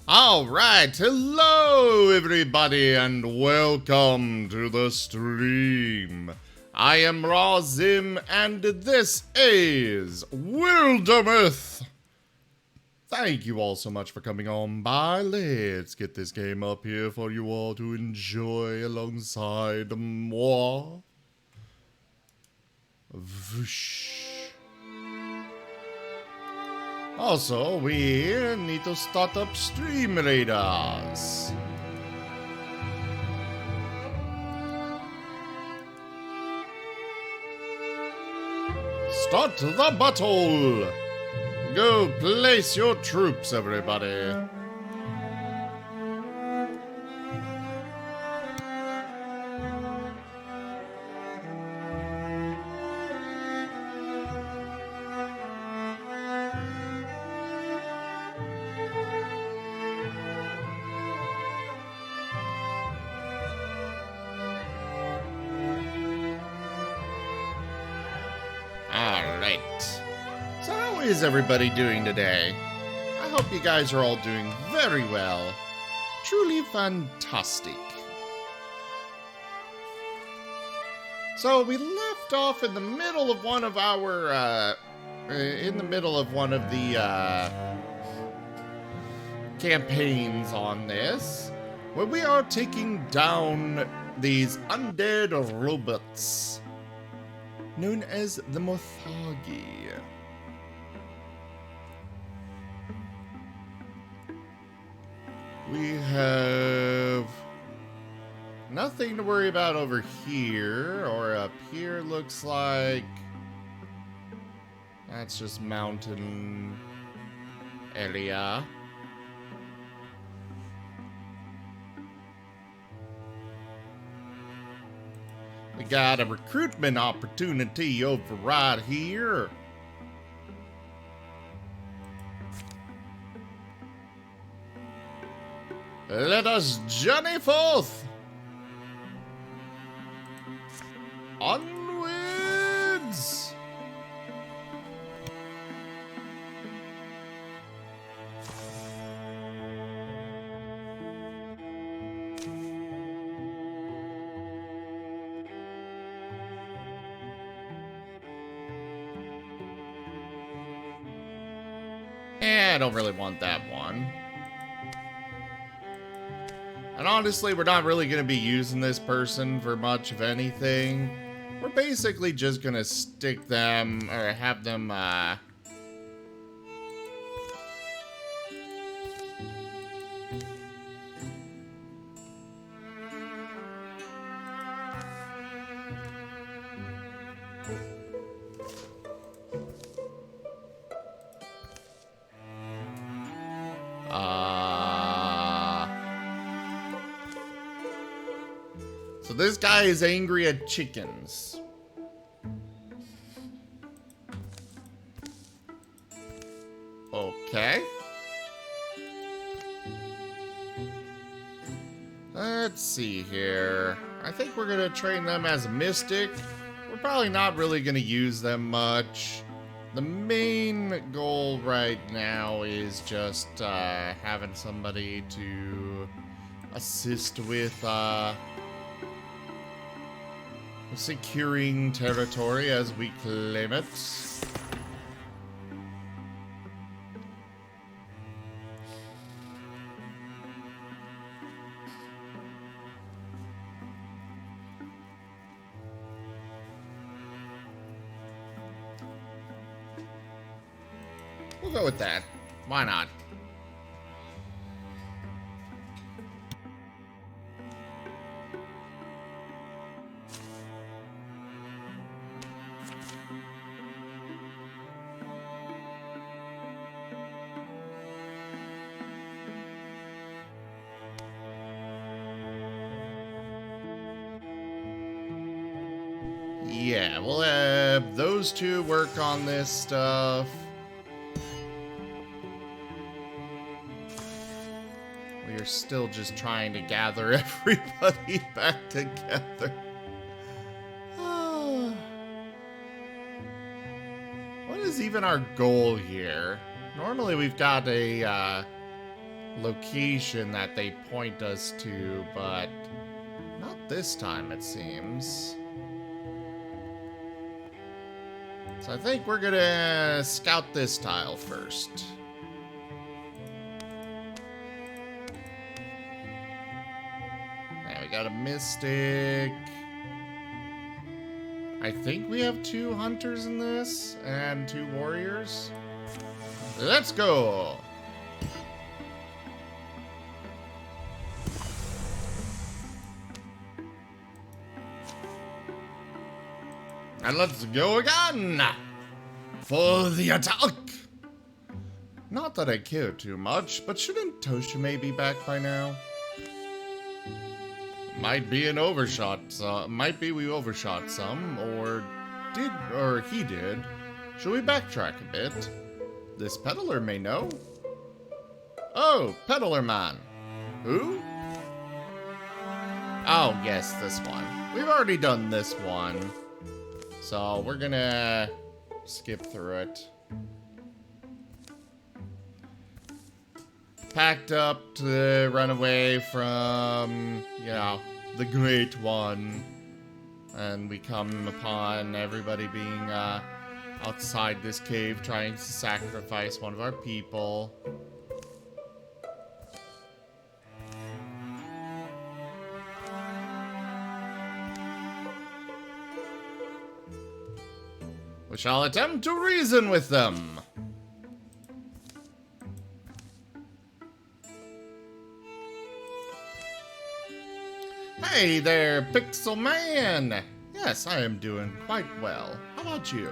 Alright, hello everybody and welcome to the stream. I am Razim and this is Wildermyth. Thank you all so much for coming on by. Let's get this game up here for you all to enjoy alongside moi. Whoosh. Also, we need to start up stream radars. Start the battle! Go place your troops, everybody. Alright. So how is everybody doing today? I hope you guys are all doing very well. Truly fantastic. So we left off in the middle of one of our, campaigns on this, where we are taking down these undead robots known as the Mothagi. We have nothing to worry about over here, or up here looks like. That's just mountain area. We got a recruitment opportunity over right here. Let us journey forth. Onwards. I don't really want that one. And honestly, we're not really going to be using this person for much of anything. We're basically just going to stick them, or have them, So this guy is angry at chickens. Okay. Let's see here. I think we're gonna train them as a mystic. We're probably not really gonna use them much. The main goal right now is just having somebody to assist with securing territory as we claim it. We'll go with that. Why not? Yeah, we'll have those two work on this stuff. We are still just trying to gather everybody back together. What is even our goal here? Normally we've got a location that they point us to, but not this time, it seems. So I think we're gonna scout this tile first. Yeah, we got a mystic. I think we have 2 hunters in this and 2 warriors. Let's go! And let's go again! For the attack! Not that I care too much, but shouldn't Toshime be back by now? Might be an overshot, might be we overshot some, or he did. Should we backtrack a bit? This peddler may know. Oh, peddler man. Who? Oh, yes, this one. We've already done this one. So we're gonna skip through it. Packed up to run away from, you know, the Great One. And we come upon everybody being outside this cave trying to sacrifice one of our people. We shall attempt to reason with them. Hey there, Pixel Man! Yes, I am doing quite well. How about you?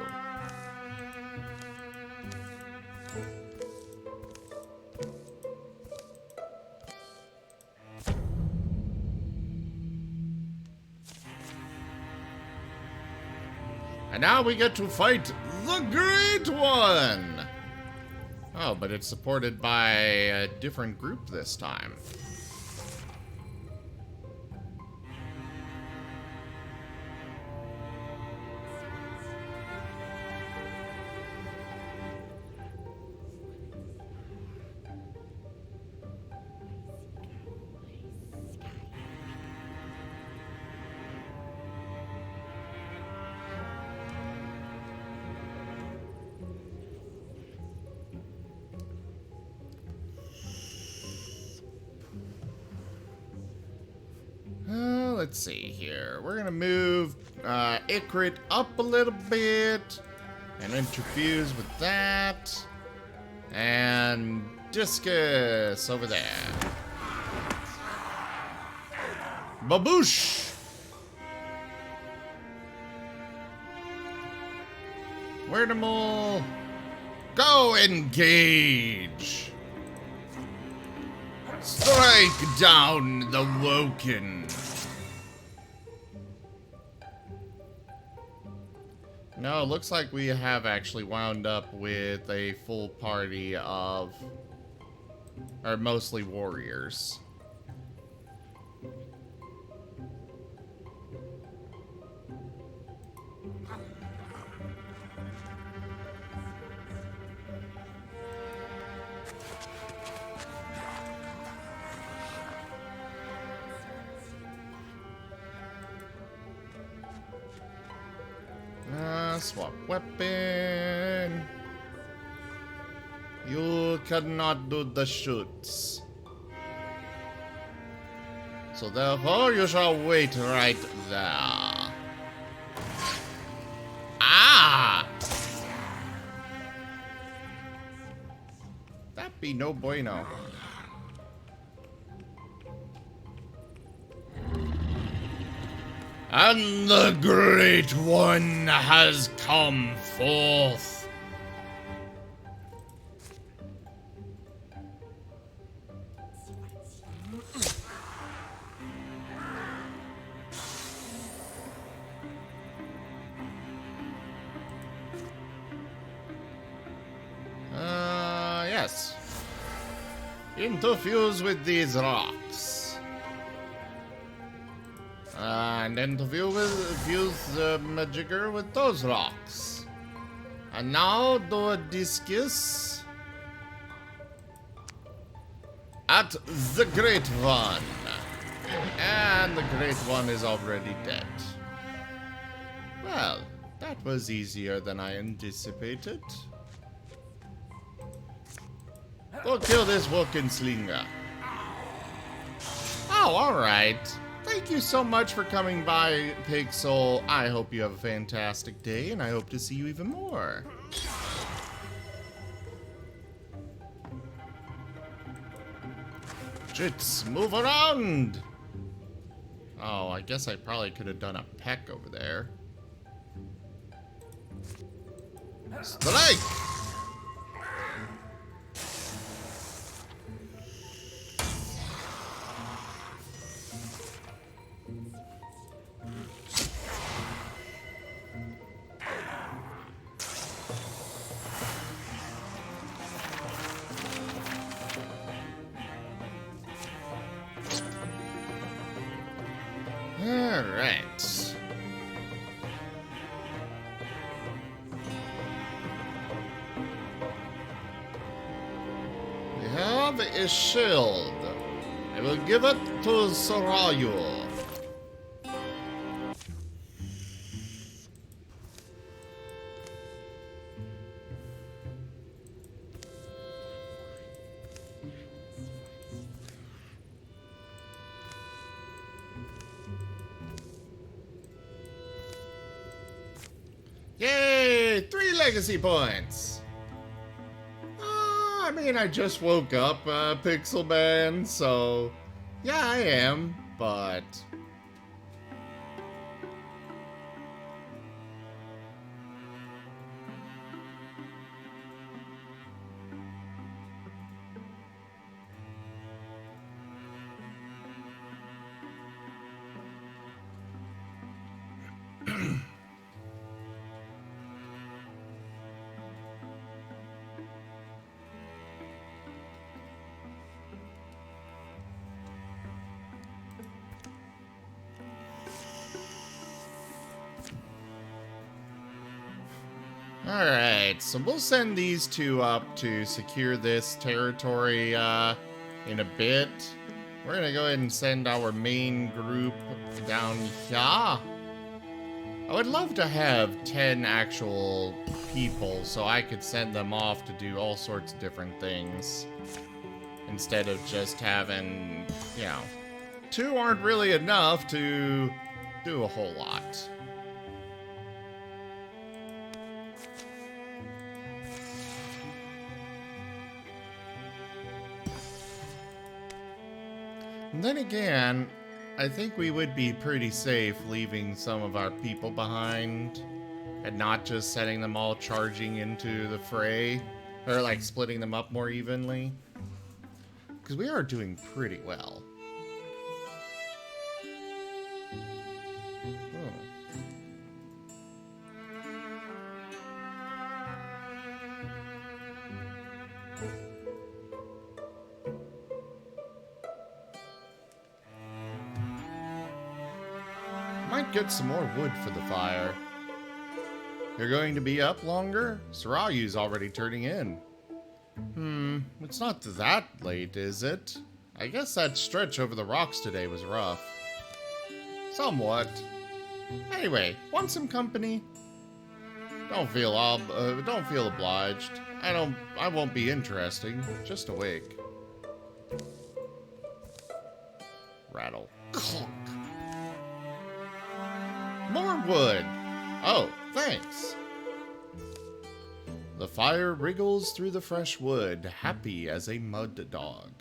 And now we get to fight the Great One! Oh, but it's supported by a different group this time. Let's see here. We're gonna move Ikrit up a little bit and interfuse with that. And Discus over there. Baboosh! Wernimal, go engage! Strike down the Woken! No, it looks like we have actually wound up with a full party of, or mostly warriors. Swap weapon. You cannot do the shoots. So therefore you shall wait right there. Ah! That be no bueno. And the Great One has come forth. Yes. Interfuse with these rocks. And interfuse the Magigger with those rocks. And now do a Discus. at the Great One. And the Great One is already dead. Well, that was easier than I anticipated. Go kill this Wolkenslinger. Oh, alright. Thank you so much for coming by, Pixel. I hope you have a fantastic day, and I hope to see you even more. Jits, move around! Oh, I guess I probably could have done a peck over there. Strike! Alright. We have a shield. I will give it to Sarayu. Yay! 3 legacy points! I mean, I just woke up, Pixel Man, so... Yeah, I am, but... Alright, so we'll send these two up to secure this territory in a bit. We're gonna go ahead and send our main group down here. I would love to have 10 actual people so I could send them off to do all sorts of different things. Instead of just having, you know, 2 aren't really enough to do a whole lot. And then again, I think we would be pretty safe leaving some of our people behind and not just setting them all charging into the fray, or like splitting them up more evenly. Because we are doing pretty well. Might get some more wood for the fire. You're going to be up longer? Sarayu's already turning in. It's not that late, is it? I guess that stretch over the rocks today was rough. Somewhat. Anyway, want some company? Don't feel obliged. I won't be interesting. Just awake. Rattle. Clunk. More wood! Oh, thanks! The fire wriggles through the fresh wood, happy as a mud dog.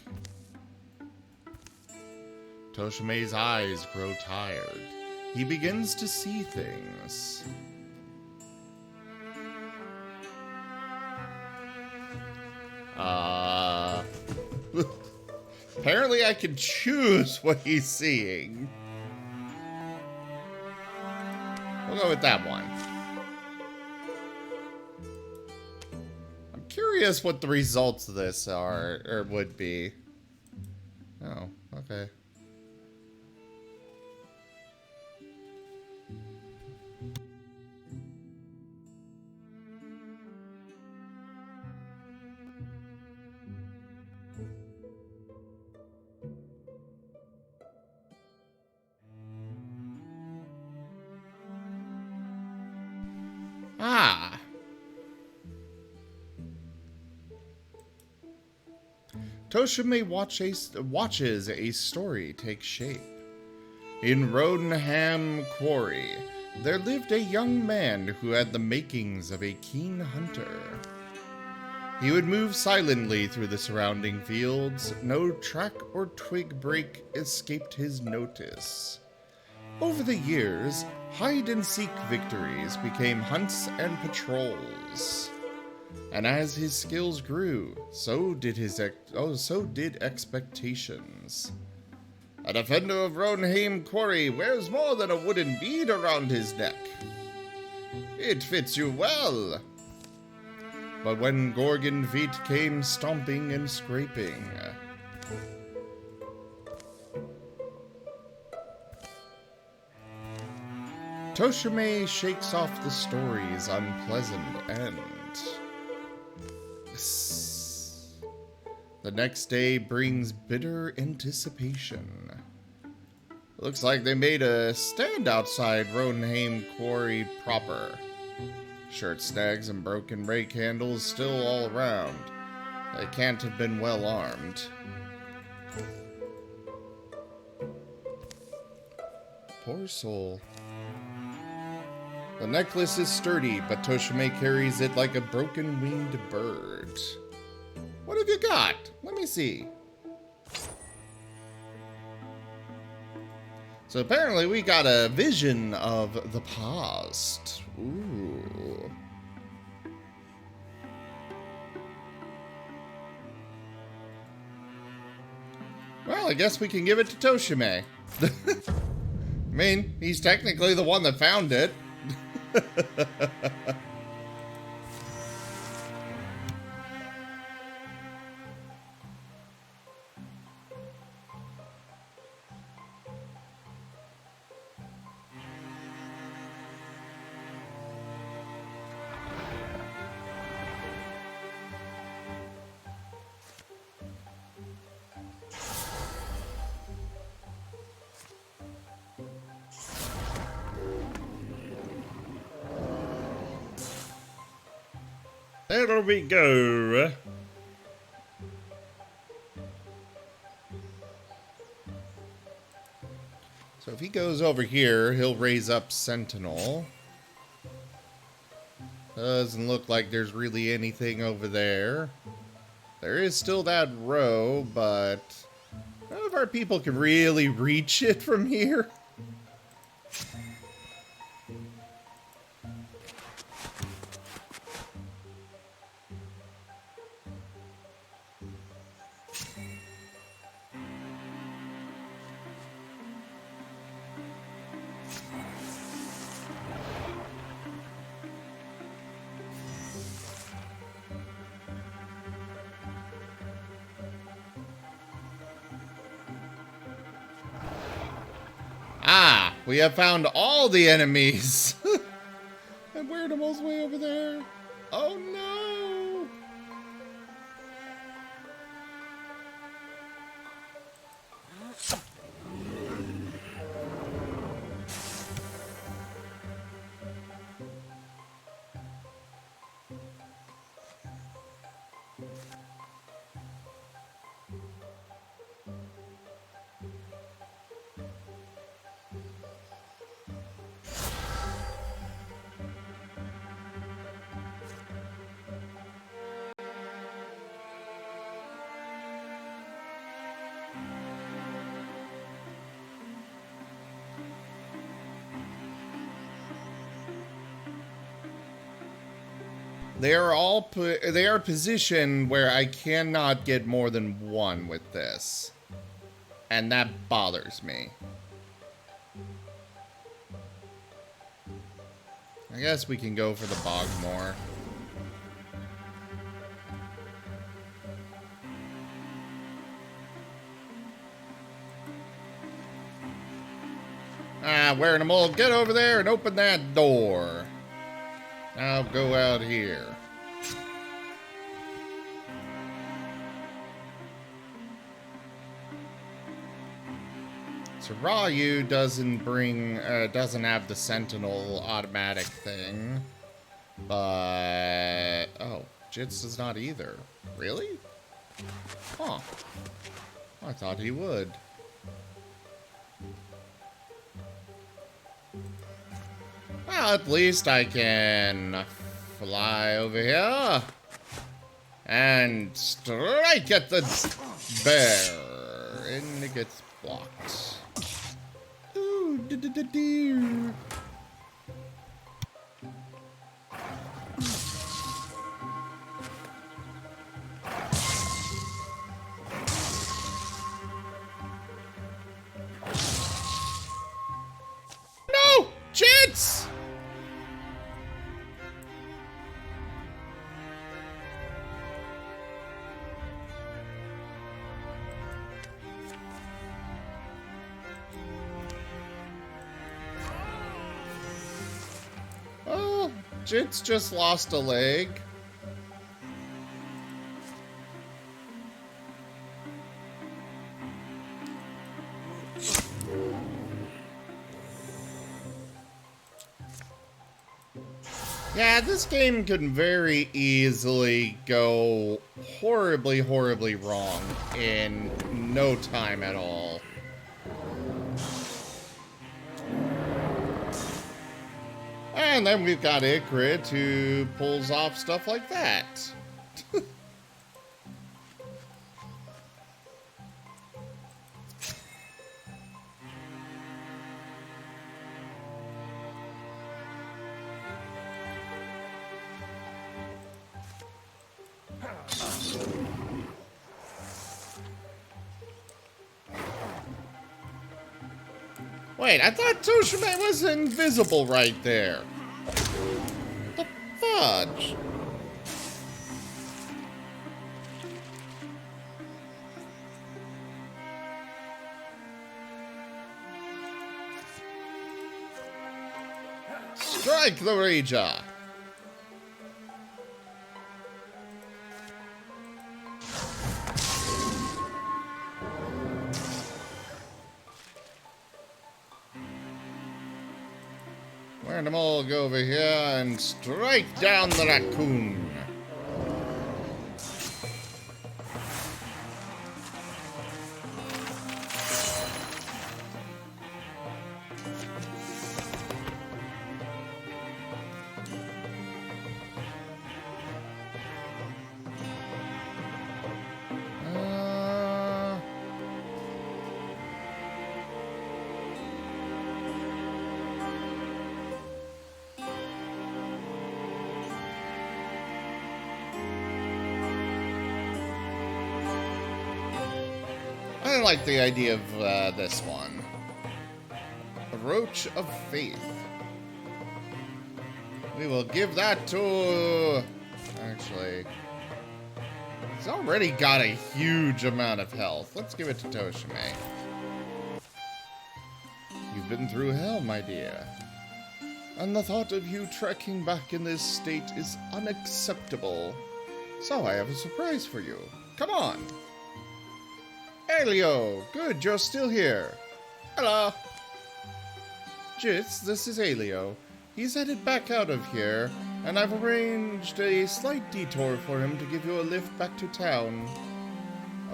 Toshime's eyes grow tired. He begins to see things. Apparently I can choose what he's seeing. We'll go with that one. I'm curious what the results of this are, or would be. Oh, okay. Ah. Toshime watches a story take shape. In Rodenham Quarry, there lived a young man who had the makings of a keen hunter. He would move silently through the surrounding fields. No track or twig break escaped his notice. Over the years, hide-and-seek victories became hunts and patrols. And as his skills grew, so did expectations. A defender of Rodenham Quarry wears more than a wooden bead around his neck. It fits you well. But when Gorgon feet came stomping and scraping, Toshime shakes off the story's unpleasant end. The next day brings bitter anticipation. Looks like they made a stand outside Rodenham Quarry proper. Shirt snags and broken rake handles still all around. They can't have been well armed. Poor soul. The necklace is sturdy, but Toshime carries it like a broken-winged bird. What have you got? Let me see. So apparently we got a vision of the past. Ooh. Well, I guess we can give it to Toshime. I mean, he's technically the one that found it. There we go. So if he goes over here, he'll raise up Sentinel. Doesn't look like there's really anything over there. There is still that row, but none of our people can really reach it from here. We have found all the enemies. And Wildermyth's way over there. Oh no! They are positioned where I cannot get more than one with this. And that bothers me. I guess we can go for the Bogmore. Ah, Wildermyth, get over there and open that door. I'll go out here. So Ryu doesn't have the Sentinel automatic thing. But... oh, Jits does not either. Really? Huh. I thought he would. Well, at least I can fly over here and strike at the bear, and it gets blocked. Ooh, deer. No, Jits! Oh, Jits just lost a leg. Yeah, this game can very easily go horribly, horribly wrong in no time at all. And then we've got Icrid who pulls off stuff like that. Wait, I thought Toshime was invisible right there. The fudge? Strike the Rager! And I'm all go over here and strike down the raccoon. I like the idea of this one. A Roach of Faith. We will give that to... actually... he's already got a huge amount of health. Let's give it to Toshime. You've been through hell, my dear. And the thought of you trekking back in this state is unacceptable. So I have a surprise for you. Come on! Elio! Good, you're still here. Hello! Jits, this is Elio. He's headed back out of here, and I've arranged a slight detour for him to give you a lift back to town.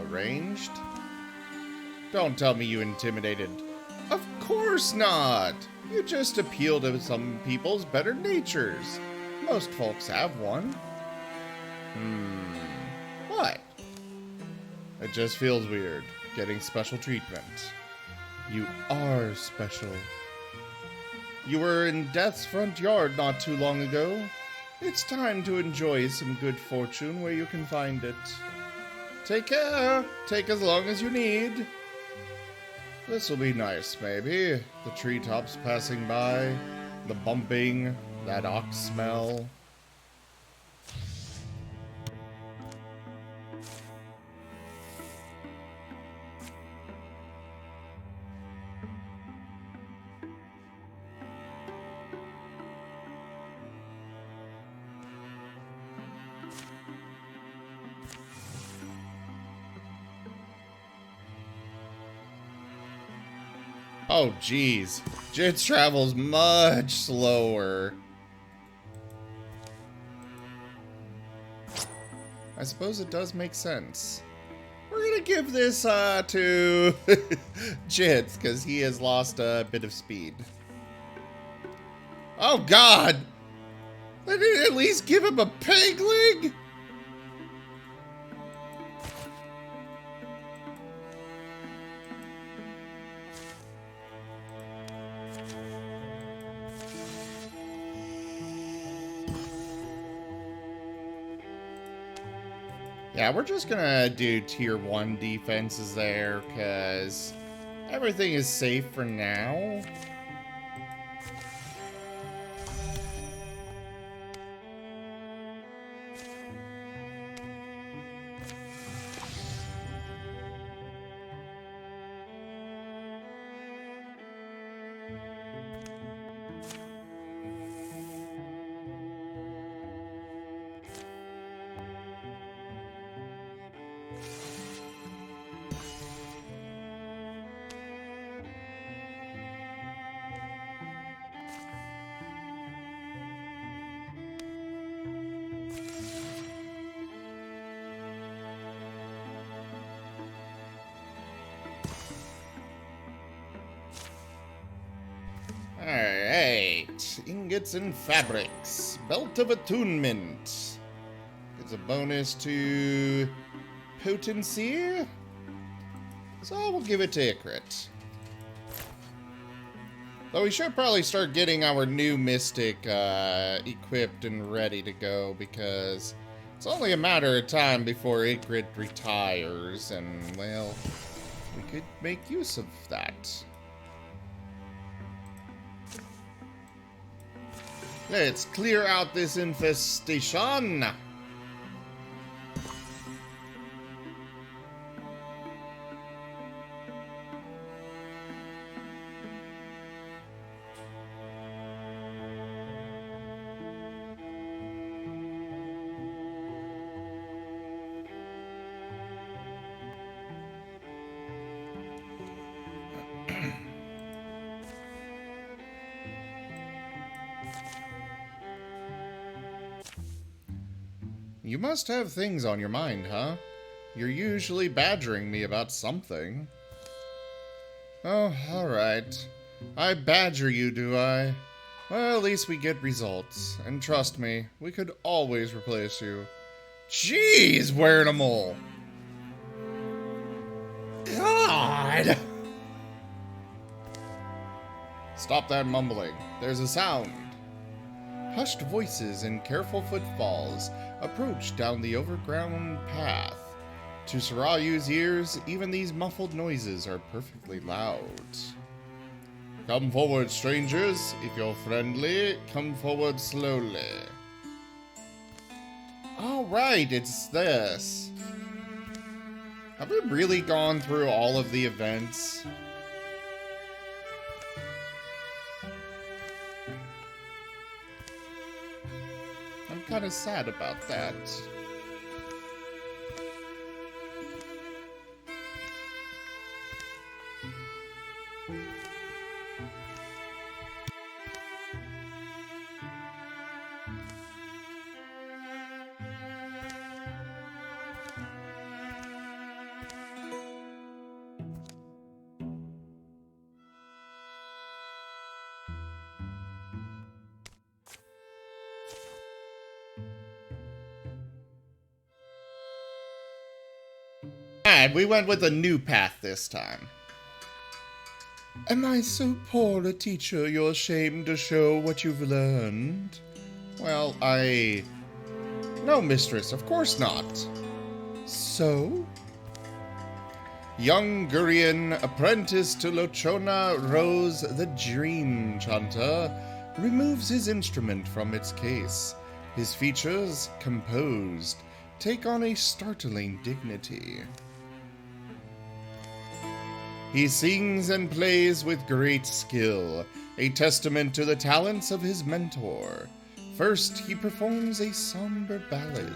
Arranged? Don't tell me you intimidated. Of course not! You just appeal to some people's better natures. Most folks have one. What? It just feels weird, getting special treatment. You are special. You were in Death's front yard not too long ago. It's time to enjoy some good fortune where you can find it. Take care. Take as long as you need. This'll be nice, maybe. The treetops passing by, the bumping, that ox smell. Oh, geez. Jits travels much slower. I suppose it does make sense. We're gonna give this to Jits, because he has lost a bit of speed. Oh god! I didn't at least give him a peg leg? Yeah, we're just gonna do tier 1 defenses there, because everything is safe for now. Alright, ingots and fabrics, belt of attunement. It's a bonus to potency, so we'll give it to Ikrit. Though we should probably start getting our new mystic equipped and ready to go, because it's only a matter of time before Ikrit retires, and, well, we could make use of that. Let's clear out this infestation. You must have things on your mind, huh? You're usually badgering me about something. Oh, alright. I badger you, do I? Well, at least we get results. And trust me, we could always replace you. Jeez, Wernimal! God! Stop that mumbling. There's a sound. Hushed voices and careful footfalls approach down the overground path. To Sarayu's ears, even these muffled noises are perfectly loud. Come forward, strangers. If you're friendly, come forward slowly. Alright, it's this. Have we really gone through all of the events? I'm kind of sad about that. Alright, we went with a new path this time. Am I so poor a teacher you're ashamed to show what you've learned? Well, No, mistress, of course not. So? Young Gurian, apprentice to Lochona Rose the Dream Chanter, removes his instrument from its case. His features, composed, take on a startling dignity. He sings and plays with great skill, a testament to the talents of his mentor. First, he performs a somber ballad.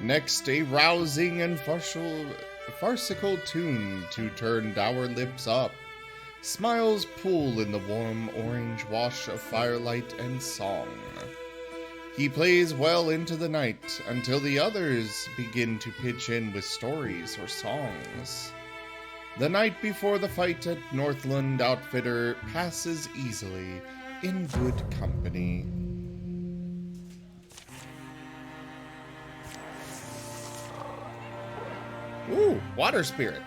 Next, a rousing and farcical tune to turn dour lips up. Smiles pool in the warm orange wash of firelight and song. He plays well into the night until the others begin to pitch in with stories or songs. The night before the fight at Northland Outfitter passes easily in good company. Ooh, water spirit.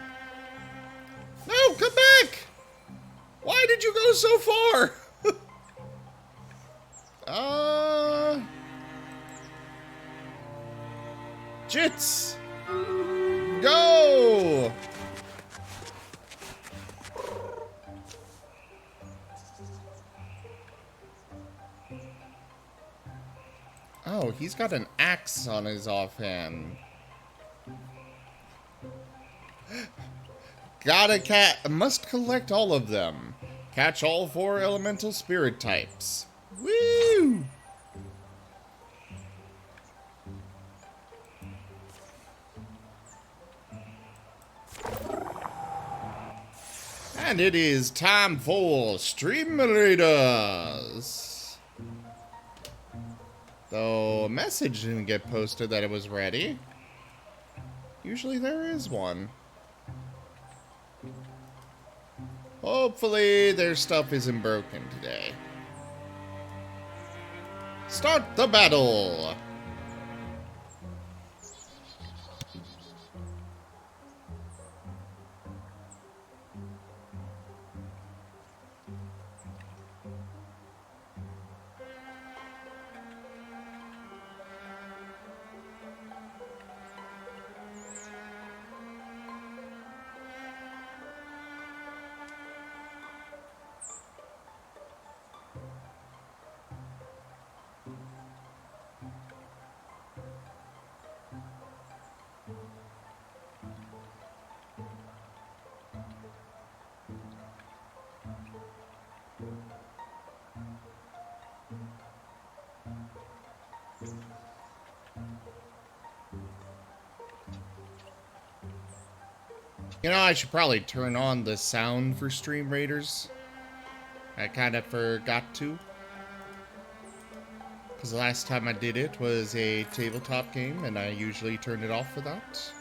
No, come back! Why did you go so far? Jits! Go! Oh, he's got an axe on his offhand. Must collect all of them. Catch all 4 elemental spirit types. Woo! And it is time for Stream Raiders. Though a message didn't get posted that it was ready. Usually there is one. Hopefully their stuff isn't broken today. Start the battle! You know, I should probably turn on the sound for Stream Raiders. I kind of forgot to. Because the last time I did it was a tabletop game, and I usually turn it off for that.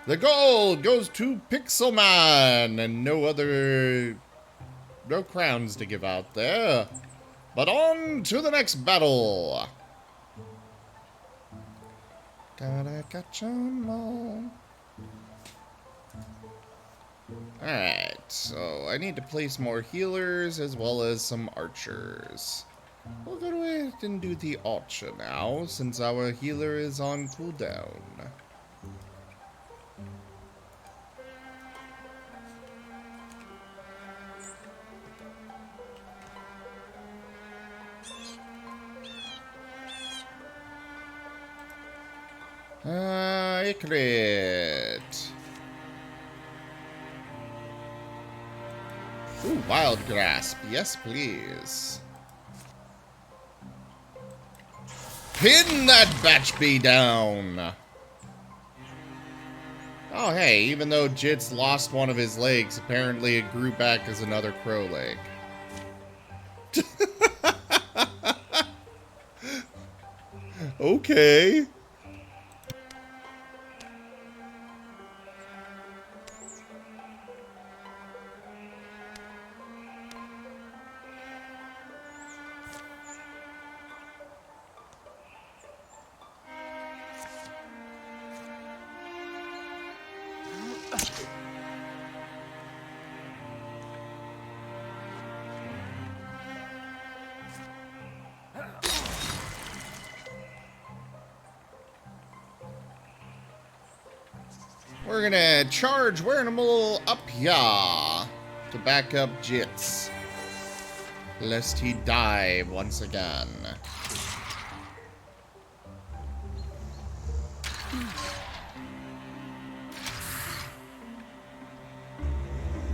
The gold goes to Pixelman, and no crowns to give out there. But on to the next battle. Gotta catch 'em all. Alright, so I need to place more healers as well as some archers. We'll go ahead and do the archer now, since our healer is on cooldown. Crit. Ooh, wild grasp. Yes, please. Pin that batch bee down. Oh, hey, even though Jit's lost one of his legs, apparently it grew back as another crow leg. Okay. We're gonna charge Wernimal up here to back up Jits, lest he die once again.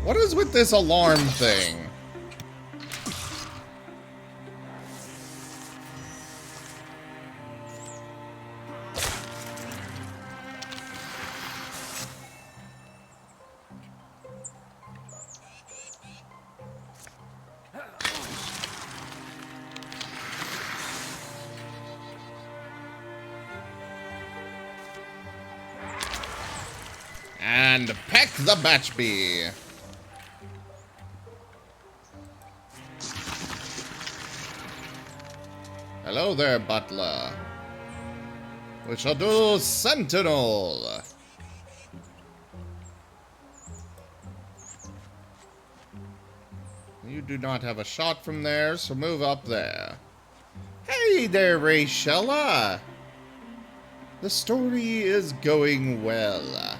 What is with this alarm thing? And peck the batch bee. Hello there, butler. We shall do sentinel. You do not have a shot from there, so move up there. Hey there, Rachella. The story is going well.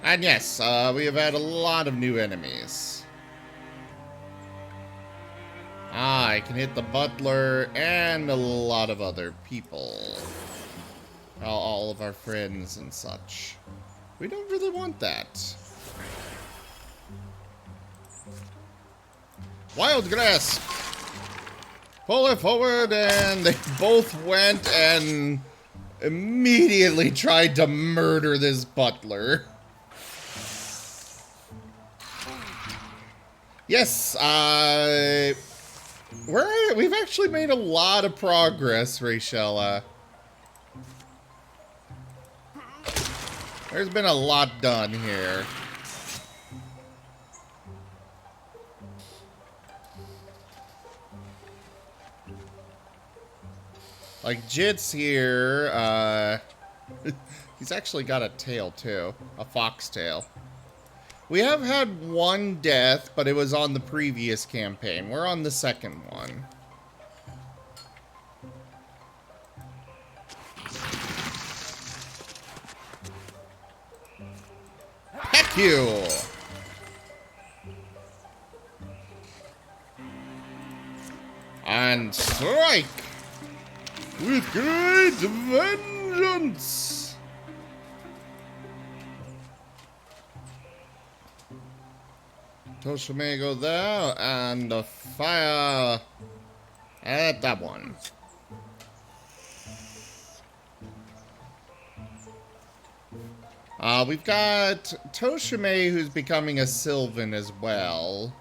And yes, we have had a lot of new enemies. I can hit the butler and a lot of other people. All of our friends and such. We don't really want that. Wild grasp! Pull it forward, and they both went and immediately tried to murder this butler. Yes, we've actually made a lot of progress, Rachella. There's been a lot done here. Like, Jit's here, he's actually got a tail, too. A fox tail. We have had one death, but it was on the previous campaign. We're on the second one. Heck you! And strike! With great vengeance! Toshime go there, and fire at that one. We've got Toshime, who's becoming a Sylvan as well.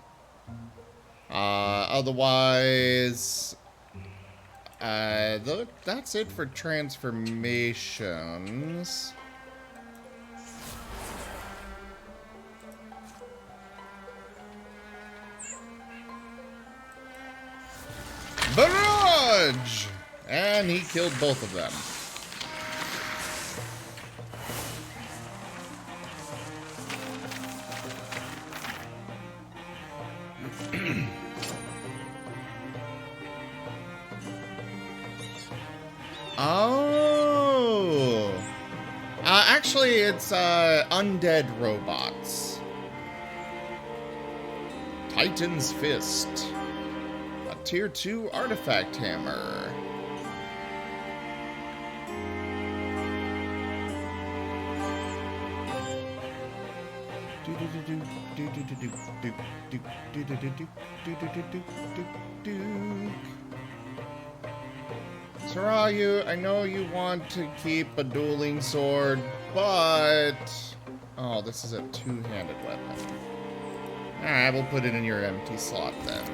Otherwise... that's it for transformations. Barrage! And he killed both of them. Oh! Actually, it's undead robots. Titan's Fist. A tier 2 artifact hammer. Sarayu, I know you want to keep a dueling sword, but... Oh, this is a two-handed weapon. Alright, we'll put it in your empty slot then.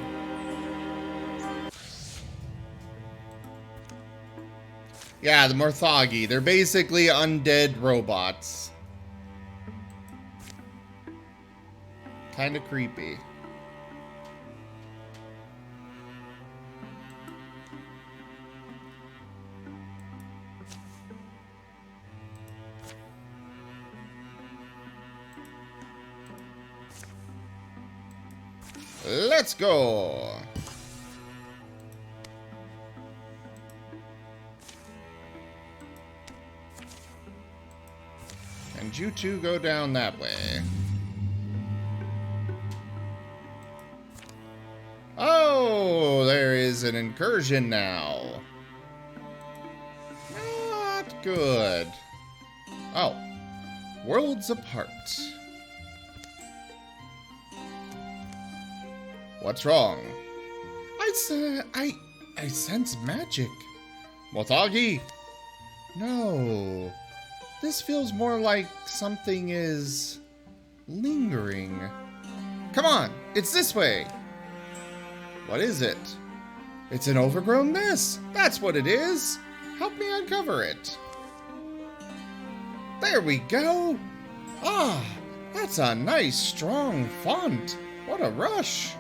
Yeah, the Morthagi. They're basically undead robots. Kinda creepy. Let's go! And you two go down that way. Oh, there is an incursion now. Not good. Oh, worlds apart. What's wrong? I sense magic. Morthagi? No. This feels more like something is lingering. Come on, it's this way. What is it? It's an overgrown mess. That's what it is. Help me uncover it. There we go. Ah, that's a nice, strong font. What a rush.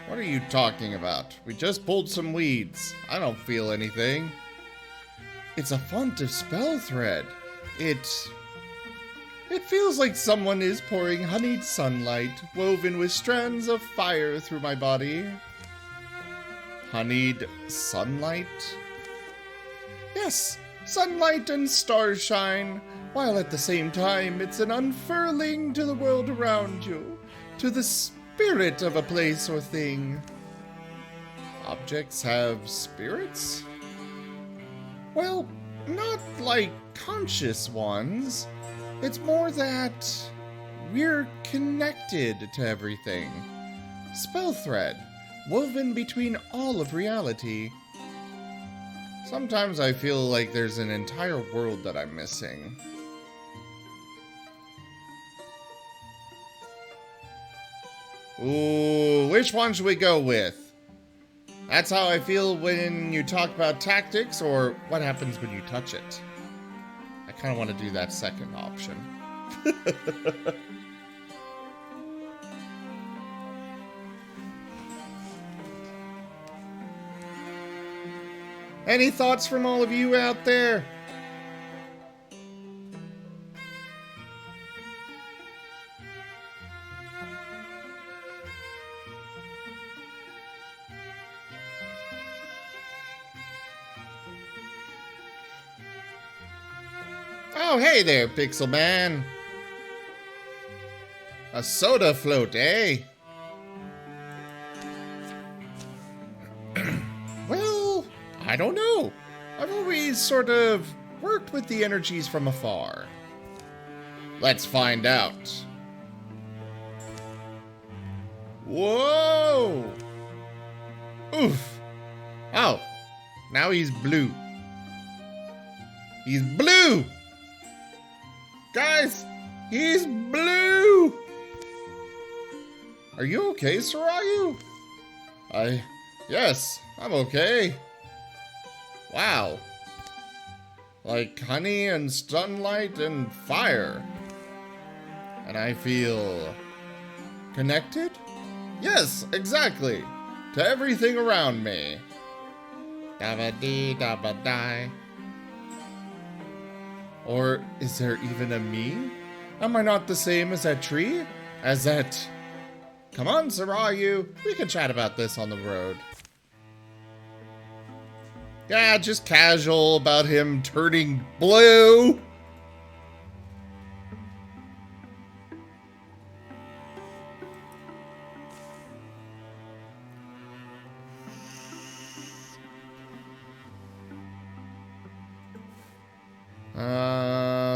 What are you talking about? We just pulled some weeds. I don't feel anything. It's a font of spell thread. It feels like someone is pouring honeyed sunlight woven with strands of fire through my body. Honeyed sunlight? Yes, sunlight and starshine, while at the same time it's an unfurling to the world around you, to the spirit of a place or thing. Objects have spirits? Well, not like conscious ones. It's more that we're connected to everything. Spell thread, woven between all of reality. Sometimes I feel like there's an entire world that I'm missing. Ooh, which one should we go with? That's how I feel when you talk about tactics, or what happens when you touch it. I kind of want to do that second option. Any thoughts from all of you out there? Oh, hey there, Pixel Man. A soda float, eh? Well, I don't know. I've always sort of worked with the energies from afar. Let's find out. Whoa! Oof. Oh, now he's blue. He's blue! Guys, he's blue! Are you okay, Sarayu? Yes, I'm okay. Wow. Like honey and sunlight and fire. And I feel connected? Yes, exactly. To everything around me. Dabba-dee, dabba-die. Or is there even a me? Am I not the same as that tree? As that... Come on, Sarayu. We can chat about this on the road. Yeah, just casual about him turning blue.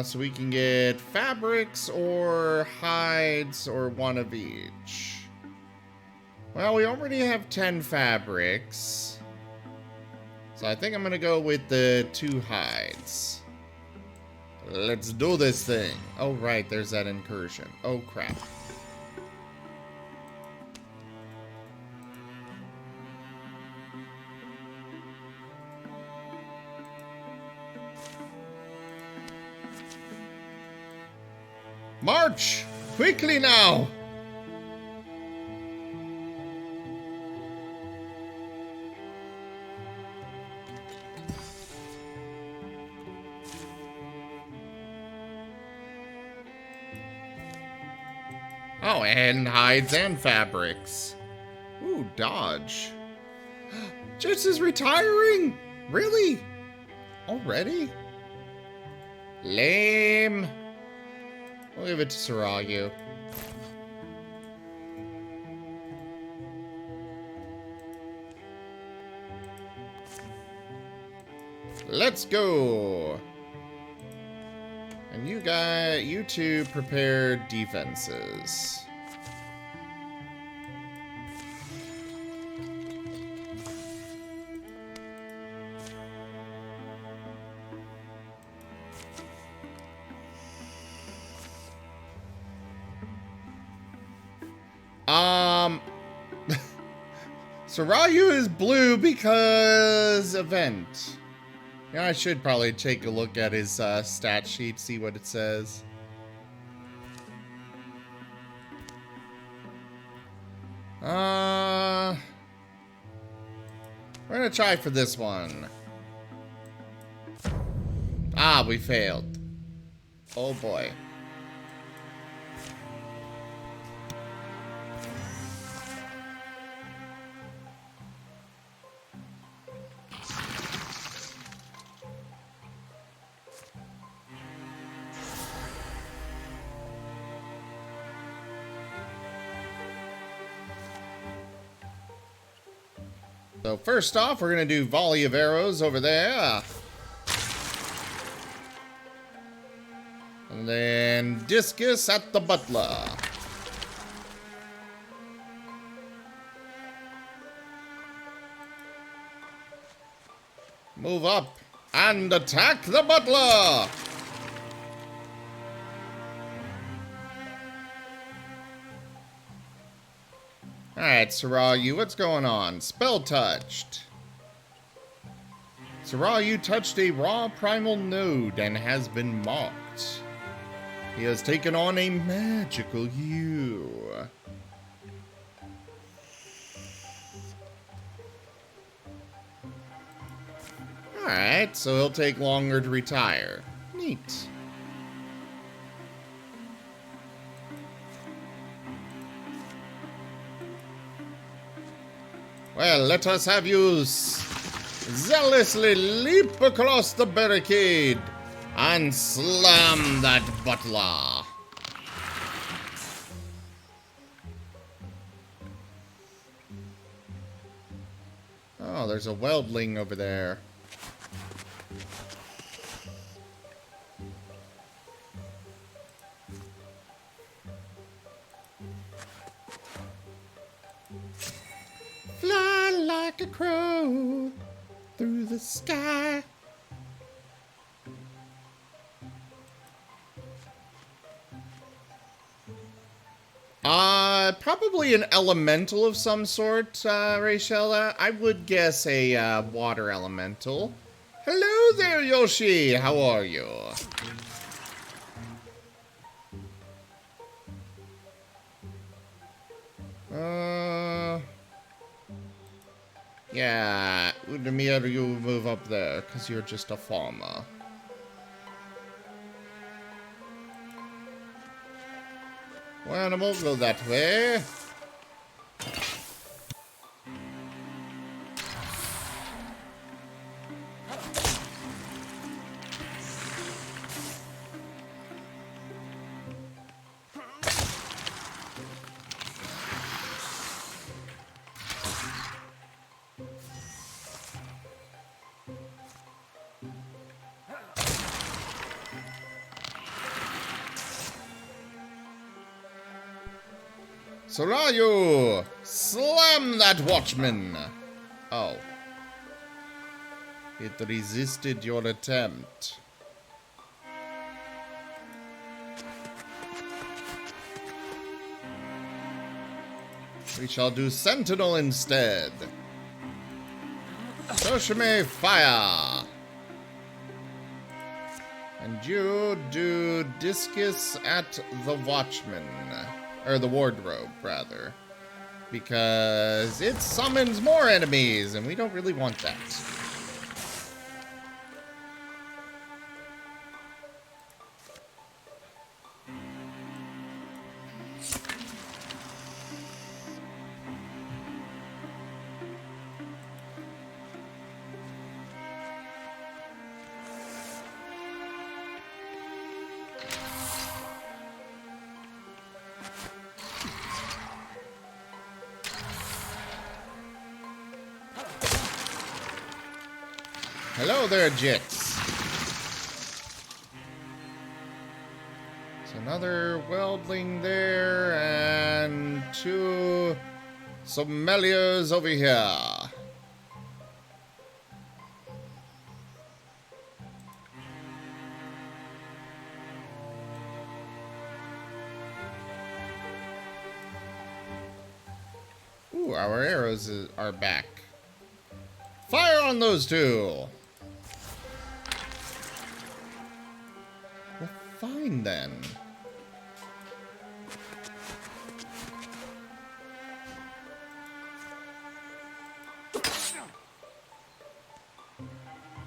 So we can get fabrics or hides or one of each. Well, we already have 10 fabrics. So I think I'm gonna go with the 2 hides. Let's do this thing. Oh, right, there's that incursion. Oh, crap. March! Quickly now! Oh, and hides and fabrics. Ooh, dodge. Jits is retiring? Really? Already? Lame. We'll give it to Sarayu. Let's go. And you two prepare defenses. Sarayu is blue because event. Yeah, I should probably take a look at his stat sheet, see what it says. We're gonna try for this one. Ah, we failed. Oh boy. So first off, we're gonna do volley of arrows over there. And then discus at the butler. Move up and attack the butler. Alright, Sarayu, what's going on? Spell touched. Sarayu touched a raw primal node and has been marked. He has taken on a magical hue. Alright, so he'll take longer to retire. Neat. Well, let us have you zealously leap across the barricade and slam that butler. Oh, there's a weldling over there. Fly like a crow through the sky. Probably an elemental of some sort, Rachel. I would guess a water elemental. Hello there, Yoshi. How are you? Yeah, Wildermyth, you move up there, because you're just a farmer. Well, we'll go that way. Sarayu! Slam that watchman! Oh. It resisted your attempt. We shall do Sentinel instead. Toshime, fire! And you do Discus at the Watchman. Or the Wardrobe, rather. Because it summons more enemies, and we don't really want that. Hello there, Jits. There's another weldling there, and two sommeliers over here. Ooh, our arrows are back. Fire on those two! fine then.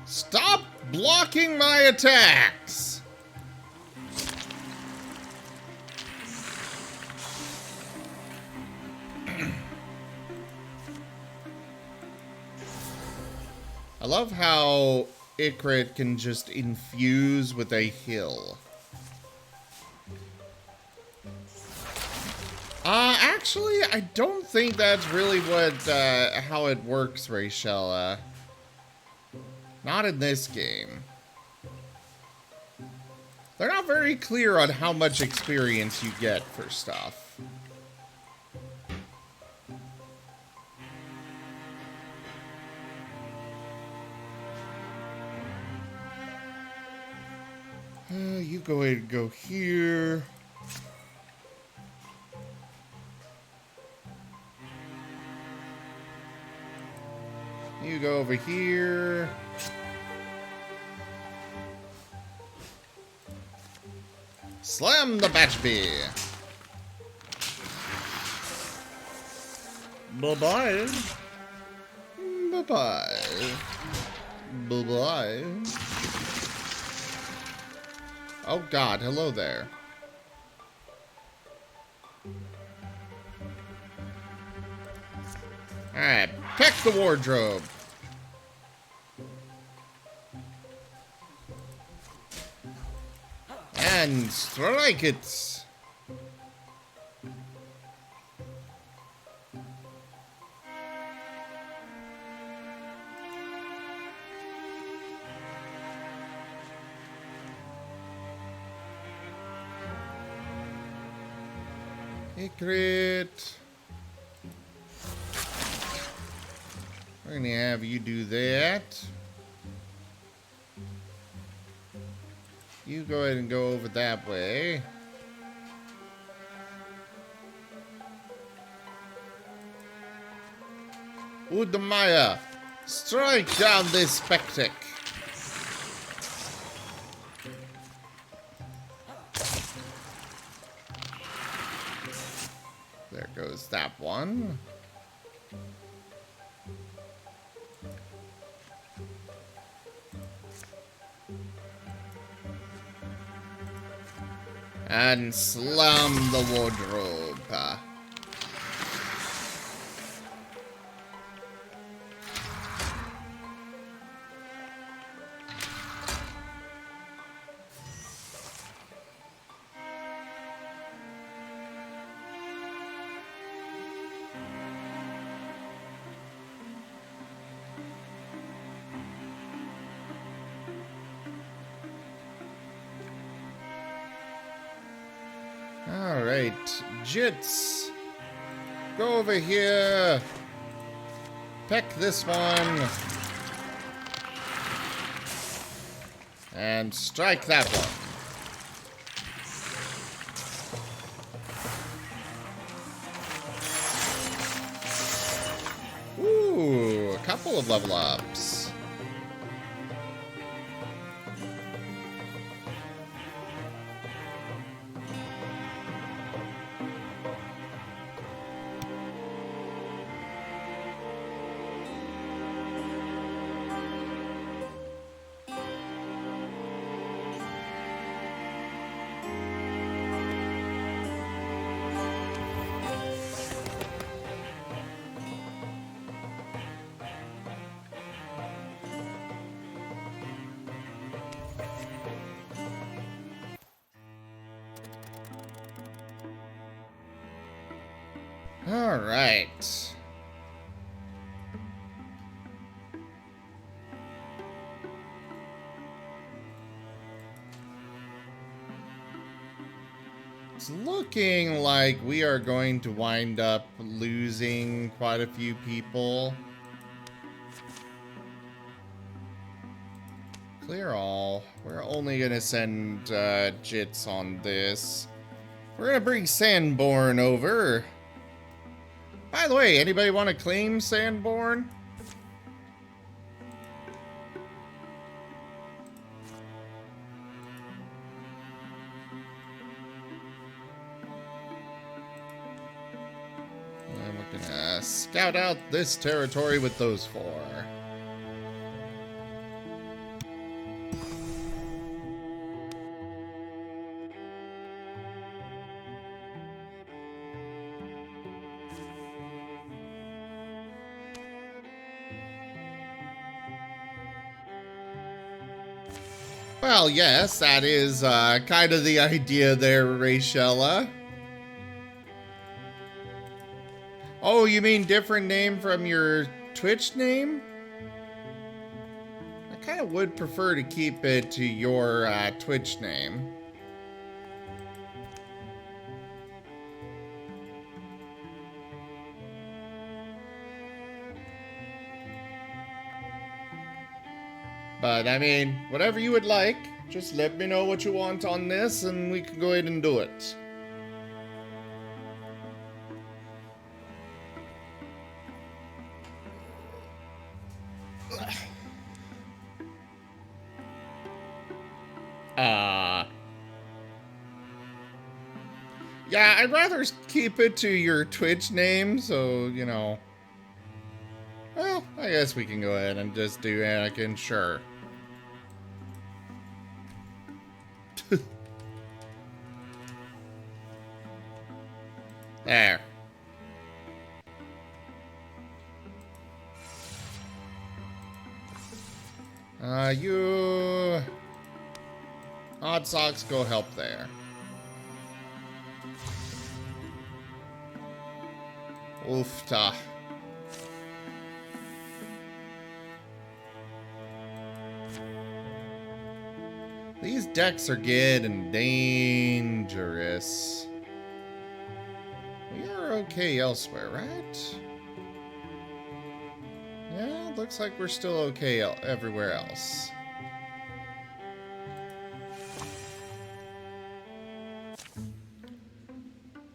Stop blocking my attacks! I love how Icrit can just infuse with a hill. Actually, I don't think that's really what, how it works, Rachel. Not in this game. They're not very clear on how much experience you get for stuff. You go ahead and go here. You go over here. Slam the Batchbee. Bye-bye. Bye-bye. Bye-bye. Oh god, hello there. Alright, pick the wardrobe. And strike it. Secret. We're gonna have you do that. You go ahead and go over that way. Udmaya, strike down this spectac. There goes that one. And slam the wardrobe. Alright, Jits. Go over here. Pick this one. And strike that one. Ooh, a couple of level ups. All right. It's looking like we are going to wind up losing quite a few people. Clear all. We're only gonna send Jits on this. We're gonna bring Sandborn over. By the way, anybody want to claim Sandborn? scout out this territory with those 4. Well, yes, that is kind of the idea there, Rachella. Oh, you mean different name from your Twitch name? I kind of would prefer to keep it to your Twitch name. But, I mean, whatever you would like, just let me know what you want on this and we can go ahead and do it. Yeah, I'd rather keep it to your Twitch name, so, you know. Well, I guess we can go ahead and just do Anakin, sure. There. You... Odd Socks, go help there. Oofta. These decks are getting dangerous. We are okay elsewhere, right? Yeah, looks like we're still okay everywhere else.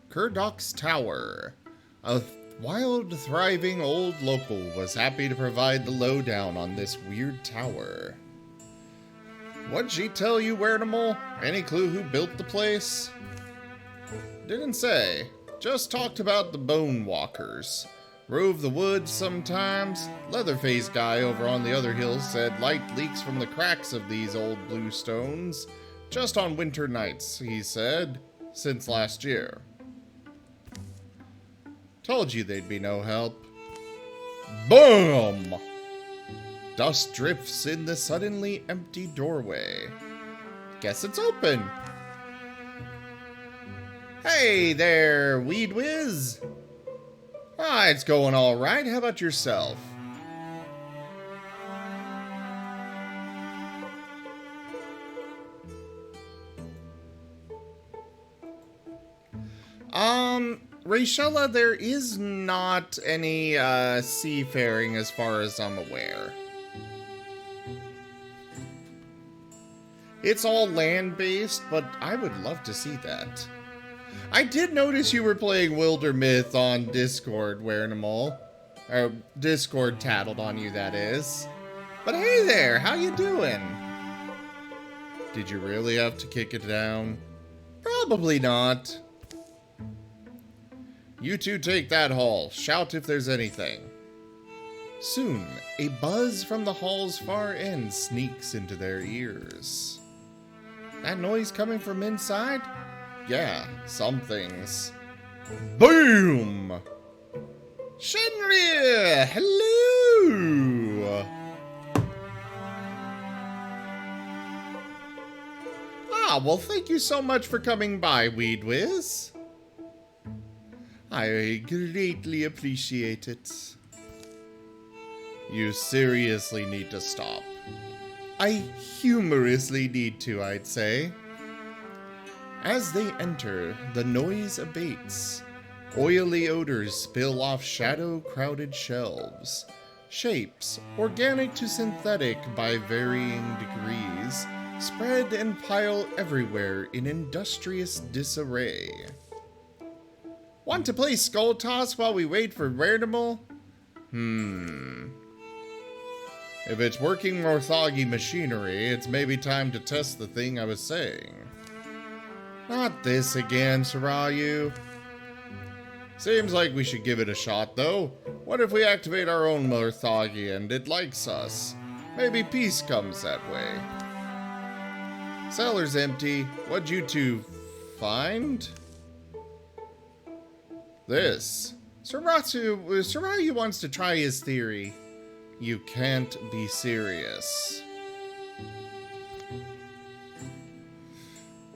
Kerdox Tower. A wild, thriving old local was happy to provide the lowdown on this weird tower. What'd she tell you, Wernimal? Any clue who built the place? Didn't say. Just talked about the Bone Walkers. Rove the woods sometimes. Leatherface guy over on the other hill said light leaks from the cracks of these old blue stones. Just on winter nights, he said. Since last year. Told you they'd be no help. Boom! Dust drifts in the suddenly empty doorway. Guess it's open. Hey there, Weed Whiz. Ah, it's going all right. How about yourself? Rachella, there is not any seafaring as far as I'm aware. It's all land-based, but I would love to see that. I did notice you were playing Wildermyth on Discord, Wernimal. Or Discord tattled on you, that is. But hey there, how you doing? Did you really have to kick it down? Probably not. You two take that hall. Shout if there's anything. Soon, a buzz from the hall's far end sneaks into their ears. That noise coming from inside? Yeah, some things. Boom! Shenrir! Hello! Ah, well, thank you so much for coming by, Weed Whiz. I greatly appreciate it. You seriously need to stop. I humorously need to, I'd say. As they enter, the noise abates. Oily odors spill off shadow-crowded shelves. Shapes, organic to synthetic by varying degrees, spread and pile everywhere in industrious disarray. Want to play Skull Toss while we wait for Wernimal? If it's working Morthagi machinery, it's maybe time to test the thing I was saying. Not this again, Sarayu. Seems like we should give it a shot, though. What if we activate our own Morthagi and it likes us? Maybe peace comes that way. Cellar's empty. What'd you two find? This. Sarayu wants to try his theory. You can't be serious.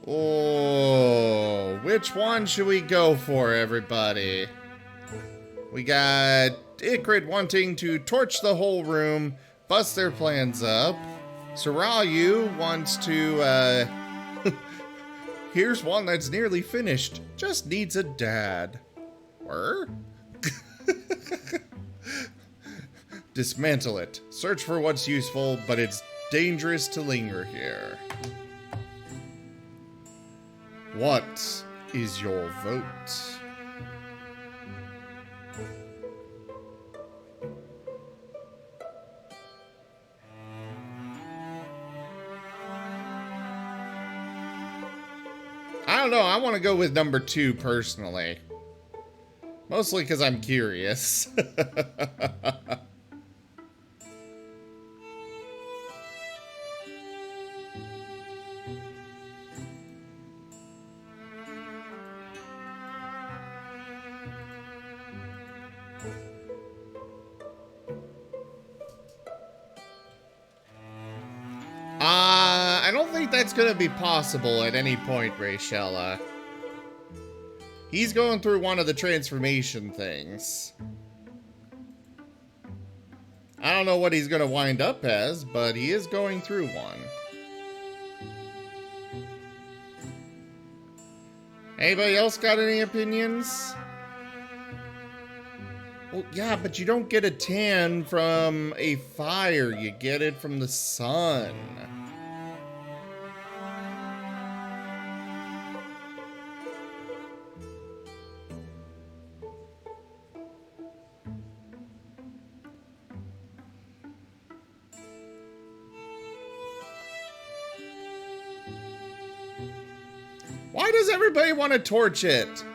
Oh, which one should we go for, everybody? We got Ikrit wanting to torch the whole room, bust their plans up. Sarayu wants to, here's one that's nearly finished. Just needs a dad. Or? Dismantle it. Search for what's useful, but it's dangerous to linger here. What is your vote? I don't know, I want to go with number 2 personally. Mostly because I'm curious. I don't think that's going to be possible at any point, Rayshella. He's going through one of the transformation things. I don't know what he's going to wind up as, but he is going through one. Anybody else got any opinions? Well, yeah, but you don't get a tan from a fire. You get it from the sun. Why does everybody want to torch it?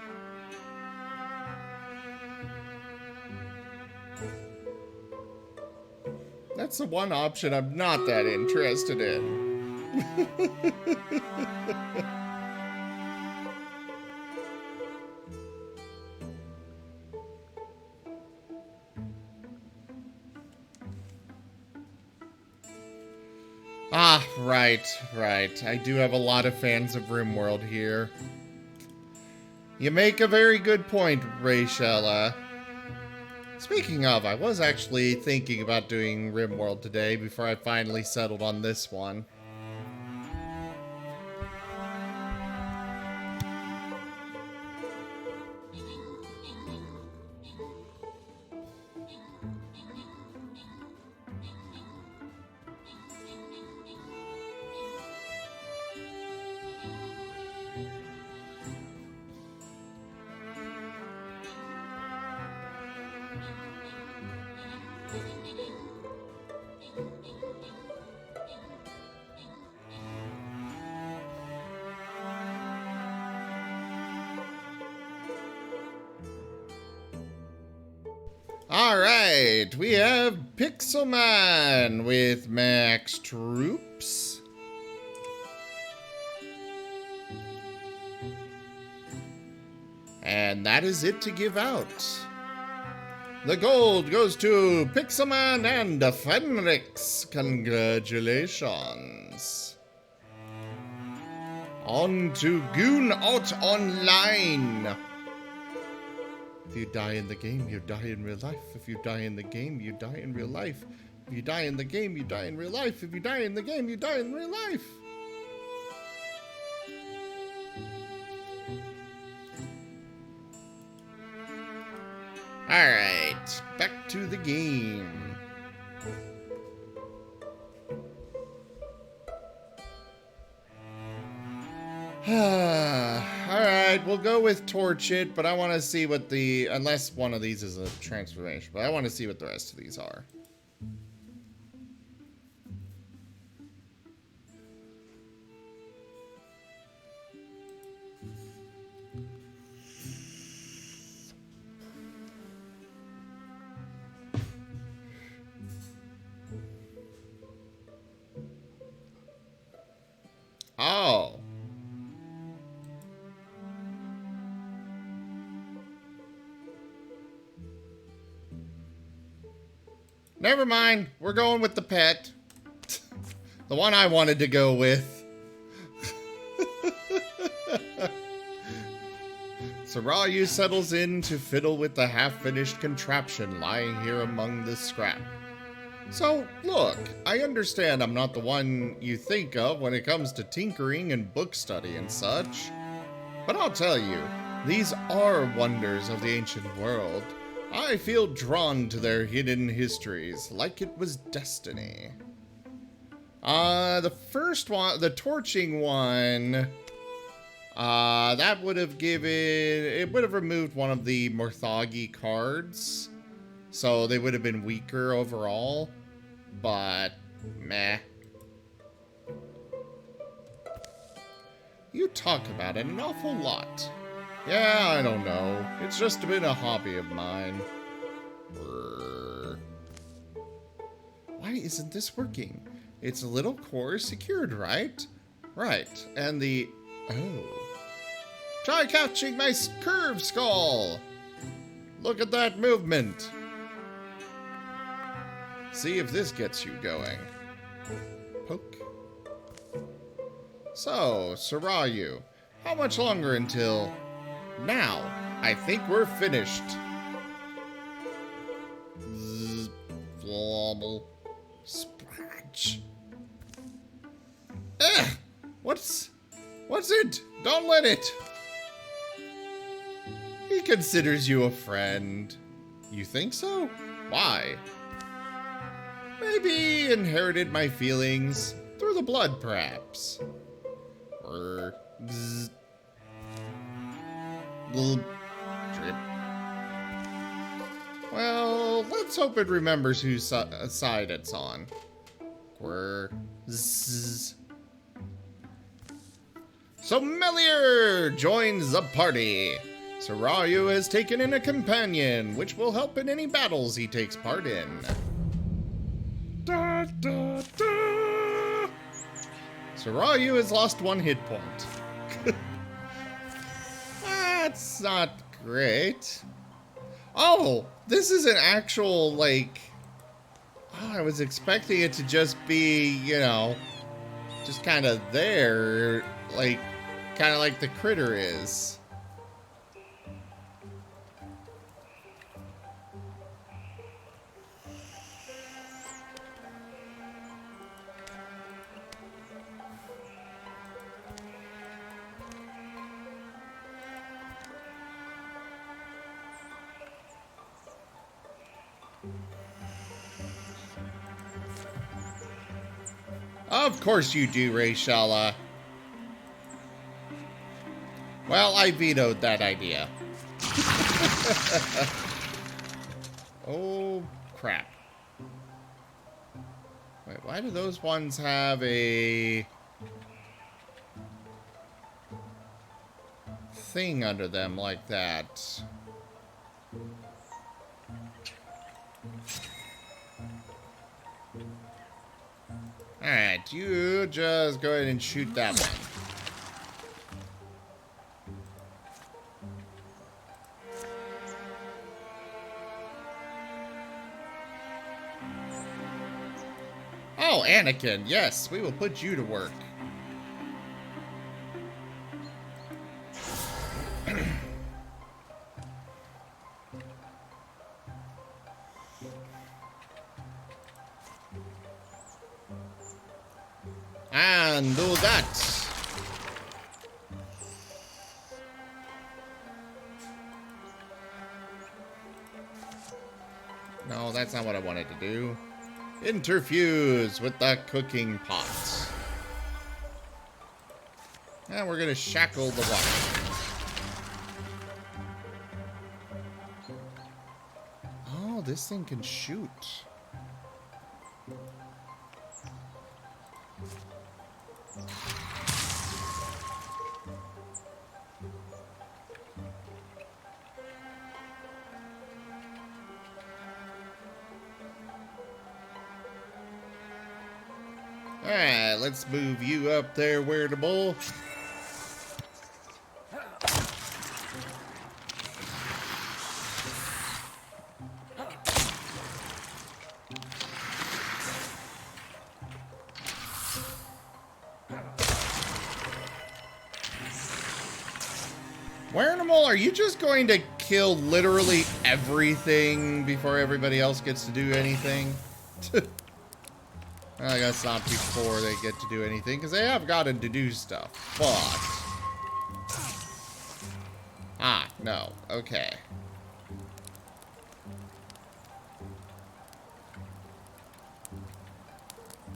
That's the one option I'm not that interested in. Ah, right. I do have a lot of fans of RimWorld here. You make a very good point, Rayshella. Speaking of, I was actually thinking about doing RimWorld today before I finally settled on this one. Alright, we have Pixelman with max troops. And that is it to give out. The gold goes to Pixelman and Fenrix. Congratulations. On to Goon Out Online. If you die in the game, you die in real life. If you die in the game, you die in real life. If you die in the game, you die in real life. If you die in the game, you die in real life. Alright, back to the game. Alright, we'll go with Torch It, but I want to see what the... Unless one of these is a transformation, but I want to see what the rest of these are. Never mind. We're going with the pet. The one I wanted to go with. Sarayu settles in to fiddle with the half-finished contraption lying here among the scrap. So, look, I understand I'm not the one you think of when it comes to tinkering and book study and such. But I'll tell you, these are wonders of the ancient world. I feel drawn to their hidden histories, like it was destiny. The first one, the torching one, that would have removed one of the Morthagi cards. So they would have been weaker overall, but meh. You talk about it an awful lot. Yeah, I don't know. It's just been a hobby of mine. Why isn't this working? Its little core is secured, right? Right, and the... Oh. Try catching my curved skull! Look at that movement! See if this gets you going. Poke. So, Sarayu, how much longer until... Now, I think we're finished. Zzz, flobble, spratch. What's it? Don't let it. He considers you a friend. You think so? Why? Maybe he inherited my feelings through the blood, perhaps. Or drip. Well, let's hope it remembers whose side it's on. So Melior joins the party. Sarayu has taken in a companion, which will help in any battles he takes part in. Da, da, da. Sarayu has lost 1 hit point. That's not great. Oh, this is an actual, like... Oh, I was expecting it to just be, you know, just kind of there, like, kind of like the critter is. Of course you do, Rayshala. Well, I vetoed that idea. Oh, crap. Wait, why do those ones have a thing under them like that? Alright, you just go ahead and shoot that one. Oh, Anakin, yes, we will put you to work. And do that. No, that's not what I wanted to do. Interfuse with the cooking pot. And we're gonna shackle the water. Oh, this thing can shoot. Alright, let's move you up there, Weirtable. Wernimal, are you just going to kill literally everything before everybody else gets to do anything? I guess not before they get to do anything, because they have gotten to do stuff. But... ah, no. Okay.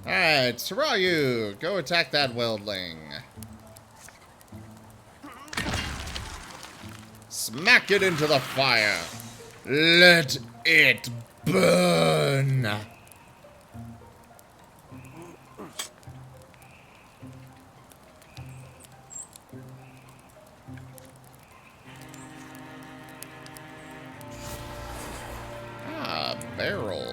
Alright, Sarayu, go attack that Wildling. Smack it into the fire. Let it burn. Ah, barrel.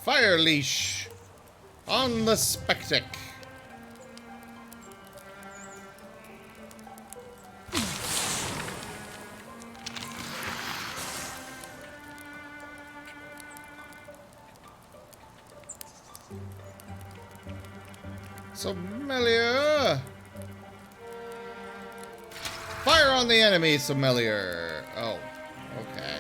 Fire leash on the Spectic. Sommelier! Fire on the enemy, Sommelier! Oh, okay.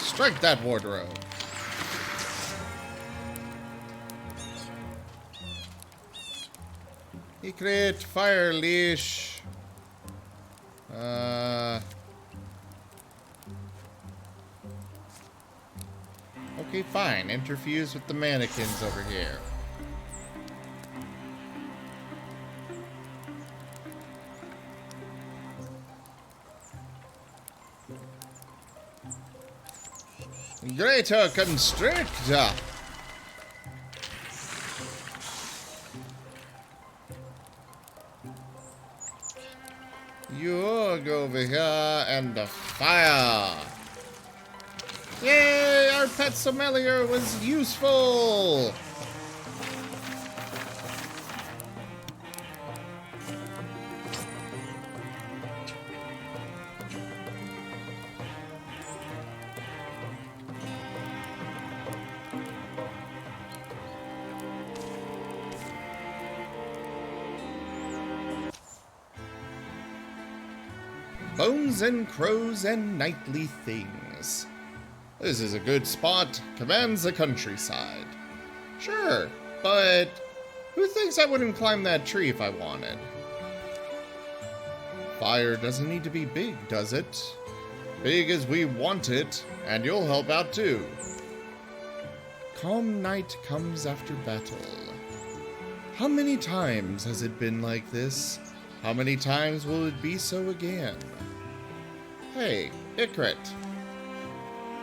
Strike that wardrobe. Secret fire leash. Okay, fine. Interfuse with the mannequins over here. Greater Constrictor! You go over here and the fire! Yay! Our pet sommelier was useful! Bones and crows and nightly things. This is a good spot. Commands the countryside. Sure, but who thinks I wouldn't climb that tree if I wanted? Fire doesn't need to be big, does it? Big as we want it, and you'll help out too. Calm night comes after battle. How many times has it been like this? How many times will it be so again? Hey, Ikrit.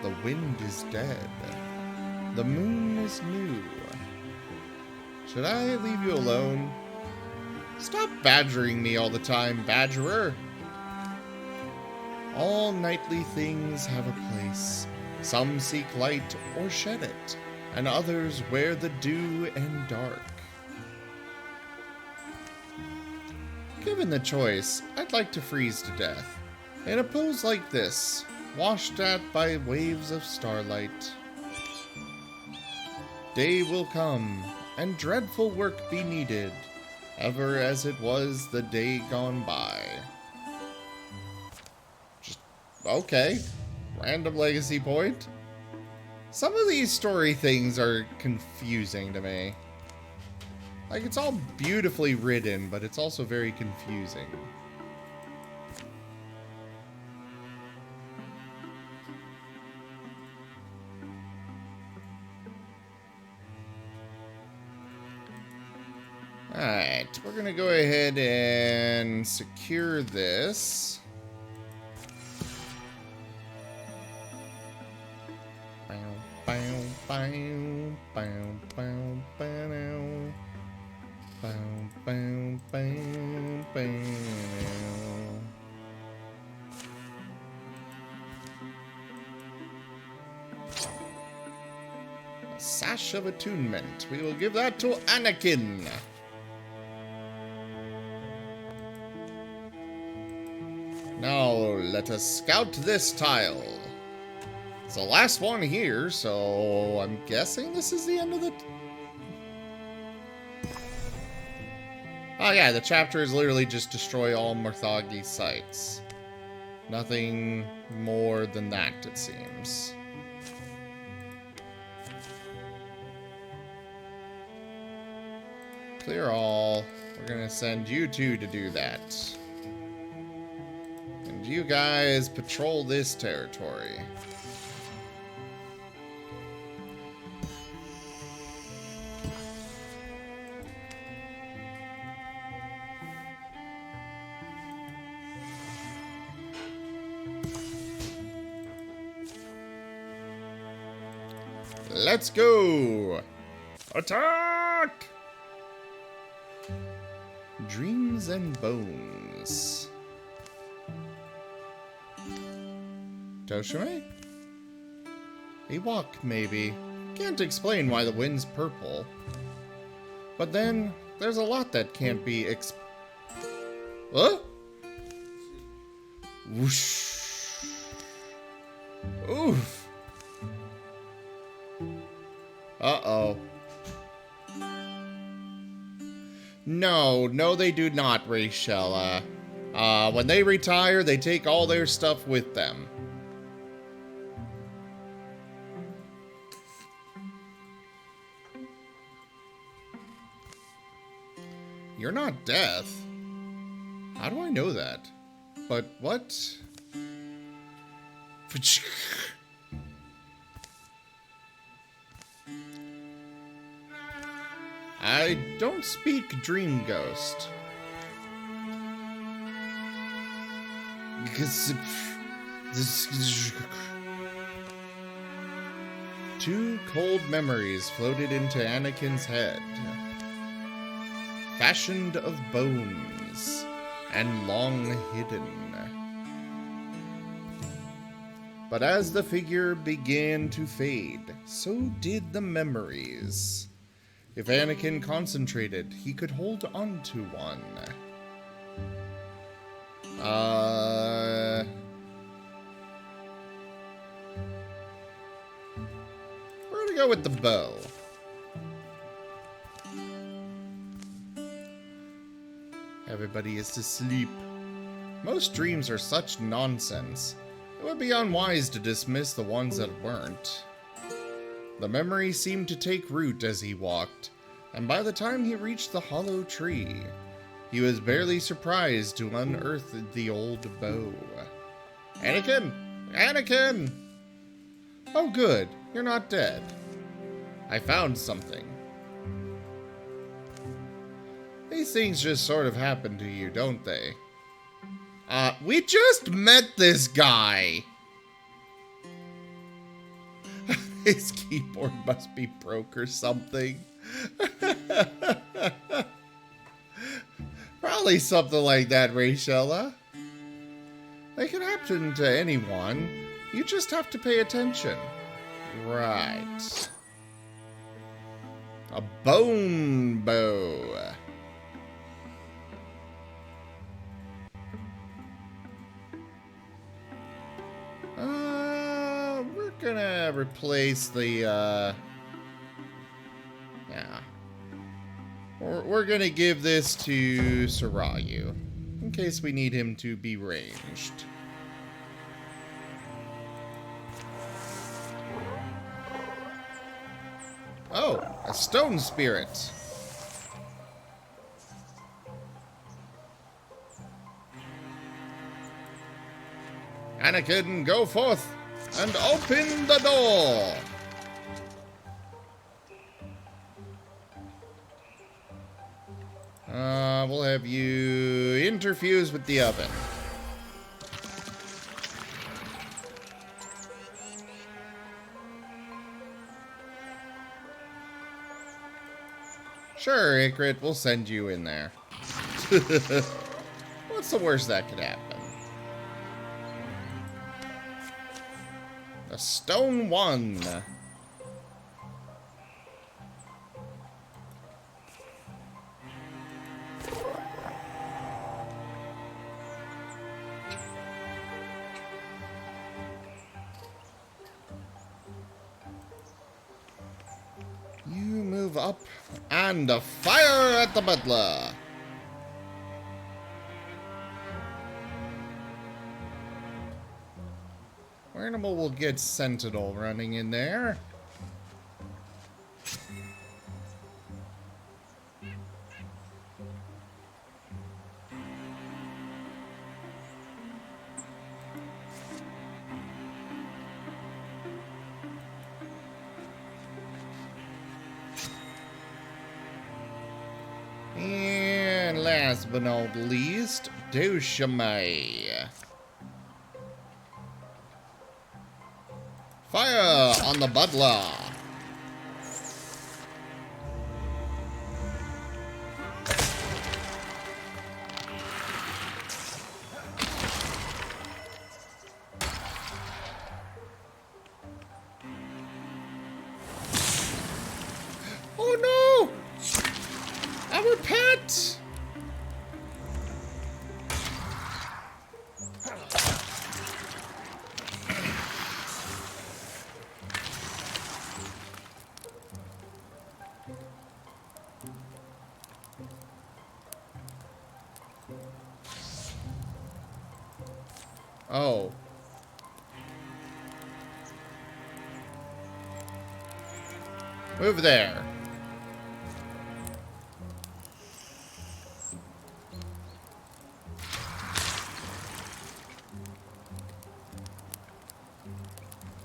The wind is dead. The moon is new. Should I leave you alone? Stop badgering me all the time, badgerer. All nightly things have a place. Some seek light or shed it, and others wear the dew and dark. Given the choice, I'd like to freeze to death. In a pose like this, washed at by waves of starlight. Day will come, and dreadful work be needed, ever as it was the day gone by. Just, okay. Random legacy point. Some of these story things are confusing to me. Like, it's all beautifully written, but it's also very confusing. Alright, we're gonna go ahead and secure this. A sash of attunement. We will give that to Anakin. Now, let us scout this tile. It's the last one here, so I'm guessing this is the end of the... Oh yeah, the chapter is literally just destroy all Morthagi sites. Nothing more than that, it seems. Clear all. We're gonna send you two to do that. And you guys patrol this territory. Let's go! Attack! Dreams and bones. Toshime? A walk, maybe. Can't explain why the wind's purple. But then, there's a lot that can't be Huh? Whoosh. Oof. Uh-oh. No, they do not, Rachel. When they retire, they take all their stuff with them. You're not Death. How do I know that? But what? I don't speak Dream Ghost. Two cold memories floated into Anakin's head. Fashioned of bones and long hidden. But as the figure began to fade, so did the memories. If Anakin concentrated, he could hold on to one. We're gonna go with the bow. Everybody is asleep. Most dreams are such nonsense. It would be unwise to dismiss the ones that weren't. The memory seemed to take root as he walked, and by the time he reached the hollow tree, he was barely surprised to unearth the old bow. Anakin! Anakin! Oh good, you're not dead. I found something. These things just sort of happen to you, don't they? We just met this guy! His keyboard must be broke or something. Probably something like that, Rachella. They can happen to anyone. You just have to pay attention. Right. A bone bow. We're gonna replace the, yeah. We're gonna give this to Sarayu, in case we need him to be ranged. Oh, a stone spirit. Anakin, go forth and open the door. we'll have you interfuse with the oven. Sure, Ikrit, we'll send you in there. What's the worst that could happen? A stone 1. You move up and fire at the butler. Animal will get Sentinel running in there. And last but not least, Douchemay. Fire on the butler. Oh no! Our pet! Oh. Move there.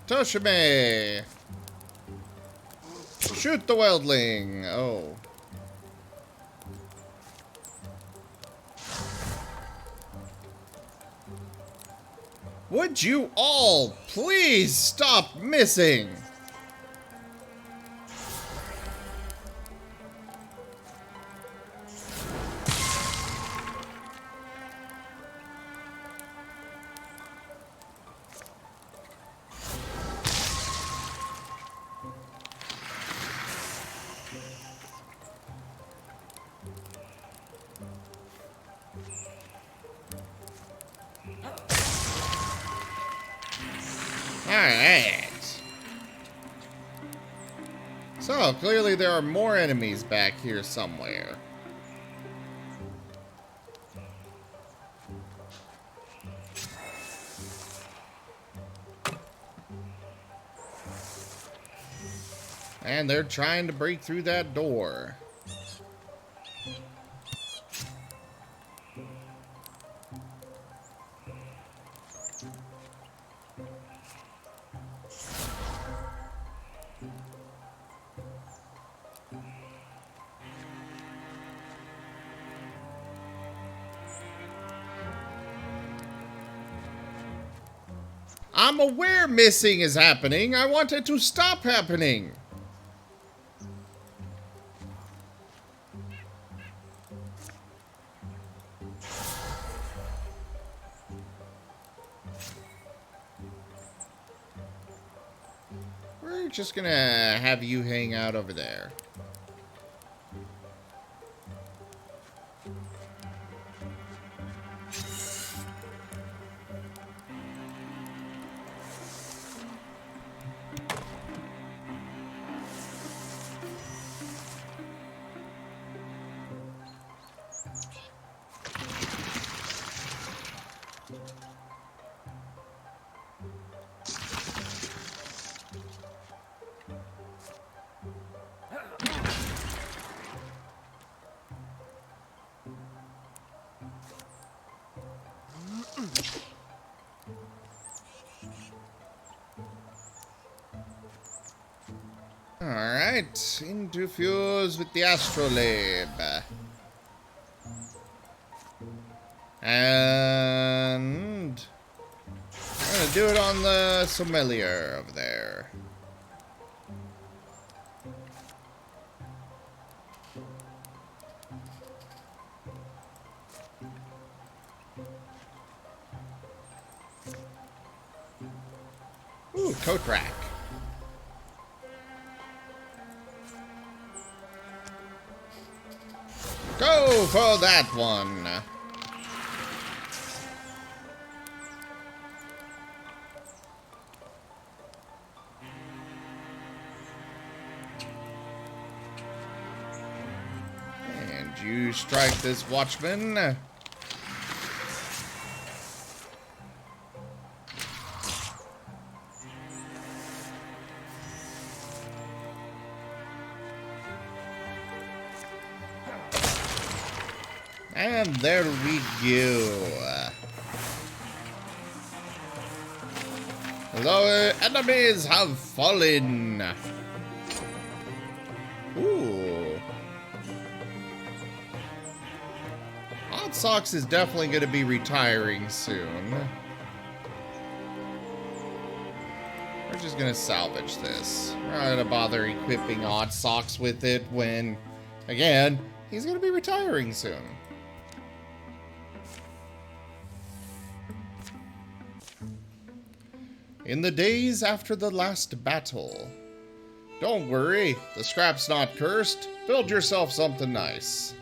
Toshime! Shoot the wildling! Oh. Would you all please stop missing? Alright. So, clearly there are more enemies back here somewhere. And they're trying to break through that door. I'm aware missing is happening. I want it to stop happening. We're just gonna have you hang out over there. Alright, interfuse with the astrolabe. And I'm gonna do it on the sommelier over there. Ooh, coat rack. Go for that one. And you strike this watchman. And there we go. The enemies have fallen. Ooh. Hot Socks is definitely going to be retiring soon. We're just going to salvage this. We're not going to bother equipping Hot Socks with it when, again, he's going to be retiring soon. In the days after the last battle. Don't worry, the scrap's not cursed. Build yourself something nice.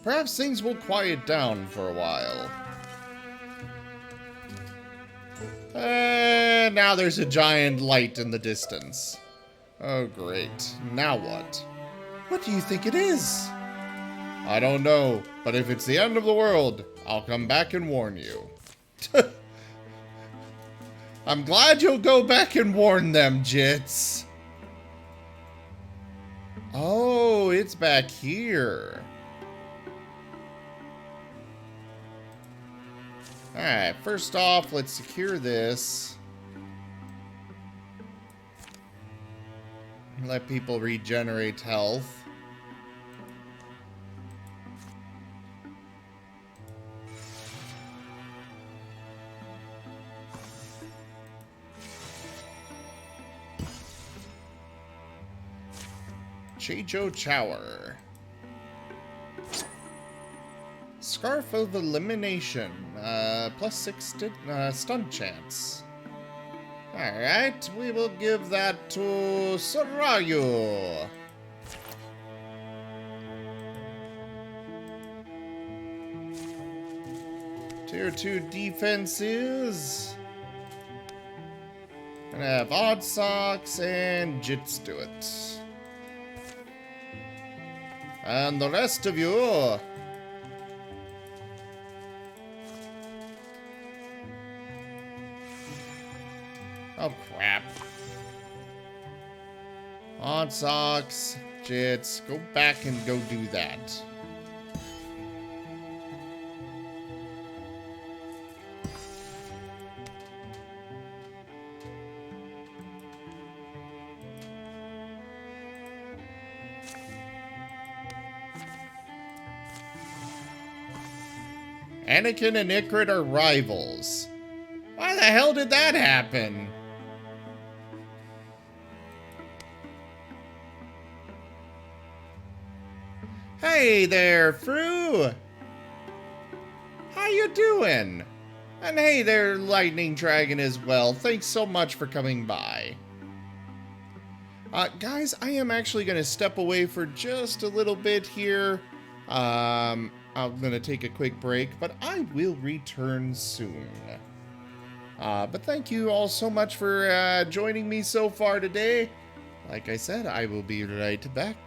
Perhaps things will quiet down for a while. And now there's a giant light in the distance. Oh great, now what? What do you think it is? I don't know, but if it's the end of the world, I'll come back and warn you. I'm glad you'll go back and warn them, Jits. Oh, it's back here. Alright, first off, let's secure this. Let people regenerate health. Tower. Scarf of Elimination. +6 stun chance. Alright, we will give that to Sarayu. Tier 2 defenses. Gonna have Odd Socks and Jits do it. And the rest of you. Oh crap. Odd Socks, Jits, go back and go do that. Anakin and Ikrit are rivals. Why the hell did that happen? Hey there, Fru! How you doing? And hey there, Lightning Dragon as well. Thanks so much for coming by. Guys, I am actually going to step away for just a little bit here. I'm going to take a quick break, but I will return soon. But thank you all so much for joining me so far today. Like I said, I will be right back.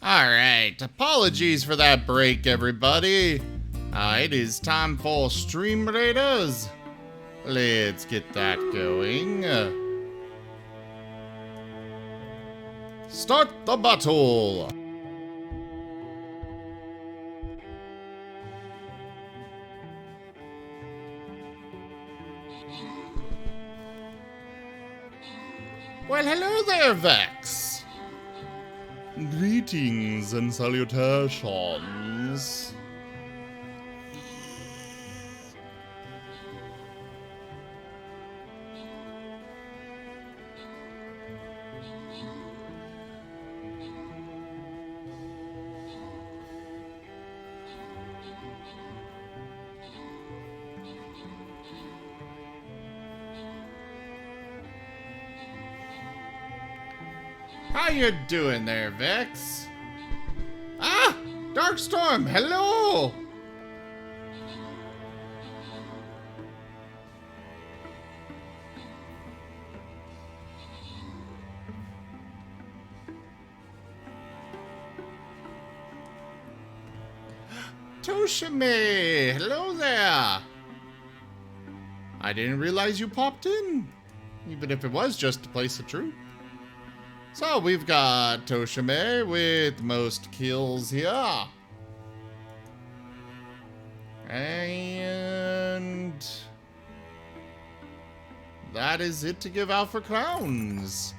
Alright, apologies for that break, everybody. It is time for Stream Raiders. Let's get that going. Start the battle! Well, hello there, Vex. Greetings and salutations. How you doing there, Vex? Ah! Darkstorm, hello! Toshime, hello there! I didn't realize you popped in, even if it was just to place a troop. So we've got Toshime with most kills here. And that is it to give out for crowns.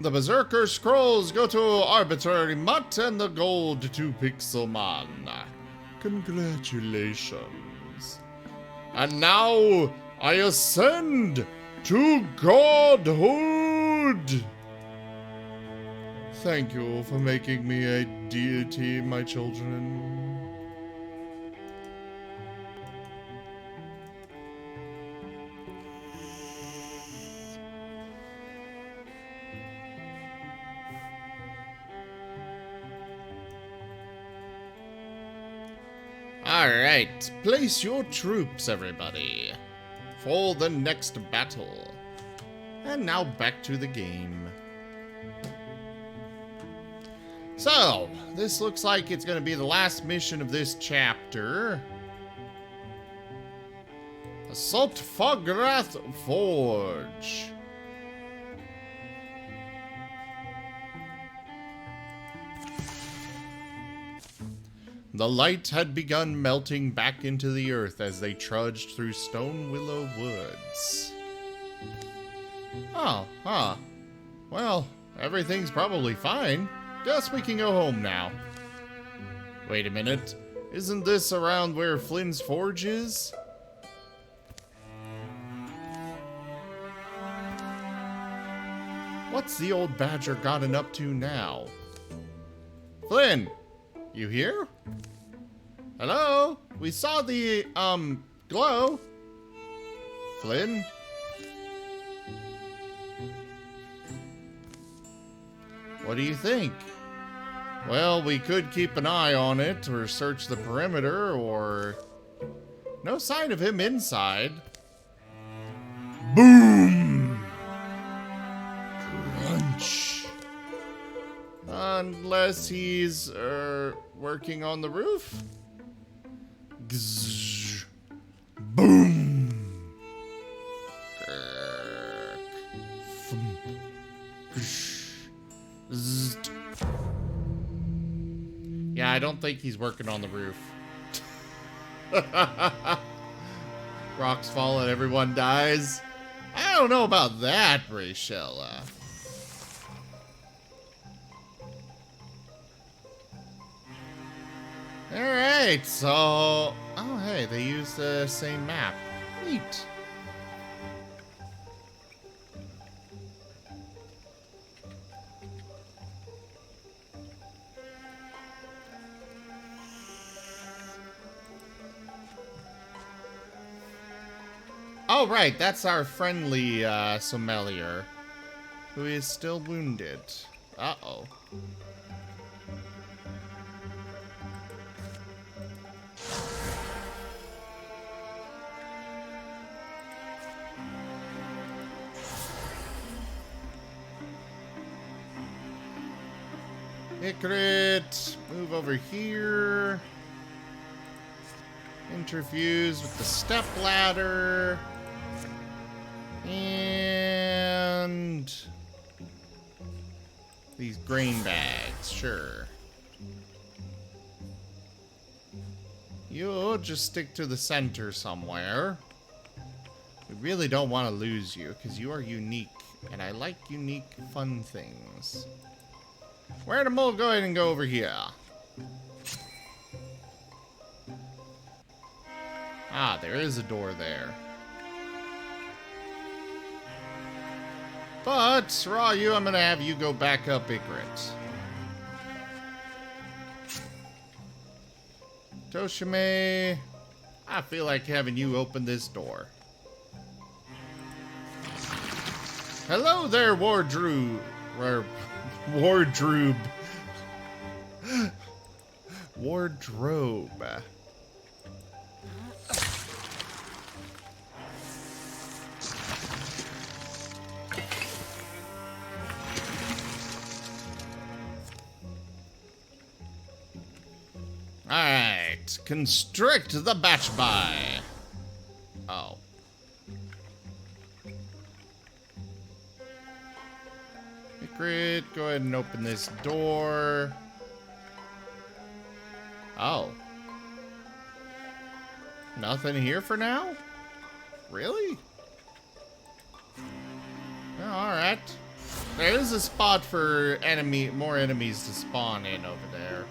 The Berserker scrolls go to Arbitrary Mutt and the gold to Pixelman. Congratulations. And now I ascend to godhood. Thank you for making me a deity, my children. Alright, place your troops, everybody, for the next battle. And now back to the game. So, this looks like it's going to be the last mission of this chapter. Assault Fograth Forge. The light had begun melting back into the earth as they trudged through Stone Willow Woods. Oh, huh. Well, everything's probably fine. Guess we can go home now. Wait a minute. Isn't this around where Flynn's forge is? What's the old badger gotten up to now? Flynn, you here? Hello? We saw the, glow. Flynn? What do you think? Well, we could keep an eye on it, or search the perimeter, or... No sign of him inside. Boom! Crunch. Unless he's, working on the roof? Gzz. Boom! Yeah, I don't think he's working on the roof. Rocks fall and everyone dies. I don't know about that, Rachella. Alright, so... Oh, hey, they use the same map. Neat. Oh, right, that's our friendly, sommelier, who is still wounded. Uh-oh. Icrit, move over here. Interfuse with the step ladder. And these grain bags, sure. You'll just stick to the center somewhere. We really don't want to lose you, because you are unique. And I like unique, fun things. Wildermyth, go ahead and go over here. Ah, there is a door there. But, Raw, I'm gonna have you go back up Icrit. Toshime, I feel like having you open this door. Hello there, Wardrobe. Wardrobe. Wardrobe. Alright, constrict the batch by. Oh. Icrit, go ahead and open this door. Oh. Nothing here for now? Really? Oh, alright. There is a spot for more enemies to spawn in over there.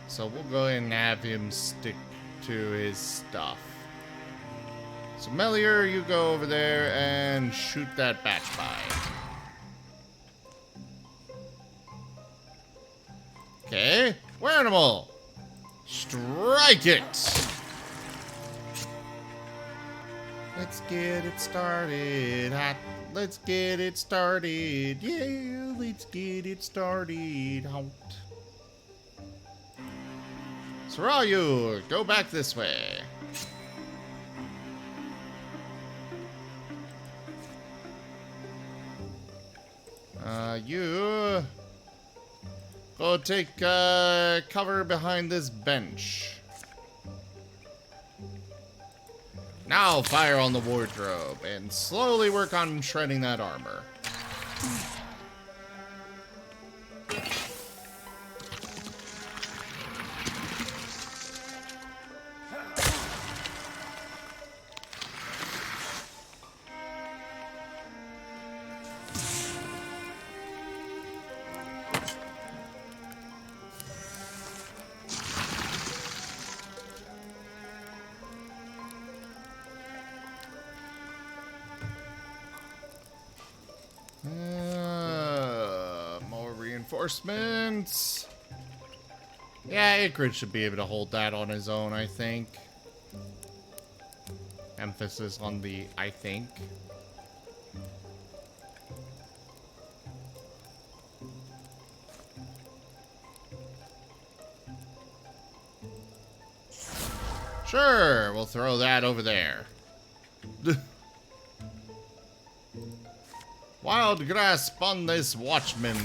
So we'll go ahead and have him stick to his stuff. So Melior, you go over there and shoot that batch by. Okay, Wildermyth, strike it! Let's get it started. Let's get it started. Yeah, let's get it started. Sarayu, go back this way. You go take cover behind this bench. Now fire on the wardrobe and slowly work on shredding that armor. More reinforcements. Yeah, Icrit should be able to hold that on his own, I think. Emphasis on the I think. Sure, we'll throw that over there. Wild grasp on this watchman.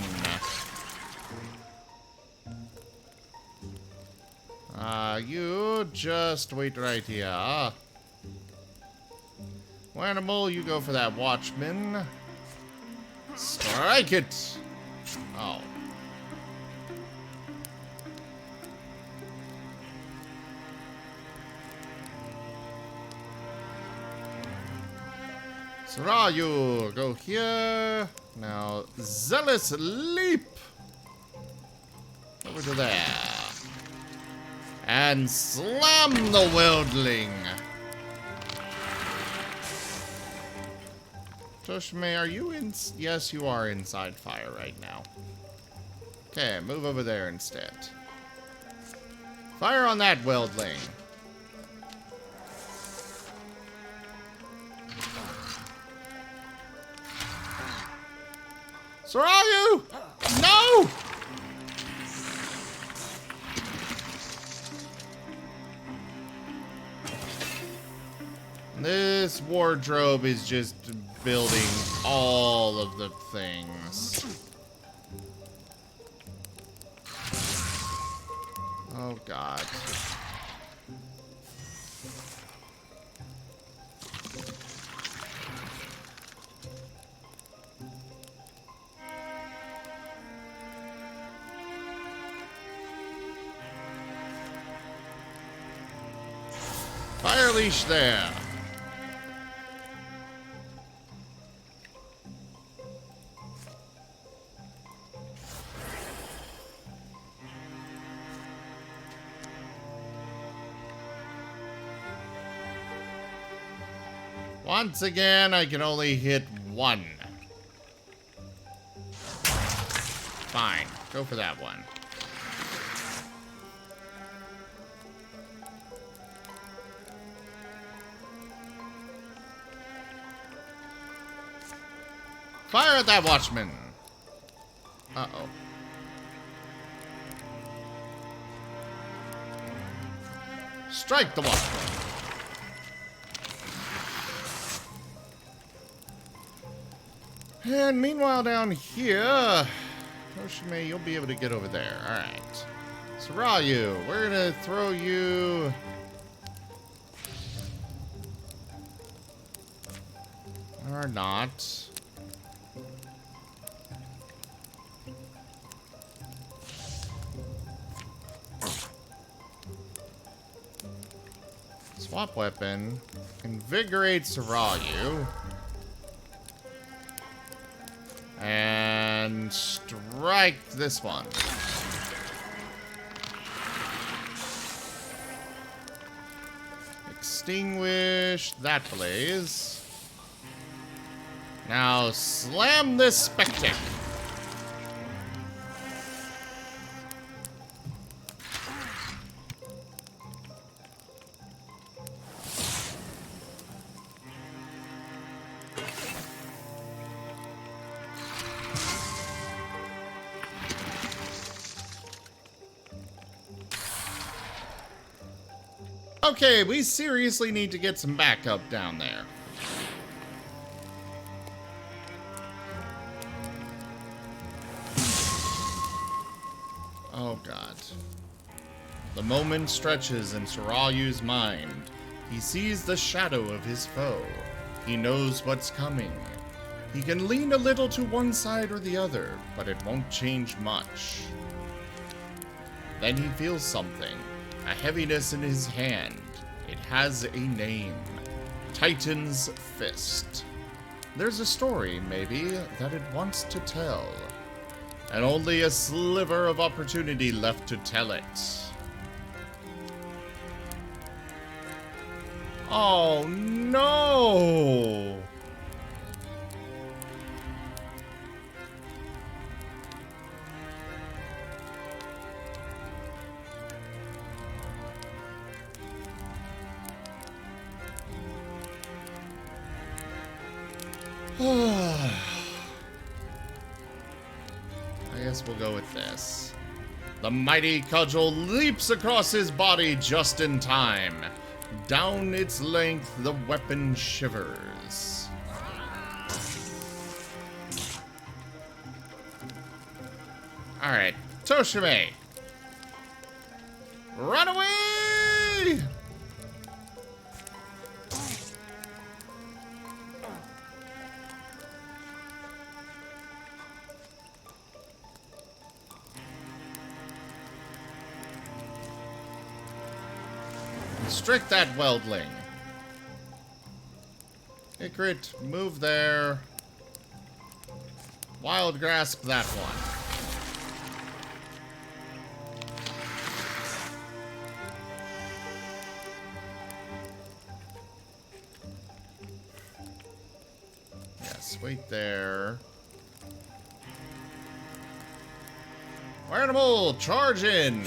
You just wait right here. Wildermyth, you go for that watchman. Strike it! Oh. Sarayu, go here. Now, Zealous leap over to there. And slam the wildling. Toshime, are you in? Yes, you are inside fire right now. Okay, move over there instead. Fire on that wildling. Sarayu! No! This wardrobe is just building all of the things. Oh, God. Fire leash there. Once again, I can only hit one. Fine. Go for that one. Fire at that watchman. Uh-oh. Strike the watchman. And meanwhile down here, Toshime, you'll be able to get over there. Alright. Sarayu, we're gonna throw you... Or not. Swap weapon. Invigorate Sarayu. And strike this one. Extinguish that blaze. Now slam this spectic. Okay, we seriously need to get some backup down there. Oh, God. The moment stretches in Sarayu's mind. He sees the shadow of his foe. He knows what's coming. He can lean a little to one side or the other, but it won't change much. Then he feels something. A heaviness in his hand. It has a name. Titan's Fist. There's a story, maybe, that it wants to tell. And only a sliver of opportunity left to tell it. Oh, no! I guess we'll go with this. The mighty cudgel leaps across his body just in time. Down its length, the weapon shivers. Alright, Toshime. Run away! Constrict that weldling. Ikrit, move there. Wild grasp that one. Yes, wait there. Animal, charge in.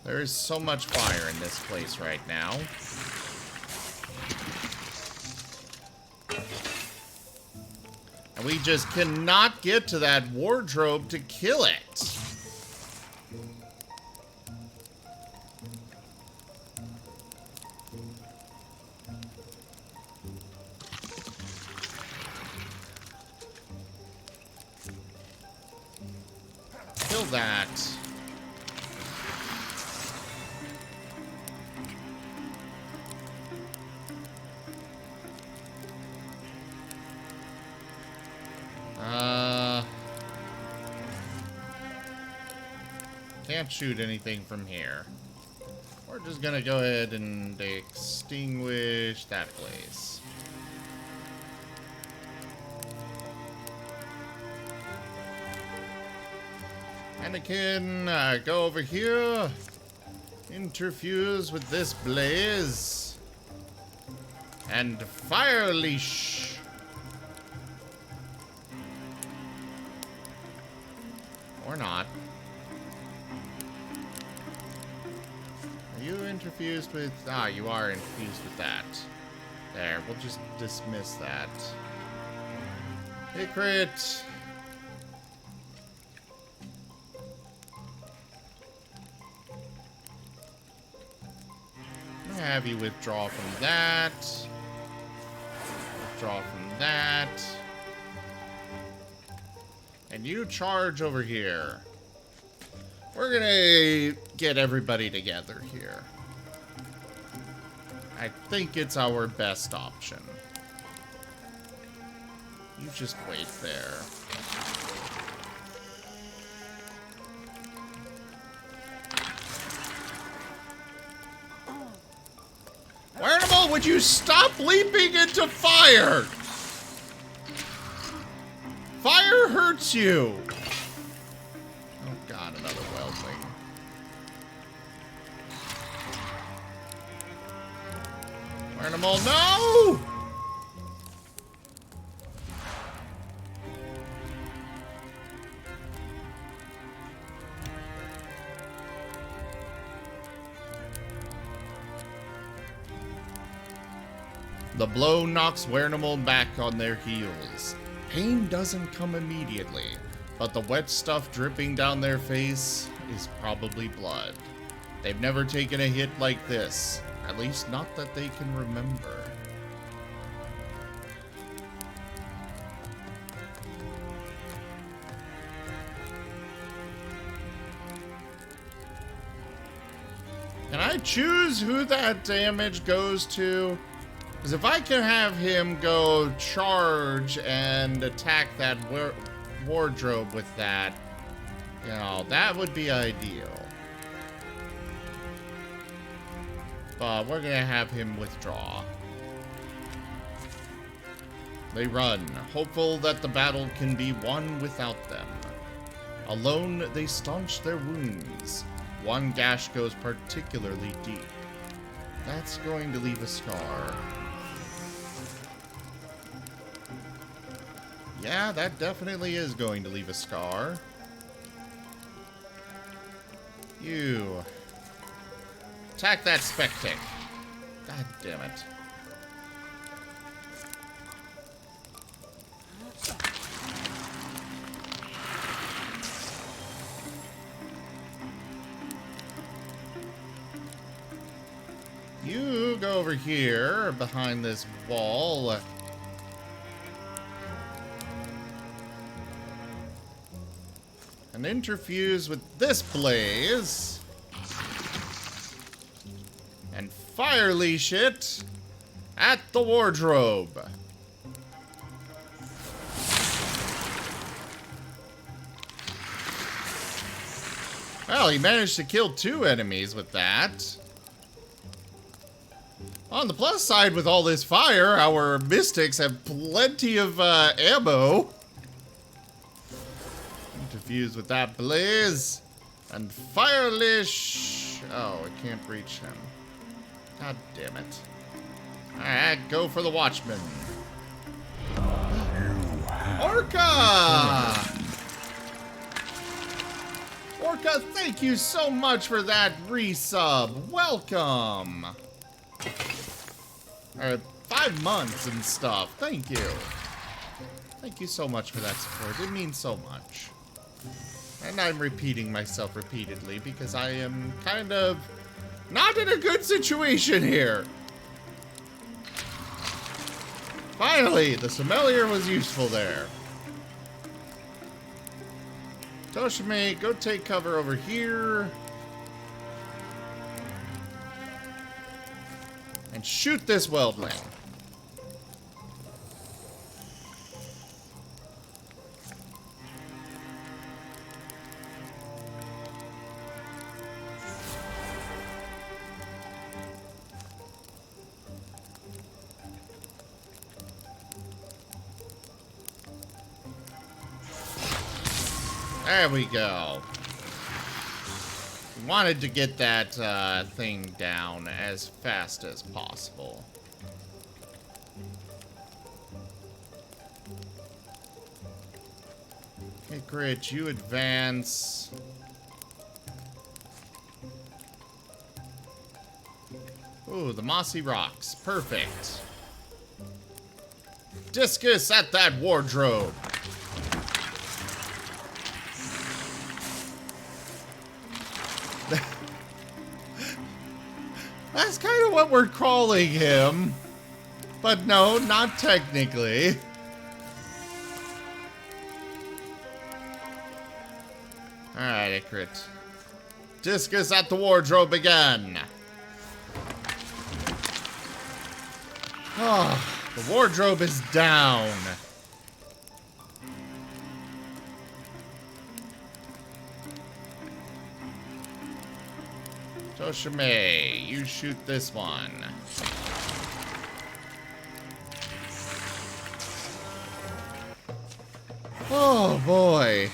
There is so much fire in this place right now. And we just cannot get to that wardrobe to kill it. kill that. Can't shoot anything from here. We're just gonna go ahead and extinguish that place. Anakin, go over here. Interfuse with this blaze. And fire leash. Or not. Are you interfused with... Ah, you are infused with that. There, we'll just dismiss that. Hit crit. I'm gonna have you withdraw from that. Withdraw from that. And you charge over here. We're gonna get everybody together here. I think it's our best option. You just wait there. Animal, would you stop leaping into fire? Fire hurts you. Oh god, another weldling. Animal, no! The blow knocks Wernimal back on their heels. Pain doesn't come immediately, but the wet stuff dripping down their face is probably blood. They've never taken a hit like this, at least not that they can remember. Can I choose who that damage goes to? Because if I can have him go charge and attack that wardrobe with that, you know, that would be ideal. But we're going to have him withdraw. They run, hopeful that the battle can be won without them. Alone, they staunch their wounds. One gash goes particularly deep. That's going to leave a scar. Yeah, that definitely is going to leave a scar. You. Attack that spectic. God damn it. You go over here behind this wall. And interfuse with this blaze. And fire leash it at the wardrobe. Well, he managed to kill 2 enemies with that. On the plus side, with all this fire, our mystics have plenty of ammo. Interfuse with that blaze. And fire leash. Oh, it can't reach him. God damn it. Alright, go for the Watchman. Orca! Orca, thank you so much for that resub. Welcome. 5 months and stuff. Thank you. Thank you so much for that support. It means so much. And I'm repeating myself repeatedly because I am kind of not in a good situation here. Finally, the sommelier was useful there. Toshime, go take cover over here. And shoot this wildling. There we go. Wanted to get that thing down as fast as possible. Okay, Grit, you advance. Ooh, the mossy rocks. Perfect. Discus at that wardrobe. That's kind of what we're calling him. But no, not technically. Alright, Ikrit. Discus at the wardrobe again. Oh, the wardrobe is down. Toshime, you shoot this one. Oh boy.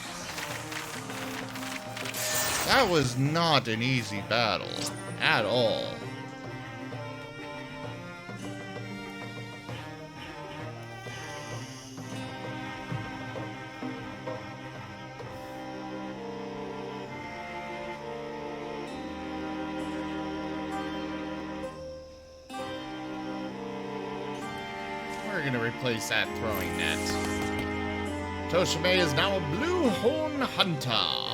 That was not an easy battle at all. We're gonna replace that throwing net. Toshime is now a blue horn hunter.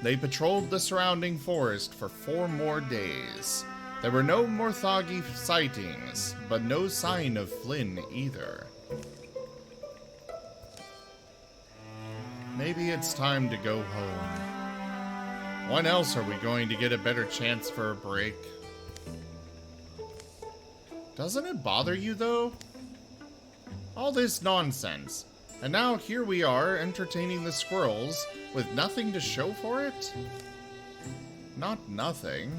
They patrolled the surrounding forest for 4 more days. There were no Morthagi sightings, but no sign of Flynn either. Maybe it's time to go home. When else are we going to get a better chance for a break? Doesn't it bother you, though? All this nonsense. And now here we are, entertaining the squirrels, with nothing to show for it? Not nothing.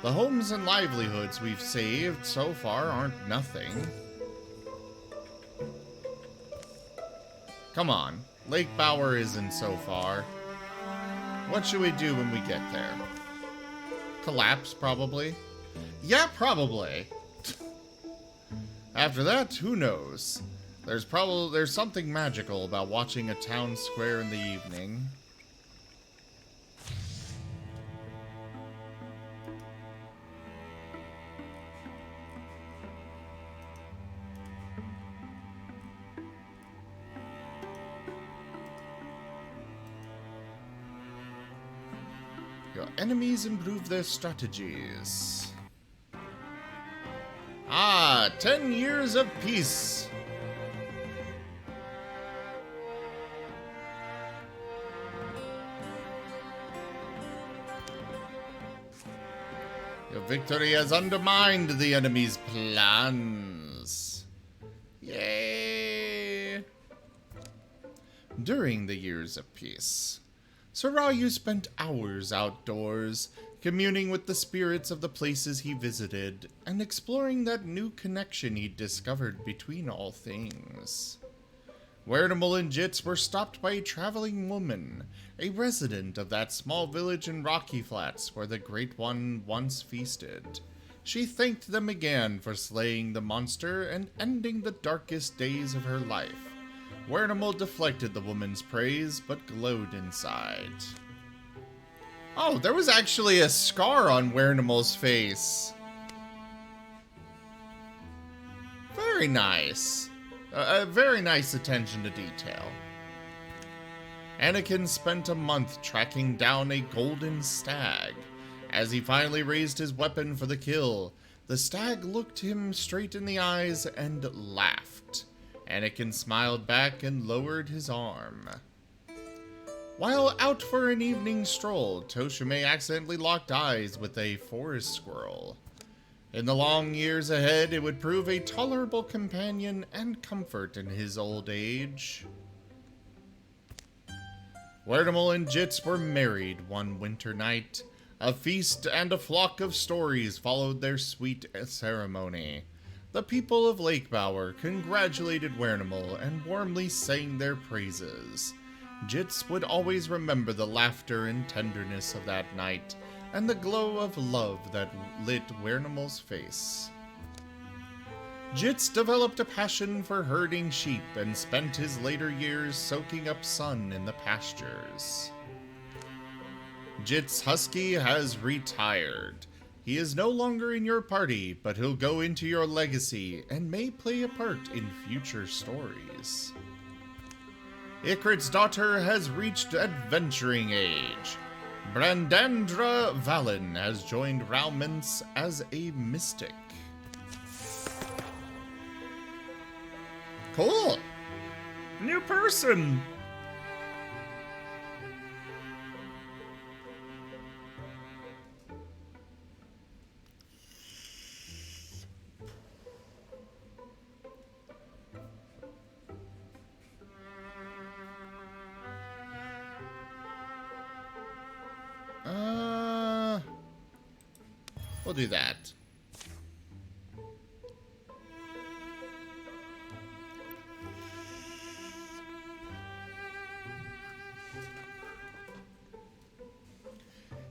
The homes and livelihoods we've saved so far aren't nothing. Come on, Lake Bower isn't so far. What should we do when we get there? Collapse, probably? Yeah, probably. After that, who knows? There's something magical about watching a town square in the evening. Your enemies improve their strategies. Ah, 10 years of peace. Your victory has undermined the enemy's plans. Yay! During the years of peace, Sarayu spent hours outdoors, communing with the spirits of the places he visited, and exploring that new connection he'd discovered between all things. Wernimal and Jits were stopped by a traveling woman, a resident of that small village in Rocky Flats where the Great One once feasted. She thanked them again for slaying the monster and ending the darkest days of her life. Wernimal deflected the woman's praise, but glowed inside. Oh, there was actually a scar on Wernimal's face. Very very nice. A very nice attention to detail. Anakin spent a month tracking down a golden stag. As he finally raised his weapon for the kill, the stag looked him straight in the eyes and laughed. Anakin smiled back and lowered his arm. While out for an evening stroll, Toshime accidentally locked eyes with a forest squirrel. In the long years ahead, it would prove a tolerable companion and comfort in his old age. Wernimal and Jits were married one winter night. A feast and a flock of stories followed their sweet ceremony. The people of Lakebower congratulated Wernimal and warmly sang their praises. Jits would always remember the laughter and tenderness of that night, and the glow of love that lit Wernimal's face. Jits developed a passion for herding sheep and spent his later years soaking up sun in the pastures. Jits' husky has retired. He is no longer in your party, but he'll go into your legacy and may play a part in future stories. Ikrit's daughter has reached adventuring age. Brandandra Valen has joined Raumince as a mystic. Cool! New person! We'll do that.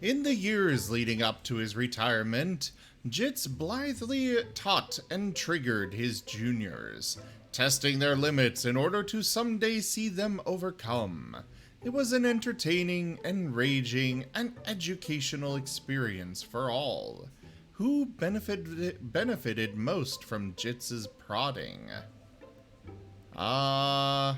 In the years leading up to his retirement, Jits blithely taught and triggered his juniors, testing their limits in order to someday see them overcome. It was an entertaining, enraging, and educational experience for all. Who benefited most from Jits' prodding? Well,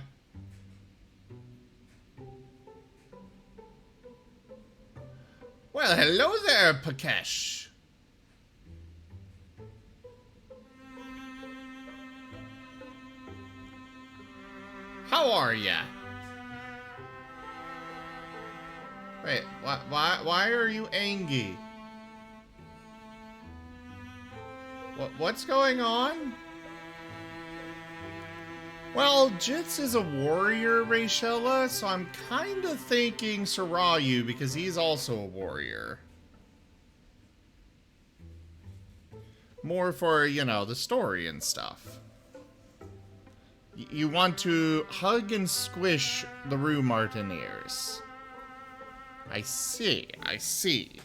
hello there, Pakesh. How are ya? Wait, why are you angry? What's going on? Well, Jits is a warrior, Rayshella, so I'm kind of thinking Sarayu because he's also a warrior. More for, you know, the story and stuff. You want to hug and squish the Rue Martineers. I see, I see.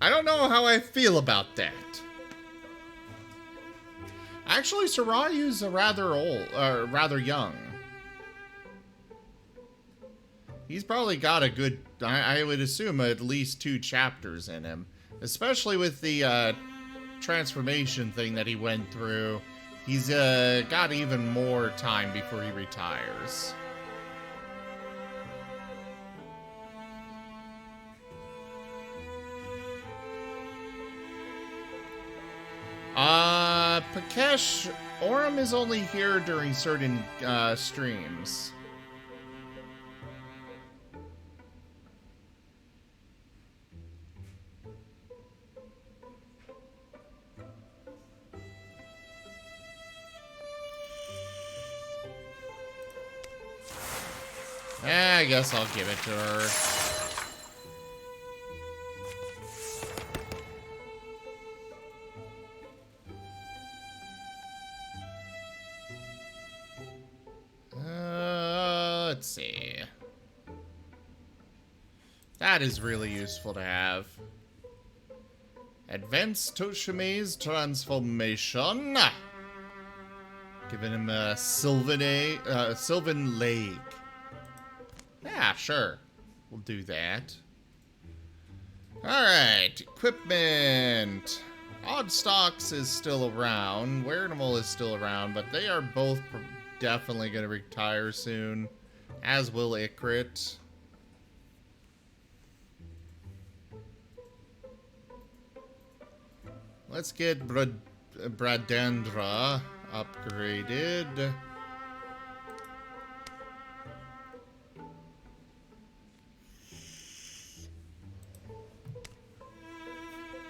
I don't know how I feel about that. Actually, Sarayu's rather young. He's probably got a good, I would assume, at least 2 chapters in him. Especially with the transformation thing that he went through. He's got even more time before he retires. Pakesh, Orem is only here during certain streams. I guess I'll give it to her. Let's see. That is really useful to have. Advanced Toshime's transformation. Giving him a Sylvan Lake. Yeah, sure. We'll do that. Alright, equipment. Oddstocks is still around. Wearable is still around, but they are both definitely going to retire soon. As will Ikrit. Let's get Bradandra upgraded.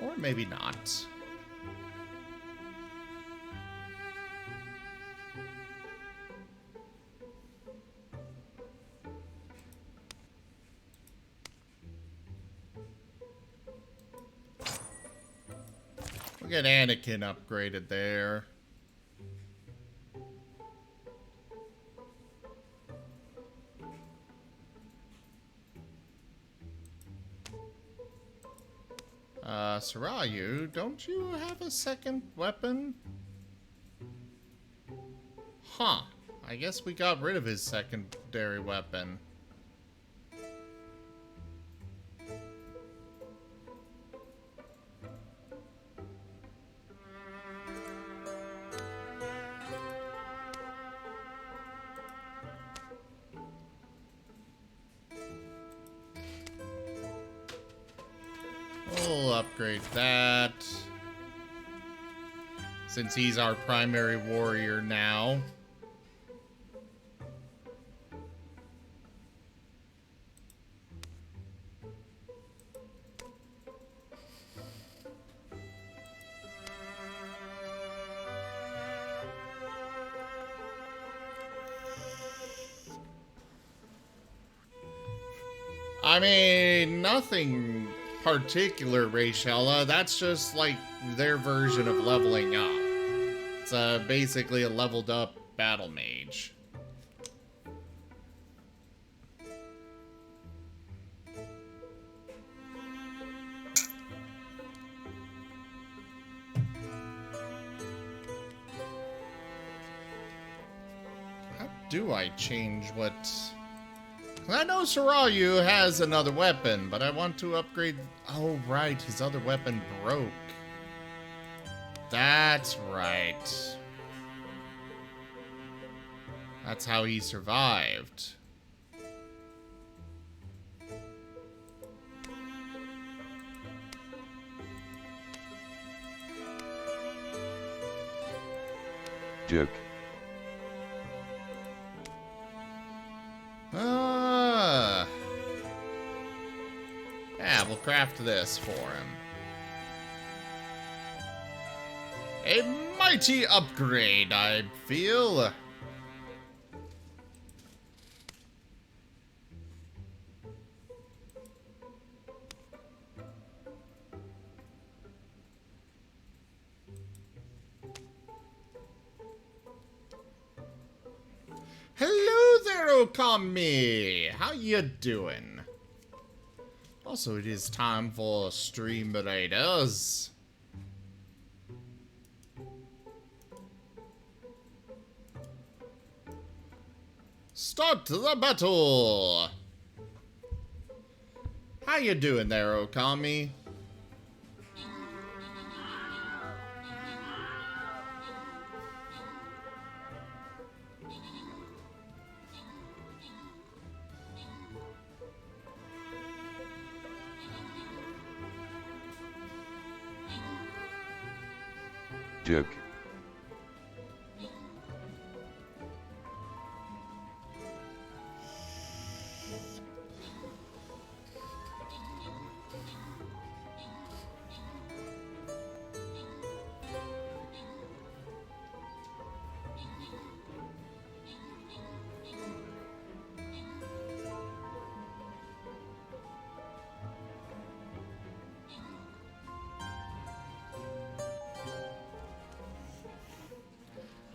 Or maybe not. We'll get Anakin upgraded there. Sarayu, don't you have a second weapon? Huh. I guess we got rid of his secondary weapon. We'll upgrade that, since he's our primary warrior now. I mean, nothing particular, Rayshella. That's just like their version of leveling up. It's basically a leveled up battle mage. How do I change what... I know Sarayu has another weapon, but I want to upgrade... Oh, right. His other weapon broke. That's right. That's how he survived. Duke. Yeah, we'll craft this for him. A mighty upgrade, I feel. Hello there, Okami! How you doing? Also, it is time for Stream Raiders. Start the battle! How you doing there, Okami? Duke.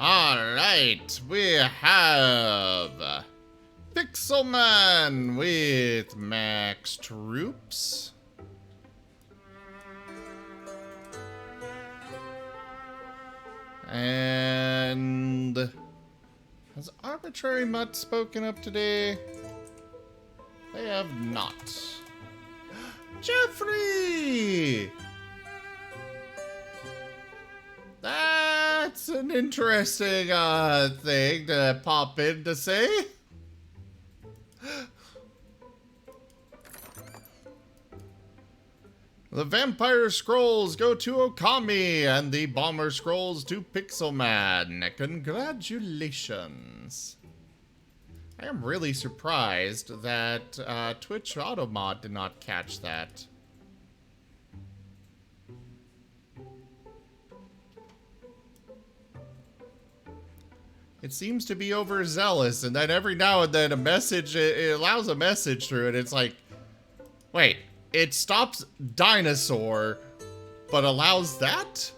Alright, we have Pixelman with max troops. And has Arbitrary Mutt spoken up today? They have not. Jeffrey! That's an interesting thing to pop in to say. The Vampire Scrolls go to Okami, and the Bomber Scrolls to Pixelman. Congratulations. I am really surprised that Twitch Automod did not catch that. It seems to be overzealous, and then every now and then a message, it allows a message through it. It's like, wait. It stops dinosaur, but allows that?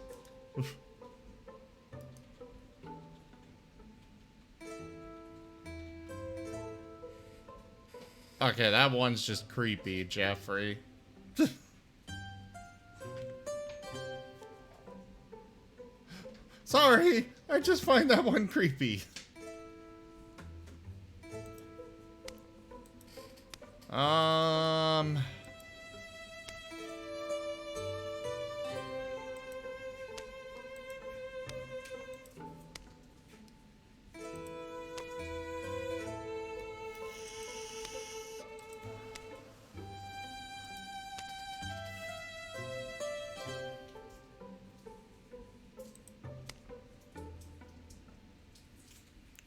Okay, that one's just creepy, Jeffrey. Sorry, I just find that one creepy.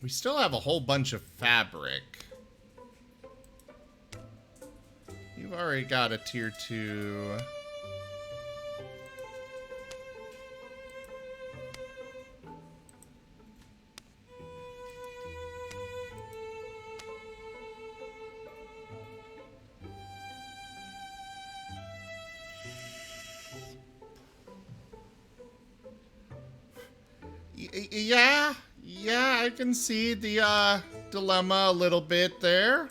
We still have a whole bunch of fabric. You've already got a tier 2. Yeah, I can see the dilemma a little bit there.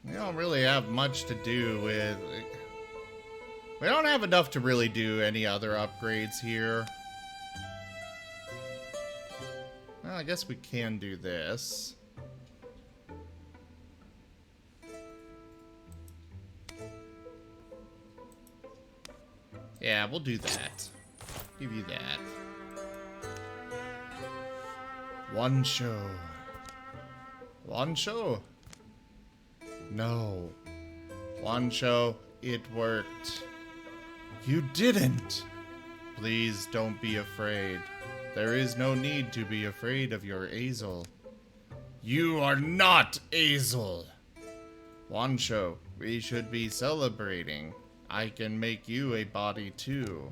We don't really have much to do with... We don't have enough to really do any other upgrades here. Well, I guess we can do this. Yeah, we'll do that. Give you that. One show. One show. No. One show. It worked. You didn't. Please don't be afraid. There is no need to be afraid of your Azel. You are not Azel. One show. We should be celebrating. I can make you a body too.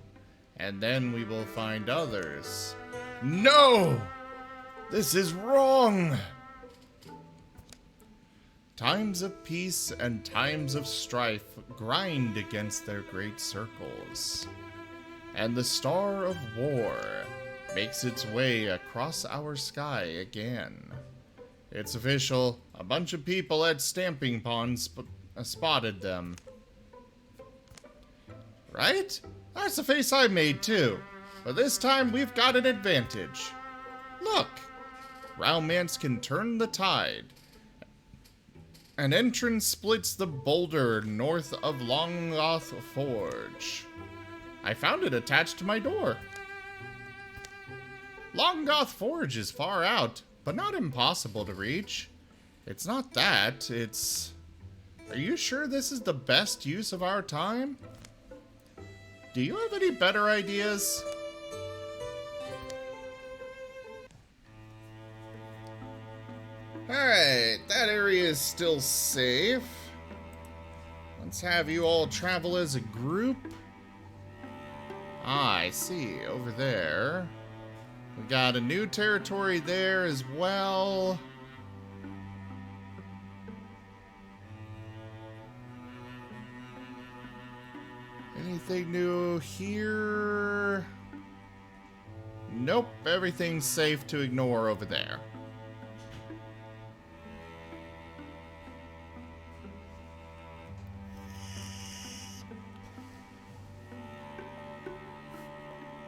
And then we will find others. No! This is wrong! Times of peace and times of strife grind against their great circles. And the star of war makes its way across our sky again. It's official. A bunch of people at Stamping Pond spotted them. Right? That's the face I made too. But this time we've got an advantage. Look! Romance can turn the tide. An entrance splits the boulder north of Longoth Forge. I found it attached to my door. Longoth Forge is far out, but not impossible to reach. It's not that, it's... Are you sure this is the best use of our time? Do you have any better ideas? Alright, that area is still safe. Let's have you all travel as a group. Ah, I see. Over there. We got a new territory there as well. Anything new here? Nope, everything's safe to ignore over there.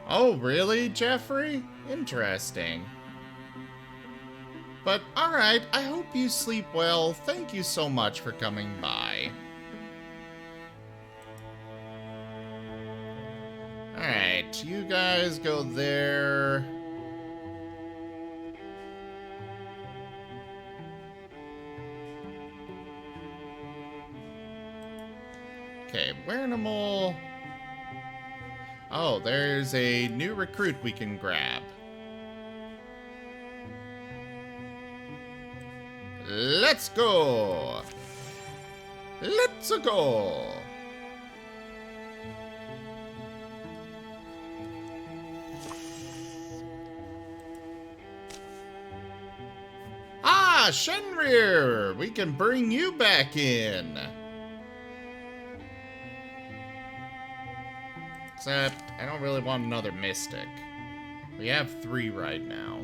Oh, really, Jeffrey? Interesting. But alright, I hope you sleep well. Thank you so much for coming by. Alright, you guys go there. Okay, Wernimal. Oh, there's a new recruit we can grab. Let's go! Let's go! Ah, Shenrir! We can bring you back in. Except, I don't really want another Mystic. We have 3 right now.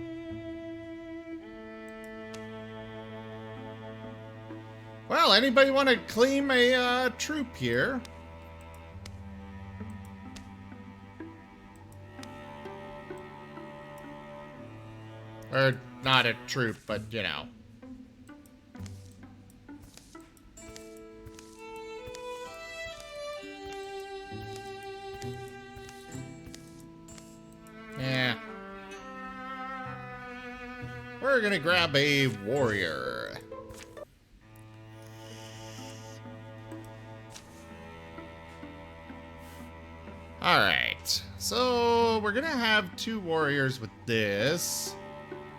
Well, anybody want to claim a troop here? Or not a troop, but you know. Yeah. We're gonna grab a warrior. Alright, so we're gonna have 2 warriors with this.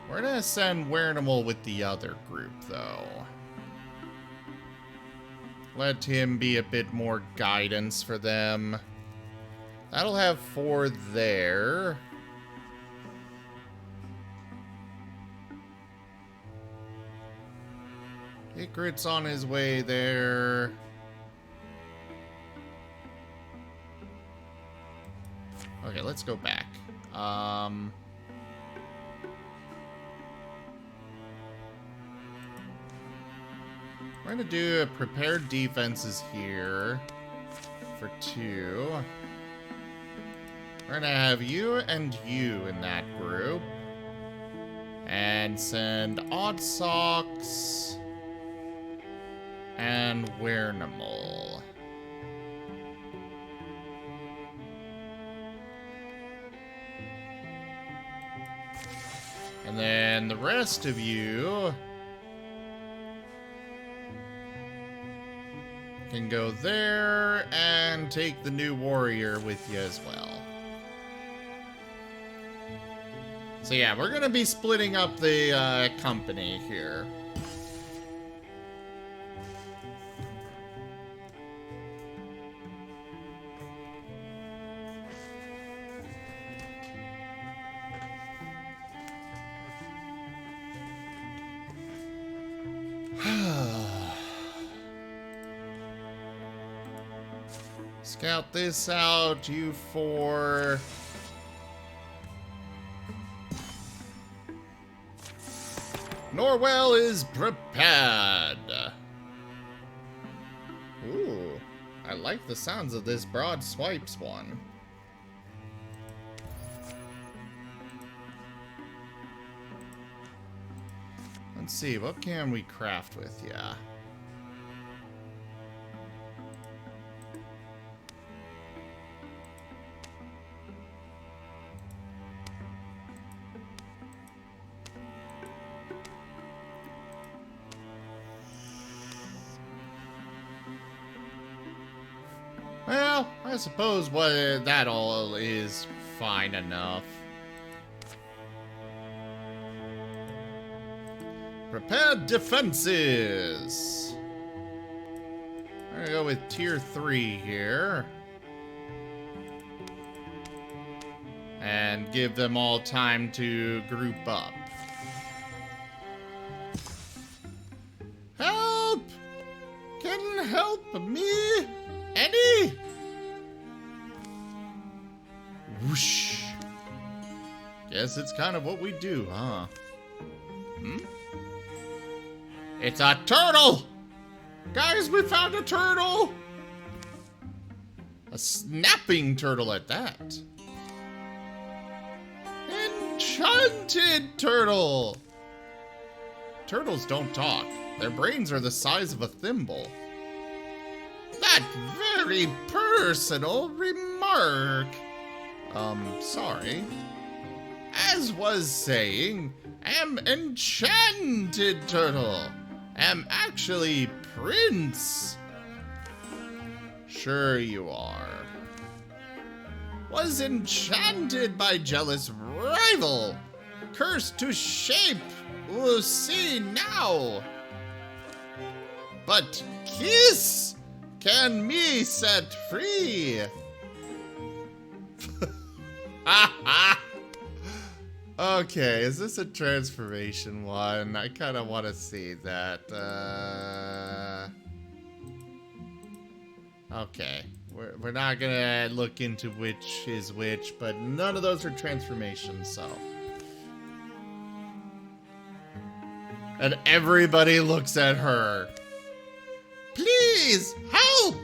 We're gonna send Wernimal with the other group, though. Let him be a bit more guidance for them. That'll have 4 there. Ikarit's on his way there. Okay, let's go back. We're gonna do a prepared defenses here for 2. We're gonna have you and you in that group. And send Odd Socks and Wernimal. And then the rest of you can go there and take the new warrior with you as well. So yeah, we're gonna be splitting up the company here. Scout this out, you 4. Norwell is prepared. Ooh, I like the sounds of this broad swipes one. Let's see, what can we craft with ya? Well, I suppose that all is fine enough. Prepared defenses. I'm gonna go with tier 3 here. And give them all time to group up. Help! Can help me? Eddie? Whoosh. Guess it's kind of what we do, huh? Hmm? It's a turtle! Guys, we found a turtle! A snapping turtle at that. Enchanted turtle! turtles don't talk. Their brains are the size of a thimble. That very personal remark. Sorry. As was saying, am enchanted turtle. Am actually prince. Sure you are. Was enchanted by jealous rival. Cursed to shape. We'll see now. But kiss can me set free. Okay, is this a transformation one? I kind of want to see that. Okay, we're not gonna look into which is which, but none of those are transformations, so. And everybody looks at her. Please, help!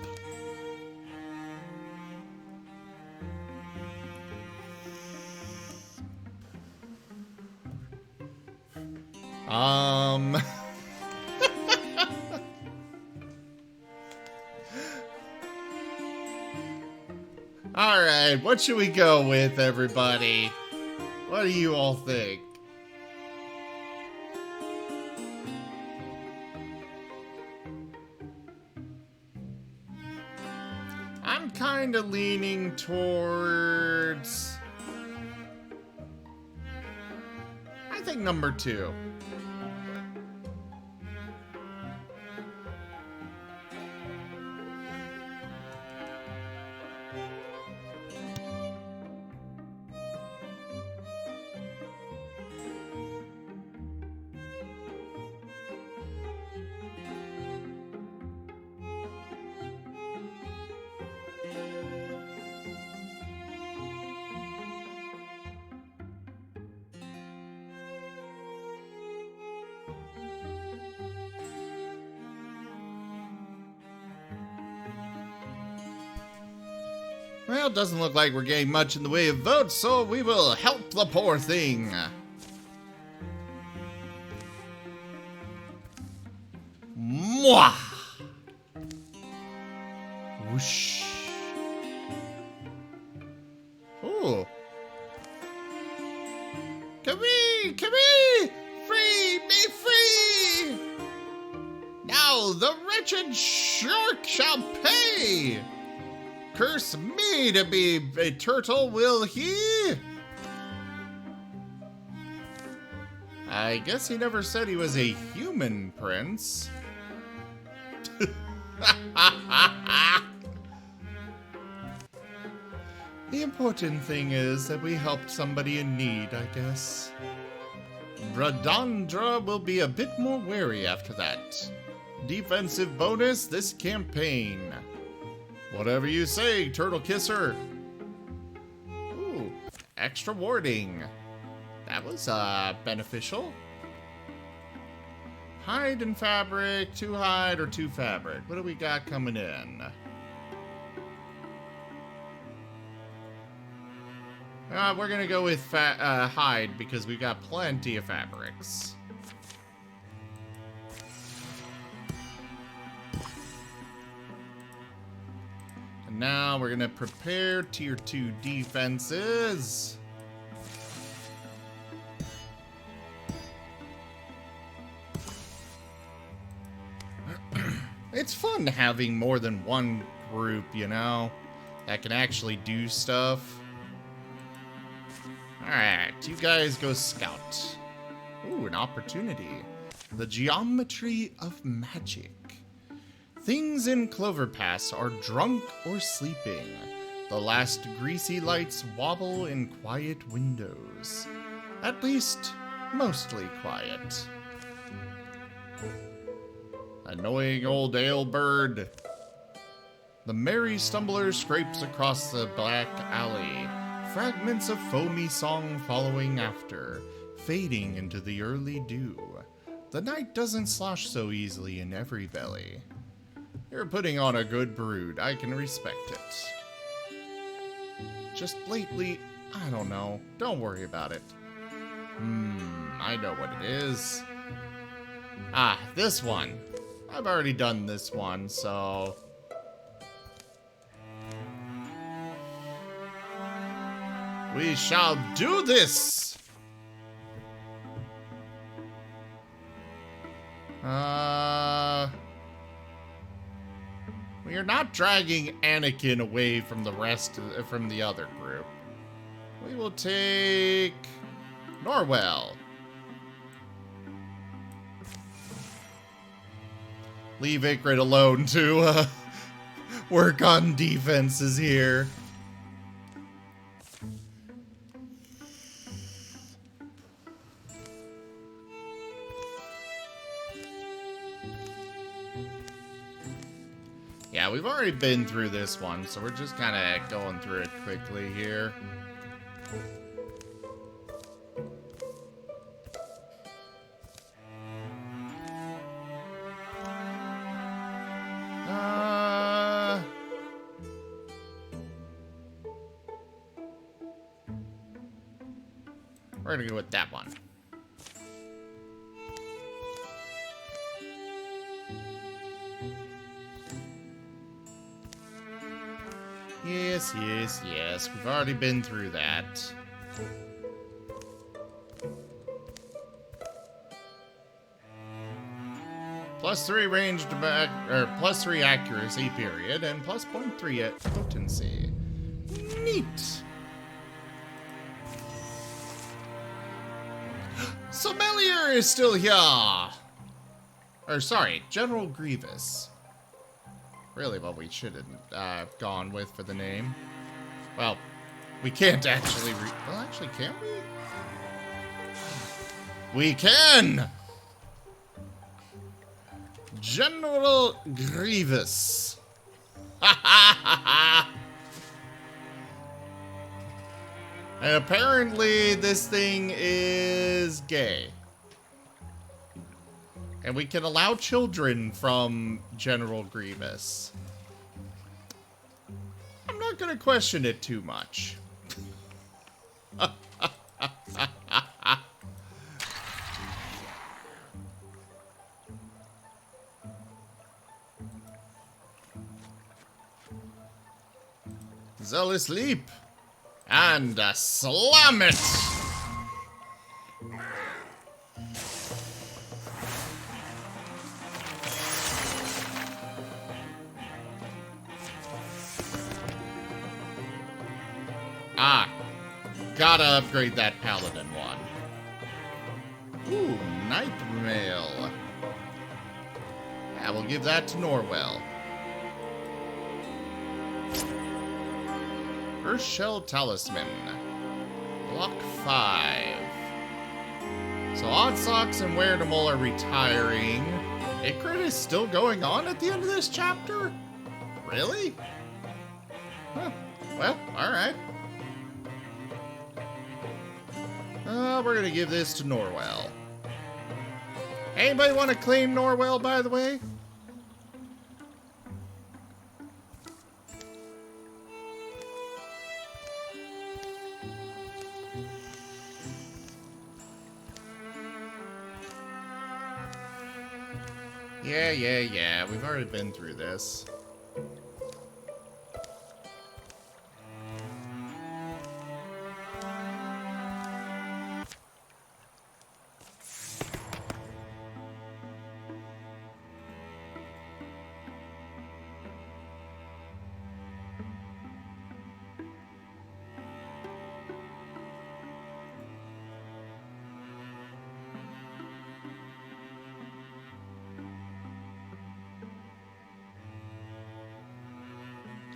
Alright, what should we go with, everybody? What do you all think? I'm kind of leaning towards... I think number 2. Well, it doesn't look like we're getting much in the way of votes, so we will help the poor thing. Mwah! Whoosh. Ooh. Come here! Free! Be free! Now the wretched shark shall pay! Curse me to be a turtle, will he? I guess he never said he was a human prince. The important thing is that we helped somebody in need, I guess. Bradandra will be a bit more wary after that. Defensive bonus this campaign. Whatever you say, Turtle Kisser. Ooh, extra warding. That was, beneficial. Hide and fabric, 2 hide or 2 fabric. What do we got coming in? We're gonna go with hide because we've got plenty of fabrics. And now we're gonna prepare tier 2 defenses. It's fun having more than one group, you know, that can actually do stuff. Alright, you guys go scout. Ooh, an opportunity. The geometry of magic. Things in Cloverpass are drunk or sleeping. The last greasy lights wobble in quiet windows. At least, mostly quiet. Annoying old Ailbird. The merry stumbler scrapes across the black alley. Fragments of foamy song following after, fading into the early dew. The night doesn't slosh so easily in every belly. You're putting on a good brood, I can respect it. Just lately, I don't know, don't worry about it. I know what it is. Ah, this one. I've already done this one, so... we shall do this! We are not dragging Anakin away from the rest of, from the other group. We will take Norwell. Leave Ikrit alone to work on defenses here. Yeah, we've already been through this one, so we're just kind of going through it quickly here. We're gonna go with that one. Yes, yes, yes. We've already been through that. +3 ranged back, or +3 accuracy, period, and +0.3 at potency. Neat. Sommelier is still here. Or sorry, General Grievous. Really what we should have gone with for the name. Well, we can't actually well, actually, can we? We can! General Grievous. Ha ha ha ha! And apparently this thing is gay. And we can allow children from General Grievous. I'm not gonna question it too much. Zealous leap. And slam it! Ah, gotta upgrade that paladin one. Ooh, night mail. Yeah, we'll give that to Norwell. Earthshell Talisman. Block 5. So Oddsocks and Weirdamal are retiring. Ikrit is still going on at the end of this chapter? Really? Huh. Well, alright. We're gonna give this to Norwell. Anybody want to claim Norwell, by the way? Yeah. We've already been through this.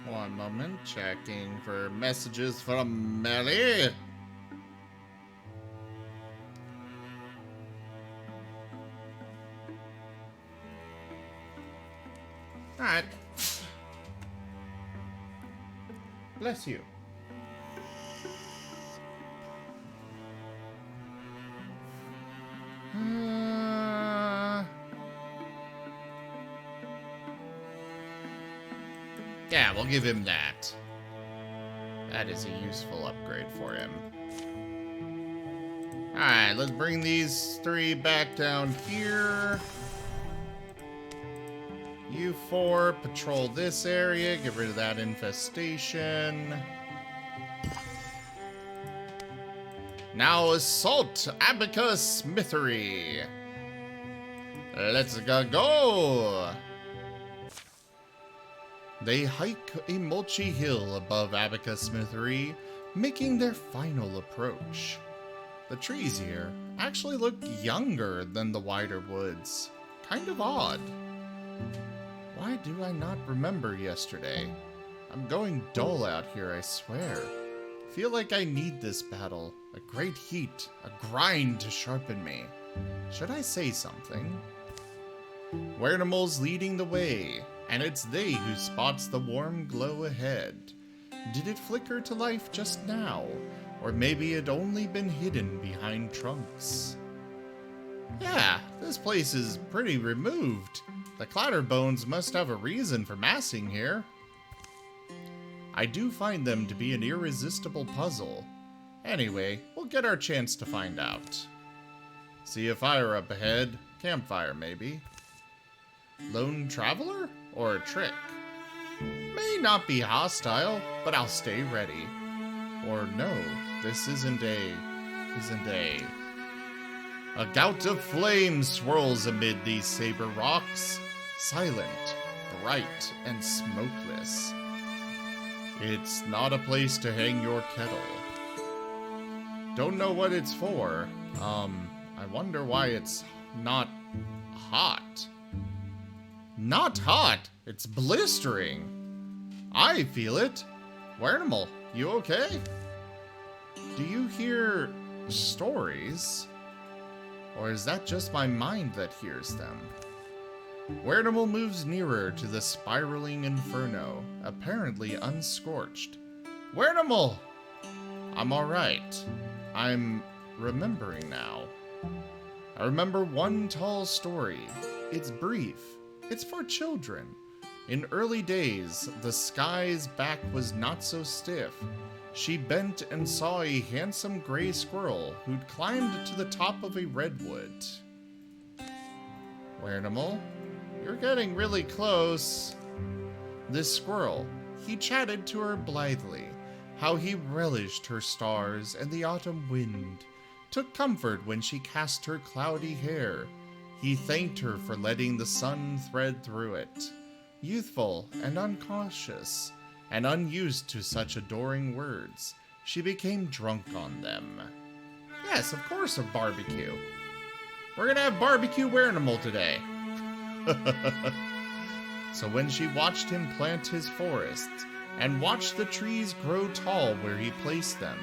One moment, checking for messages from Mary. Alright. Bless you. Yeah, we'll give him that. That is a useful upgrade for him. Alright, let's bring these 3 back down here. you four patrol this area, get rid of that infestation. Now assault Abaca Smithery. Let's go. They hike a mulchy hill above Abaca Smithery, making their final approach. The trees here actually look younger than the wider woods. Kind of odd. Why do I not remember yesterday? I'm going dull out here, I swear. Feel like I need this battle. A great heat, a grind to sharpen me. Should I say something? Wernimal's leading the way, and it's they who spots the warm glow ahead. Did it flicker to life just now? Or maybe it'd only been hidden behind trunks. Yeah, this place is pretty removed. The Clatterbones must have a reason for massing here. I do find them to be an irresistible puzzle. Anyway, we'll get our chance to find out. See a fire up ahead. Campfire, maybe. Lone traveler? Or a trick? May not be hostile, but I'll stay ready. Or no, this isn't a... A gout of flame swirls amid these saber rocks, silent, bright, and smokeless. It's not a place to hang your kettle. Don't know what it's for. I wonder why it's not hot. Not hot! It's blistering! I feel it! Wernimal, you okay? Do you hear stories? Or is that just my mind that hears them? Wernimal moves nearer to the spiraling inferno, apparently unscorched. Wernimal! I'm alright. I'm remembering now. I remember one tall story. It's brief. It's for children. In early days, the sky's back was not so stiff. She bent and saw a handsome gray squirrel who'd climbed to the top of a redwood. Wernimal, you're getting really close. This squirrel, he chatted to her blithely, how he relished her stars and the autumn wind, took comfort when she cast her cloudy hair. He thanked her for letting the sun thread through it. Youthful and uncautious, and unused to such adoring words, she became drunk on them. Yes, of course, a barbecue. We're gonna have barbecue Wernimal today. So when she watched him plant his forests, and watched the trees grow tall where he placed them,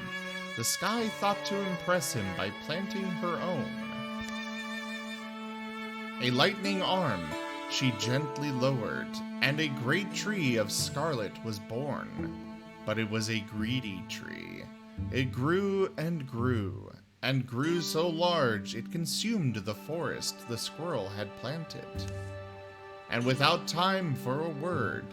the sky thought to impress him by planting her own. A lightning arm she gently lowered, and a great tree of scarlet was born. But it was a greedy tree. It grew and grew, and grew so large it consumed the forest the squirrel had planted. And without time for a word,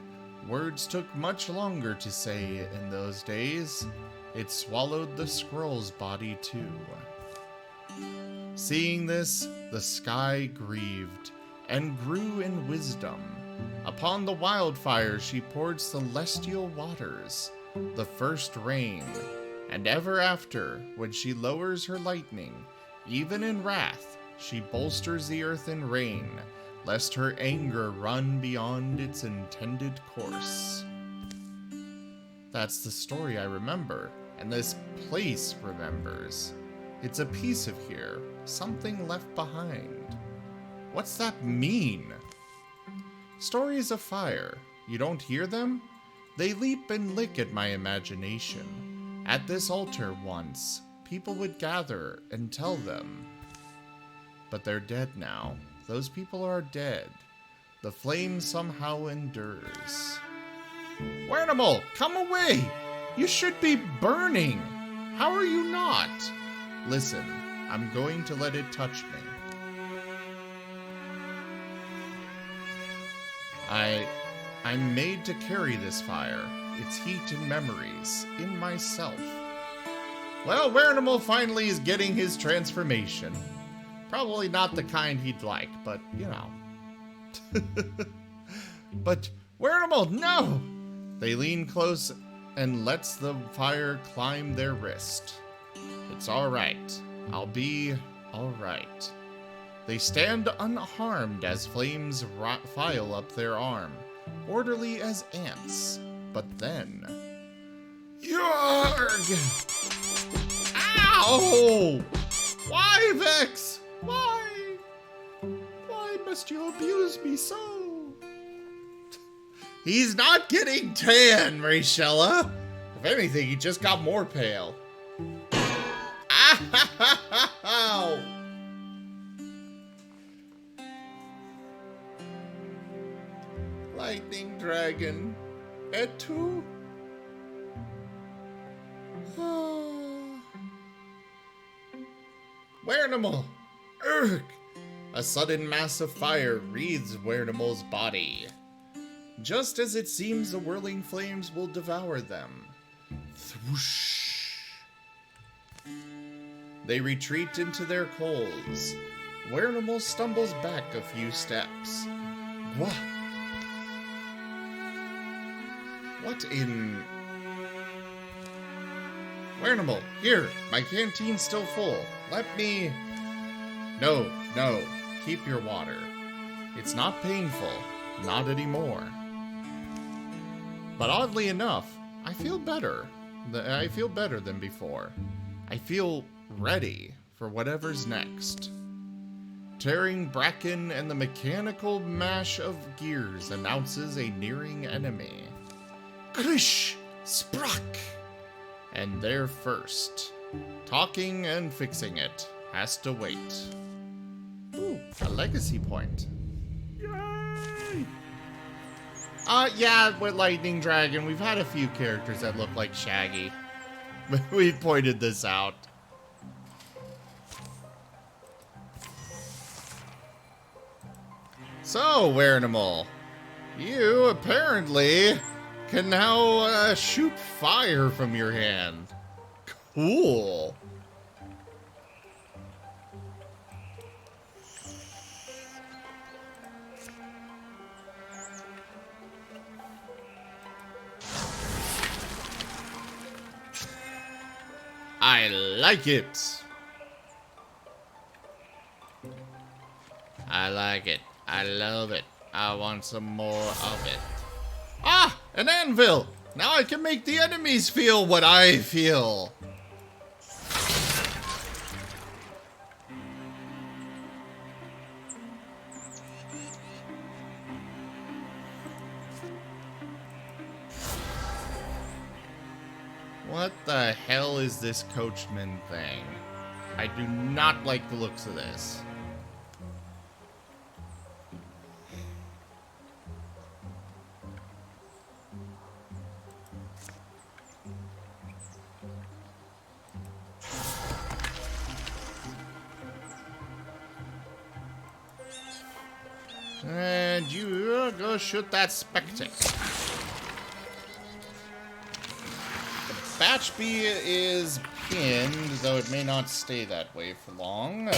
words took much longer to say in those days, it swallowed the squirrel's body too. Seeing this, the sky grieved, and grew in wisdom. Upon the wildfire she poured celestial waters, the first rain, and ever after, when she lowers her lightning, even in wrath, she bolsters the earth in rain, lest her anger run beyond its intended course. That's the story I remember, and this place remembers. It's a piece of here, something left behind. What's that mean? Stories of fire. You don't hear them? They leap and lick at my imagination. At this altar once, people would gather and tell them. But they're dead now. Those people are dead. The flame somehow endures. Wernimal, come away! You should be burning! How are you not? Listen, I'm going to let it touch me. I'm made to carry this fire, its heat and memories, in myself. Well, Wernimal finally is getting his transformation. Probably not the kind he'd like, but, you know. But, Wernimal, no! They lean close and lets the fire climb their wrist. It's alright. I'll be alright. They stand unharmed as flames file up their arm, orderly as ants. But then... Yarg! Ow! Why, Vex? Why? Why must you abuse me so? He's not getting tan, Rachella. If anything, he just got more pale. Ow! Lightning Dragon. Et tu? Wernimal! Urgh! A sudden mass of fire wreathes Wernimal's body. Just as it seems the whirling flames will devour them. Thwoosh! They retreat into their coals. Wernimal stumbles back a few steps. What in... Wernimal, here, my canteen's still full. Let me... No, keep your water. It's not painful, not anymore. But oddly enough, I feel better. I feel better than before. I feel ready for whatever's next. Tearing bracken and the mechanical mash of gears announces a nearing enemy. Krish! Sprack! And they're first. Talking and fixing it has to wait. Ooh, a legacy point. Yay! Yeah, with Lightning Dragon, we've had a few characters that look like Shaggy. We pointed this out. So, Wernimal, you apparently can now shoot fire from your hand. Cool. I like it. I like it. I love it. I want some more of it. Ah! An anvil! Now I can make the enemies feel what I feel. What the hell is this coachman thing? I do not like the looks of this. And you go shoot that spectac. The batch bee is pinned, though it may not stay that way for long. The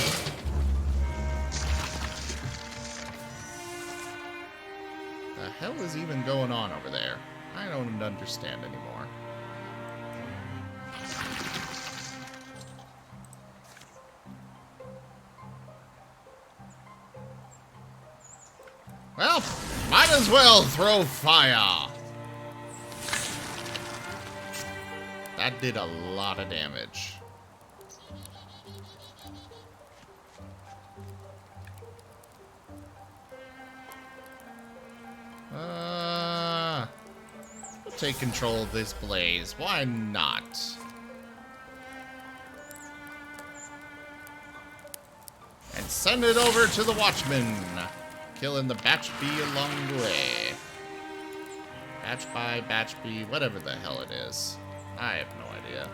hell is even going on over there? I don't understand anymore. Well, might as well throw fire. That did a lot of damage. We'll take control of this blaze. Why not? And send it over to the Watchman. Killing the batch bee along the way. Batch bee, whatever the hell it is. I have no idea.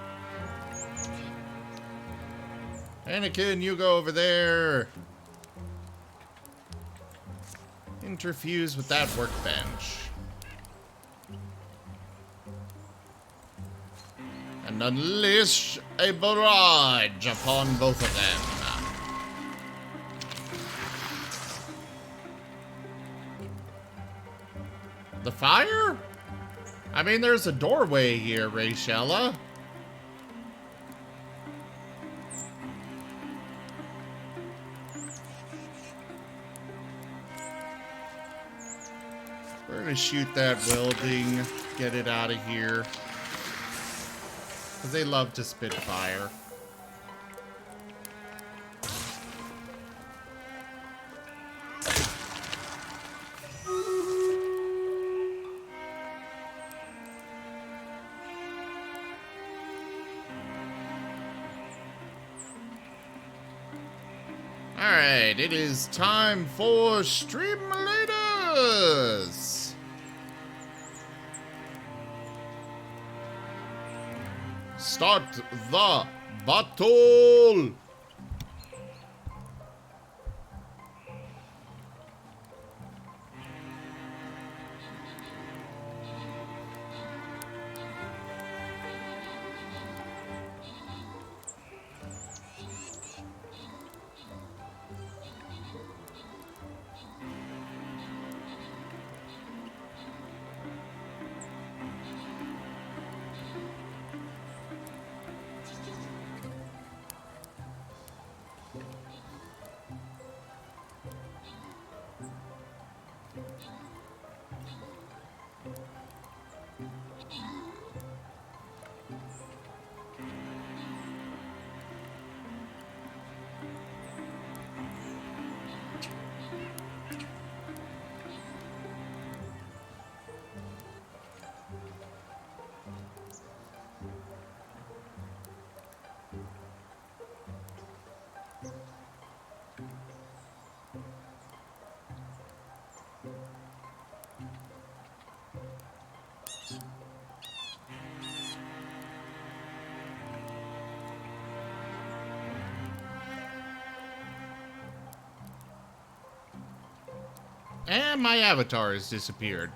Anakin, you go over there. Interfuse with that workbench. And unleash a barrage upon both of them. The fire? I mean, there's a doorway here, Rachella. We're gonna shoot that welding, get it out of here. Because they love to spit fire. Alright, it is time for Streamlators! Start the battle! And my avatar has disappeared.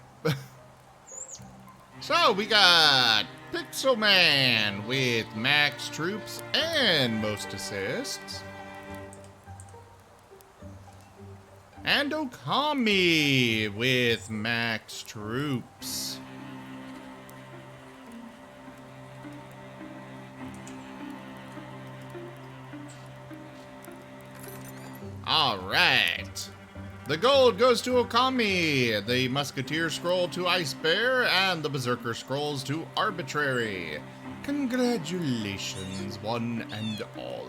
So we got Pixel Man with max troops and most assists. And Okami with max troops. All right. The gold goes to Okami, the Musketeer scroll to Ice Bear, and the Berserker scrolls to Arbitrary. Congratulations, one and all.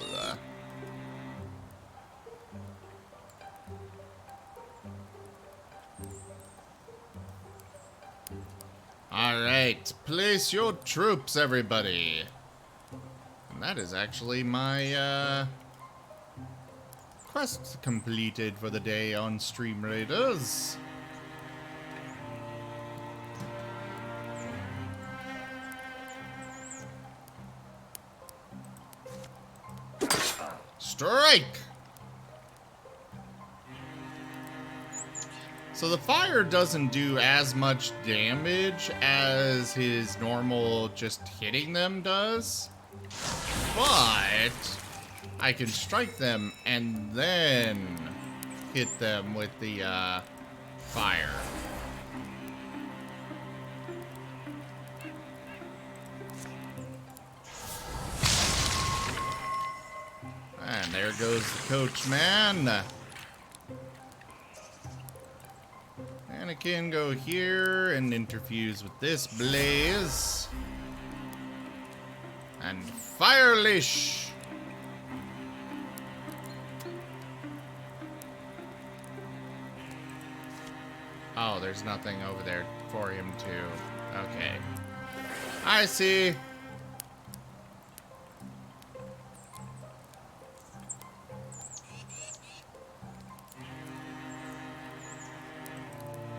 Alright, place your troops, everybody. And that is actually my, quest completed for the day on Stream Raiders. Strike! So the fire doesn't do as much damage as his normal just hitting them does, but I can strike them and then hit them with the fire. And there goes the coachman. Anakin, go here and interfuse with this blaze. And Firelish. Oh, there's nothing over there for him to... Okay. I see.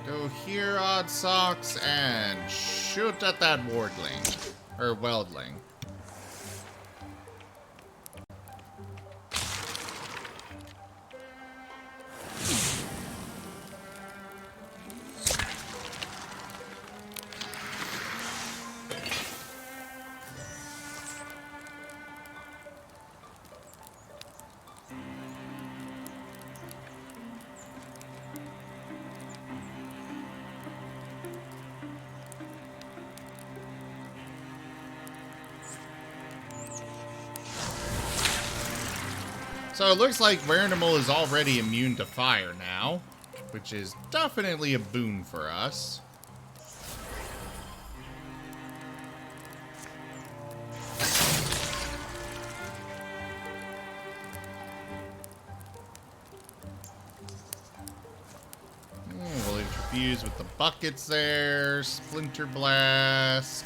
Go here, Odd Socks, and shoot at that wardling. Or weldling. So it looks like Werenimal is already immune to fire now, which is definitely a boon for us. We'll interfuse with the buckets there. Splinter Blast.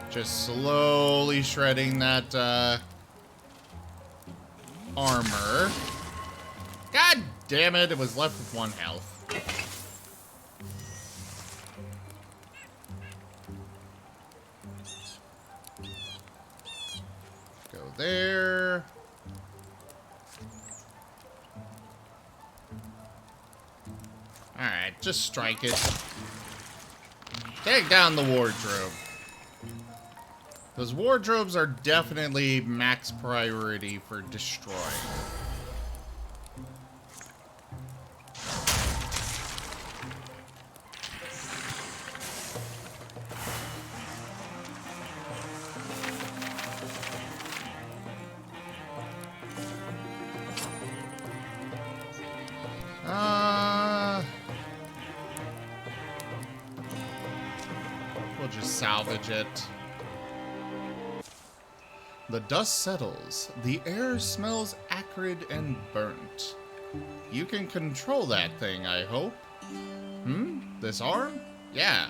Just slowly shredding that armor. God damn it, it was left with 1 health. Go there. Alright, just strike it. Take down the wardrobe. Those wardrobes are definitely max priority for destroying. We'll just salvage it. The dust settles. The air smells acrid and burnt. You can control that thing, I hope. This arm? Yeah,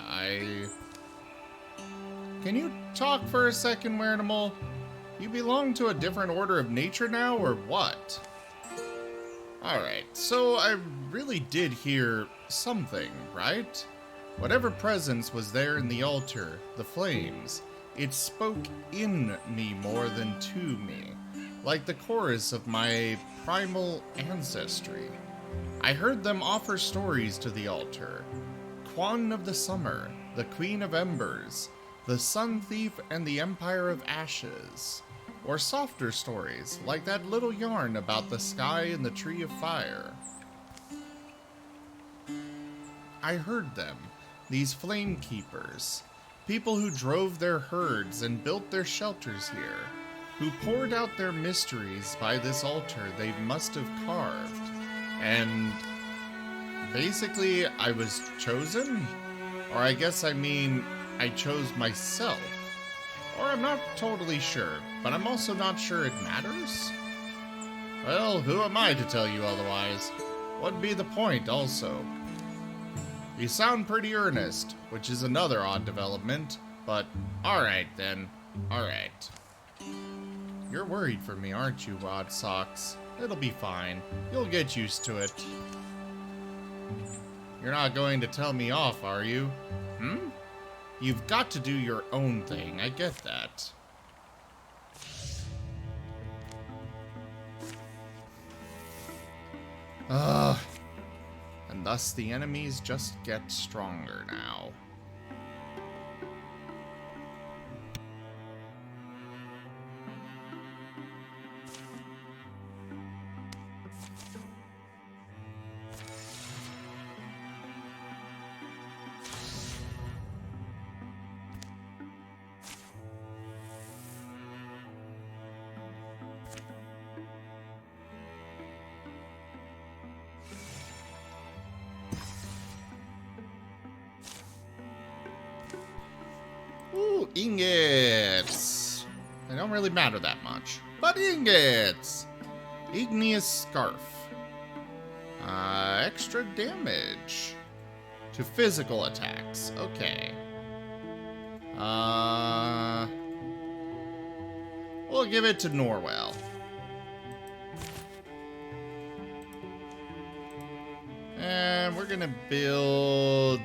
Can you talk for a second, Werenimal? You belong to a different order of nature now, or what? Alright, so I really did hear something, right? Whatever presence was there in the altar, the flames, it spoke in me more than to me, like the chorus of my primal ancestry. I heard them offer stories to the altar. Quan of the Summer, the Queen of Embers, the Sun Thief and the Empire of Ashes. Or softer stories, like that little yarn about the sky and the Tree of Fire. I heard them, these flame keepers. People who drove their herds and built their shelters here, who poured out their mysteries by this altar they must have carved. And basically, I was chosen? Or I guess I mean, I chose myself. Or I'm not totally sure, but I'm also not sure it matters? Well, who am I to tell you otherwise? What'd be the point, also? You sound pretty earnest, which is another odd development, but alright then. Alright. You're worried for me, aren't you, Odd Socks? It'll be fine. You'll get used to it. You're not going to tell me off, are you? You've got to do your own thing, I get that. And thus the enemies just get stronger now. Ooh, ingots. They don't really matter that much. But ingots! Igneous Scarf. Extra damage to physical attacks. Okay. We'll give it to Norwell. And we're gonna build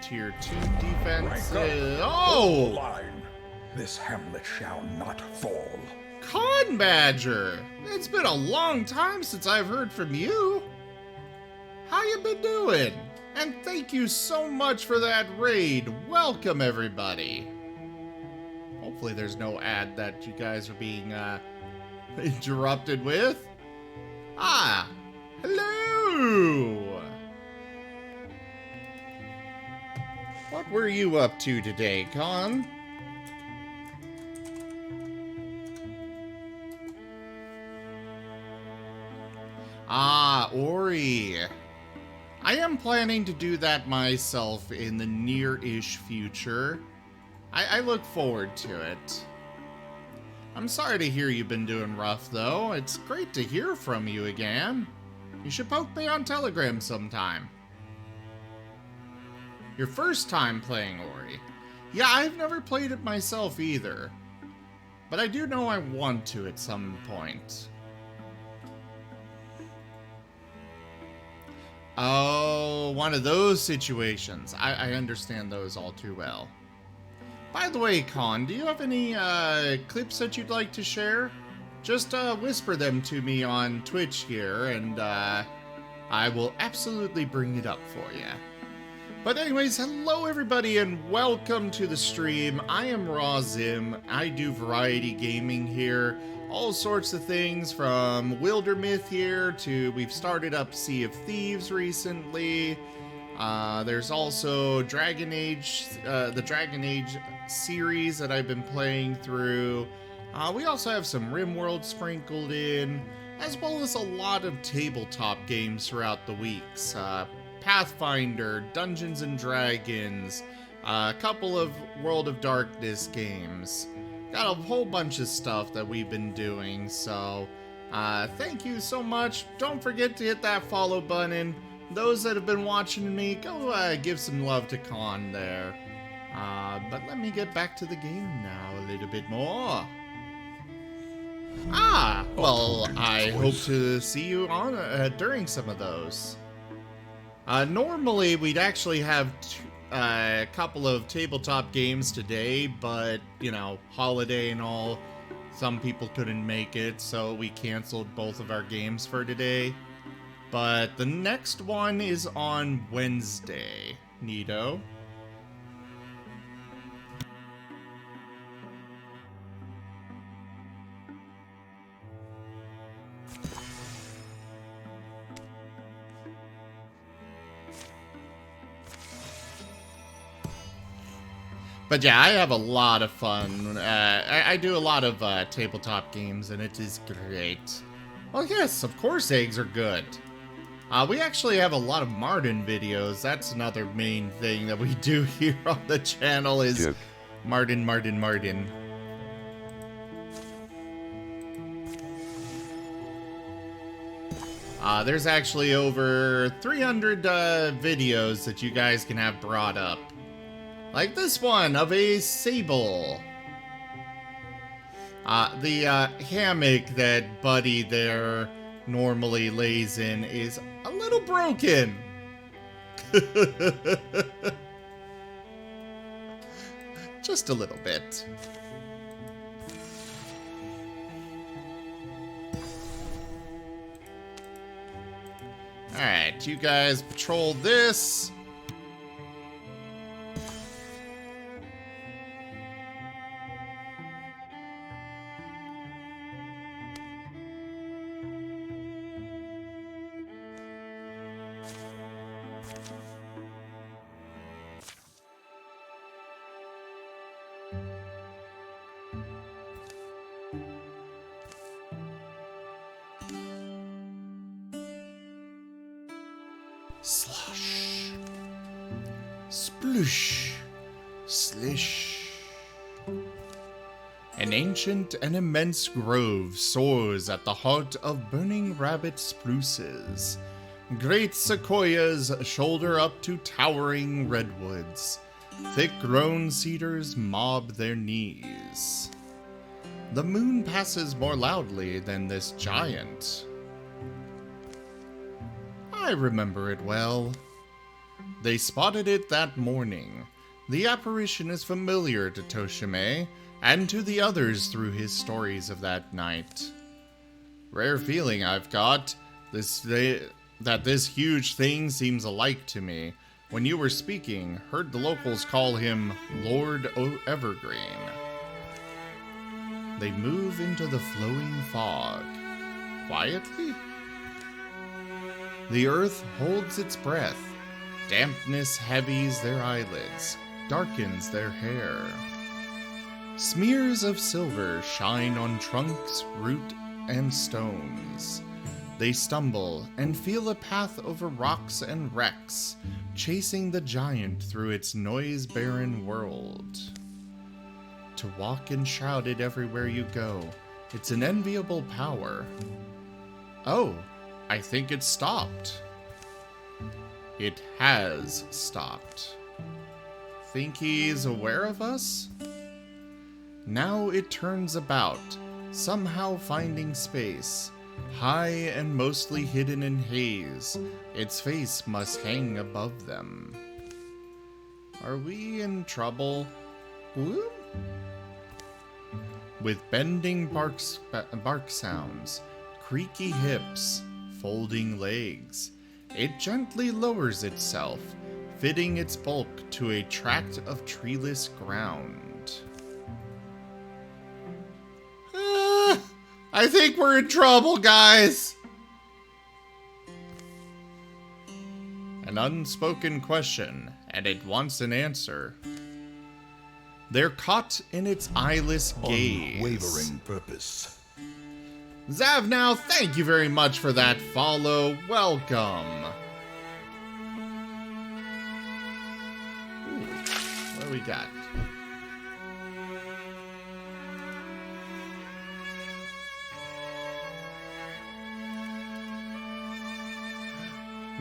Tier 2 defense. Oh! Line. This hamlet shall not fall. Con Badger! It's been a long time since I've heard from you. How you been doing? And thank you so much for that raid. Welcome, everybody. Hopefully there's no ad that you guys are being interrupted with. Ah, hello! What were you up to today, Con? Ori. I am planning to do that myself in the near-ish future. I look forward to it. I'm sorry to hear you've been doing rough, though. It's great to hear from you again. You should poke me on Telegram sometime. Your first time playing Ori. Yeah, I've never played it myself either. But I do know I want to at some point. Oh, one of those situations. I understand those all too well. By the way, Con, do you have any clips that you'd like to share? Just whisper them to me on Twitch here, and I will absolutely bring it up for you. But anyways, hello everybody, and welcome to the stream. I am Rawzim. I do variety gaming here. All sorts of things, from Wildermyth here to we've started up Sea of Thieves recently. There's also Dragon Age, the Dragon Age series that I've been playing through. We also have some RimWorld sprinkled in, as well as a lot of tabletop games throughout the weeks. Pathfinder, Dungeons and Dragons, a couple of World of Darkness games. Got a whole bunch of stuff that we've been doing, so thank you so much. Don't forget to hit that follow button. Those that have been watching me, go give some love to Con there. But let me get back to the game now a little bit more. Well, I hope to see you on during some of those. Normally, we'd actually have a couple of tabletop games today, but, you know, holiday and all, some people couldn't make it, so we canceled both of our games for today. But the next one is on Wednesday. Neato. But yeah, I have a lot of fun. I do a lot of tabletop games, and it is great. Well, yes, of course eggs are good. We actually have a lot of Martin videos. That's another main thing that we do here on the channel is Duke. Martin. There's actually over 300 videos that you guys can have brought up. Like this one of a sable. The hammock that Buddy there normally lays in is a little broken. Just a little bit. Alright, you guys patrol this. Slosh. Sploosh. Slish. An ancient and immense grove soars at the heart of burning rabbit spruces. Great sequoias shoulder up to towering redwoods. Thick-grown cedars mob their knees. The moon passes more loudly than this giant. I remember it well. They spotted it that morning. The apparition is familiar to Toshime and to the others through his stories of that night. Rare feeling I've got that this huge thing seems alike to me. When you were speaking, heard the locals call him Lord Evergreen. They move into the flowing fog. Quietly? The earth holds its breath. Dampness heavies their eyelids, darkens their hair. Smears of silver shine on trunks, root, and stones. They stumble and feel a path over rocks and wrecks, chasing the giant through its noise-barren world. To walk enshrouded everywhere you go, it's an enviable power. Oh, I think it stopped. It has stopped. Think he's aware of us? Now it turns about, somehow finding space. High and mostly hidden in haze, its face must hang above them. Are we in trouble? Whoop? With bending bark sounds, creaky hips, folding legs, it gently lowers itself, fitting its bulk to a tract of treeless ground. I think we're in trouble, guys! An unspoken question, and it wants an answer. They're caught in its eyeless gaze. Unwavering purpose. Zav, now, thank you very much for that follow. Welcome. Ooh, what do we got?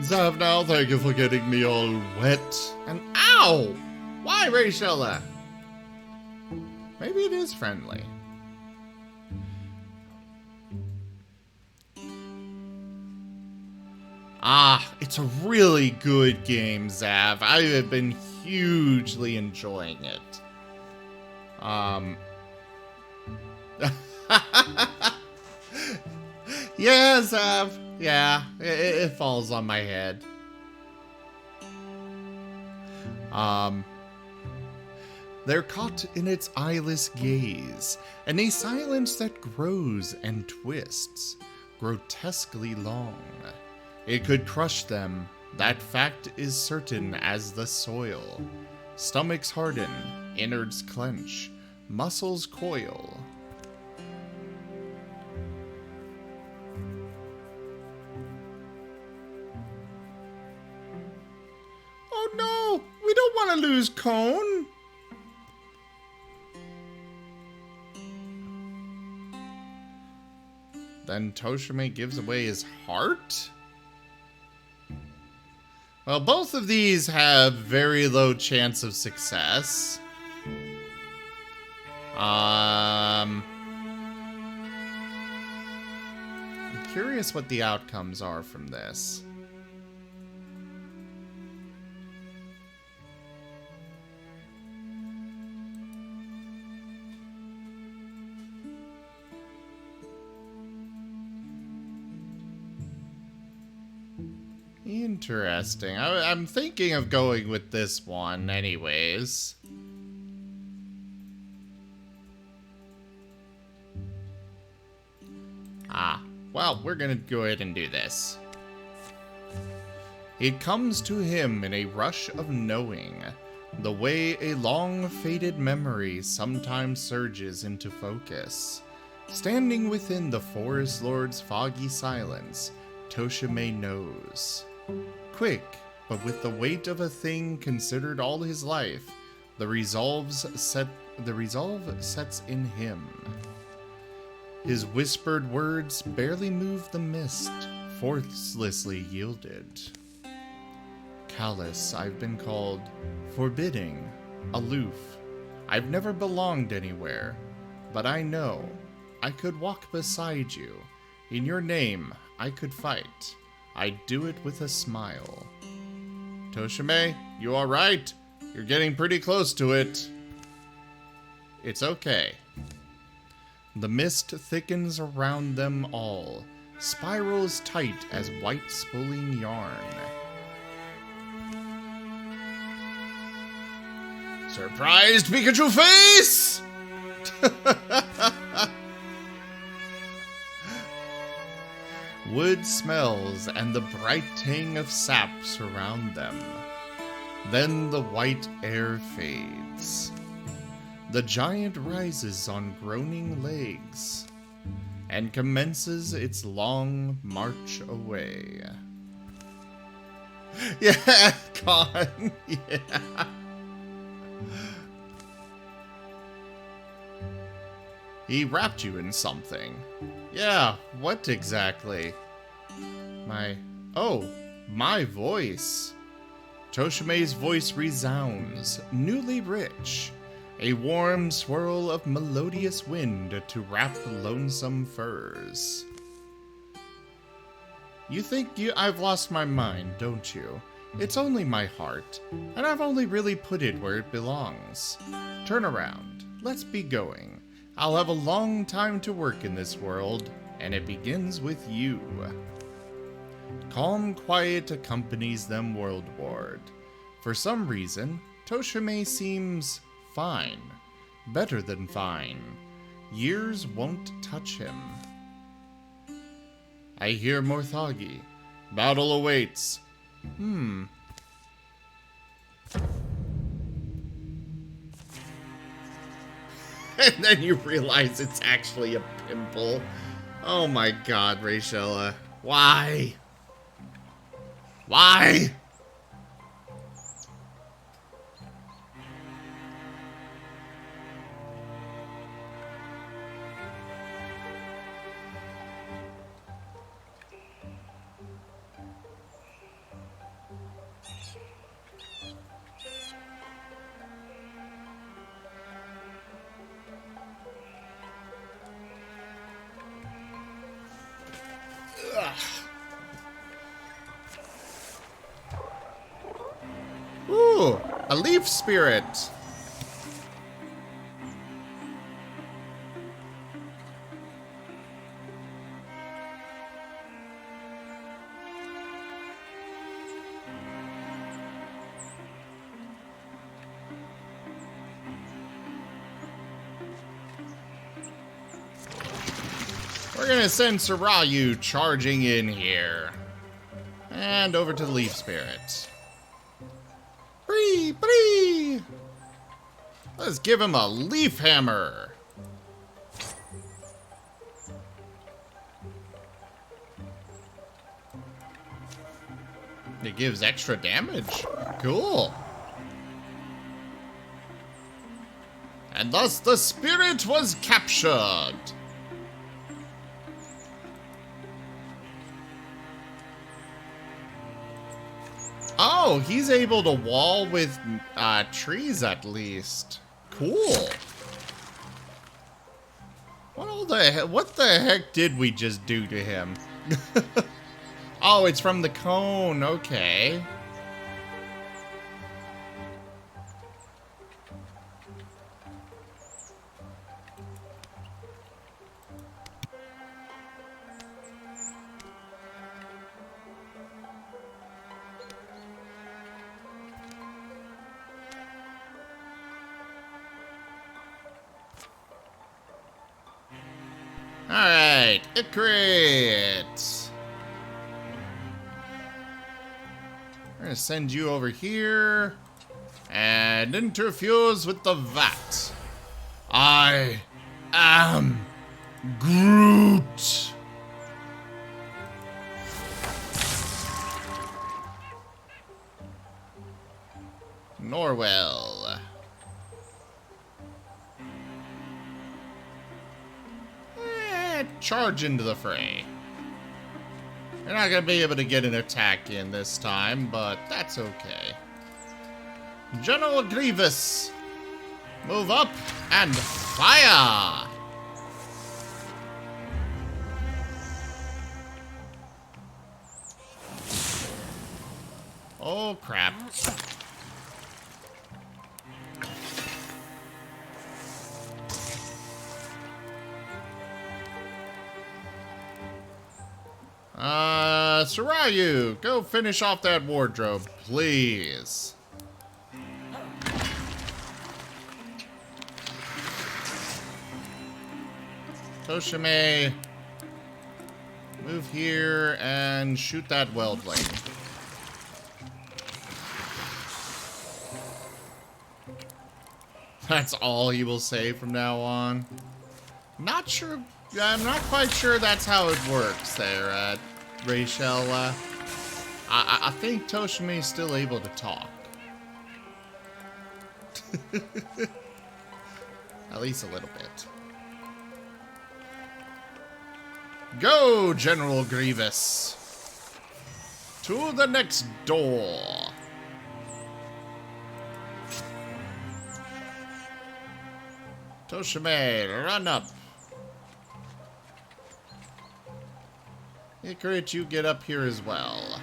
Zav, now, thank you for getting me all wet. And ow! Why, Rachella? Maybe it is friendly. Ah, it's a really good game, Zav. I have been hugely enjoying it. Yeah, Zav. Yeah, it falls on my head. They're caught in its eyeless gaze, and a silence that grows and twists, grotesquely long. It could crush them, that fact is certain as the soil. Stomachs harden, innards clench, muscles coil. Oh no! We don't want to lose Cone! Then Toshime gives away his heart? Well, both of these have very low chance of success. I'm curious what the outcomes are from this. Interesting. I'm thinking of going with this one anyways. Well, we're gonna go ahead and do this. It comes to him in a rush of knowing, the way a long-faded memory sometimes surges into focus. Standing within the Forest Lord's foggy silence, Toshime knows. Quick, but with the weight of a thing considered all his life, the resolve sets in him. His whispered words barely moved the mist, forcelessly yielded. Callous, I've been called, forbidding, aloof. I've never belonged anywhere, but I know I could walk beside you. In your name, I could fight. I'd do it with a smile. Toshime, you alright? You're getting pretty close to it. It's okay. The mist thickens around them all, spirals tight as white spooling yarn. Surprised Pikachu face! Wood smells and the bright tang of sap surround them. Then the white air fades. The giant rises on groaning legs. and commences its long march away. Yeah, Con. Yeah. He wrapped you in something. Yeah, what exactly? My voice. Toshime's voice resounds, newly rich. A warm swirl of melodious wind to wrap lonesome furs. You think I've lost my mind, don't you? It's only my heart, and I've only really put it where it belongs. Turn around. Let's be going. I'll have a long time to work in this world, and it begins with you. Calm quiet accompanies them worldward. For some reason, Toshime seems fine. Better than fine. Years won't touch him. I hear Morthagi. Battle awaits. And then you realize it's actually a pimple. Oh my god, Rachella. Why? Why? Ooh, a leaf spirit. We're gonna send Sarayu charging in here. And over to the leaf spirit. Bree, bree! Let's give him a leaf hammer. It gives extra damage. Cool. And thus the spirit was captured. Oh, he's able to wall with trees at least. Cool. What the heck did we just do to him? Oh, it's from the cone. Okay. Alright, it creates. We're gonna send you over here and interfuse with the vat. I am Groot. Norwell. Charge into the fray. You're not gonna be able to get an attack in this time, but that's okay. General Grievous, move up and fire! Oh crap. Sarayu, go finish off that wardrobe, please. Toshime, move here and shoot that weldling. That's all he will say from now on. Not sure Yeah, I'm not quite sure that's how it works there, Rachel. I think Toshimi is still able to talk. At least a little bit. Go, General Grievous! To the next door! Toshime, run up! Ikarit, you get up here as well.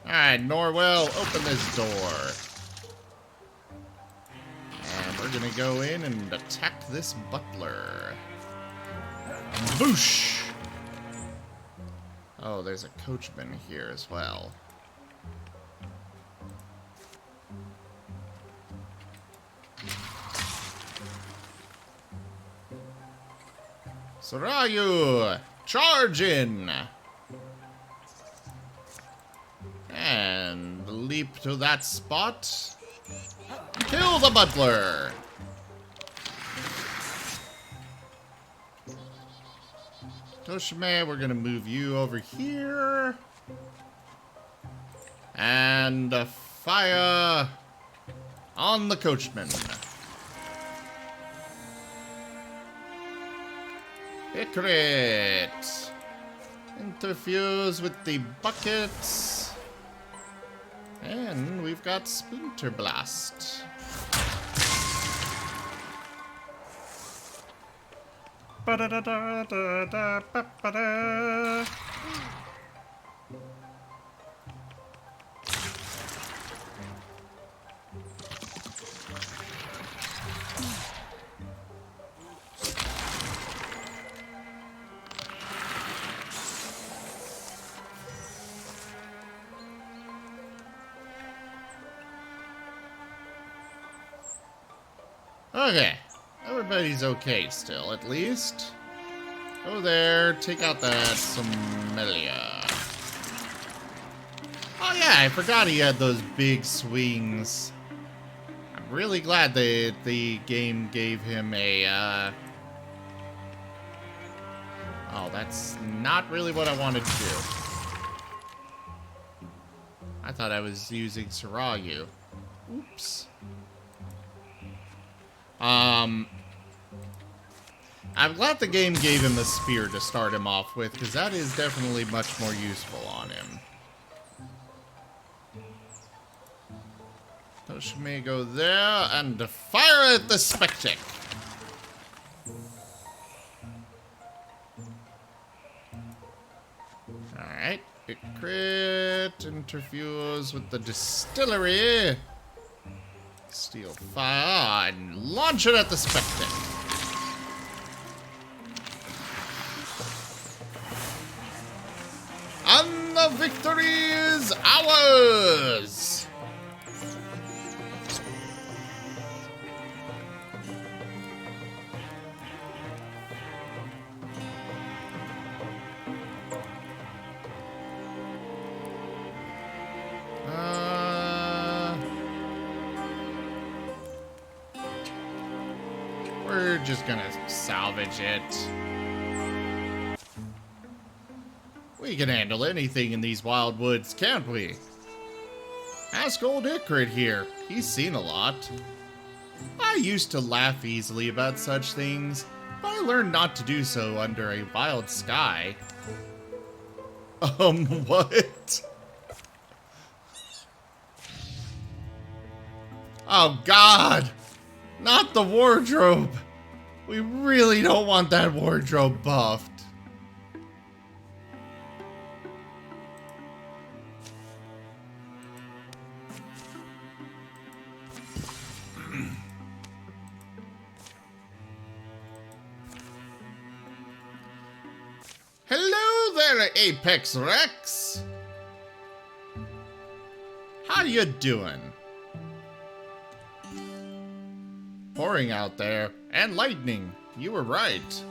Alright, Norwell, open this door. And we're gonna go in and attack this butler. Boosh! Oh, there's a coachman here as well. Sarayu! Charge in! And leap to that spot. Kill the butler! Toshime, we're gonna move you over here. And fire on the coachman. Ikarit! Interfuse with the buckets. And we've got Splinter Blast. Ba-da-da-da-da-da-ba-ba-da. Okay. Everybody's okay still, at least. Go there, take out that Sommelier. Oh yeah, I forgot he had those big swings. I'm really glad that the game gave him a, Oh, that's not really what I wanted to do. I thought I was using Sarayu. Oops. I'm glad the game gave him a spear to start him off with, because that is definitely much more useful on him. Toshime, go there, and fire at the Spectic! Alright, crit, interfuse with the distillery. Steal fire, and launch it at the Spectic. And the victory is ours! We're just gonna salvage it. We can handle anything in these wild woods, can't we? Ask old Ikarit here. He's seen a lot. I used to laugh easily about such things, but I learned not to do so under a wild sky. What? Oh, God! Not the wardrobe! We really don't want that wardrobe buffed. Hello there, Apex Rex! How you doing? Pouring out there, and lightning. You were right.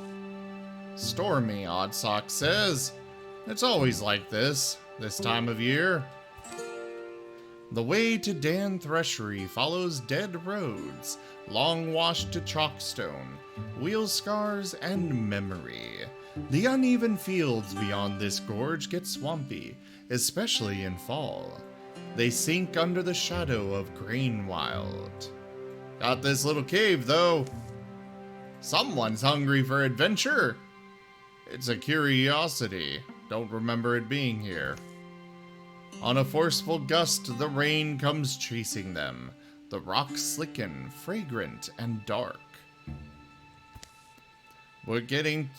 Stormy, Oddsock says. It's always like this time of year. The way to Dan Threshery follows dead roads, long washed to chalkstone, wheel scars, and memory. The uneven fields beyond this gorge get swampy, especially in fall. They sink under the shadow of Grainwild. Got this little cave, though. Someone's hungry for adventure. It's a curiosity. Don't remember it being here. On a forceful gust, the rain comes chasing them. The rocks slicken, fragrant and dark. We're getting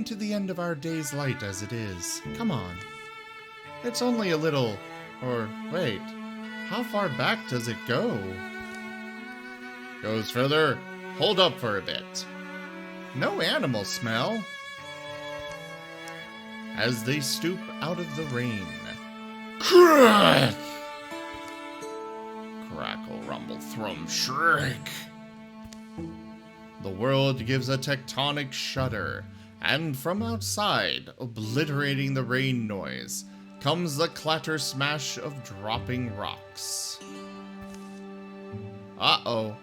to the end of our day's light as it is. Come on. It's only a little... Or, wait. How far back does it go? Goes further. Hold up for a bit. No animal smell. As they stoop out of the rain. Crack! Crackle, rumble, thrum, shriek. The world gives a tectonic shudder, and from outside, obliterating the rain noise, comes the clatter smash of dropping rocks. Uh-oh.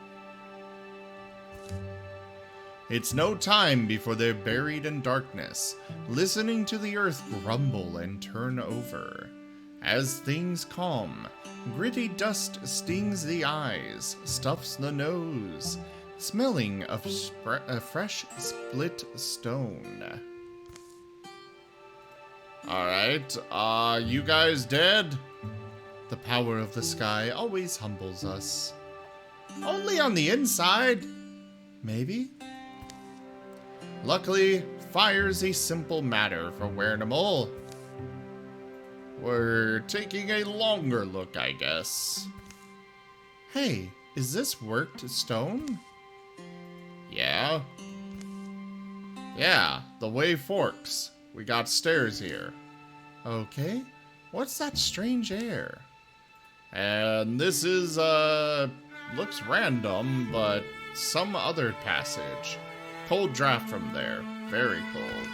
It's no time before they're buried in darkness, listening to the earth grumble and turn over. As things calm, gritty dust stings the eyes, stuffs the nose, smelling of a fresh split stone. Alright, you guys dead? The power of the sky always humbles us. Only on the inside. Maybe? Luckily, fire's a simple matter for Wernimal. We're taking a longer look, I guess. Hey, is this worked stone? Yeah. Yeah, the way forks. We got stairs here. Okay. What's that strange air? And this is, looks random, but some other passage. Cold draft from there. Very cold.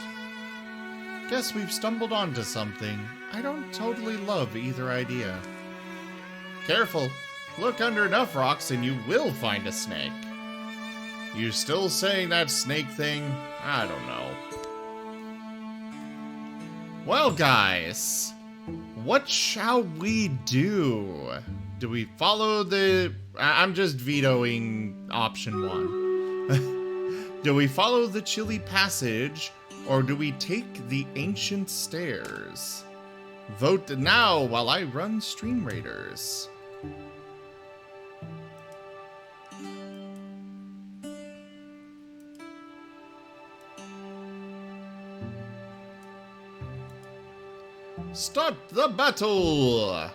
Guess we've stumbled onto something. I don't totally love either idea. Careful. Look under enough rocks and you will find a snake. You still saying that snake thing? I don't know. Well, guys, what shall we do? Do we follow the... I'm just vetoing option 1. Do we follow the chilly passage, or do we take the ancient stairs? Vote now while I run Stream Raiders. Start the battle!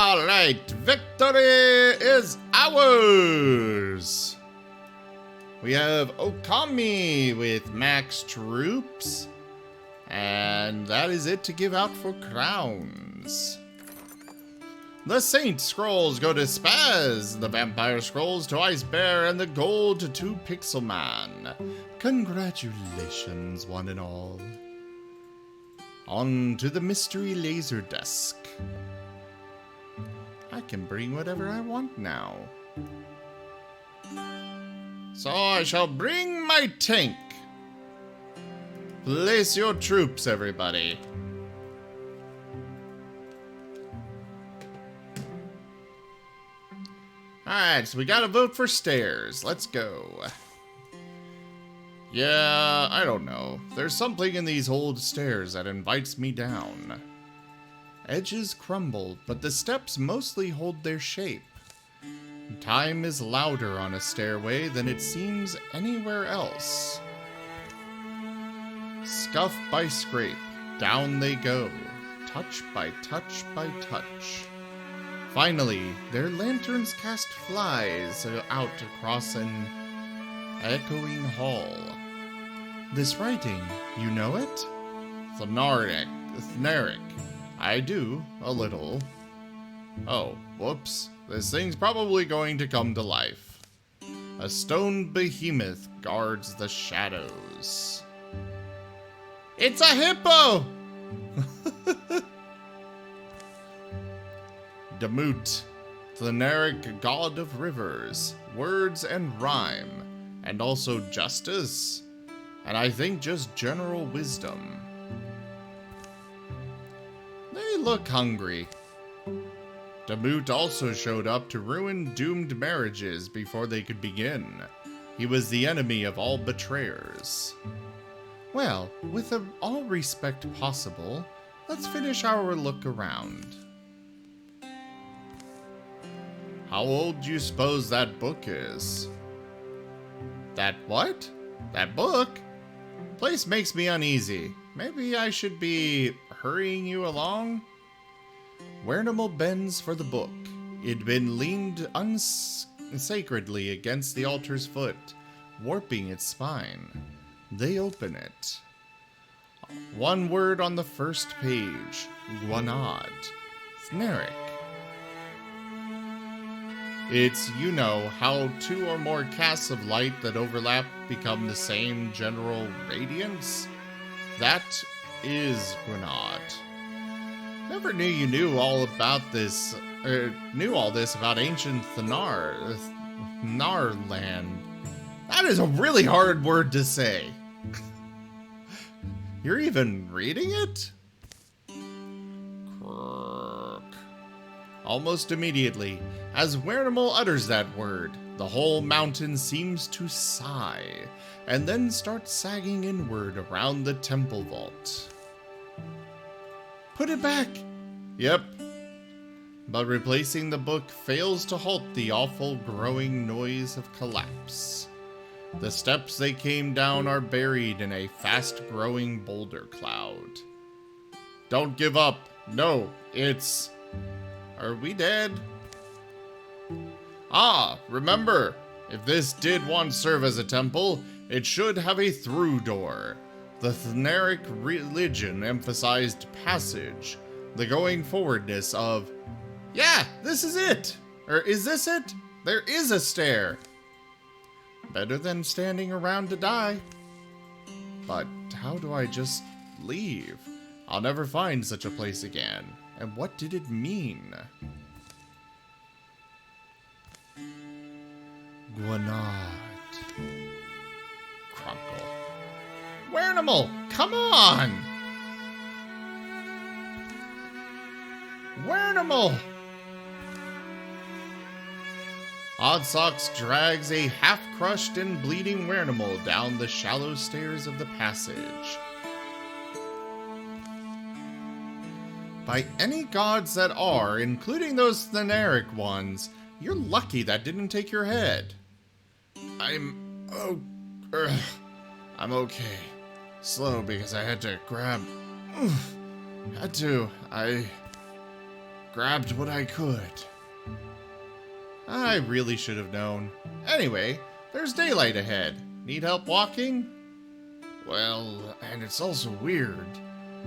Alright, victory is ours! We have Okami with max troops, and that is it to give out for crowns. The Saint Scrolls go to Spaz, the Vampire Scrolls to Ice Bear, and the Gold to Pixelman. Congratulations, one and all. On to the Mystery Laser Desk. I can bring whatever I want now. So I shall bring my tank. Place your troops, everybody. Alright, so we gotta vote for stairs. Let's go. Yeah, I don't know. There's something in these old stairs that invites me down. Edges crumble, but the steps mostly hold their shape. Time is louder on a stairway than it seems anywhere else. Scuff by scrape, down they go, touch by touch by touch. Finally, their lanterns cast flies out across an echoing hall. This writing, you know it? Thenaric. I do, a little. Oh, whoops. This thing's probably going to come to life. A stone behemoth guards the shadows. It's a hippo! Demut, Thenaric god of rivers, words and rhyme, and also justice, and I think just general wisdom. They look hungry. Demut also showed up to ruin doomed marriages before they could begin. He was the enemy of all betrayers. Well, with all respect possible, let's finish our look around. How old do you suppose that book is? That what? That book? Place makes me uneasy. Maybe I should be hurrying you along? Wernimal bends for the book. It'd been leaned unsacredly against the altar's foot, warping its spine. They open it. One word on the first page. Guanad. Thenaric. It's, you know, how two or more casts of light that overlap become the same general radiance? That is Guanad. Never knew you knew all about this, knew all this about ancient Thenarland. That is a really hard word to say. You're even reading it? Krrk. Almost immediately, as Wernimal utters that word, the whole mountain seems to sigh, and then starts sagging inward around the temple vault. Put it back! Yep. But replacing the book fails to halt the awful growing noise of collapse. The steps they came down are buried in a fast-growing boulder cloud. Don't give up. No, it's... Are we dead? Ah, remember, if this did once serve as a temple, it should have a through door. The Thenaric religion emphasized passage, the going forwardness of, yeah, this is it! Or is this it? There is a stair! Better than standing around to die. But how do I just leave? I'll never find such a place again. And what did it mean? Guanad. Crunkle. Wernimal, come on! Wernimal! Oddsocks drags a half-crushed and bleeding Wernimal down the shallow stairs of the passage. By any gods that are, including those Thenaric ones, you're lucky that didn't take your head. I'm okay. Slow because I had to grab... I grabbed what I could. I really should have known. Anyway, there's daylight ahead. Need help walking? Well, and it's also weird.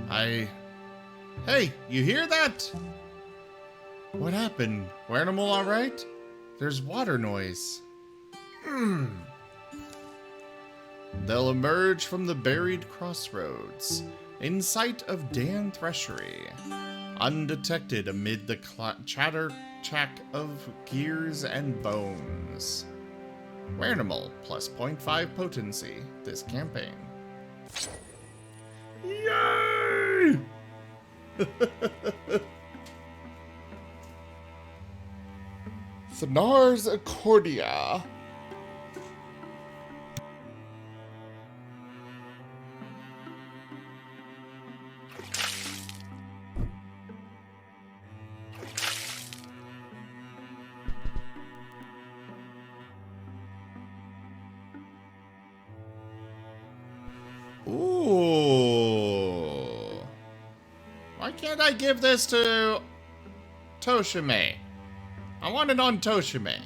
Hey, you hear that? What happened? Wernimal alright? There's water noise. They'll emerge from the buried crossroads, in sight of Dan Threshery, undetected amid the chatter Check of gears and bones. Wernimal, plus 0.5 potency this campaign. Yay! Thanar's Accordia. Ooh. Why can't I give this to Toshime? I want it on Toshime.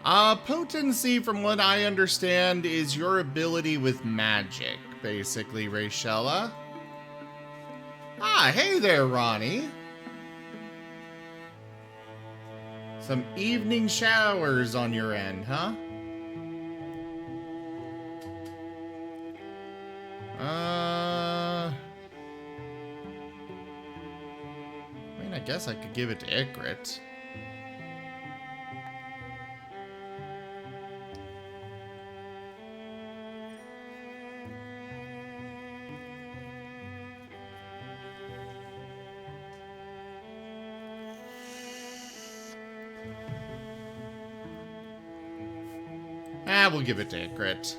Potency, from what I understand, is your ability with magic, basically, Rachella. Ah, hey there, Ronnie. Some evening showers on your end, huh? I mean, I guess I could give it to Ygritte. We'll give it to Ygritte.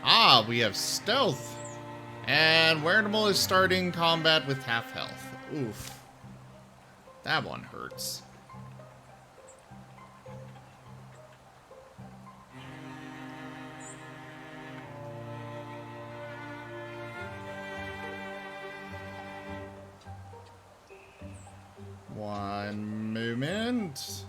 Ah, we have stealth. And Wernimal is starting combat with half health. Oof. That one hurts. One moment.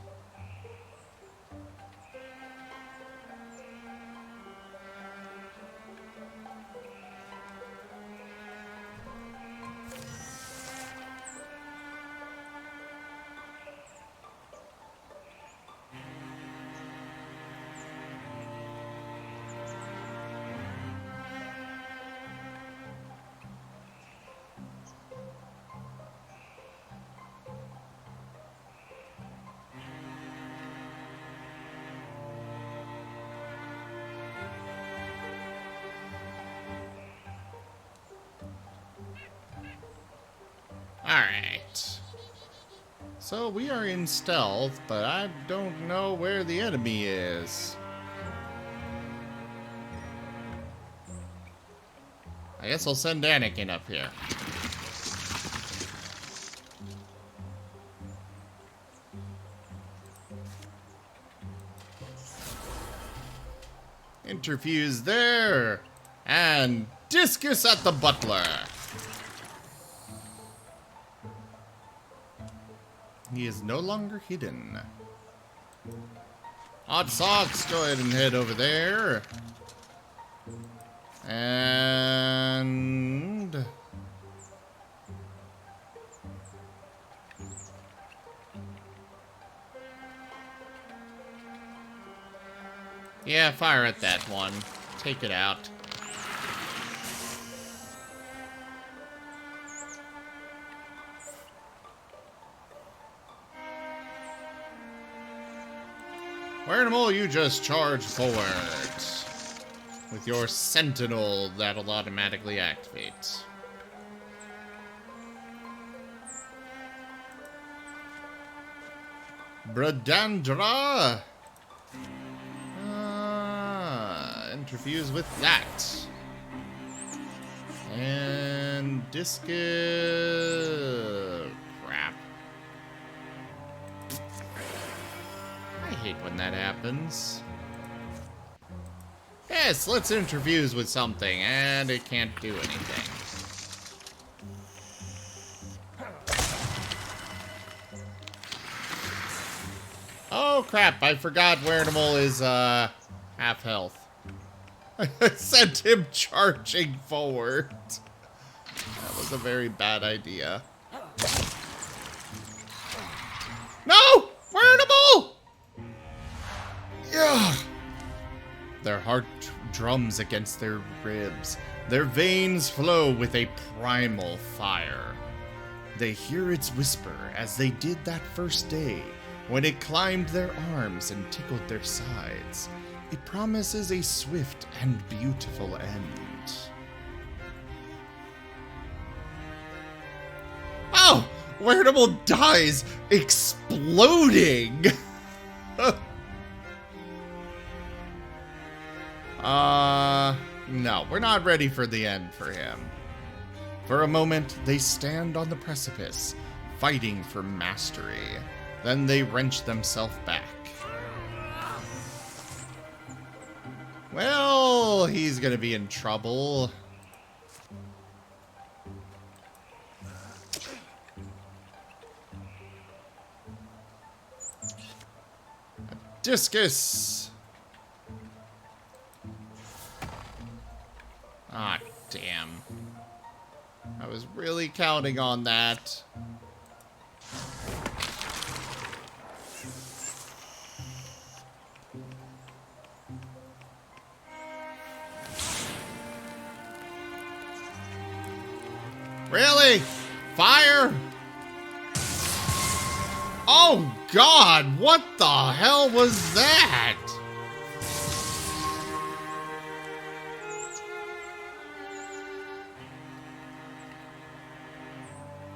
Alright. So we are in stealth, but I don't know where the enemy is. I guess I'll send Anakin up here. Interfuse there. And discus at the butler. He is no longer hidden. Hot socks, go ahead and head over there. And yeah, fire at that one. Take it out. Wernimal, you just charge forward with your sentinel that'll automatically activate. Bradandra! Interfuse with that. And discus. Crap. I hate when that happens. Yes, let's interfuse with something, and it can't do anything. Oh crap, I forgot Wernimal is half health. I sent him charging forward. That was a very bad idea. No! Wernimal! Yeah. their heart drums against their ribs. Their veins flow with a primal fire. They hear its whisper as they did that first day, when it climbed their arms and tickled their sides. It promises a swift and beautiful end. Oh! Veritable dies exploding! No, we're not ready for the end for him. For a moment, they stand on the precipice, fighting for mastery. Then they wrench themselves back. Well, he's gonna be in trouble. A discus! Ah, damn. I was really counting on that. Really? Fire? Oh God, what the hell was that?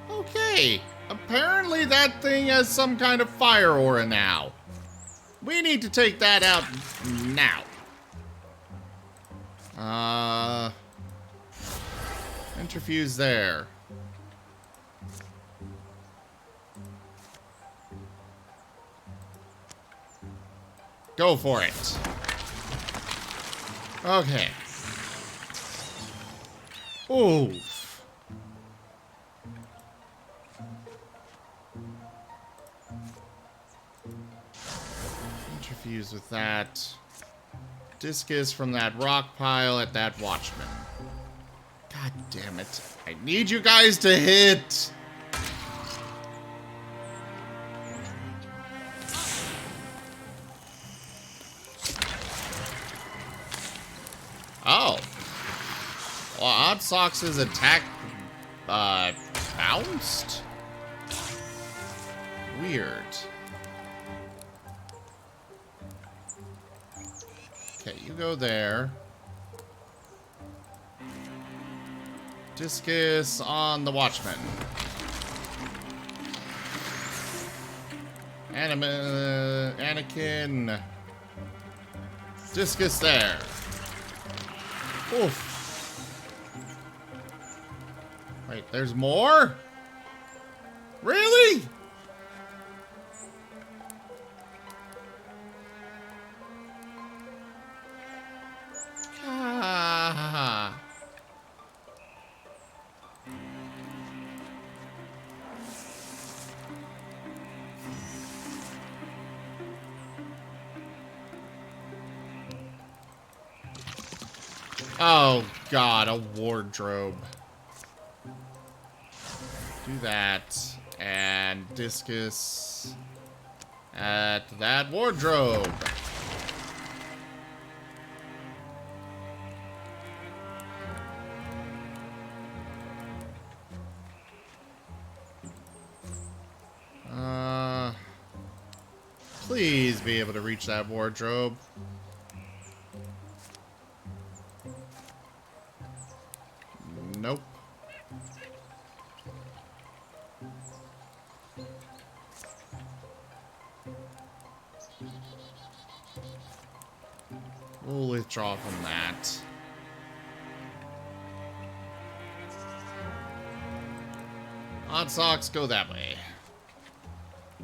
Okay, apparently that thing has some kind of fire aura now. We need to take that out now. Interfuse there. Go for it. Okay. Oof. Interfuse with that. Discus from that rock pile at that watchman. God damn it. I need you guys to hit. Oh. Well, Odd Socks' attack, bounced? Weird. Okay, you go there. Discus on the Watchman. Anakin. Discus there. Oof. Wait, there's more? Really? Ah. Oh God, a wardrobe. Do that. And discus at that wardrobe. Please be able to reach that wardrobe. Nope. We'll withdraw from that. Odd Socks, go that way.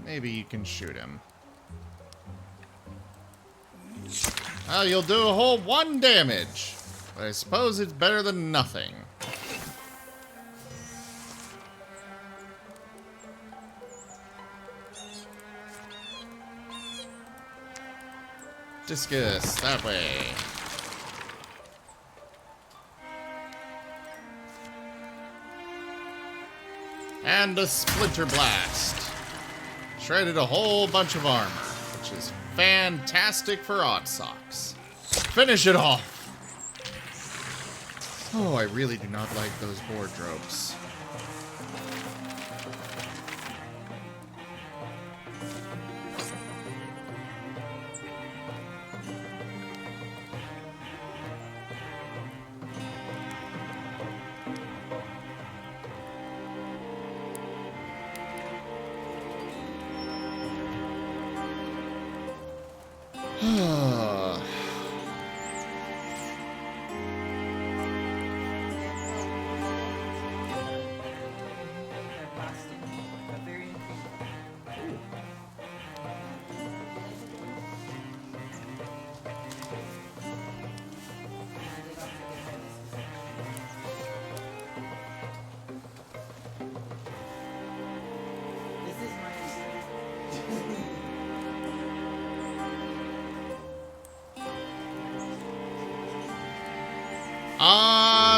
Maybe you can shoot him. Oh, you'll do a whole 1 damage. But I suppose it's better than nothing. Discus, that way. And a Splinter Blast. Shredded a whole bunch of armor, which is fantastic for Odd Socks. Finish it off! Oh, I really do not like those wardrobes.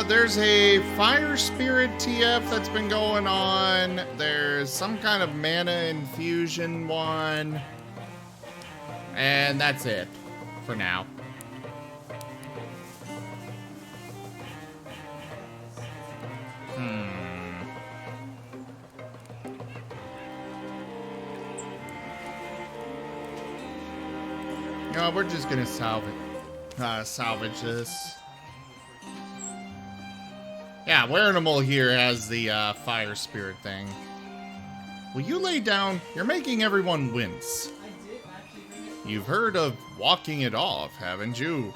There's a fire spirit TF that's been going on. There's some kind of mana infusion one. And that's it for now. No, we're just gonna salvage this. Yeah, Werenimal here has the fire spirit thing. Will you lay down? You're making everyone wince. You've heard of walking it off, haven't you?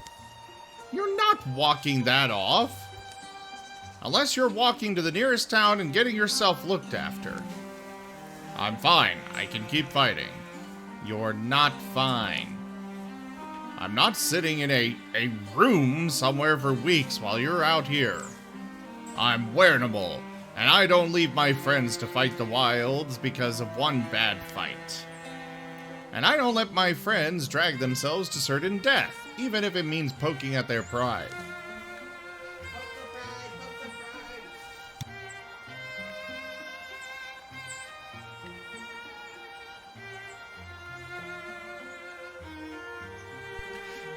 You're not walking that off. Unless you're walking to the nearest town and getting yourself looked after. I'm fine. I can keep fighting. You're not fine. I'm not sitting in a room somewhere for weeks while you're out here. I'm Werenimal, and I don't leave my friends to fight the wilds because of one bad fight. And I don't let my friends drag themselves to certain death, even if it means poking at their pride.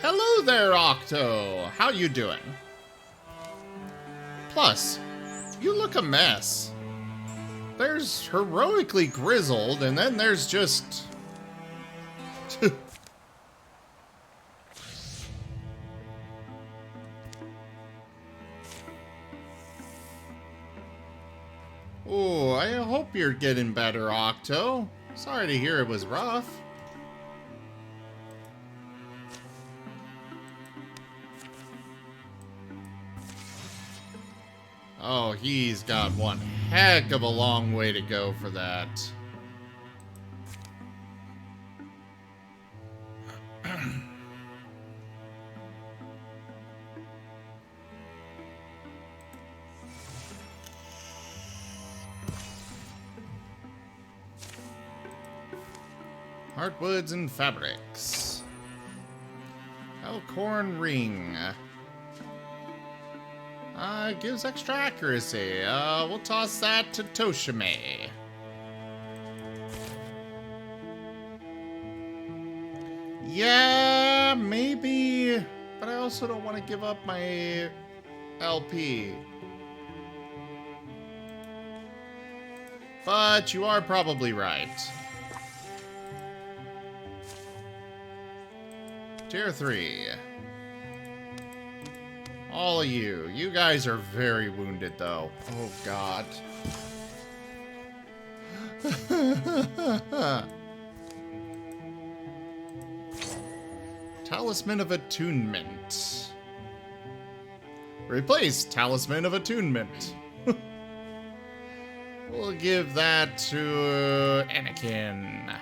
Hello there, Octo! How you doing? Plus, you look a mess. There's heroically grizzled, and then there's just... Oh, I hope you're getting better, Octo. Sorry to hear it was rough. Oh, he's got one heck of a long way to go for that. Heartwoods and fabrics. Elkhorn ring. Gives extra accuracy. We'll toss that to Toshime. Yeah, maybe. But I also don't want to give up my LP. But you are probably right. Tier 3. All of you. You guys are very wounded, though. Oh, God. Talisman of Attunement. Replace Talisman of Attunement. We'll give that to Anakin.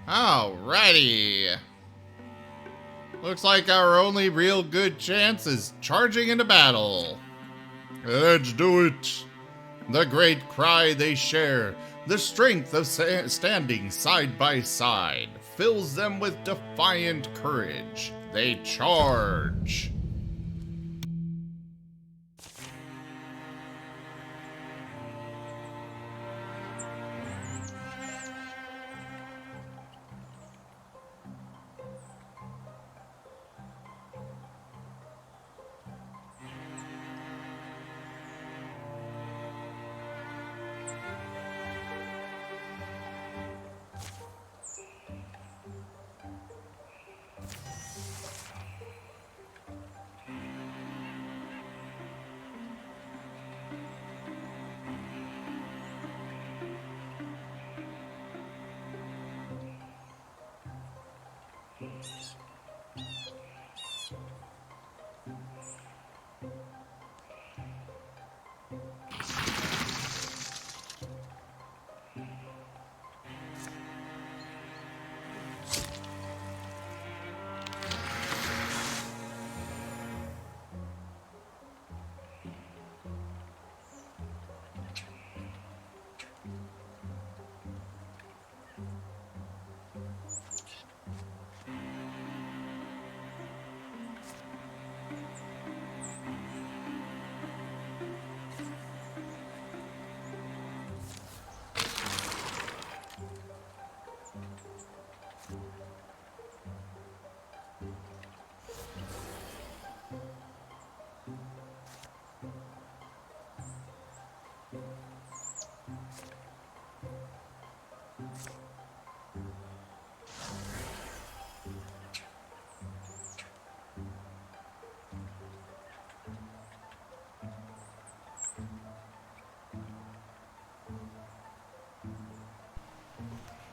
Alrighty. Looks like our only real good chance is charging into battle. Let's do it. The great cry they share, the strength of standing side by side, fills them with defiant courage. They charge.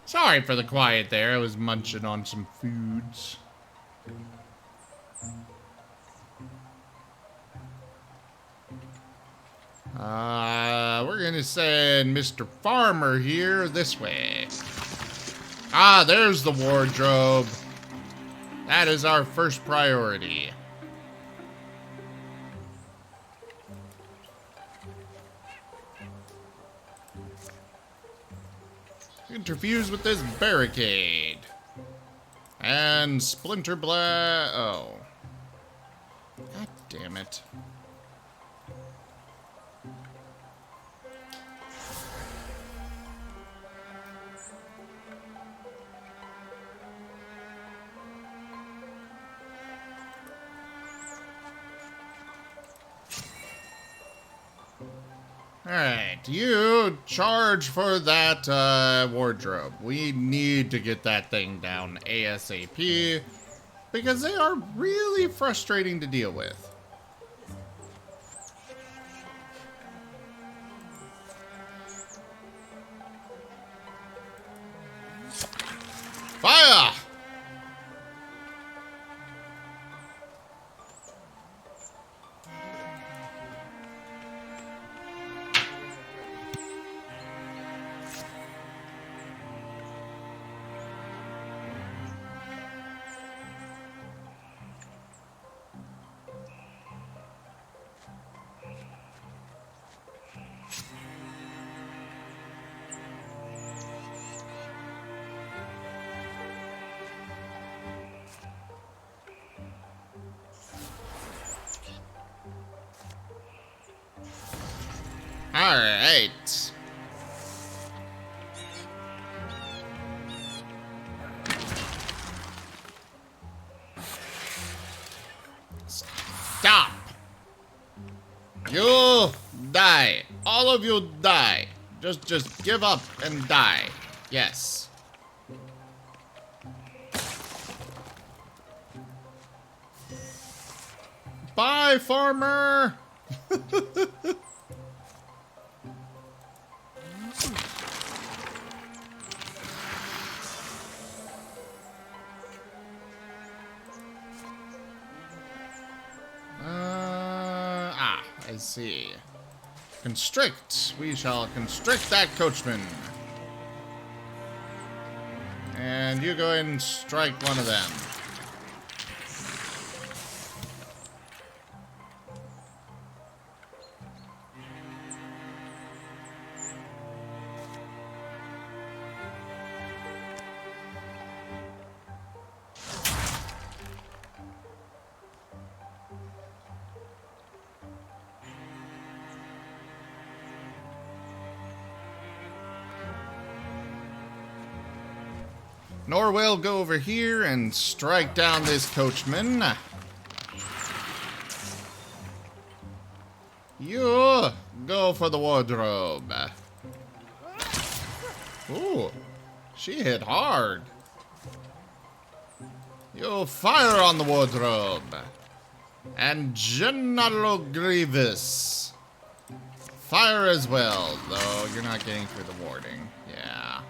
Sorry for the quiet there. I was munching on some foods. We're gonna send Mr. Farmer here this way. Ah, there's the wardrobe. That is our first priority. Interfuse with this barricade. And Splinter Blast. Oh. God damn it. Alright, you charge for that wardrobe. We need to get that thing down ASAP because they are really frustrating to deal with. Fire! All right. Stop. You'll die. All of you die. Just give up and die. Yes. Bye, farmer. I see. Constrict. We shall constrict that coachman. And you go ahead and strike one of them. Nor will go over here and strike down this coachman. You go for the wardrobe. Ooh, she hit hard. You fire on the wardrobe. And General Grievous. Fire as well, though you're not getting through the warding. Yeah.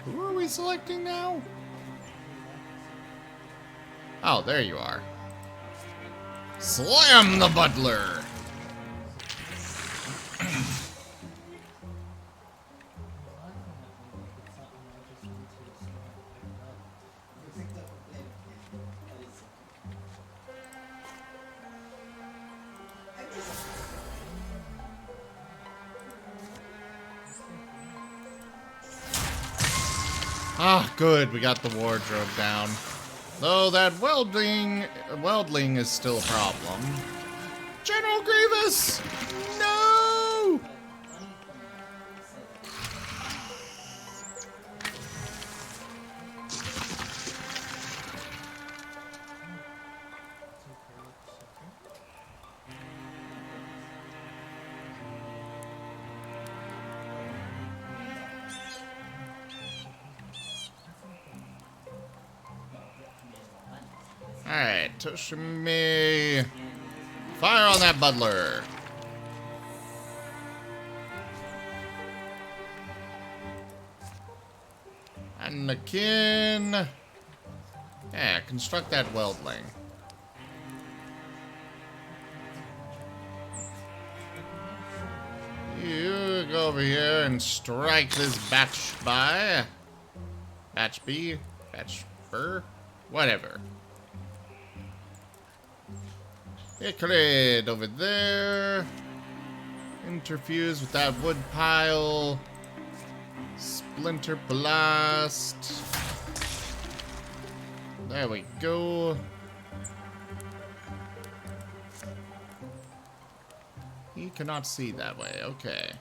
Who are we selecting now? Oh, there you are. Slam the butler! Ah, good, we got the wardrobe down. Though that weldling is still a problem. General Grievous! No! Alright, Toshimi. Fire on that butler. Anakin. Yeah, construct that weldling. You go over here and strike this batch by. Batch B, batch Burr, whatever. Icrid over there. Interfuse with that wood pile. Splinter blast. There we go. He cannot see that way. Okay.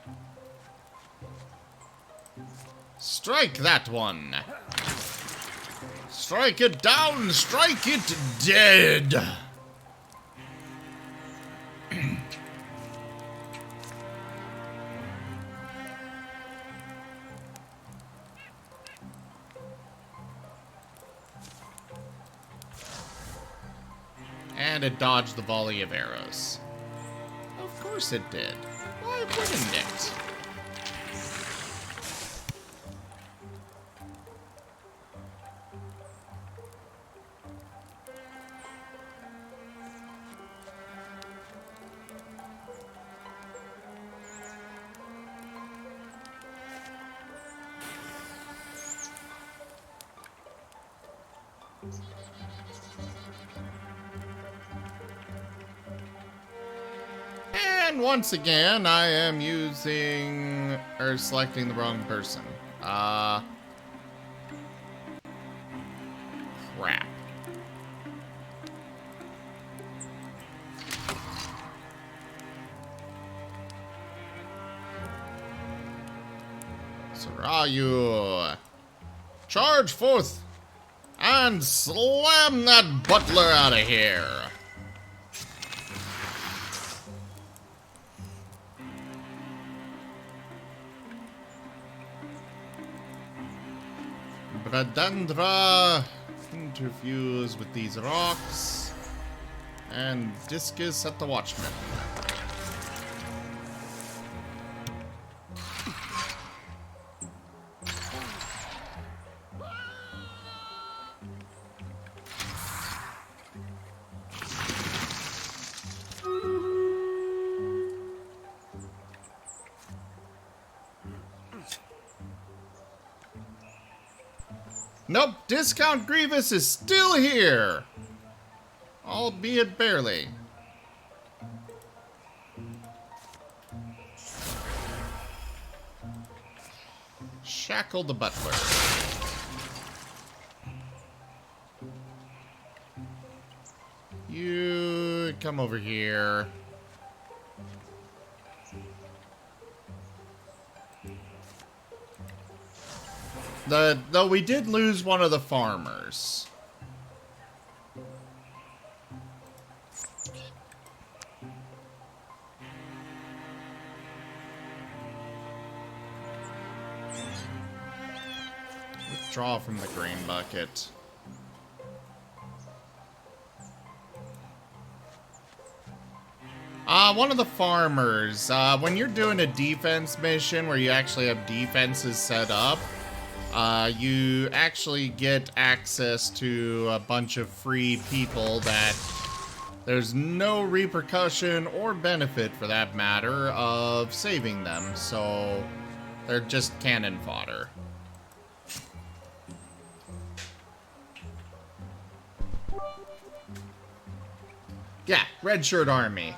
Strike that one. Strike it down. Strike it dead. And it dodged the volley of arrows. Of course it did. Why wouldn't it? And once again, I am using or selecting the wrong person. Crap. Sarayu, charge forth and slam that butler out of here. Bradandra interviews with these rocks and discus at the watchman. Nope, Discount Grievous is still here. Albeit barely. Shackle the Butler. You come over here. Though we did lose one of the farmers. Withdraw from the grain bucket. One of the farmers, when you're doing a defense mission where you actually have defenses set up, you actually get access to a bunch of free people that there's no repercussion or benefit, for that matter, of saving them. So they're just cannon fodder. Yeah, red shirt army.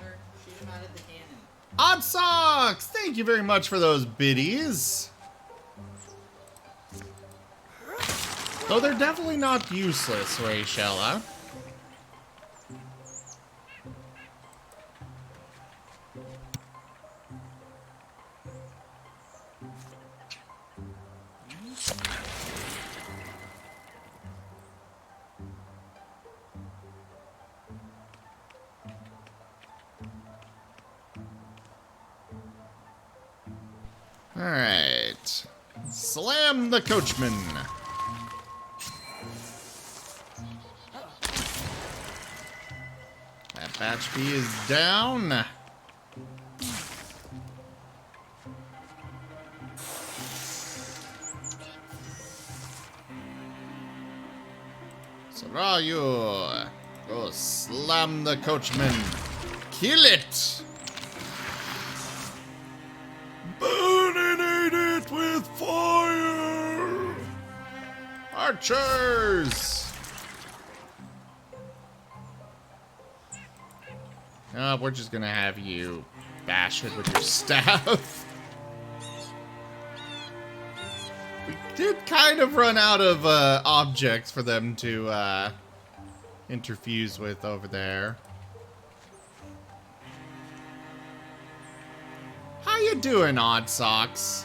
Odd Socks! Thank you very much for those biddies. Though they're definitely not useless, Rayshella. Alright. Slam the coachman. That batch P is down. Sarayu. Go slam the coachman. Kill it. Burninate it with fire! Archers! We're just gonna have you bash it with your staff. We did kind of run out of objects for them to interfuse with over there. How you doing, Odd Socks?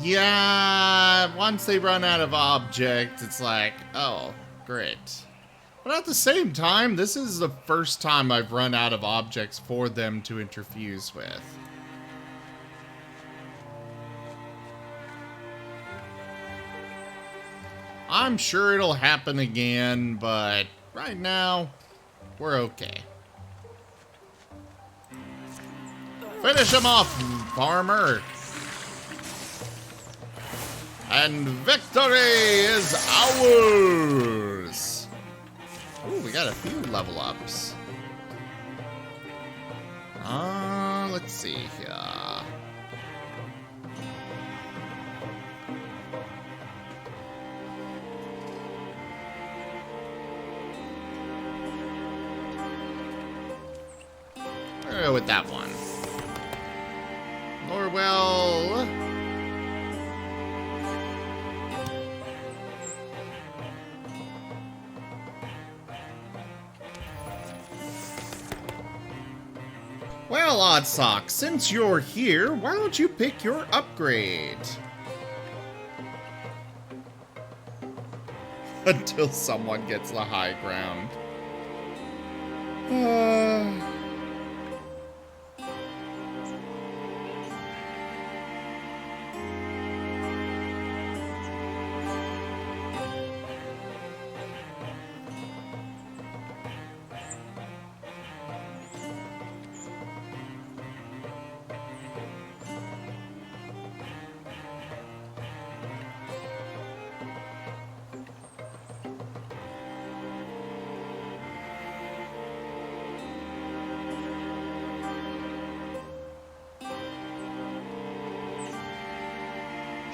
Yeah, once they run out of objects, it's like, oh, great. But at the same time, this is the first time I've run out of objects for them to interfuse with. I'm sure it'll happen again, but right now, we're okay. Finish him off, farmer! And victory is ours! Ooh, we got a few level ups. Let's see here. We'll go with that one. Norwell. Well, Odd Socks, since you're here, why don't you pick your upgrade? Until someone gets the high ground.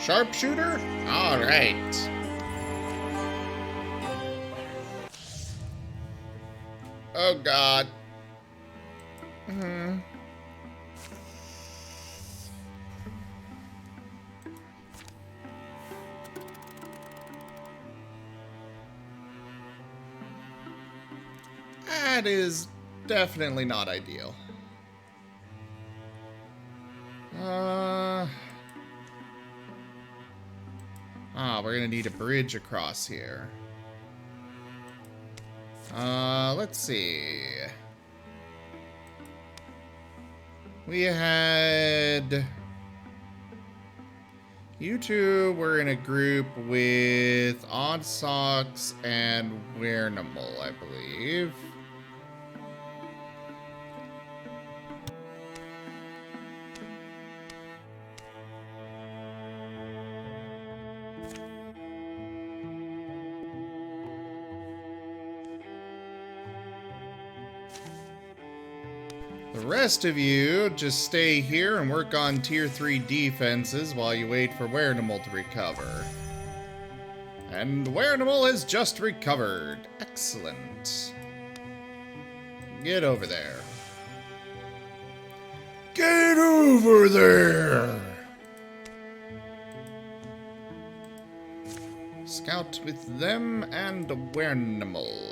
Sharpshooter? Alright. Oh god. That is definitely not ideal. We're gonna need a bridge across here. Let's see. We had... You two were in a group with Odd Socks and Wernimal, I believe. The rest of you just stay here and work on tier 3 defenses while you wait for Wernimal to recover. And Wernimal has just recovered. Excellent. Get over there. Get over there! Scout with them and Wernimal.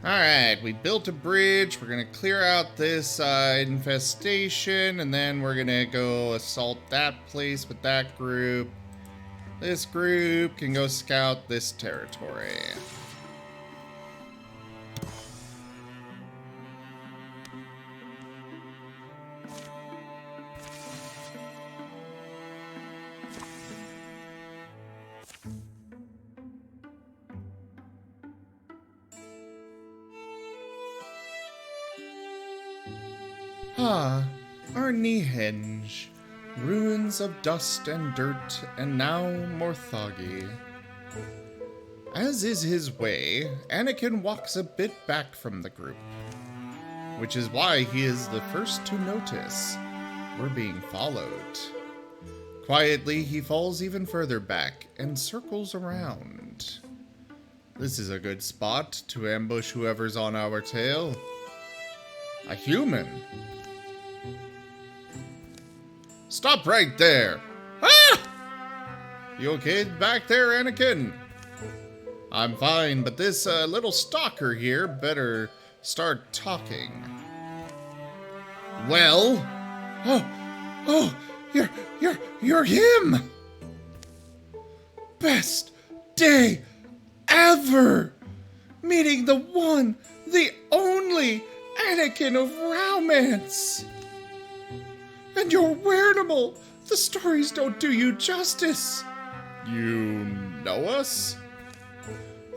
Alright, we built a bridge. We're gonna clear out this infestation, and then we're gonna go assault that place with that group. This group can go scout this territory. Arnihenge, ruins of dust and dirt, and now Morthagi. As is his way, Anakin walks a bit back from the group, which is why he is the first to notice we're being followed. Quietly, he falls even further back and circles around. This is a good spot to ambush whoever's on our tail. A human. Stop right there! Ah! You okay back there, Anakin? I'm fine, but this little stalker here better start talking. Well? Oh, you're him! Best day ever! Meeting the one, the only Anakin of Romance! And you're Wernimal! The stories don't do you justice! You know us?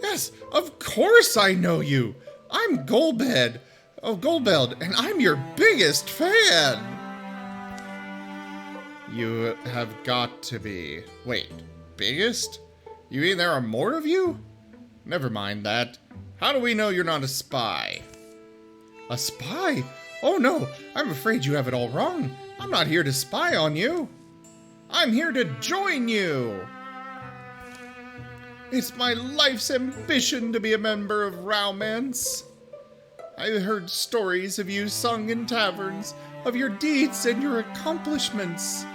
Yes, of course I know you! I'm Golbed, and I'm your biggest fan! You have got to be. Wait, biggest? You mean there are more of you? Never mind that. How do we know you're not a spy? A spy? Oh no, I'm afraid you have it all wrong. I'm not here to spy on you. I'm here to join you. It's my life's ambition to be a member of Romance. I've heard stories of you sung in taverns, of your deeds and your accomplishments.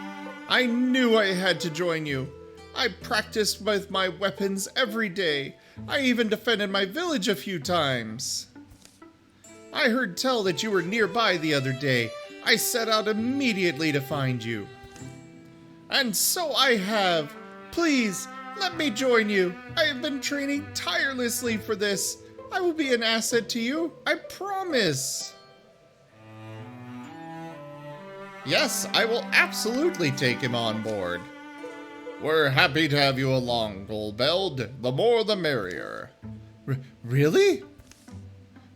I knew I had to join you. I practiced with my weapons every day. I even defended my village a few times. I heard tell that you were nearby the other day. I set out immediately to find you. And so I have. Please, Let me join you. I have been training tirelessly for this. I will be an asset to you. I promise. Yes, I will absolutely take him on board. We're happy to have you along, Goldbeld. The more the merrier. Really?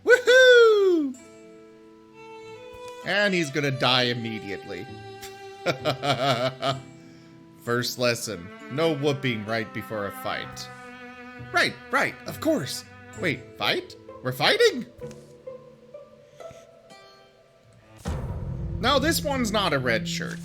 Woohoo! And he's gonna die immediately. First lesson. No whooping right before a fight. Right, of course. Wait, fight? We're fighting? No, this one's not a red shirt.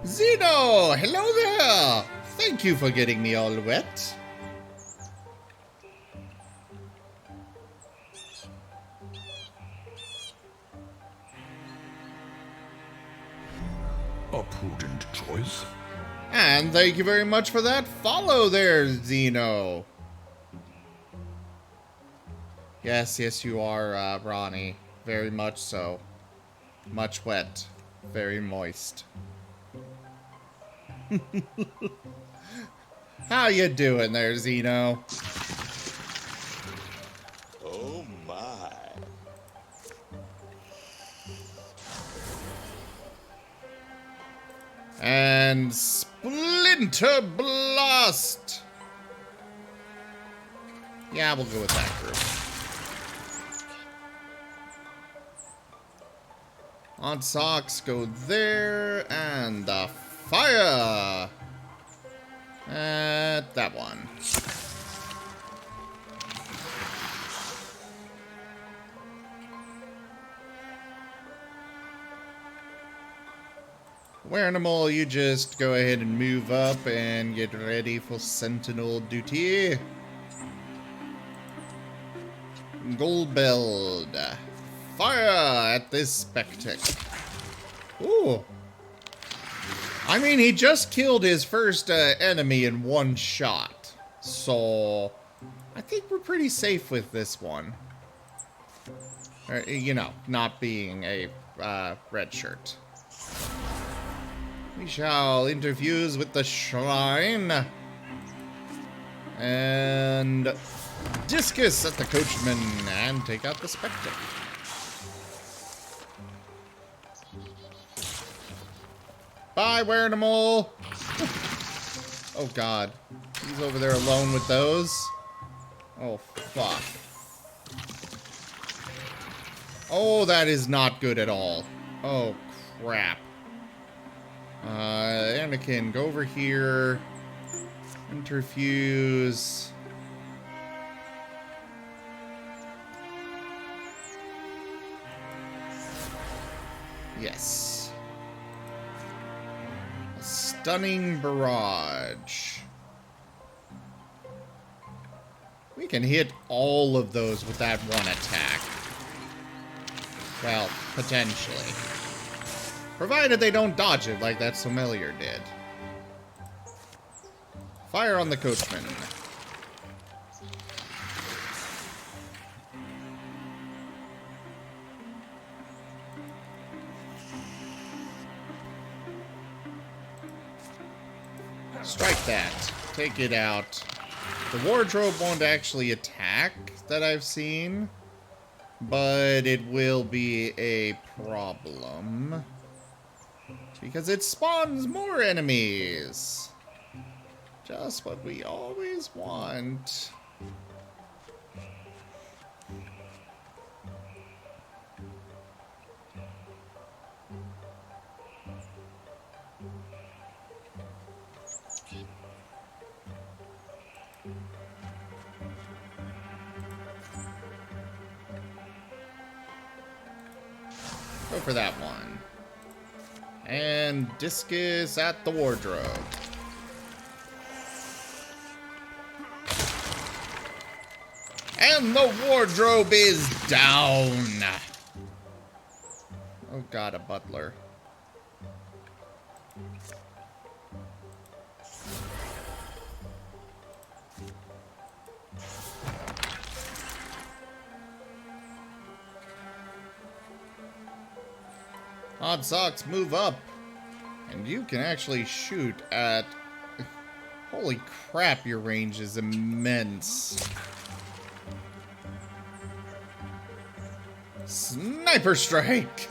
Zeno! Hello there! Thank you for getting me all wet. A prudent choice. And thank you very much for that follow there, Zeno. Yes, you are, Ronnie. Very much so. Much wet. Very moist. How you doing there, Zeno? Oh my. And Splinter Blast! Yeah, we'll go with that group. Odd Socks go there, and the fire! At that one. Wernimal, you just go ahead and move up and get ready for Sentinel duty. Goldbeld, fire at this spectacle. Ooh. I mean, he just killed his first enemy in one shot. So, I think we're pretty safe with this one. You know, not being a red shirt. We shall interfuse with the shrine. And discus at the coachman and take out the spectre. Bye, Wernimal. Oh, God. He's over there alone with those. Oh, fuck. Oh, that is not good at all. Oh, crap. Anakin, go over here. Interfuse. Yes. A stunning barrage. We can hit all of those with that one attack. Well, potentially. Provided they don't dodge it like that sommelier did. Fire on the coachman. Strike that. Take it out. The wardrobe won't actually attack that I've seen, but it will be a problem. Because it spawns more enemies. Just what we always want. Go for that one. And discus at the wardrobe. And the wardrobe is down. Oh God, a butler. Hot socks, move up. And you can actually shoot at... Holy crap, your range is immense. Sniper strike!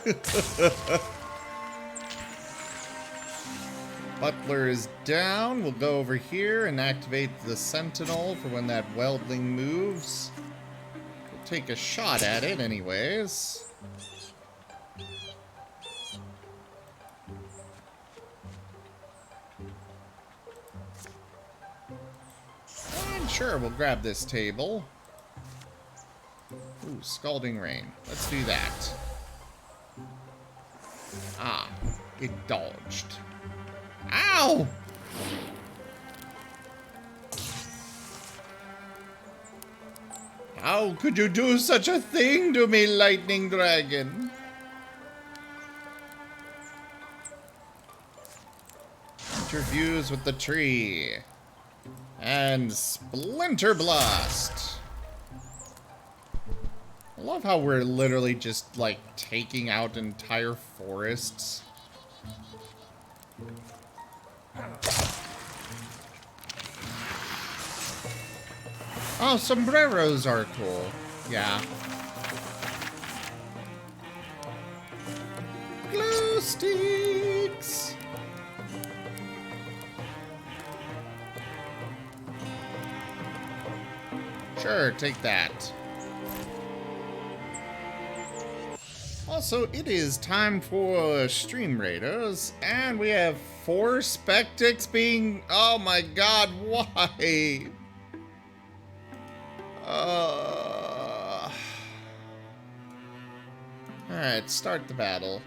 Butler is down. We'll go over here and activate the Sentinel for when that Weldling moves. We'll take a shot at it anyways. And sure, we'll grab this table. Ooh, Scalding Rain. Let's do that. Ah, it dodged. Ow! How could you do such a thing to me, Lightning Dragon? Interviews with the tree. And Splinter Blast. I love how we're literally just, like, taking out entire forests. Oh, sombreros are cool. Yeah. Glow sticks! Sure, take that. Also, it is time for Stream Raiders, and we have 4 Spectics being... Oh my god, why? Alright, start the battle.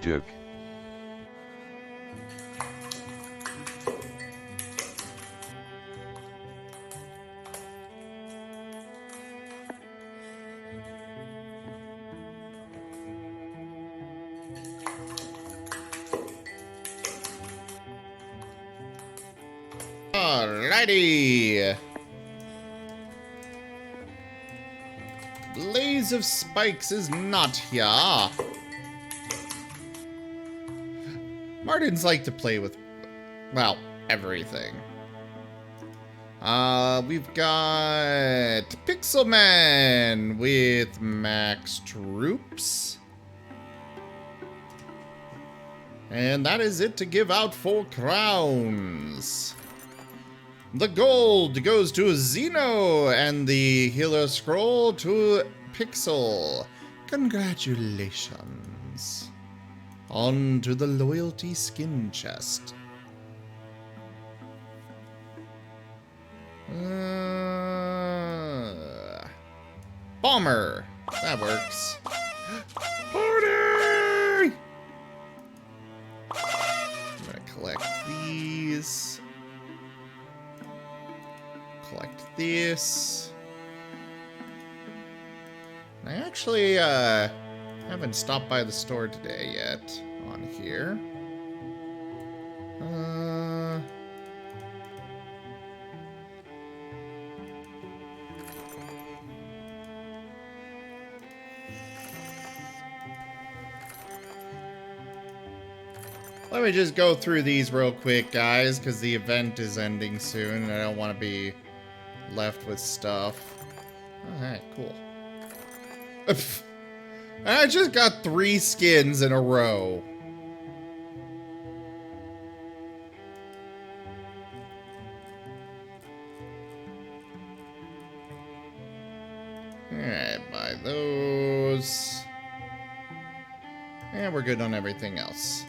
Duke. Alrighty. Blaze of Spikes is not here. Martins like to play with, well, everything. We've got Pixelman with max troops. And that is it to give out 4 crowns. The gold goes to Zeno, and the healer scroll to Pixel. Congratulations. On to the loyalty skin chest. Bomber. That works. Party! I'm gonna collect these. Collect this. I actually haven't stopped by the store today yet on here. Let me just go through these real quick, guys, because the event is ending soon and I don't want to be left with stuff. Alright, cool. I just got 3 skins in a row. Alright, buy those. And we're good on everything else.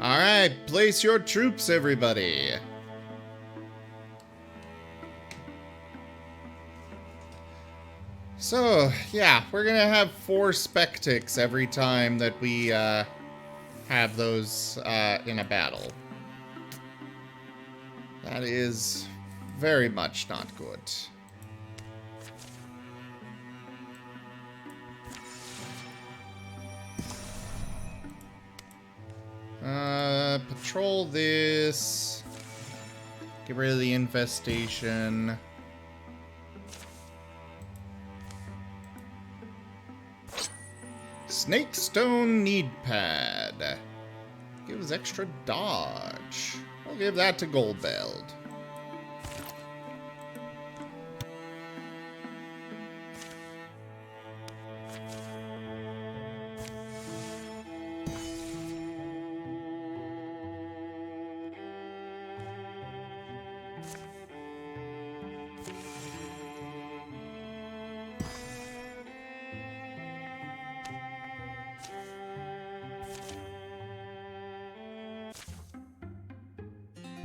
Alright, place your troops, everybody. So, yeah, we're gonna have 4 Spectics every time that we have those in a battle. That is very much not good. Patrol this. Get rid of the infestation. Snakestone Need Pad. Gives extra dodge. We'll give that to Goldbeld.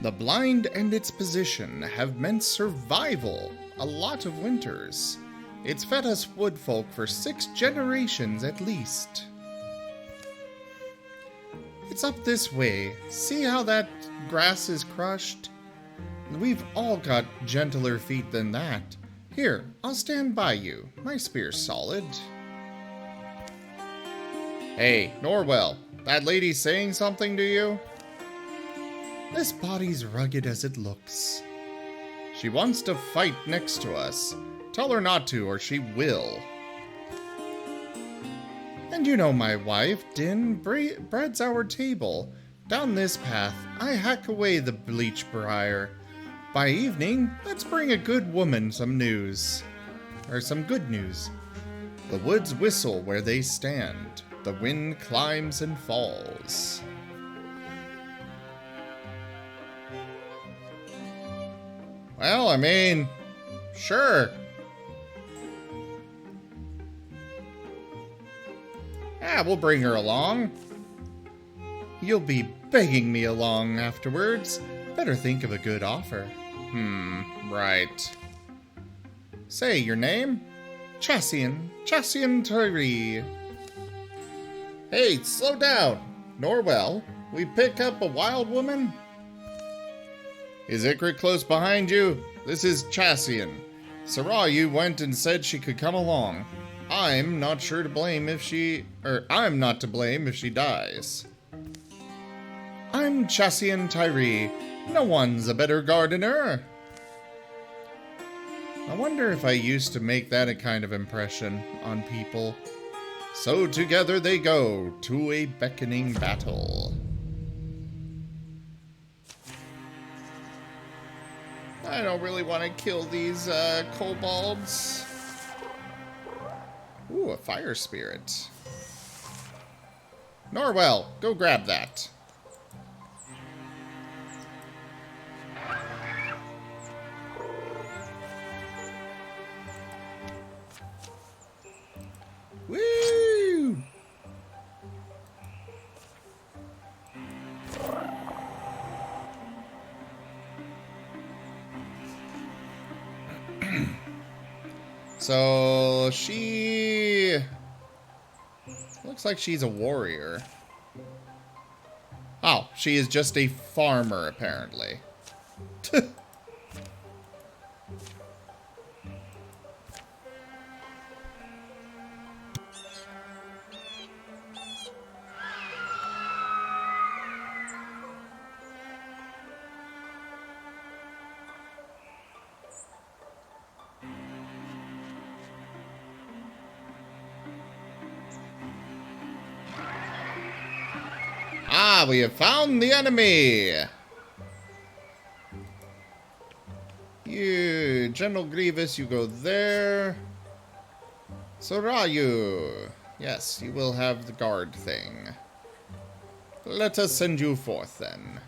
The blind and its position have meant survival a lot of winters. It's fed us woodfolk for 6 generations at least. It's up this way. See how that grass is crushed? We've all got gentler feet than that. Here, I'll stand by you. My spear's solid. Hey, Norwell, that lady saying something to you? This body's rugged as it looks. She wants to fight next to us. Tell her not to, or she will. And you know my wife, Din, breads our table. Down this path, I hack away the bleach briar. By evening, let's bring a good woman some news. Or some good news. The woods whistle where they stand. The wind climbs and falls. Well, I mean, sure. Yeah, we'll bring her along. You'll be begging me along afterwards. Better think of a good offer. Right. Say, your name? Chassian Tyree. Hey, slow down. Norwell, we pick up a wild woman? Is Ikrit close behind you? This is Chassian. Sarayu went and said she could come along. I'm not to blame if she dies. I'm Chassian Tyree. No one's a better gardener. I wonder if I used to make that a kind of impression on people. So together they go to a beckoning battle. I don't really want to kill these kobolds. Ooh, a fire spirit. Norwell, go grab that. Woo! So, she looks like she's a warrior. Oh, she is just a farmer, apparently. Ah, we have found the enemy! You, General Grievous, you go there. Sorayu. Yes, you will have the guard thing. Let us send you forth, then.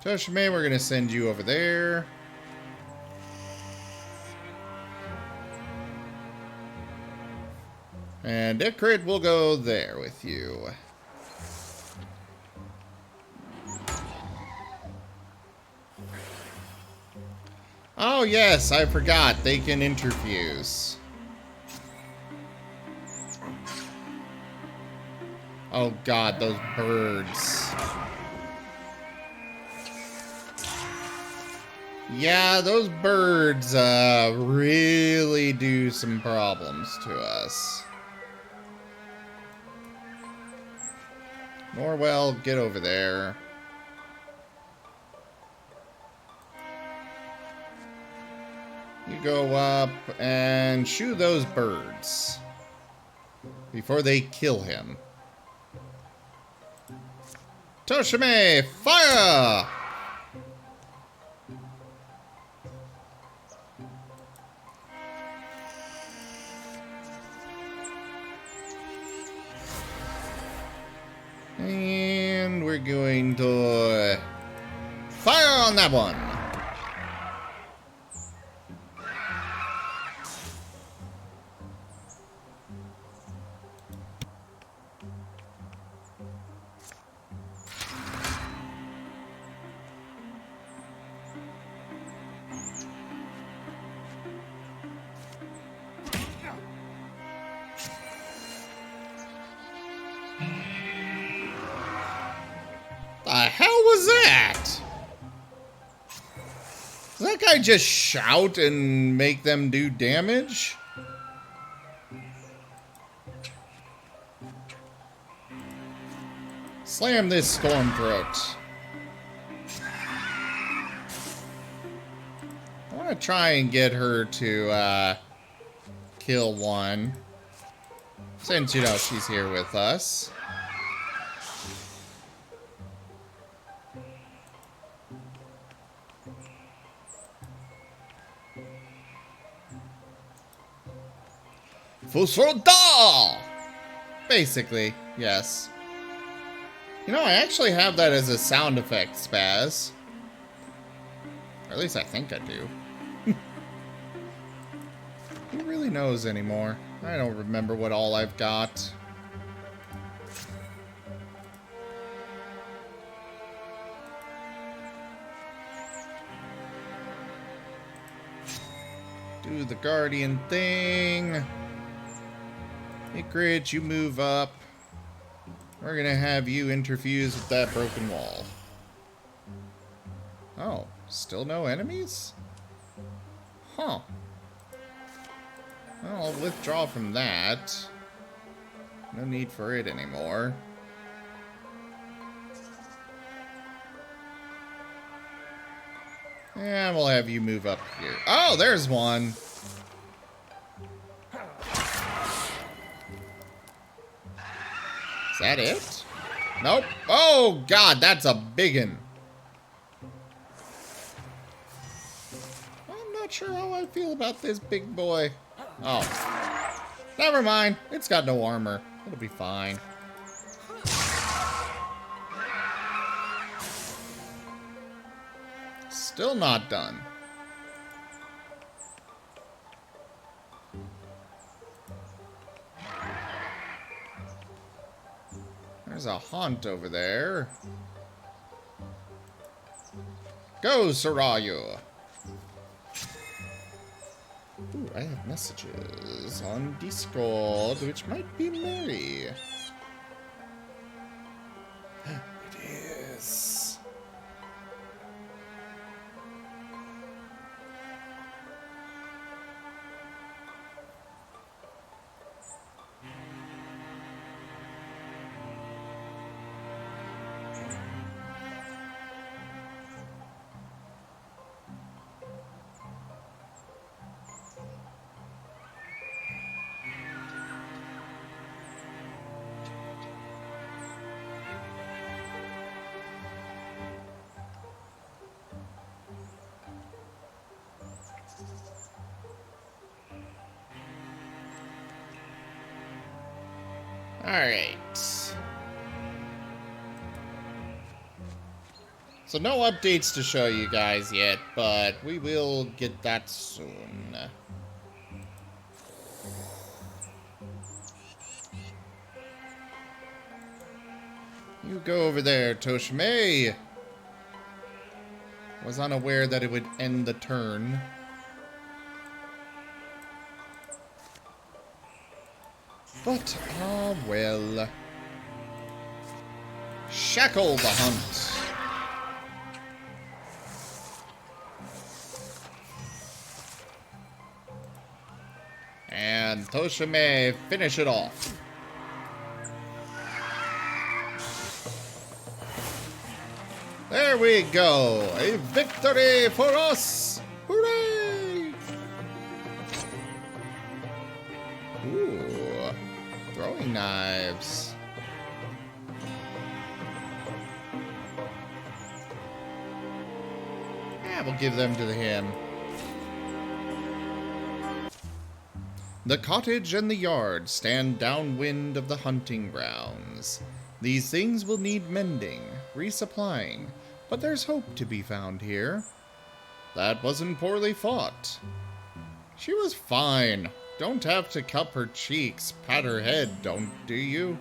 Toshime, we're gonna send you over there. And Ikrit will go there with you. Oh yes, I forgot. They can interfuse. Oh god, those birds. Yeah, those birds really do some problems to us. Norwell, get over there. You go up and shoo those birds before they kill him. Toshime, fire! And we're going to fire on that one. The hell was that? Does that guy just shout and make them do damage? Slam this Stormthroat. I want to try and get her to kill one. Since, you know, she's here with us. Fusroda! Basically, yes. You know, I actually have that as a sound effect, Spaz. Or at least I think I do. Who really knows anymore? I don't remember what all I've got. Do the guardian thing. Ikrit, you move up. We're gonna have you interfuse with that broken wall. Oh, still no enemies? Huh. Well, I'll withdraw from that. No need for it anymore. And we'll have you move up here. Oh, there's one. Is that it? Nope. Oh, God, that's a biggin. I'm not sure how I feel about this big boy. Oh. Never mind. It's got no armor. It'll be fine. Still not done. There's a haunt over there. Go, Sarayu. Ooh, I have messages on Discord, which might be Mary. It is. Alright. So no updates to show you guys yet, but we will get that soon. You go over there, Toshime. Was unaware that it would end the turn. But, ah well. Shackle the hunt. And Toshime finish it off. There we go! A victory for us! Hooray! Ooh. Throwing knives. Yeah, we'll give them to him. The cottage and the yard stand downwind of the hunting grounds. These things will need mending, resupplying, but there's hope to be found here. That wasn't poorly fought. She was fine. Don't have to cup her cheeks, pat her head, do you?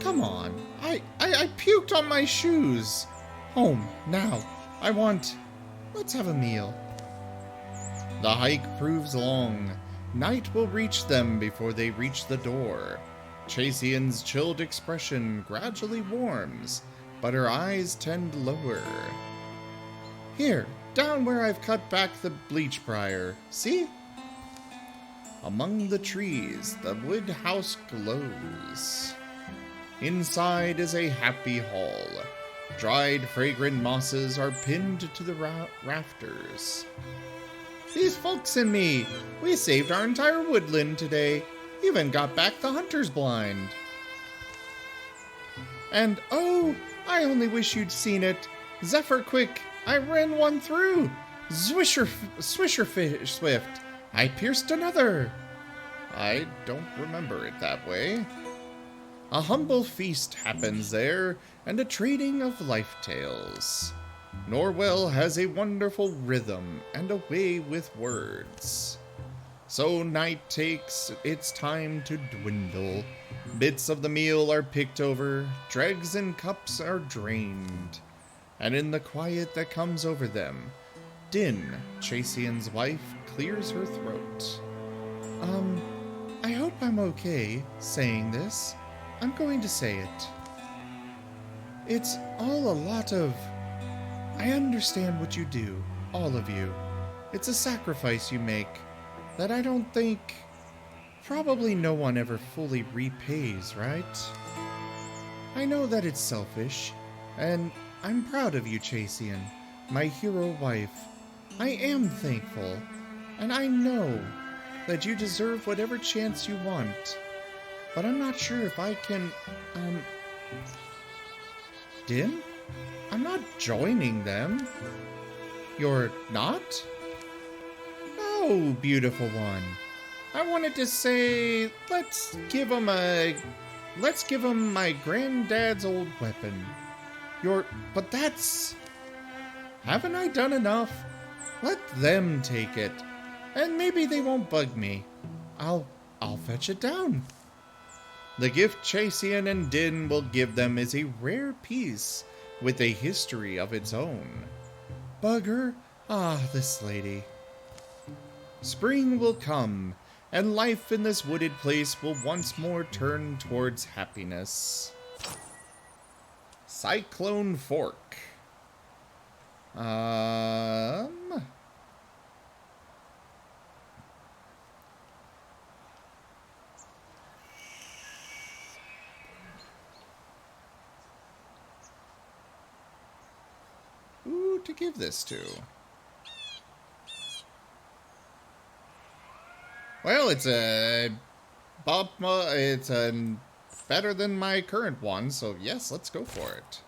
Come on, I puked on my shoes. Home, now. Let's have a meal. The hike proves long. Night will reach them before they reach the door. Chasian's chilled expression gradually warms, but her eyes tend lower. Here, down where I've cut back the bleach briar. See? Among the trees, the wood house glows. Inside is a happy hall. Dried, fragrant mosses are pinned to the rafters. These folks and me, we saved our entire woodland today. Even got back the hunter's blind. And oh, I only wish you'd seen it. Zephyr quick, I ran one through. Swisher fish swift, I pierced another. I don't remember it that way. A humble feast happens there, and a trading of life tales. Norwell has a wonderful rhythm and a way with words. So night takes its time to dwindle. Bits of the meal are picked over, dregs and cups are drained. And in the quiet that comes over them, Din, Chasian's wife, clears her throat. I hope I'm okay saying this. I'm going to say it. It's all a lot of... I understand what you do, all of you. It's a sacrifice you make that I don't think probably no one ever fully repays, right? I know that it's selfish, and I'm proud of you, Chasian, my hero wife. I am thankful, and I know that you deserve whatever chance you want, but I'm not sure if I can, Din? I'm not joining them. You're not? No, beautiful one. I wanted to say, let's give him my granddad's old weapon. But that's... Haven't I done enough? Let them take it, and maybe they won't bug me. I'll fetch it down. The gift Chasian and Din will give them is a rare piece with a history of its own. Bugger, this lady. Spring will come, and life in this wooded place will once more turn towards happiness. Cyclone Fork. Who to give this to? Well, it's a better than my current one, so yes, let's go for it.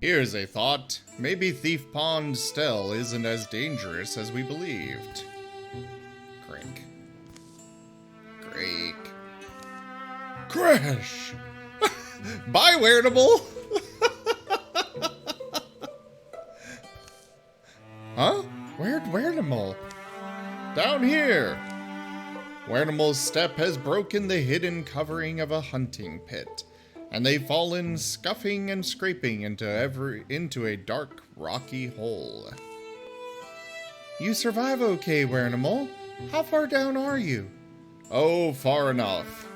Here's a thought. Maybe Thief Pond Stell isn't as dangerous as we believed. Creak. Creak. Crash! Bye, Wearable! Huh? Where'd Wearable? Down here! Wearable's step has broken the hidden covering of a hunting pit, and they've fallen scuffing and scraping into a dark, rocky hole. You survive okay, Wearable. How far down are you? Oh, far enough.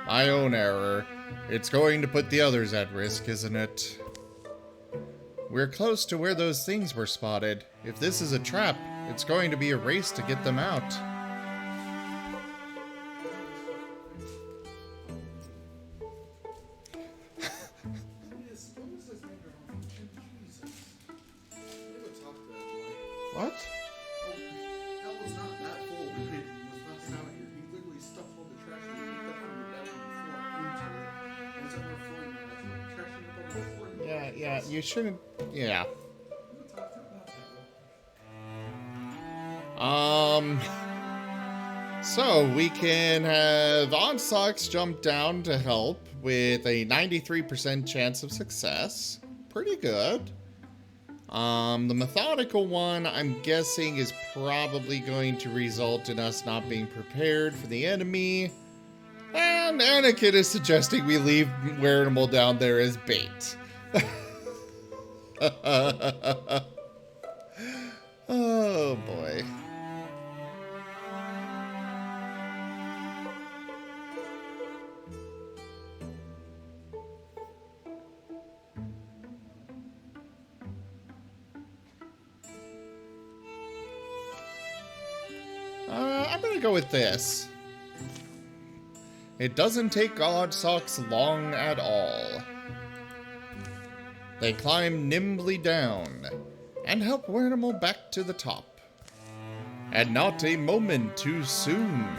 My own error. It's going to put the others at risk, isn't it? We're close to where those things were spotted. If this is a trap, it's going to be a race to get them out. What? That was not that full. He was not out here. He literally stuffed all the trash that he picked up from the bedroom floor into it. And it's overflowing. That's what trash he picked up before. Yeah, you shouldn't. Yeah. So we can have Onsocks jump down to help with a 93% chance of success. Pretty good. The methodical one, I'm guessing, is probably going to result in us not being prepared for the enemy. And Anakin is suggesting we leave Wearable down there as bait. Oh boy. I'm gonna go with this. It doesn't take Godsocks long at all. They climb nimbly down and help Wearable back to the top. And not a moment too soon.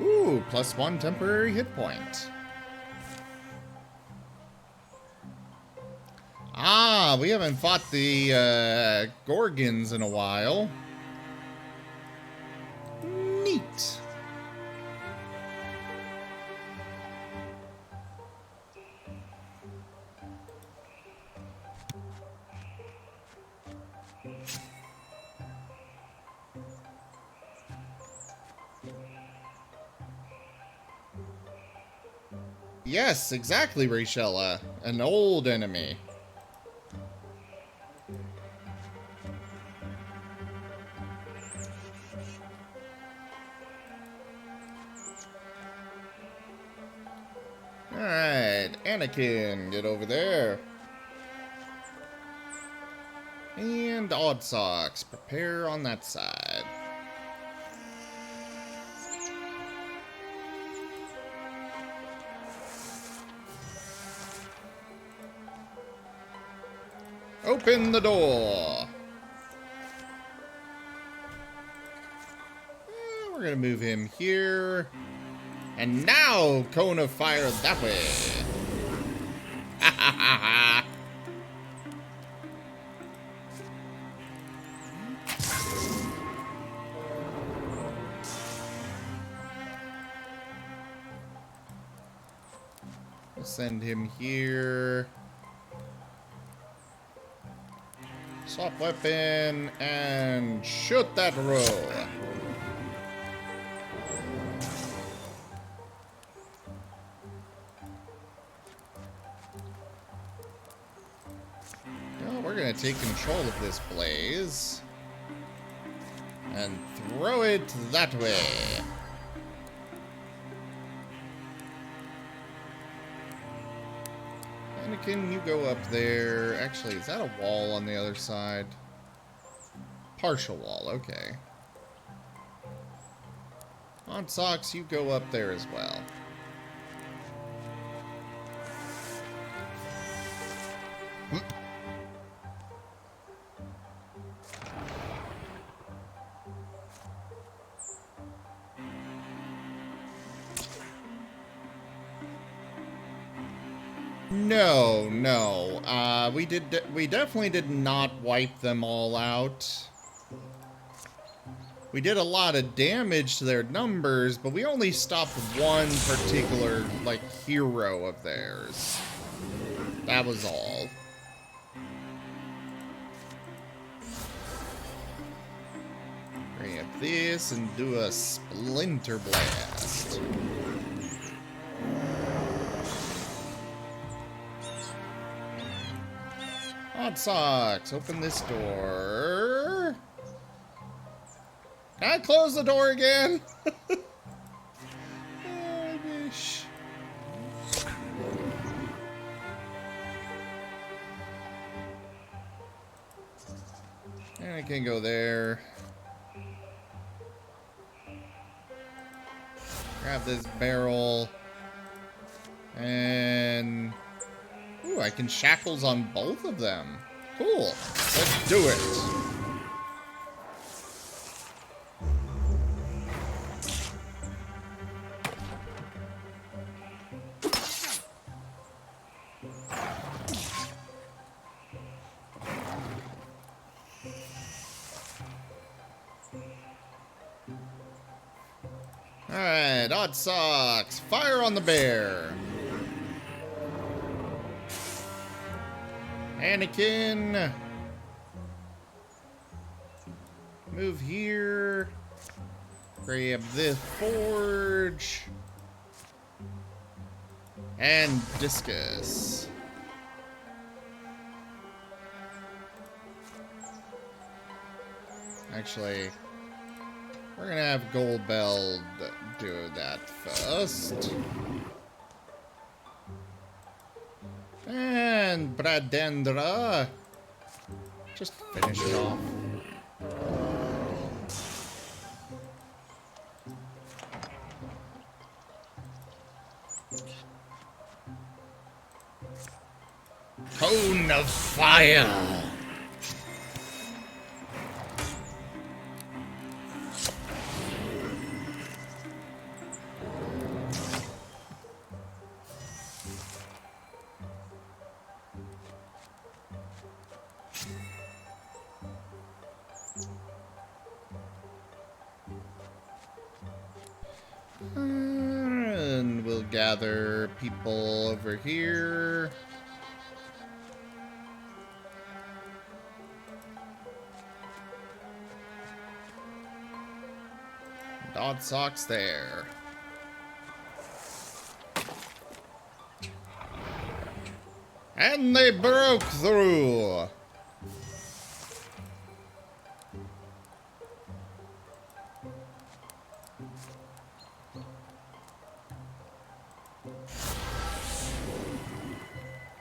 Ooh, +1 temporary hit point. Ah, we haven't fought the Gorgons in a while. Neat. Yes, exactly, Rachella. An old enemy. Alright, Anakin, get over there. And Oddsocks, prepare on that side. Open the door. We're gonna move him here. And now, cone of fire that way. Ha ha ha ha. We'll send him here. Swap weapon and shoot that row. We're gonna take control of this blaze and throw it that way. Anakin, you go up there. Actually, is that a wall on the other side? Partial wall, okay. Oddsocks, you go up there as well. No, no. We definitely did not wipe them all out. We did a lot of damage to their numbers, but we only stopped one particular, like, hero of theirs. That was all. Bring up this and do a splinter blast. Hot socks, open this door. Can I close the door again? I wish. And I can go there. Grab this barrel. And... ooh, I can shackles on both of them. Cool. Let's do it. Alright, odd socks. Fire on the bear. Anakin. Move here. Grab this forge. And discus. Actually, we're gonna have Goldbell do that first. And Bradendra. Just finish it off. Cone of fire. And we'll gather people over here. Odd socks there. And they broke through.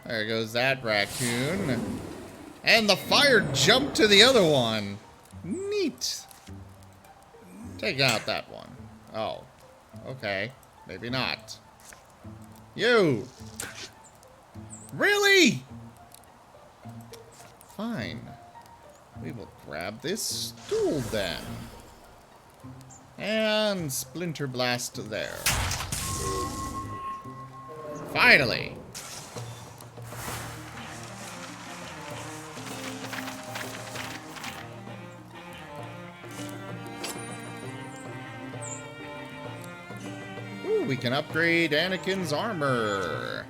There goes that raccoon. And the fire jumped to the other one. Neat. Take out that one. Oh. Okay. Maybe not. You! Really? Fine. We will grab this stool then. And splinter blast there. Finally! Ooh, we can upgrade Anakin's armor.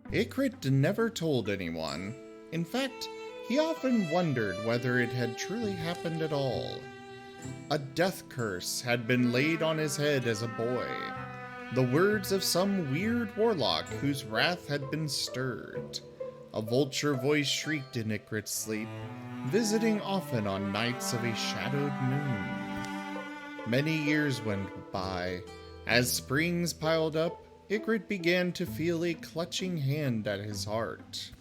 Ygritte never told anyone. In fact, he often wondered whether it had truly happened at all. A death curse had been laid on his head as a boy. The words of some weird warlock whose wrath had been stirred. A vulture voice shrieked in Ygritte's sleep, visiting often on nights of a shadowed moon. Many years went by. As springs piled up, Ygritte began to feel a clutching hand at his heart.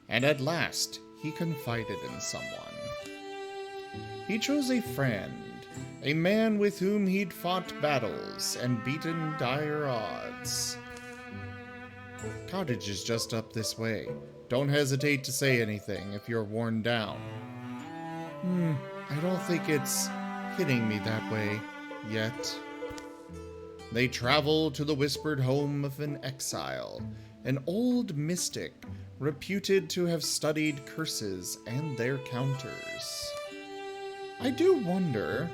And at last, he confided in someone. he chose a friend, a man with whom he'd fought battles and beaten dire odds. Cottage is just up this way. Don't hesitate to say anything if you're worn down. I don't think it's hitting me that way yet. They travel to the whispered home of an exile, an old mystic reputed to have studied curses and their counters. I do wonder,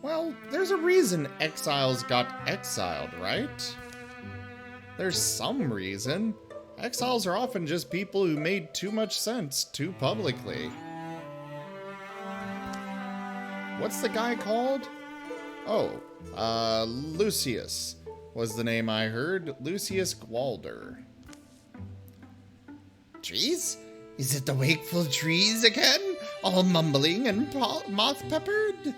Well, there's a reason exiles got exiled, right? There's some reason. Exiles are often just people who made too much sense too publicly. What's the guy called? Oh, Lucius was the name I heard. Lucius Gwalder. Trees? Is it the wakeful trees again? All mumbling and moth-peppered?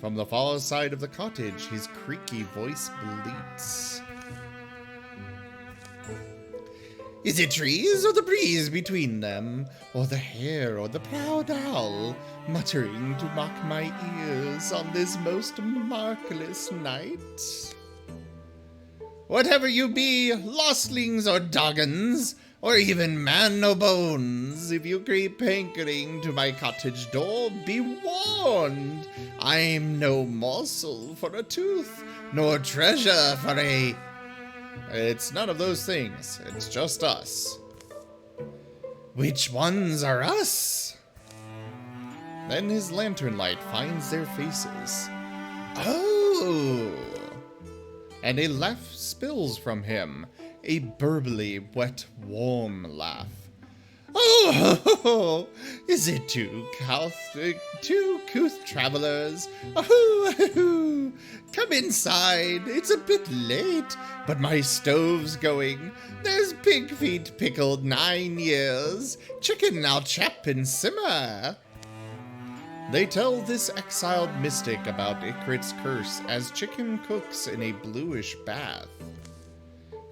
From the far side of the cottage, his creaky voice bleats. Is it trees or the breeze between them? Or the hare or the proud owl, muttering to mock my ears on this most markless night? Whatever you be, lostlings or doggins, or even man no bones, if you creep hankering to my cottage door, be warned. I'm no morsel for a tooth, nor treasure for a... It's none of those things. It's just us. Which ones are us? Then his lantern light finds their faces. Oh! And a laugh spills from him. A burbly, wet, warm laugh. Oh, is it two couth travelers? Oh, come inside. It's a bit late, but my stove's going. There's pig feet pickled 9 years. Chicken I'll chop and simmer. They tell this exiled mystic about Ikrit's curse as chicken cooks in a bluish bath.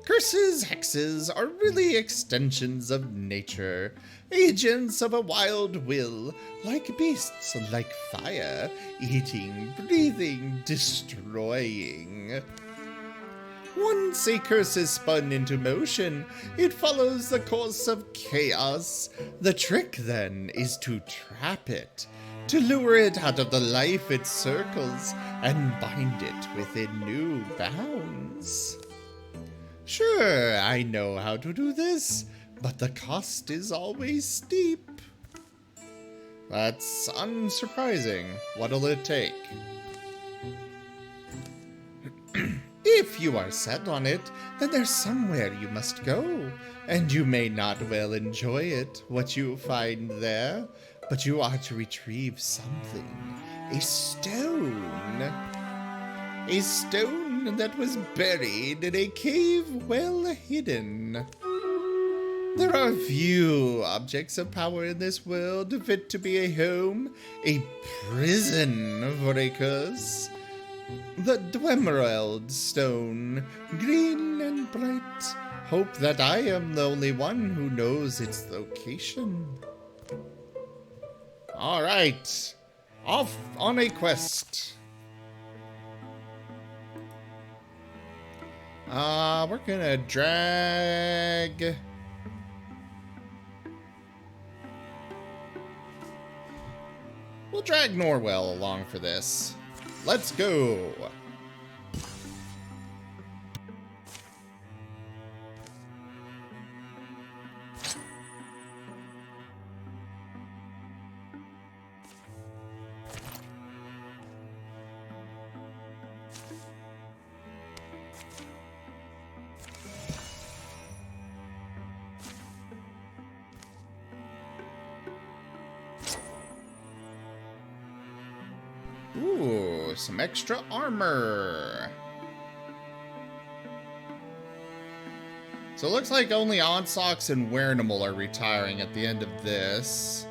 Curses, hexes, are really extensions of nature, agents of a wild will, like beasts, like fire, eating, breathing, destroying. Once a curse is spun into motion, it follows the course of chaos. The trick, then, is to trap it, to lure it out of the life it circles, and bind it within new bounds. Sure, I know how to do this, but the cost is always steep. That's unsurprising. What'll it take? If you are set on it, then there's somewhere you must go, and you may not well enjoy it, what you find there, but you are to retrieve something. A stone. A stone that was buried in a cave well hidden. There are few objects of power in this world fit to be a home, a prison for a curse. The Dwemerald stone, green and bright. Hope that I am the only one who knows its location. All right, off on a quest. We're gonna drag... We'll drag Norwell along for this. Let's go! Ooh, some extra armor. So it looks like only Onsocks and Wernimal are retiring at the end of this.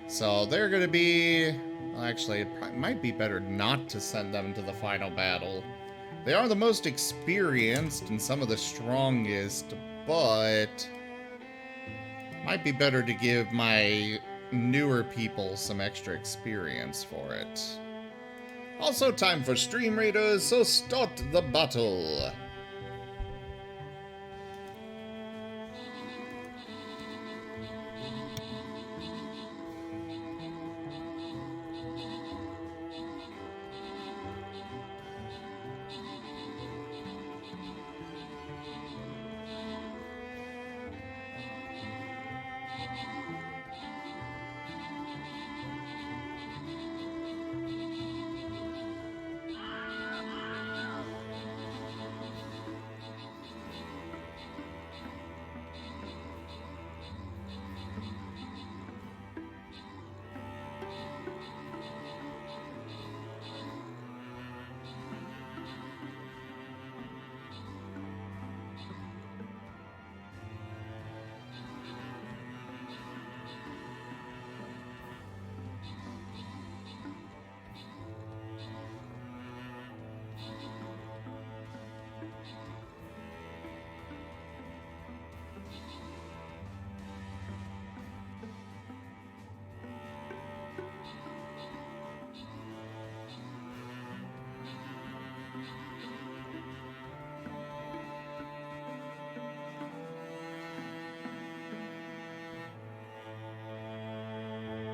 So they're going to be... Well, actually, it might be better not to send them to the final battle. They are the most experienced and some of the strongest, but... Might be better to give my newer people some extra experience for it. Also time for stream raiders, so start the battle.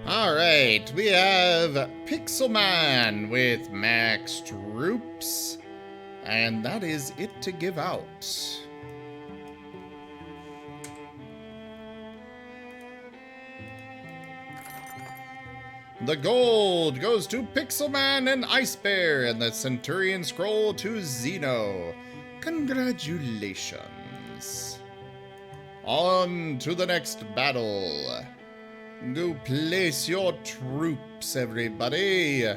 Alright, we have Pixelman with max troops, and that is it to give out. The gold goes to Pixelman and Ice Bear, and the Centurion Scroll to Zeno. Congratulations. On to the next battle. Go place your troops, everybody. I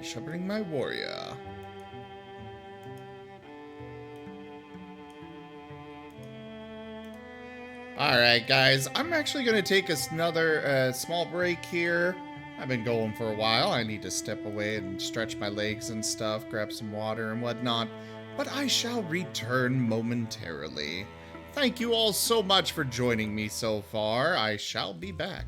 shall bring my warrior. Alright, guys. I'm actually going to take another small break here. I've been going for a while. I need to step away and stretch my legs and stuff, grab some water and whatnot. But I shall return momentarily. Thank you all so much for joining me so far. I shall be back.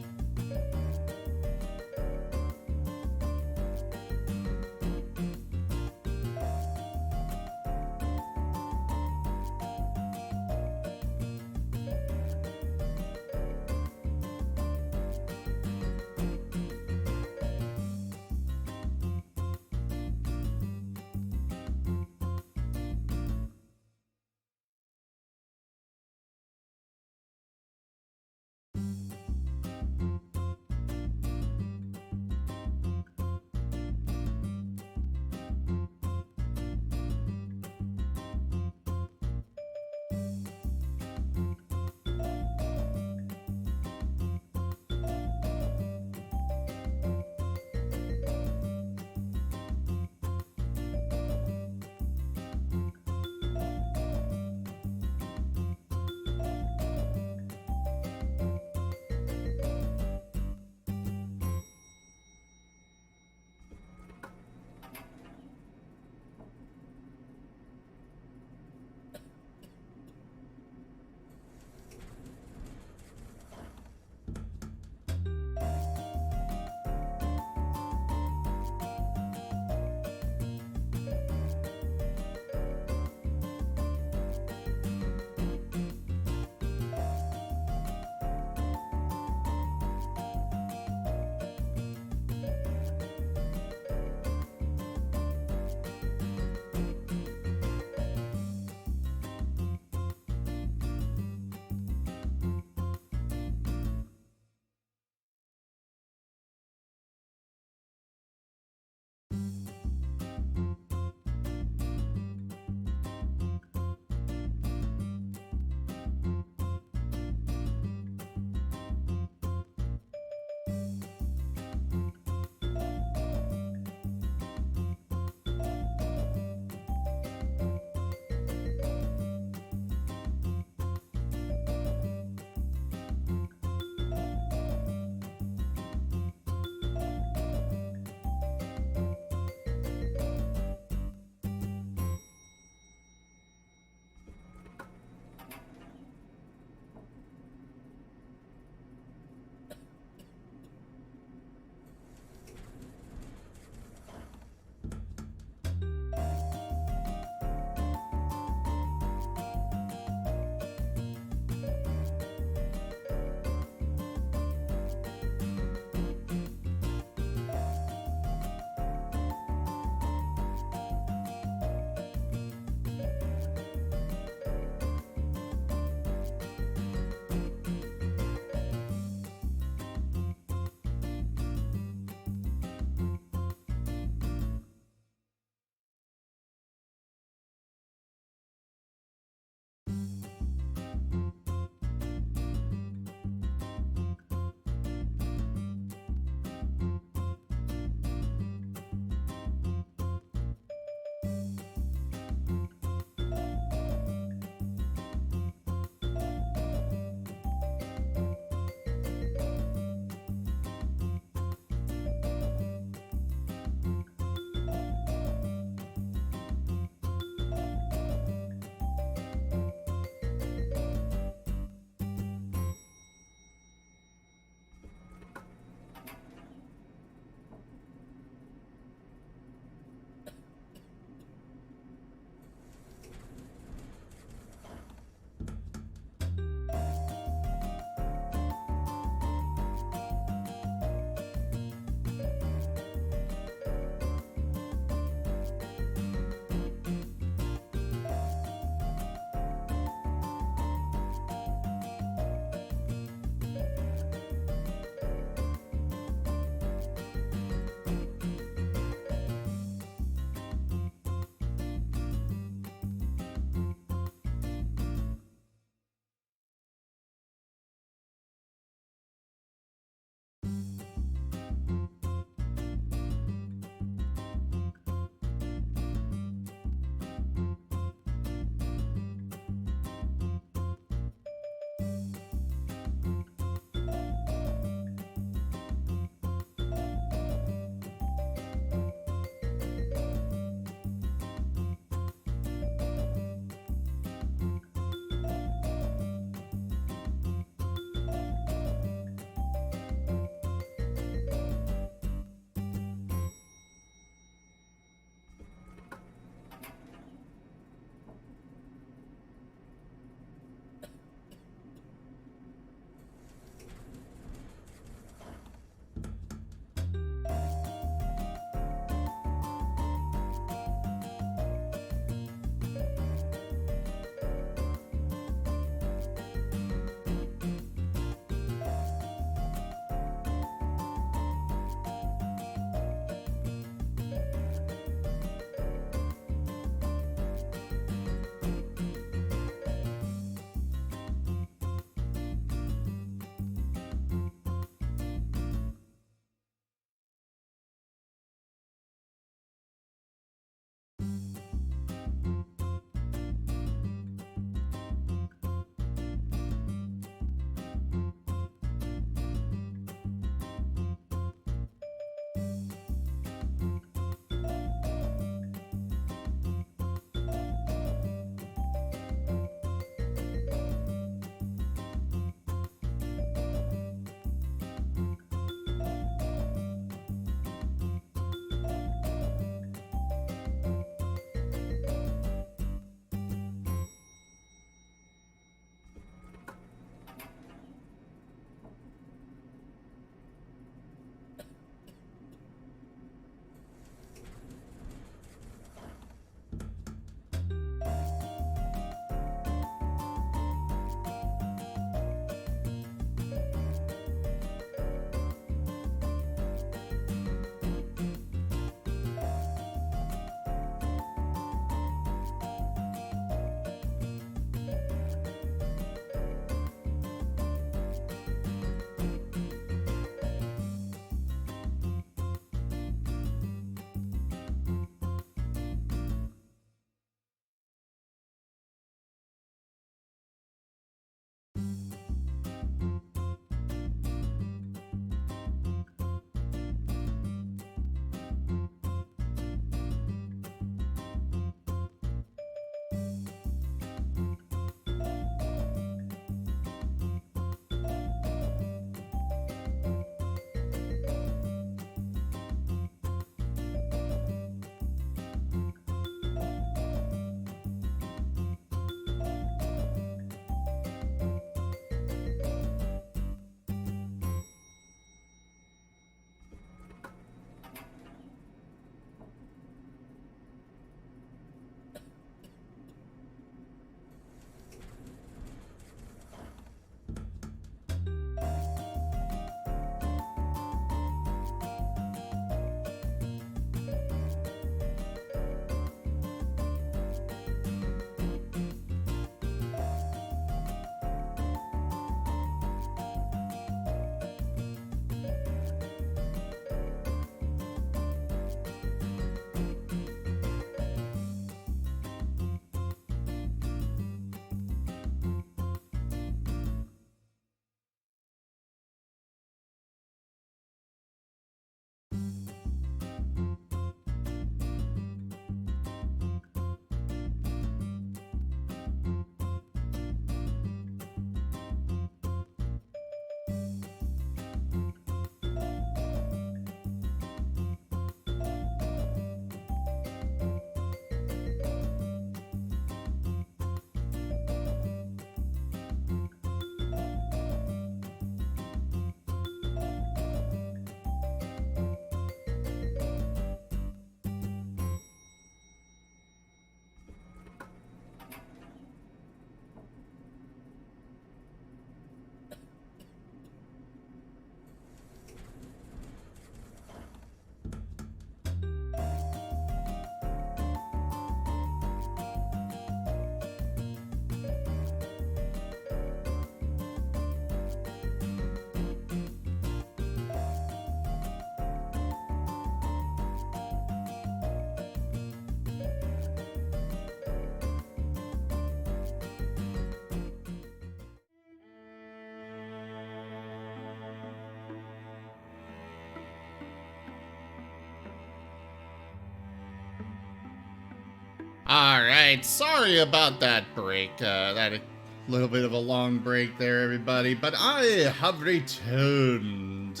Alright, sorry about that break. That a little bit of a long break there, everybody. But I have returned.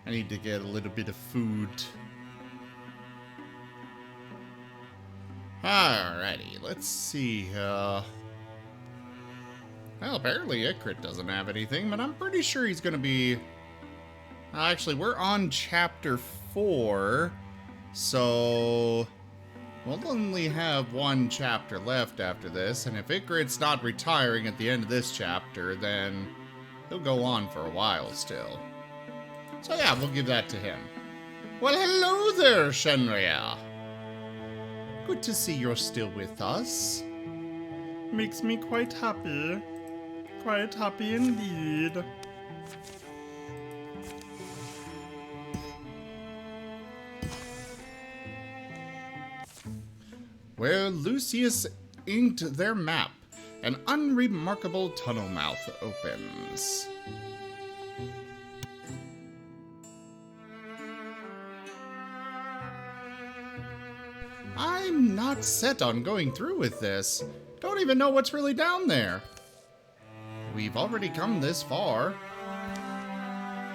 I need to get a little bit of food. Alrighty, let's see. Well, apparently Ikrit doesn't have anything, but I'm pretty sure he's gonna be... Actually, we're on chapter 4, so we'll only have one chapter left after this, and if Ikrit's not retiring at the end of this chapter, then he'll go on for a while still. So yeah, we'll give that to him. Well, hello there, Shenria. Good to see you're still with us. Makes me quite happy. Quite happy indeed. Where Lucius inked their map, an unremarkable tunnel mouth opens. I'm not set on going through with this. Don't even know what's really down there. We've already come this far.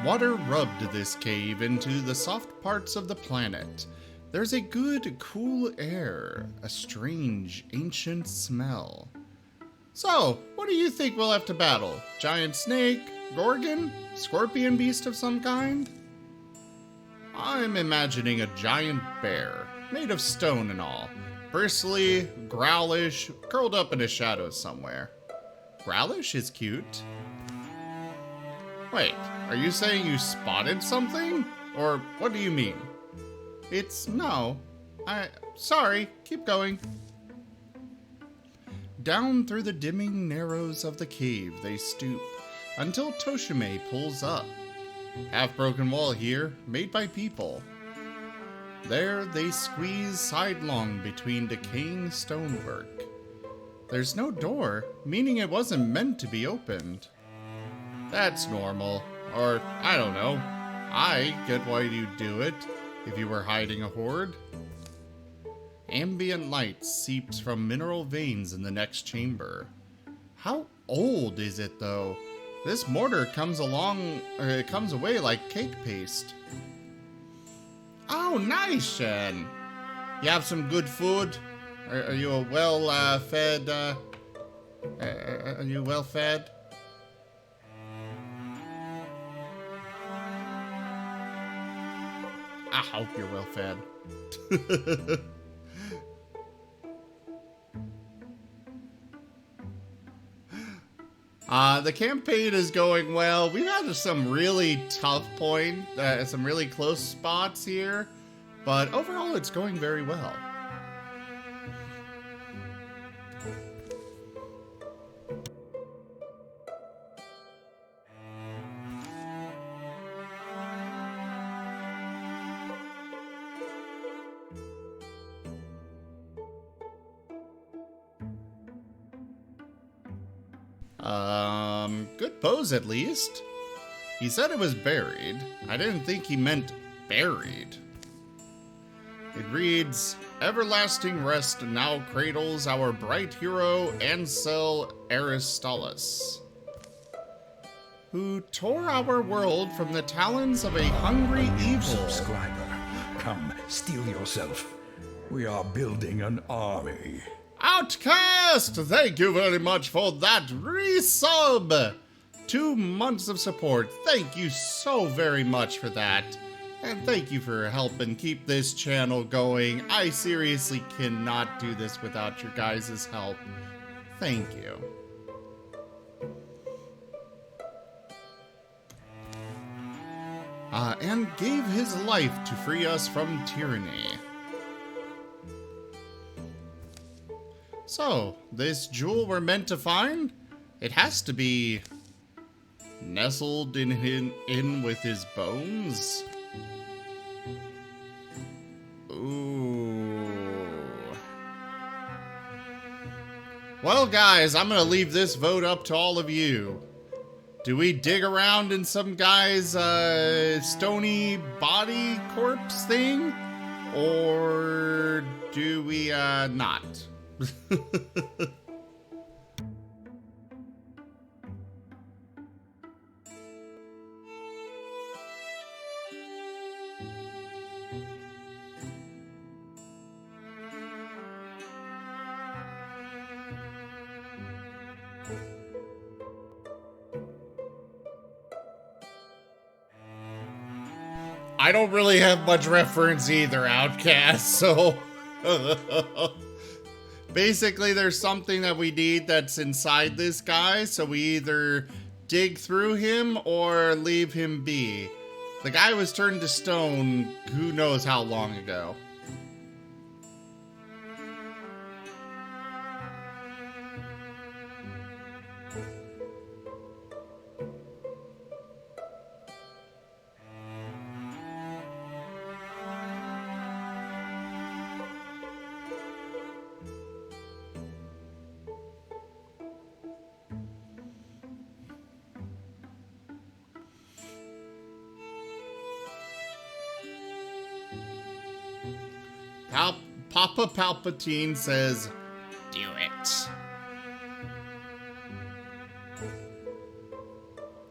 Water rubbed this cave into the soft parts of the planet. There's a good, cool air, a strange, ancient smell. So, what do you think we'll have to battle? Giant snake? Gorgon? Scorpion beast of some kind? I'm imagining a giant bear, made of stone and all. Bristly, growlish, curled up in a shadow somewhere. Growlish is cute. Wait, are you saying you spotted something? Or what do you mean? No. Sorry, keep going. Down through the dimming narrows of the cave they stoop, until Toshime pulls up. Half-broken wall here, made by people. There they squeeze sidelong between decaying stonework. There's no door, meaning it wasn't meant to be opened. That's normal. Or, I don't know. I get why you'd do it. If you were hiding a horde. Ambient light seeps from mineral veins in the next chamber. How old is it though? This mortar comes away like cake paste. Oh, nice, Shen. You have some good food? Are you a well-fed, are you well-fed? I hope you're well fed. The campaign is going well. We've had some really tough some really close spots here, but overall it's going very well. Good pose at least. He said it was buried. I didn't think he meant buried. It reads, Everlasting rest now cradles our bright hero Ansel Aristolis, who tore our world from the talons of a hungry evil. Subscriber, come, steel yourself. We are building an army. Outcast! Thank you very much for that resub! 2 months of support. Thank you so very much for that. And thank you for helping keep this channel going. I seriously cannot do this without your guys' help. Thank you. And gave his life to free us from tyranny. So, this jewel we're meant to find, it has to be nestled in with his bones. Ooh. Well, guys, I'm gonna leave this vote up to all of you. Do we dig around in some guy's stony body corpse thing? Or do we not? I don't really have much reference either, Outcast, so... Basically, there's something that we need that's inside this guy, so we either dig through him or leave him be. The guy was turned to stone who knows how long ago. Papa Palpatine says, do it.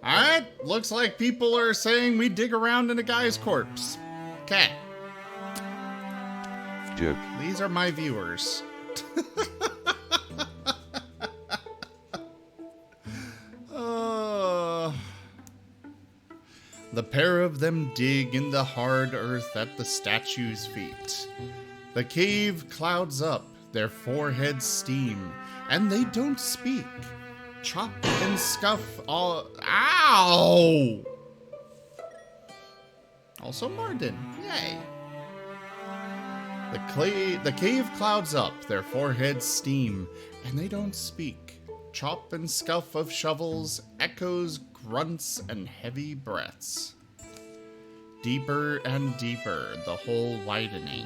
Alright, looks like people are saying we dig around in a guy's corpse. Okay. Duke. These are my viewers. The pair of them dig in the hard earth at the statue's feet. The cave clouds up, their foreheads steam, and they don't speak. Chop and scuff all... Ow! Also Martin, yay. The cave clouds up, their foreheads steam, and they don't speak. Chop and scuff of shovels, echoes, grunts, and heavy breaths. Deeper and deeper, the hole widening.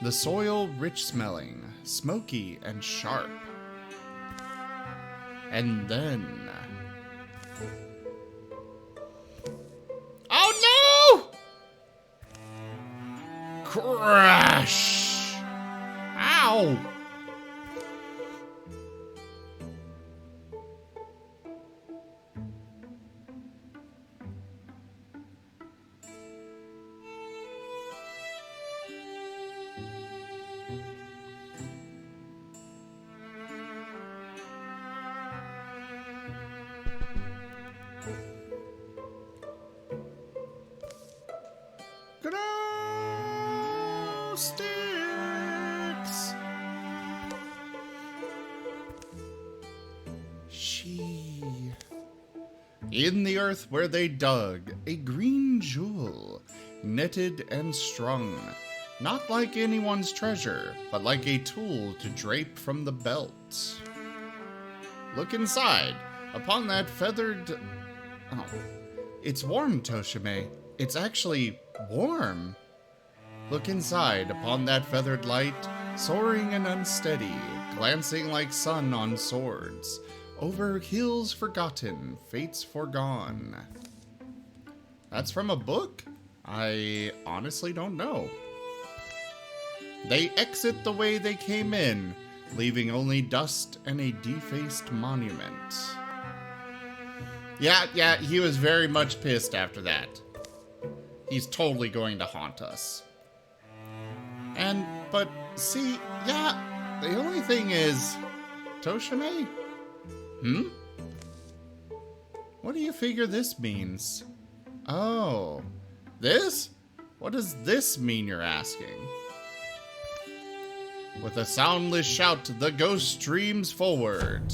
The soil rich-smelling, smoky and sharp. And then... Oh no! Crash! Ow! Glow sticks. In the earth where they dug, a green jewel, knitted and strung, not like anyone's treasure, but like a tool to drape from the belt. Look inside. Upon that feathered... Oh. It's warm, Toshime. It's actually warm. Look inside, upon that feathered light, soaring and unsteady, glancing like sun on swords, over hills forgotten, fates foregone. That's from a book? I honestly don't know. They exit the way they came in, leaving only dust and a defaced monument. Yeah, he was very much pissed after that. He's totally going to haunt us. But, see, yeah, the only thing is... Toshime? What do you figure this means? Oh, this? What does this mean, you're asking? With a soundless shout, the ghost streams forward.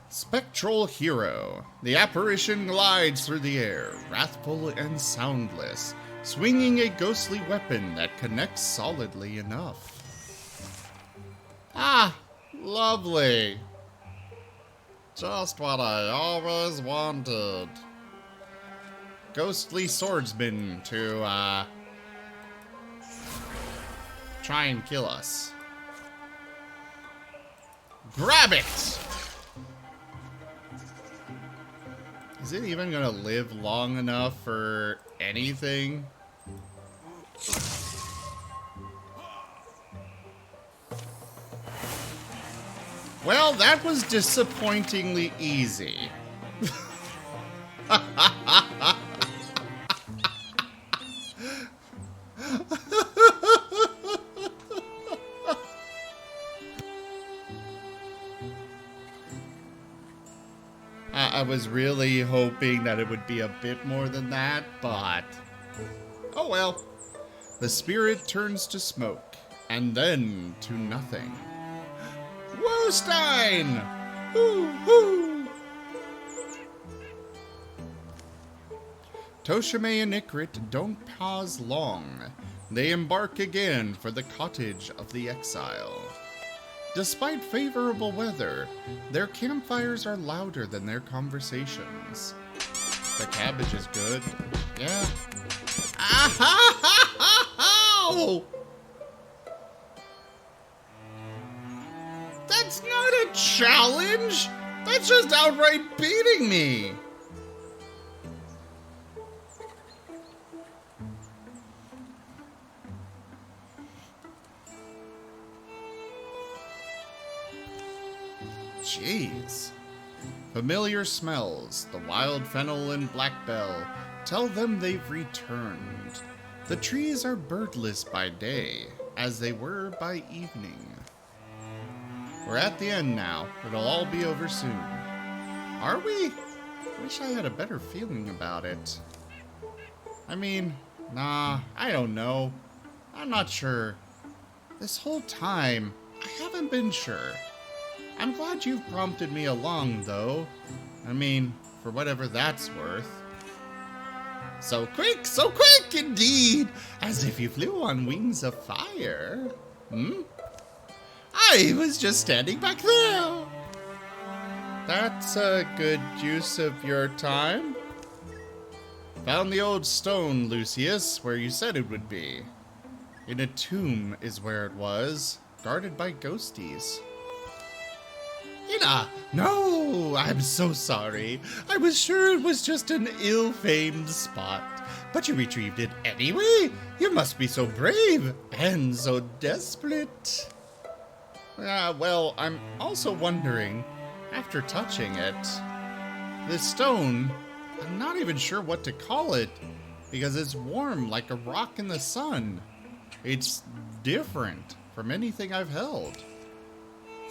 Spectral hero. The apparition glides through the air, wrathful and soundless, swinging a ghostly weapon that connects solidly enough. Ah, lovely. Just what I always wanted. Ghostly swordsman to, try and kill us. Grab it! Is it even gonna live long enough for anything? Well, that was disappointingly easy. I was really hoping that it would be a bit more than that, but oh well. The spirit turns to smoke, and then to nothing. Wostein! Hoo hoo! Toshime and Ikrit don't pause long. They embark again for the cottage of the exile. Despite favorable weather, their campfires are louder than their conversations. The cabbage is good. Yeah. Ow! That's not a challenge! That's just outright beating me! Jeez. Familiar smells, the wild fennel and blackbell, tell them they've returned. The trees are birdless by day, as they were by evening. We're at the end now. It'll all be over soon. Are we? Wish I had a better feeling about it. I mean, nah, I don't know. I'm not sure. This whole time, I haven't been sure. I'm glad you've prompted me along, though. I mean, for whatever that's worth. So quick, indeed! As if you flew on wings of fire. I was just standing back there. That's a good use of your time. Found the old stone, Lucius, where you said it would be. In a tomb is where it was, guarded by ghosties. Ina! No! I'm so sorry. I was sure it was just an ill-famed spot. But you retrieved it anyway? You must be so brave and so desperate. Well, I'm also wondering, after touching it, this stone, I'm not even sure what to call it, because it's warm like a rock in the sun. It's different from anything I've held.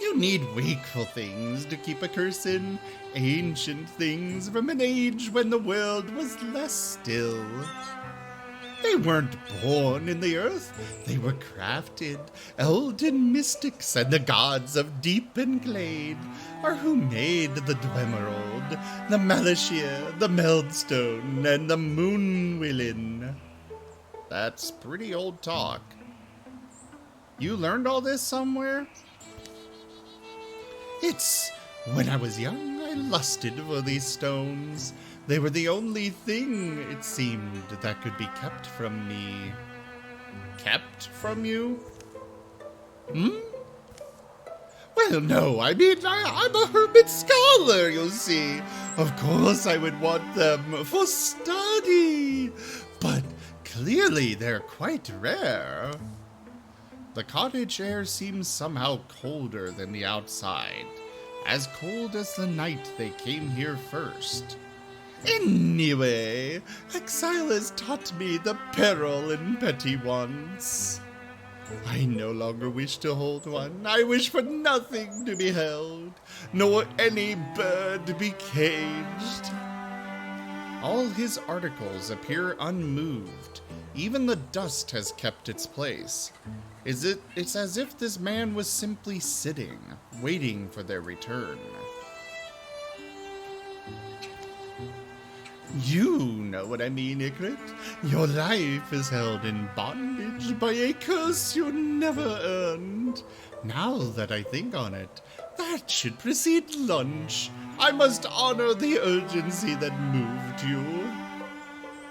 You need wakeful things to keep a curse in, ancient things from an age when the world was less still. They weren't born in the earth, they were crafted. Elden mystics and the gods of deep and glade are who made the Dwemerald, the Malashir, the Meldstone, and the Moonwillin. That's pretty old talk. You learned all this somewhere? It's when I was young, I lusted for these stones. They were the only thing, it seemed, that could be kept from me. Kept from you? Well, no, I mean, I'm a hermit scholar, you see. Of course I would want them for study. But clearly they're quite rare. The cottage air seems somehow colder than the outside. As cold as the night they came here first. Anyway, exile has taught me the peril in petty wants. I no longer wish to hold one. I wish for nothing to be held, nor any bird to be caged. All his articles appear unmoved. Even the dust has kept its place. It's as if this man was simply sitting, waiting for their return. You know what I mean, Ikrit. Your life is held in bondage by a curse you never earned. Now that I think on it, that should precede lunch. I must honor the urgency that moved you.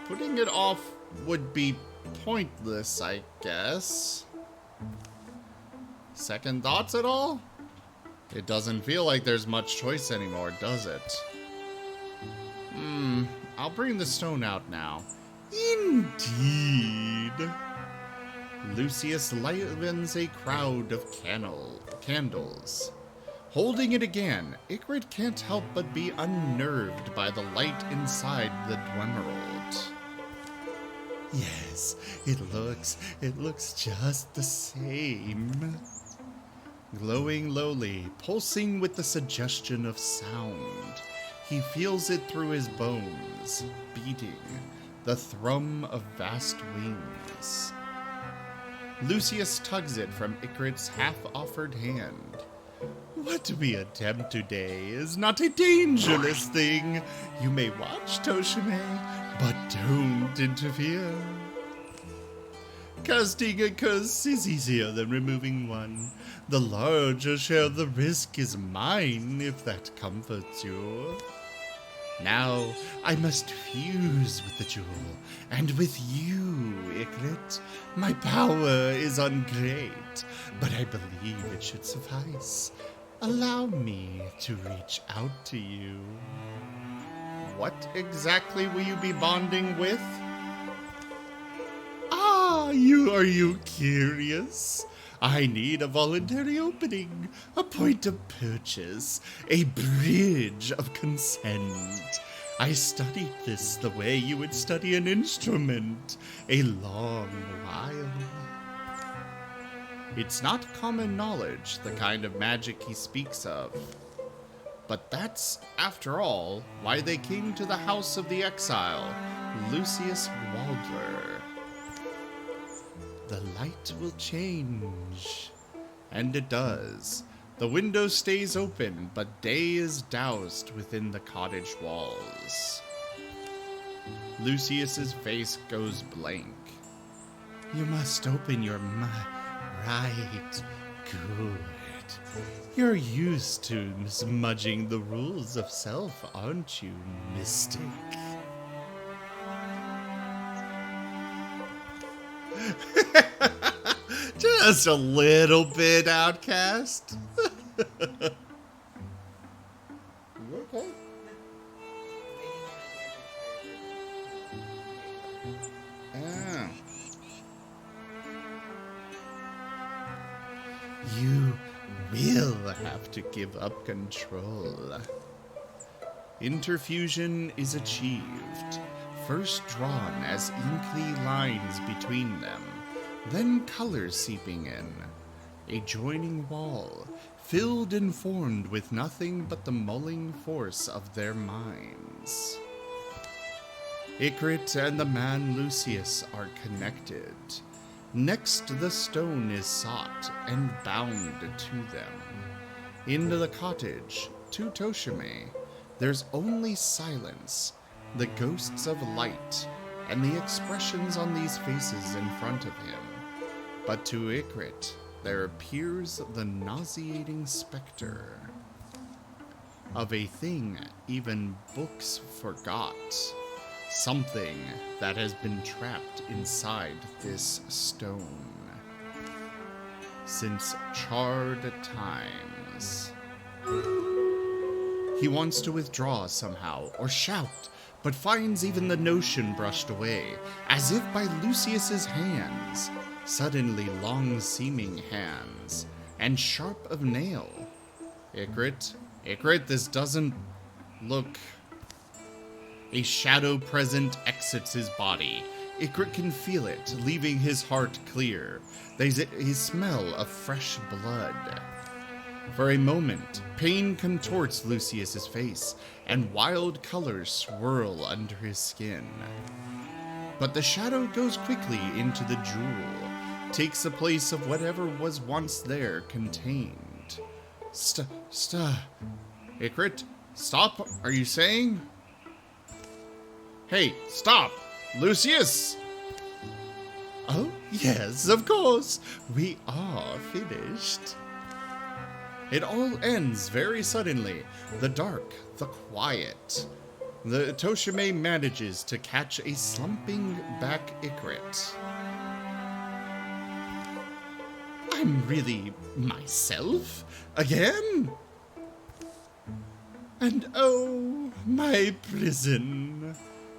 Putting it off would be pointless, I guess. Second thoughts at all? It doesn't feel like there's much choice anymore, does it? I'll bring the stone out now. Indeed. Lucius livens a crowd of candles. Holding it again, Ygritte can't help but be unnerved by the light inside the Dwemerald. Yes, it looks just the same. Glowing lowly, pulsing with the suggestion of sound. He feels it through his bones, beating, the thrum of vast wings. Lucius tugs it from Ygritte's half-offered hand. What we attempt today is not a dangerous thing. You may watch, Toshime, but don't interfere. Casting a curse is easier than removing one. The larger share of the risk is mine, if that comforts you. Now, I must fuse with the jewel, and with you, Ygritte. My power is ungreat, but I believe it should suffice. Allow me to reach out to you. What exactly will you be bonding with? Are you curious? I need a voluntary opening, a point of purchase, a bridge of consent. I studied this the way you would study an instrument, a long while. It's not common knowledge, the kind of magic he speaks of. But that's, after all, why they came to the House of the Exile, Lucius Waldler. The light will change. And it does. The window stays open, but day is doused within the cottage walls. Lucius's face goes blank. You must open your mind. Right. Good. You're used to smudging the rules of self, aren't you, mystic? Just a little bit, outcast. You okay? Ah. You will have to give up control. Interfusion is achieved. First drawn as inky lines between them, then colors seeping in. A joining wall, filled and formed with nothing but the mulling force of their minds. Ygritte and the man Lucius are connected. Next, the stone is sought and bound to them. Into the cottage, to Toshime, there's only silence, the ghosts of light, and the expressions on these faces in front of him. But to Ygritte, there appears the nauseating specter of a thing even books forgot. Something that has been trapped inside this stone since charred times. He wants to withdraw somehow, or shout, but finds even the notion brushed away, as if by Lucius's hands, suddenly long-seeming hands, and sharp of nail. Ygritte, this doesn't look... A shadow present exits his body. Ygritte can feel it, leaving his heart clear. There's a smell of fresh blood. For a moment, pain contorts Lucius's face, and wild colors swirl under his skin. But the shadow goes quickly into the jewel, takes the place of whatever was once there contained. Ygritte, stop, are you saying? Hey, stop! Lucius! Oh, yes, of course. We are finished. It all ends very suddenly. The dark, the quiet. The Toshime manages to catch a slumping back Ygritte. am really myself again. And oh, my prison.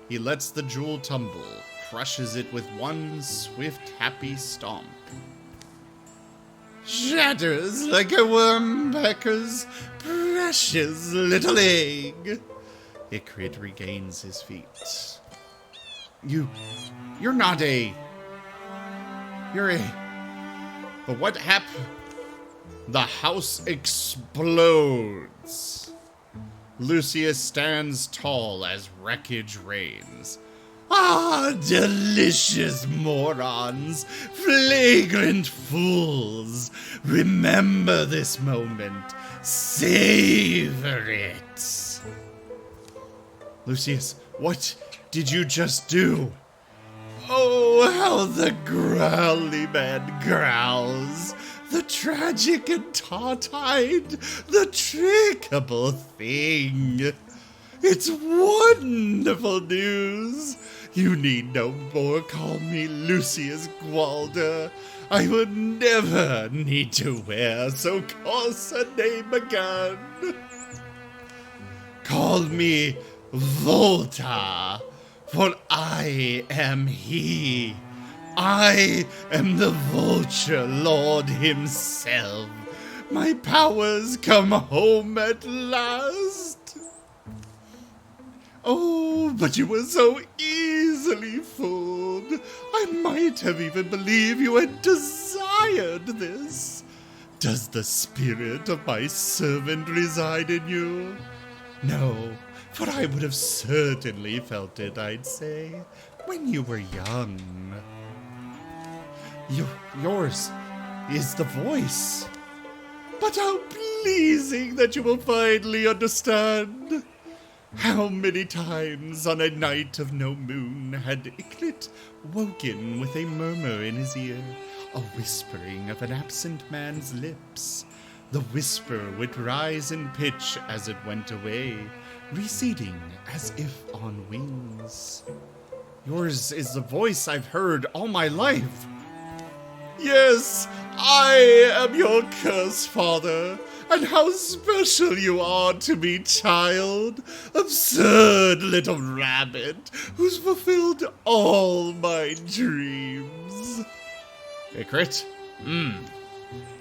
He lets the jewel tumble, crushes it with one swift, happy stomp. Shatters like a wormpecker's precious little egg. Icrit regains his feet. You're not a... You're a... But what happened? The house explodes. Lucius stands tall as wreckage reigns. Ah, delicious morons, flagrant fools. Remember this moment. Savor it. Lucius, what did you just do? Oh, how the growly man growls. The tragic and taut-eyed, the trickable thing. It's wonderful news. You need no more call me Lucius Gwalder. I would never need to wear so coarse a name again. Call me Volta, for I am he. I am the Vulture Lord himself. My powers come home at last. Oh, but you were so easily fooled. I might have even believed you had desired this. Does the spirit of my servant reside in you? No, for I would have certainly felt it, I'd say, when you were young. Yours is the voice. But how pleasing that you will finally understand. How many times on a night of no moon had Iclit woken with a murmur in his ear, a whispering of an absent man's lips. The whisper would rise in pitch as it went away, receding as if on wings. Yours is the voice I've heard all my life. Yes, I am your curse father, and how special you are to me, child. Absurd little rabbit who's fulfilled all my dreams. Icrit,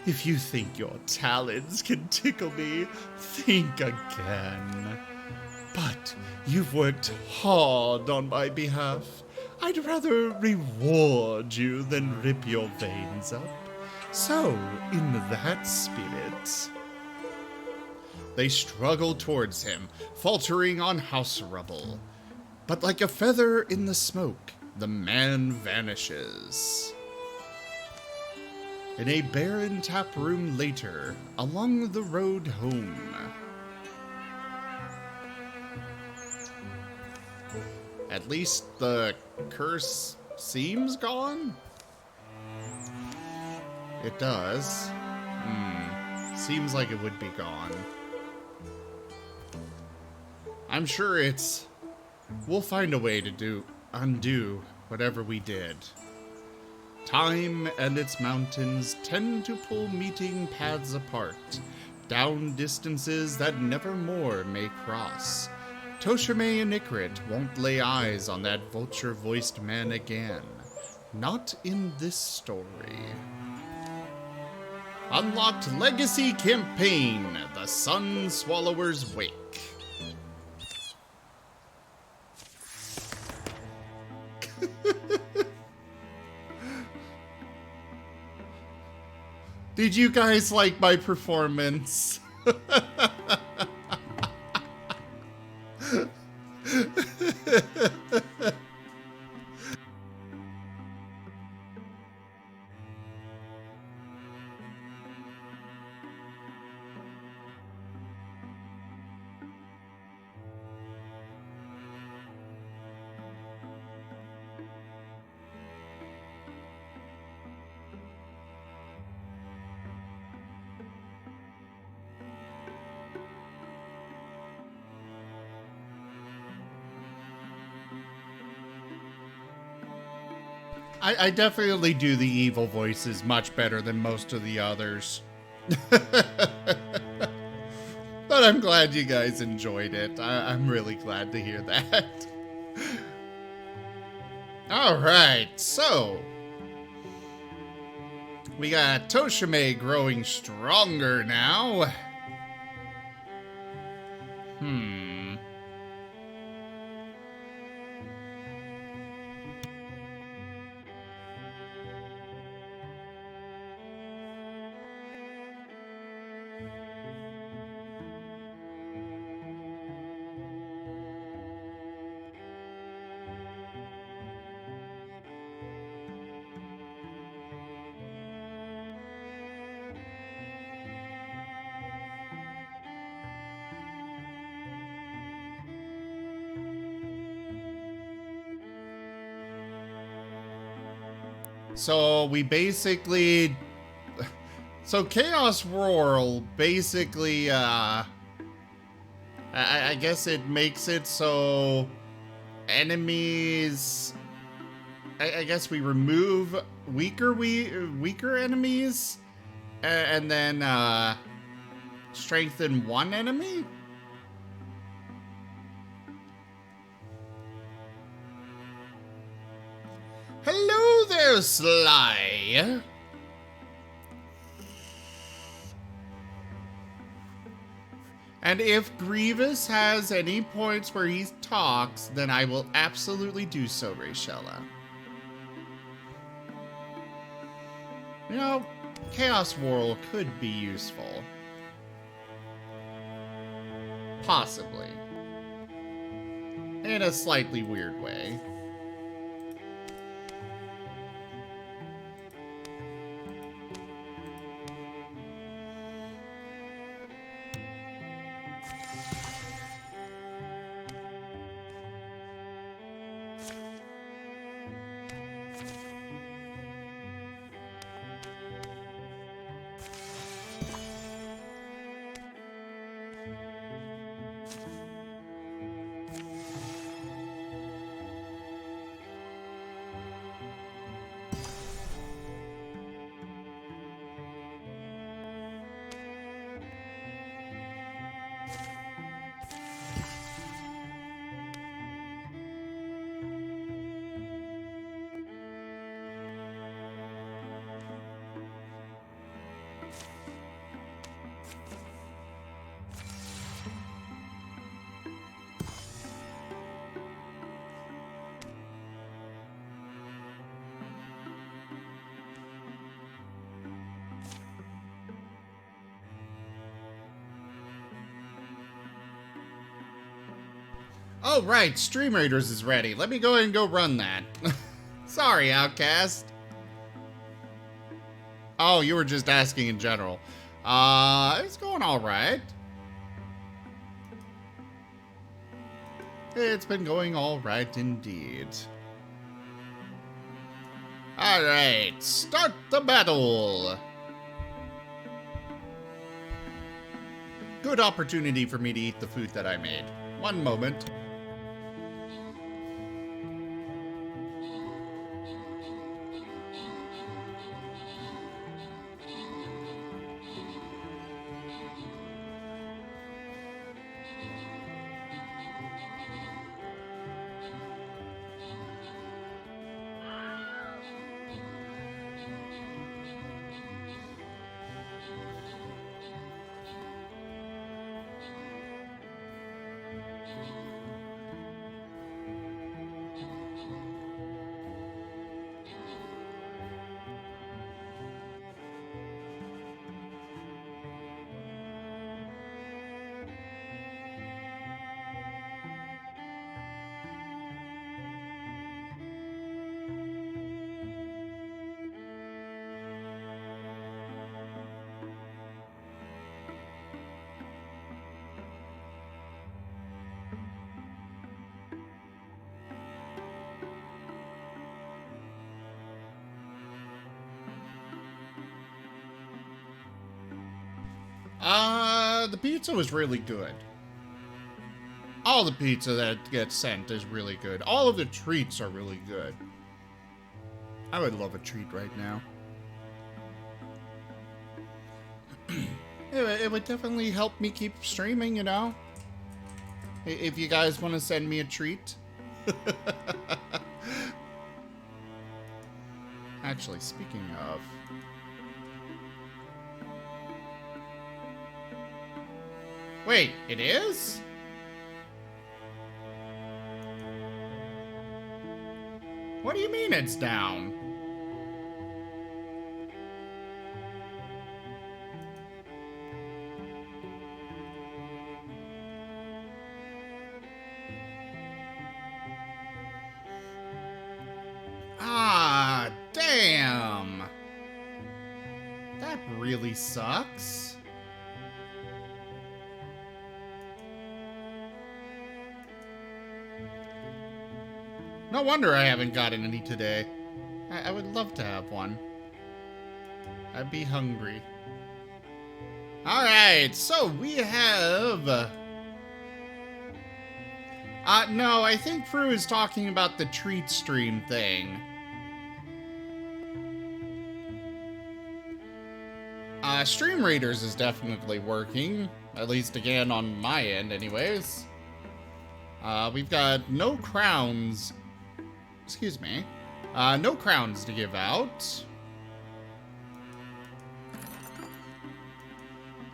if you think your talons can tickle me, think again. But you've worked hard on my behalf. I'd rather reward you than rip your veins up. So, in that spirit... They struggle towards him, faltering on house rubble. But like a feather in the smoke, the man vanishes. In a barren tap room later, along the road home... At least the curse seems gone? It does. Seems like it would be gone. I'm sure we'll find a way to undo whatever we did. Time and its mountains tend to pull meeting paths apart, down distances that never more may cross. Toshime and Icrit won't lay eyes on that vulture-voiced man again. Not in this story. Unlocked Legacy Campaign, The Sun Swallower's Wake. Did you guys like my performance? I definitely do the evil voices much better than most of the others. But I'm glad you guys enjoyed it. I'm really glad to hear that. Alright, so we got Toshime growing stronger now. So we basically, so Chaos Roar basically, I guess it makes it so enemies, I guess we remove weaker enemies and then strengthen one enemy. Hello there, Sly. And if Grievous has any points where he talks, then I will absolutely do so, Rachella. You know, Chaos Whirl could be useful. Possibly. In a slightly weird way. Oh, right, Stream Raiders is ready. Let me go ahead and go run that. Sorry, Outcast. Oh, you were just asking in general. It's going all right. It's been going all right indeed. All right, start the battle. Good opportunity for me to eat the food that I made. One moment. The pizza was really good. All the pizza that gets sent is really good. All of the treats are really good. I would love a treat right now. It would definitely help me keep streaming, you know? If you guys want to send me a treat. Actually, speaking of... Wait, it is? What do you mean it's down? Ah, damn. That really sucks. No wonder I haven't gotten any today. I would love to have one. I'd be hungry. Alright, so we have... no, I think Prue is talking about the treat stream thing. Stream Raiders is definitely working. At least again on my end anyways. We've got no crowns. Excuse me. No crowns to give out.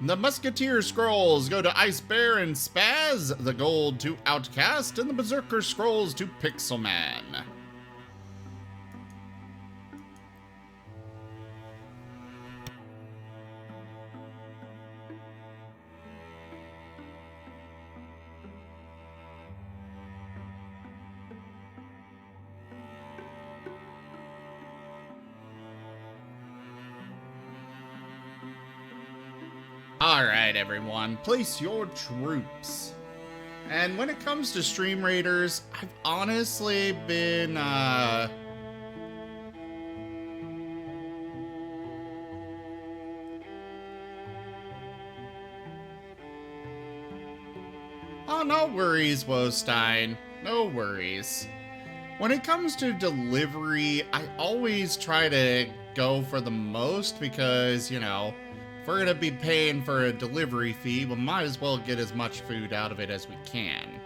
The Musketeer Scrolls go to Ice Bear and Spaz, the gold to Outcast, and the Berserker Scrolls to Pixelman. Alright, everyone, place your troops. And when it comes to Stream Raiders, I've honestly been, Oh, no worries, Wostein. No worries. When it comes to delivery, I always try to go for the most because, you know, if we're gonna be paying for a delivery fee, we might as well get as much food out of it as we can.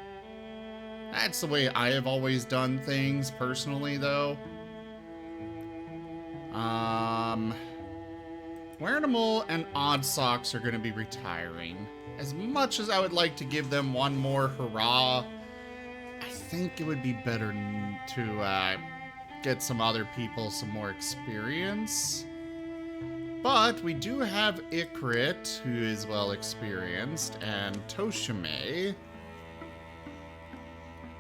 That's the way I have always done things, personally, though. Wernimal and Odd Socks are gonna be retiring. As much as I would like to give them one more hurrah, I think it would be better to get some other people some more experience. But we do have Ikrit, who is well experienced, and Toshime.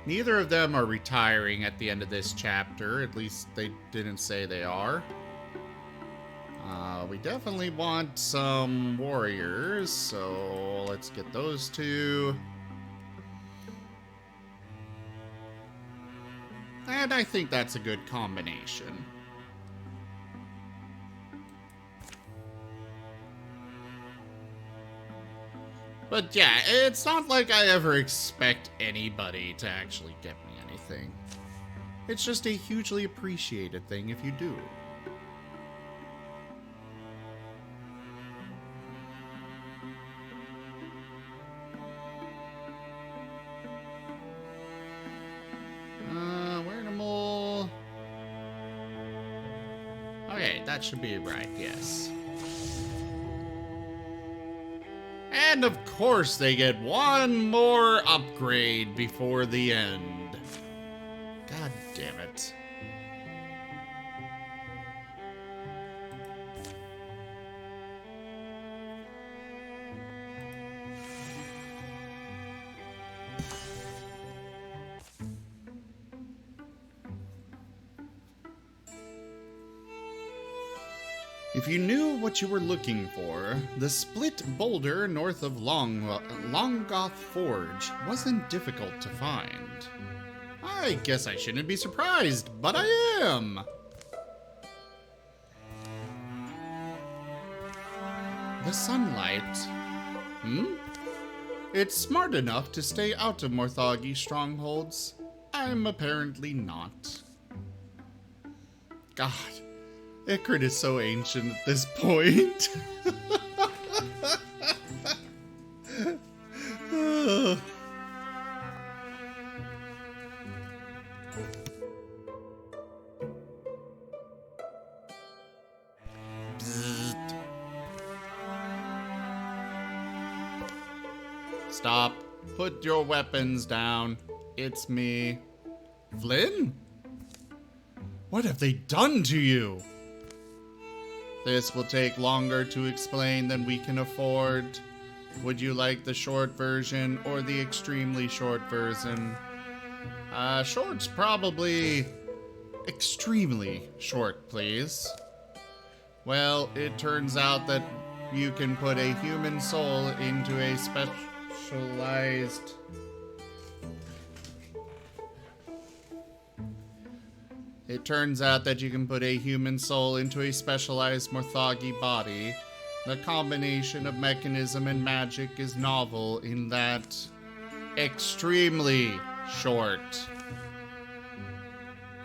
Neither of them are retiring at the end of this chapter, at least they didn't say they are. We definitely want some warriors, so let's get those two. And I think that's a good combination. But yeah, it's not like I ever expect anybody to actually get me anything. It's just a hugely appreciated thing if you do. Wernimal. Okay, that should be right, yes. And of course they get one more upgrade before the end. God damn it. If you knew what you were looking for, the split boulder north of Longoth Forge wasn't difficult to find. I guess I shouldn't be surprised, but I am! The sunlight. It's smart enough to stay out of Morthagi strongholds. I'm apparently not. God, Ikrit is so ancient at this point. Stop. Put your weapons down. It's me. Flynn? What have they done to you? This will take longer to explain than we can afford. Would you like the short version or the extremely short version? Short's probably extremely short, please. Well, it turns out that you can put a human soul into a specialized... It turns out that you can put a human soul into a specialized Morthagi body. The combination of mechanism and magic is novel in that extremely short.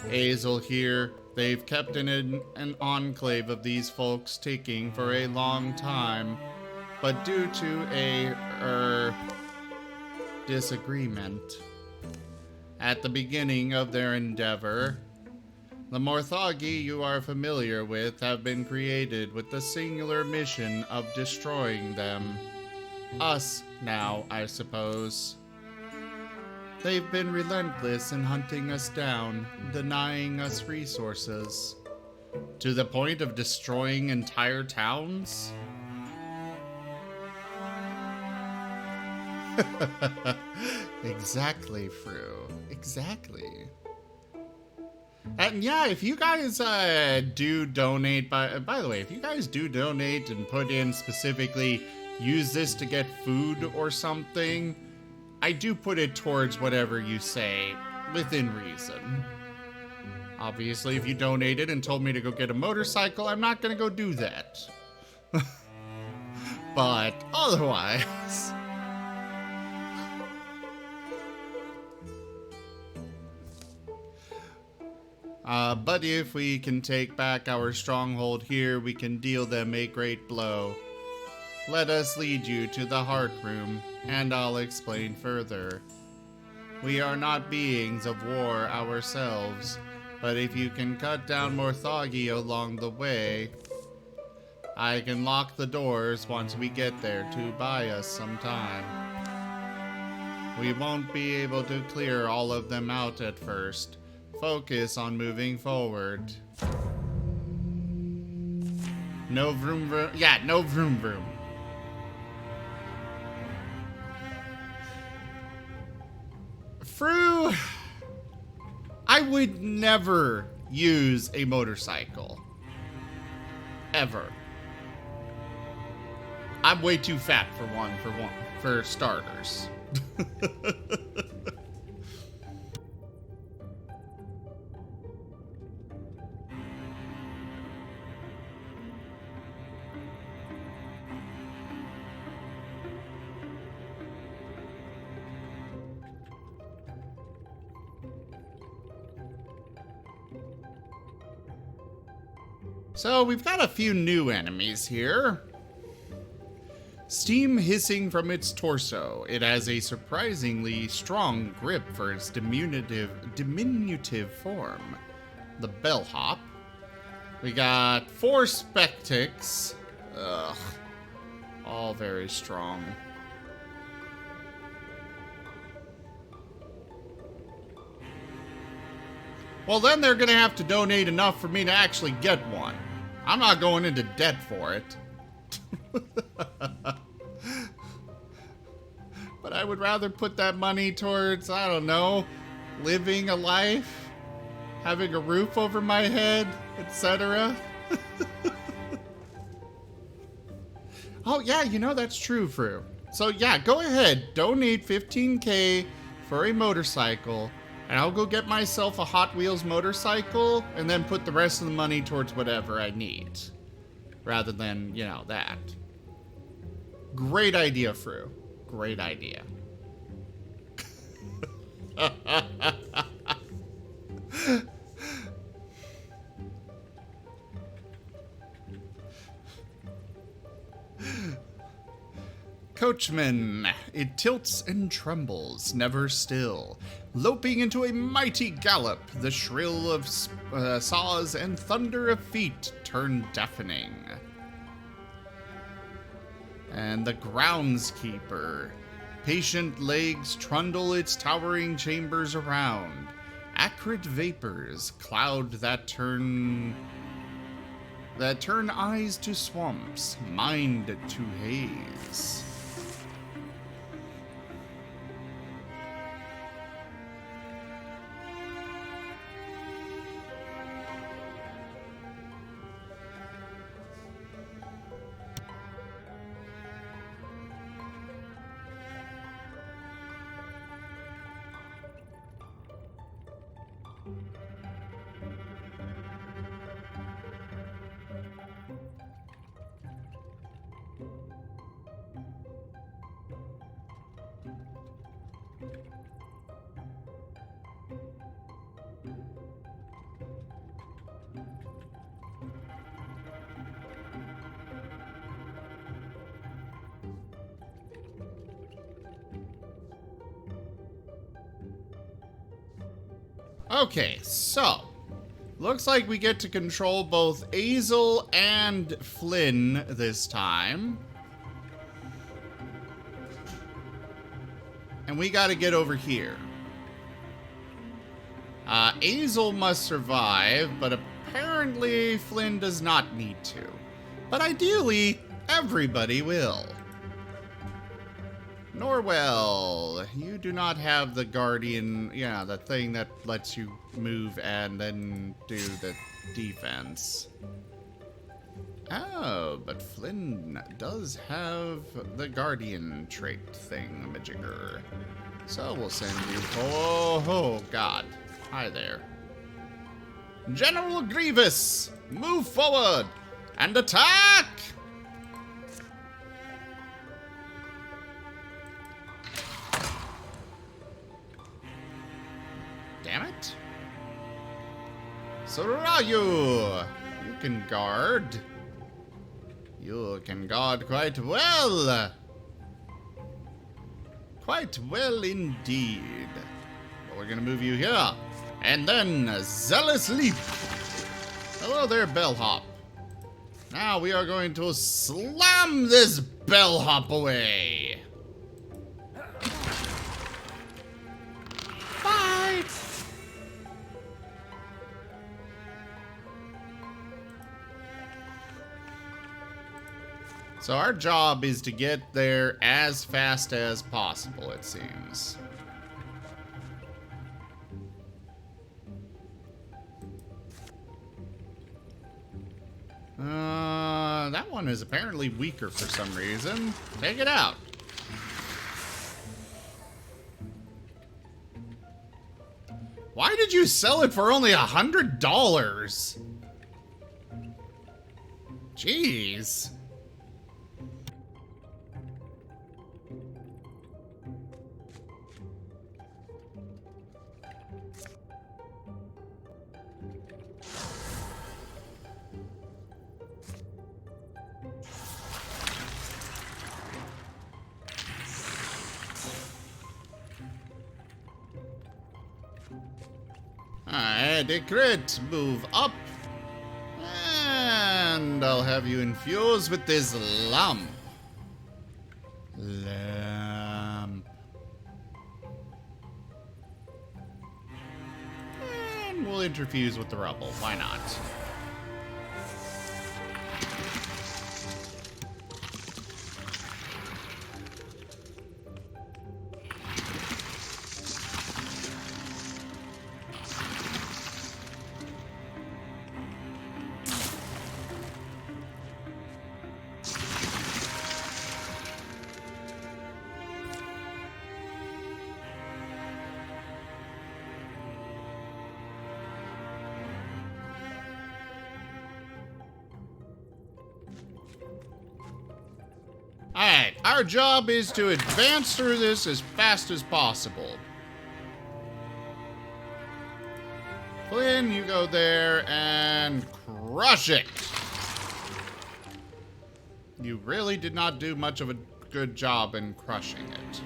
Azel here, they've kept an enclave of these folks ticking for a long time, but due to a disagreement at the beginning of their endeavor, the Morthagi you are familiar with have been created with the singular mission of destroying them. Us, now, I suppose. They've been relentless in hunting us down, denying us resources. To the point of destroying entire towns? Exactly, Fru. Exactly. And yeah, if you guys do donate, by the way, if you guys do donate and put in specifically, use this to get food or something, I do put it towards whatever you say, within reason. Obviously, if you donated and told me to go get a motorcycle, I'm not going to go do that. But otherwise... but if we can take back our stronghold here, we can deal them a great blow. Let us lead you to the Heart Room, and I'll explain further. We are not beings of war ourselves, but if you can cut down Morthagi along the way, I can lock the doors once we get there to buy us some time. We won't be able to clear all of them out at first. Focus on moving forward. No vroom vroom. Yeah, no vroom vroom. Fru, I would never use a motorcycle. Ever. I'm way too fat for starters. So we've got a few new enemies here. Steam hissing from its torso. It has a surprisingly strong grip for its diminutive form. The bellhop. We got 4 Spectics. Ugh. All very strong. Well, then they're gonna have to donate enough for me to actually get one. I'm not going into debt for it. But I would rather put that money towards, I don't know, living a life, having a roof over my head, etc. Oh yeah, you know that's true, Fru. So yeah, go ahead, donate 15K for a motorcycle, and I'll go get myself a Hot Wheels motorcycle, and then put the rest of the money towards whatever I need. Rather than, you know, that. Great idea, Fru. Great idea. Coachman, it tilts and trembles, never still, loping into a mighty gallop. The shrill of saws and thunder of feet turn deafening. And the groundskeeper, patient legs trundle its towering chambers around. Acrid vapors cloud that turn eyes to swamps, mind to haze. Okay, so looks like we get to control both Azel and Flynn this time. And we gotta get over here. Azel must survive, but apparently Flynn does not need to. But ideally, everybody will. Norwell, you do not have the guardian, yeah, the thing that lets you move and then do the defense. Oh, but Flynn does have the guardian trait thingamajigger. So we'll send you, oh god, hi there. General Grievous, move forward and attack! Damn it. Sorayu! You can guard. You can guard quite well. Quite well indeed. But we're gonna move you here. And then Zealous Leap. Hello there, Bellhop. Now we are going to slam this Bellhop away. Bye! So our job is to get there as fast as possible, it seems. That one is apparently weaker for some reason. Take it out. Why did you sell it for only $100? Jeez. A crit, move up, and I'll have you infused with this lamp. And we'll interfuse with the rubble, why not? Alright, our job is to advance through this as fast as possible. Flynn, you go there and crush it. You really did not do much of a good job in crushing it.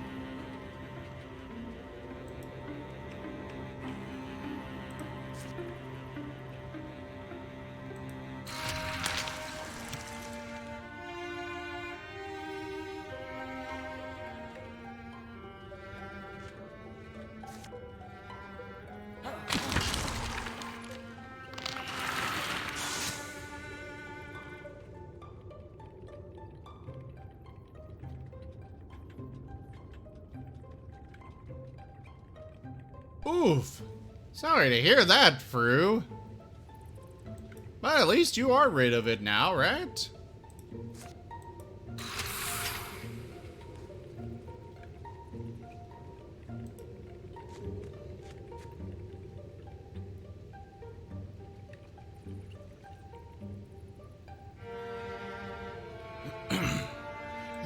Oof. Sorry to hear that, Fru. But at least you are rid of it now, right?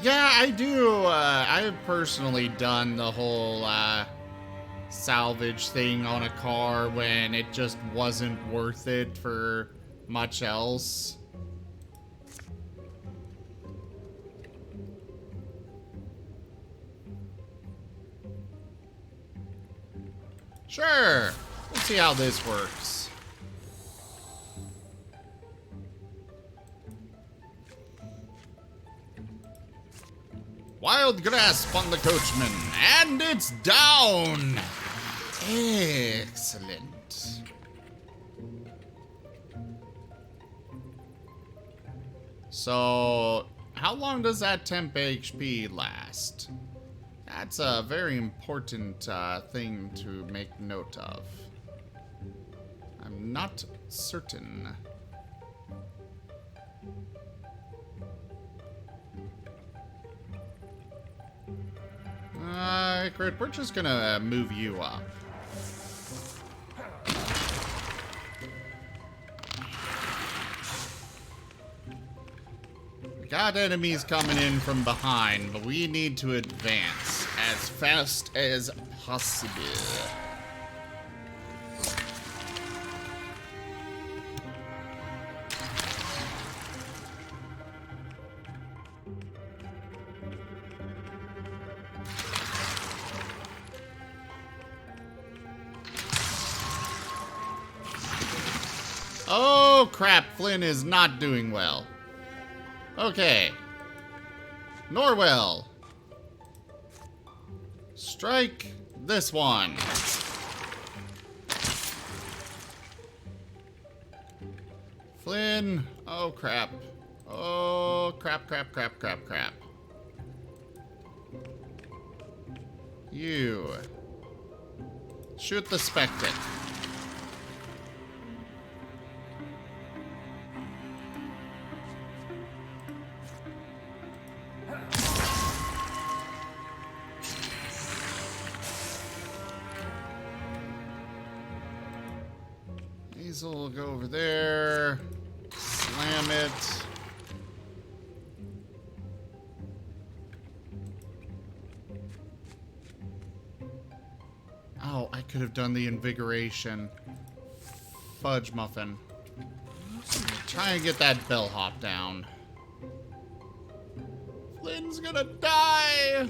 Yeah, I do. I've personally done the whole, salvage thing on a car when it just wasn't worth it for much else. Sure, let's see how this works. Wild grasp on the coachman, and it's down! Excellent. So, how long does that temp HP last? That's a very important thing to make note of. I'm not certain. Crit, we're just gonna move you up. We got enemies coming in from behind, but we need to advance as fast as possible. Oh crap, Flynn is not doing well. Okay. Norwell. Strike this one. Flynn. Oh crap. Oh crap, crap, crap, crap, crap. You. Shoot the Spectre. We'll go over there, slam it. Oh, I could have done the invigoration. Fudge muffin. Try and get that bellhop down. Flynn's gonna die!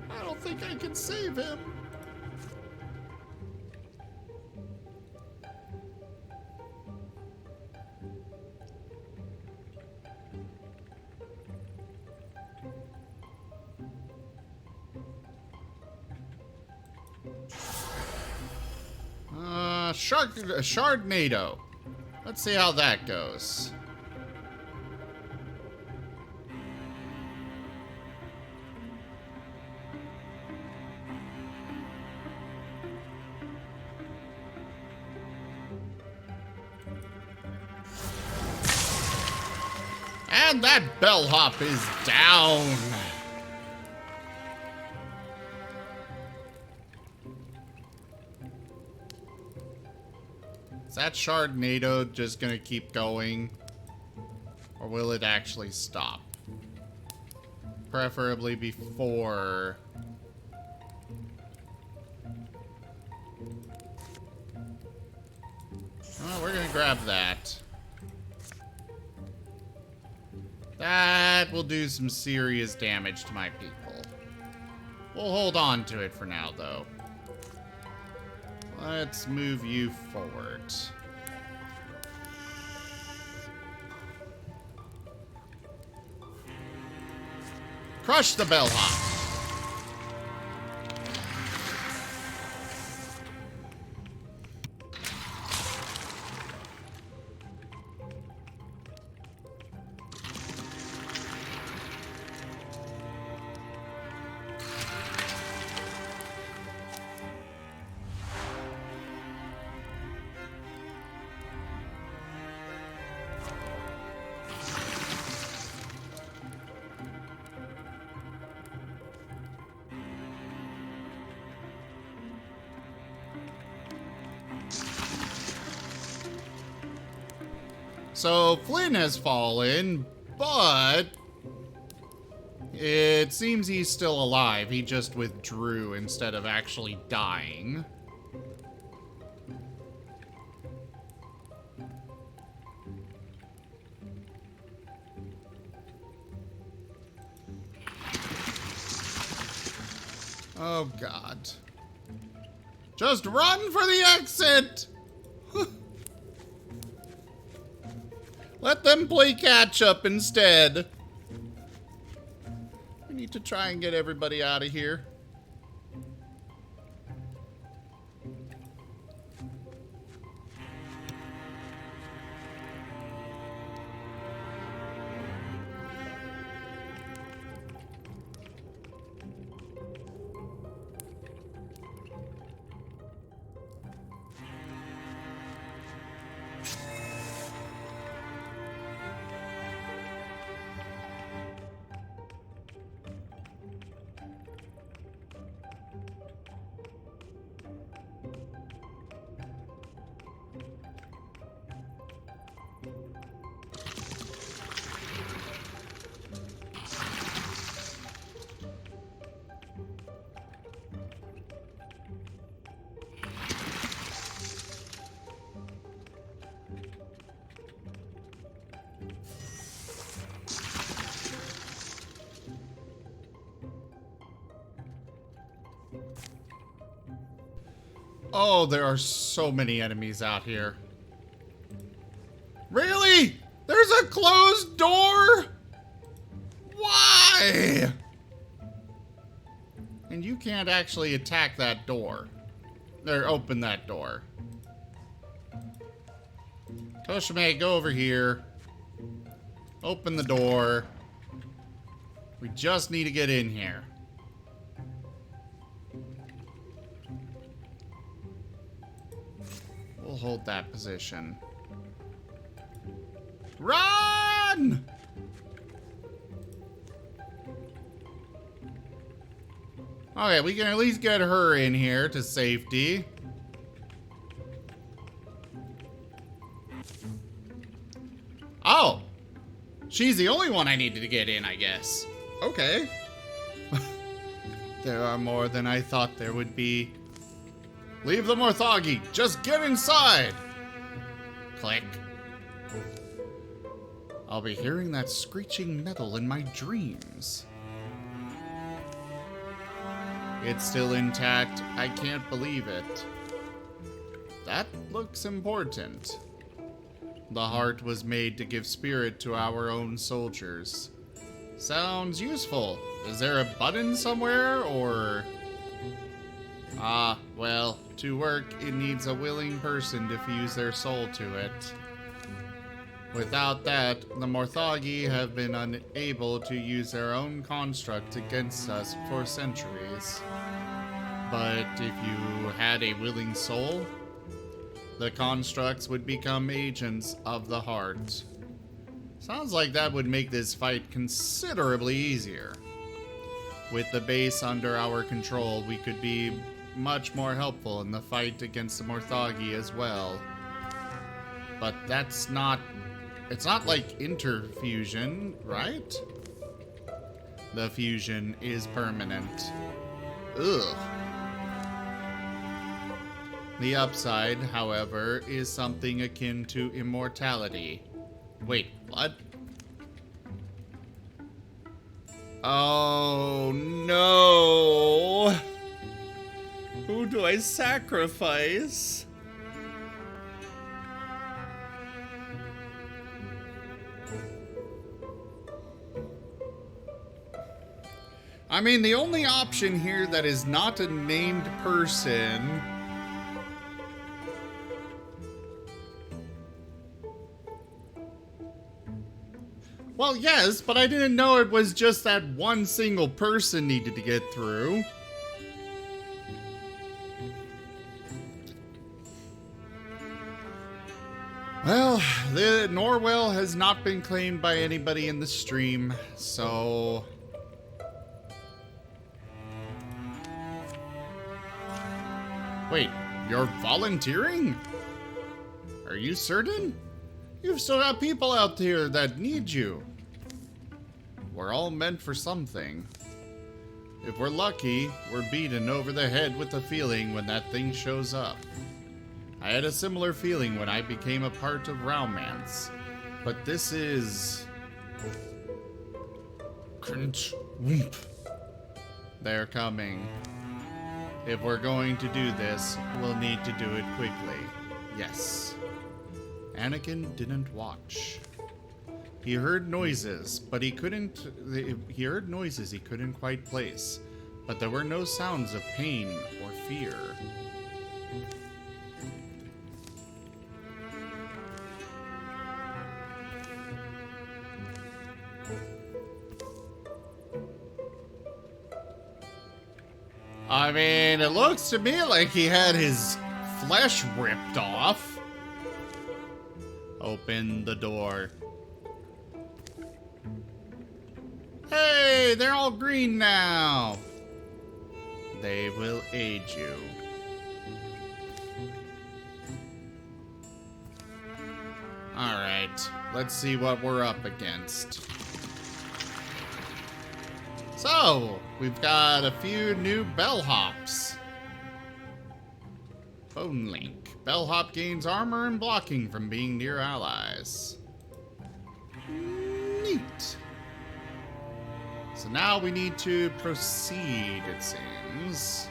I don't think I can save him. Shardnado. Let's see how that goes. And that bellhop is down. Is that Shardnado just gonna keep going? Or will it actually stop? Preferably before... Oh, we're gonna grab that. That will do some serious damage to my people. We'll hold on to it for now, though. Let's move you forward. Crush the bellhop. So Flynn has fallen, but it seems he's still alive. He just withdrew instead of actually dying. Oh, God. Just run for the exit! Let them play catch-up instead. We need to try and get everybody out of here. Oh, there are so many enemies out here. Really? There's a closed door? Why? And you can't actually attack that door. Or open that door. Toshime, go over here. Open the door. We just need to get in here. We'll hold that position. Run! Okay, we can at least get her in here to safety. Oh! She's the only one I needed to get in, I guess. Okay. There are more than I thought there would be. Leave the Morthagi. Just get inside. Click. I'll be hearing that screeching metal in my dreams. It's still intact. I can't believe it. That looks important. The heart was made to give spirit to our own soldiers. Sounds useful. Is there a button somewhere, or... Ah, well, to work, it needs a willing person to fuse their soul to it. Without that, the Morthagi have been unable to use their own construct against us for centuries. But if you had a willing soul, the constructs would become agents of the heart. Sounds like that would make this fight considerably easier. With the base under our control, we could be much more helpful in the fight against the Morthagi as well. But that's not... It's not like interfusion, right? The fusion is permanent. Ugh. The upside, however, is something akin to immortality. Wait, what? Oh no! Who do I sacrifice? I mean, the only option here that is not a named person... Well, yes, but I didn't know it was just that one single person needed to get through. Well, the Norwell has not been claimed by anybody in the stream, so... Wait, you're volunteering? Are you certain? You've still got people out here that need you. We're all meant for something. If we're lucky, we're beaten over the head with the feeling when that thing shows up. I had a similar feeling when I became a part of Romance, but this is... Crunch. Whoomp. They're coming. If we're going to do this, we'll need to do it quickly. Yes. Anakin didn't watch. He heard noises, but he couldn't... He heard noises he couldn't quite place, but there were no sounds of pain or fear. I mean, it looks to me like he had his flesh ripped off. Open the door. Hey, they're all green now. They will aid you. Alright, let's see what we're up against. So, we've got a few new bellhops. Phone link. Bellhop gains armor and blocking from being near allies. Neat. So now we need to proceed, it seems.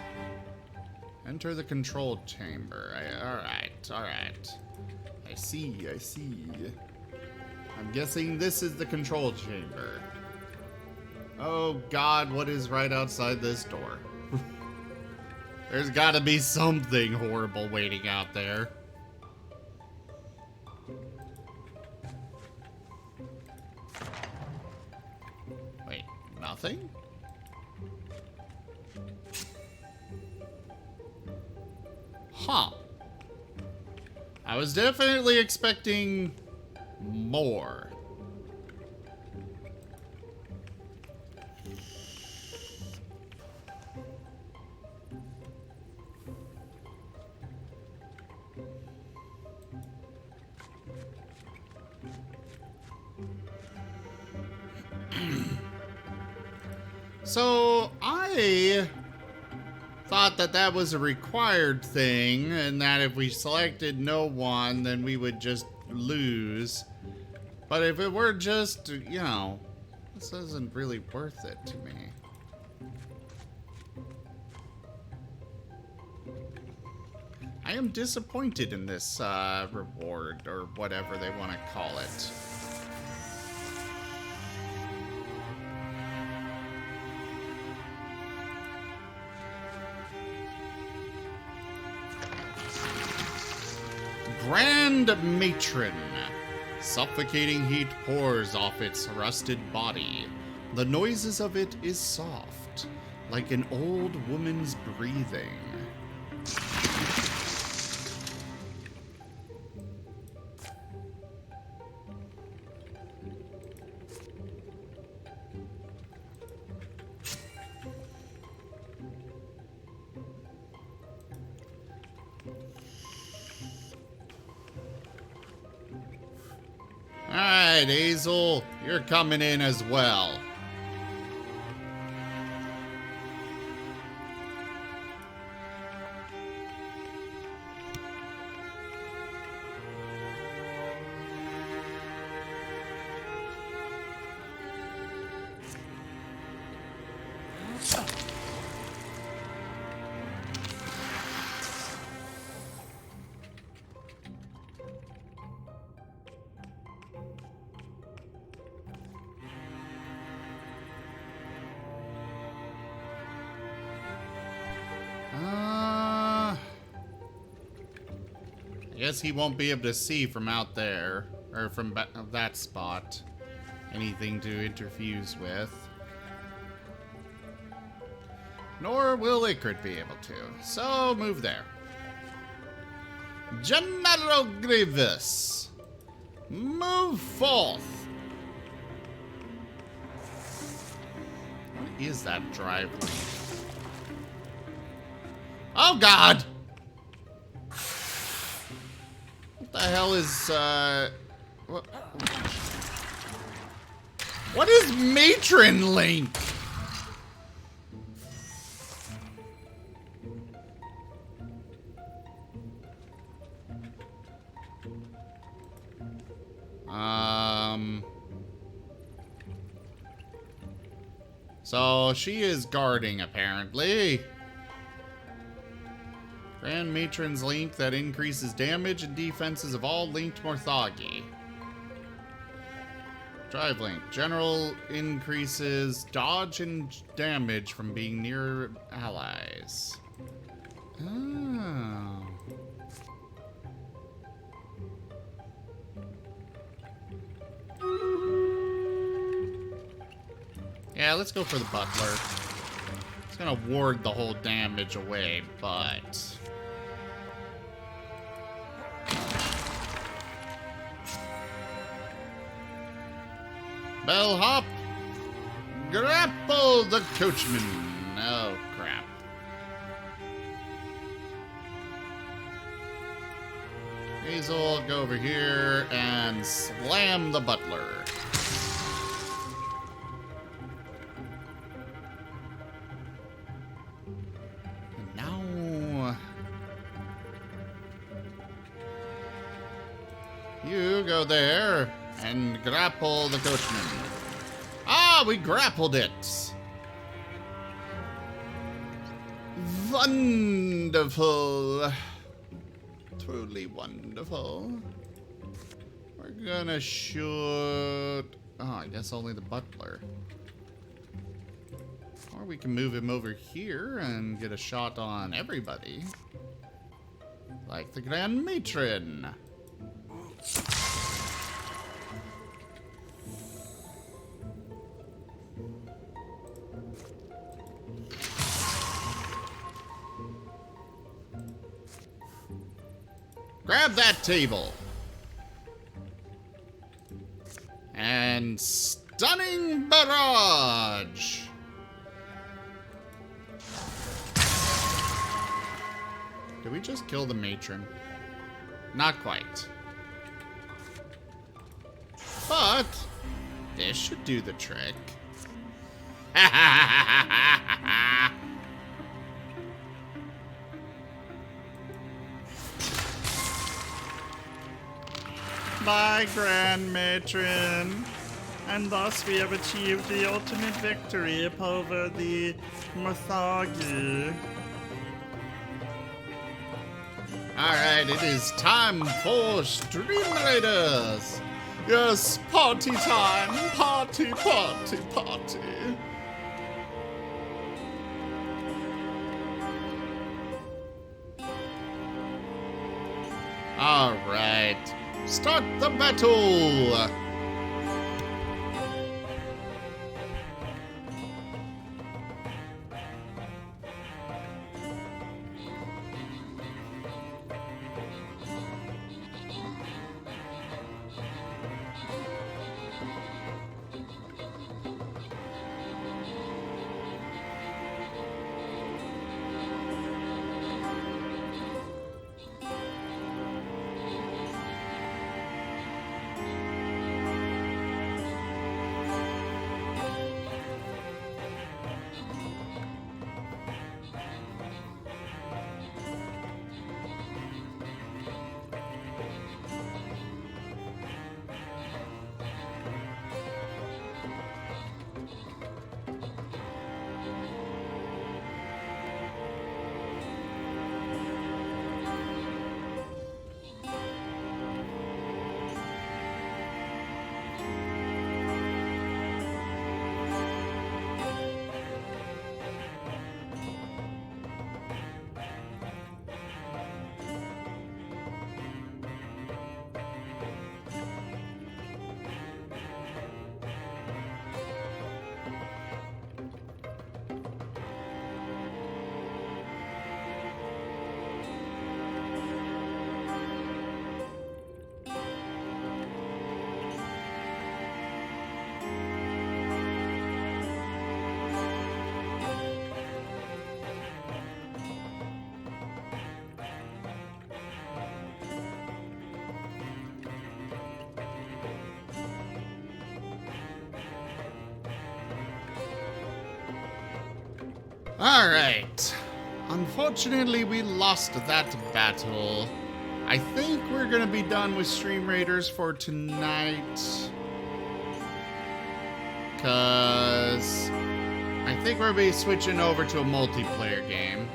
Enter the control chamber. Alright. I see. I'm guessing this is the control chamber. Oh God, what is right outside this door? There's gotta be something horrible waiting out there. Wait, nothing? Huh. I was definitely expecting more. So, I thought that that was a required thing, and that if we selected no one, then we would just lose. But if it were just, you know, this isn't really worth it to me. I am disappointed in this reward, or whatever they want to call it. Grand Matron. Suffocating heat pours off its rusted body. The noises of it is soft, like an old woman's breathing. Alright, Hazel, you're coming in as well. I guess he won't be able to see from out there, or from that spot, anything to interfuse with. Nor will Ikrit be able to. So, move there. General Grievous, move forth. What is that drive link? Oh, God! What the hell is, What is Matron Link? So she is guarding, apparently. Grand Matron's Link that increases damage and defenses of all linked Morthagi. Drive Link. General increases dodge and damage from being near allies. Oh. Yeah, let's go for the butler. It's gonna ward the whole damage away, but... Bellhop! Grapple the coachman! Oh, crap. Hazel, go over here and slam the butler. And now... you go there and grapple the coachman. Ah, we grappled it. Wonderful. Truly wonderful. We're gonna shoot... oh, I guess only the butler. Or we can move him over here and get a shot on everybody. Like the Grand Matron. Grab that table. And stunning barrage. Did we just kill the matron? Not quite. But this should do the trick. Bye, Grand Matron. And thus we have achieved the ultimate victory over the Morthagi. Alright, it is time for Stream Raiders. Yes, party time. Party, party, party. Alright. Start the battle! Alright. Unfortunately, we lost that battle. I think we're gonna be done with Stream Raiders for tonight. Cause I think we're gonna be switching over to a multiplayer game.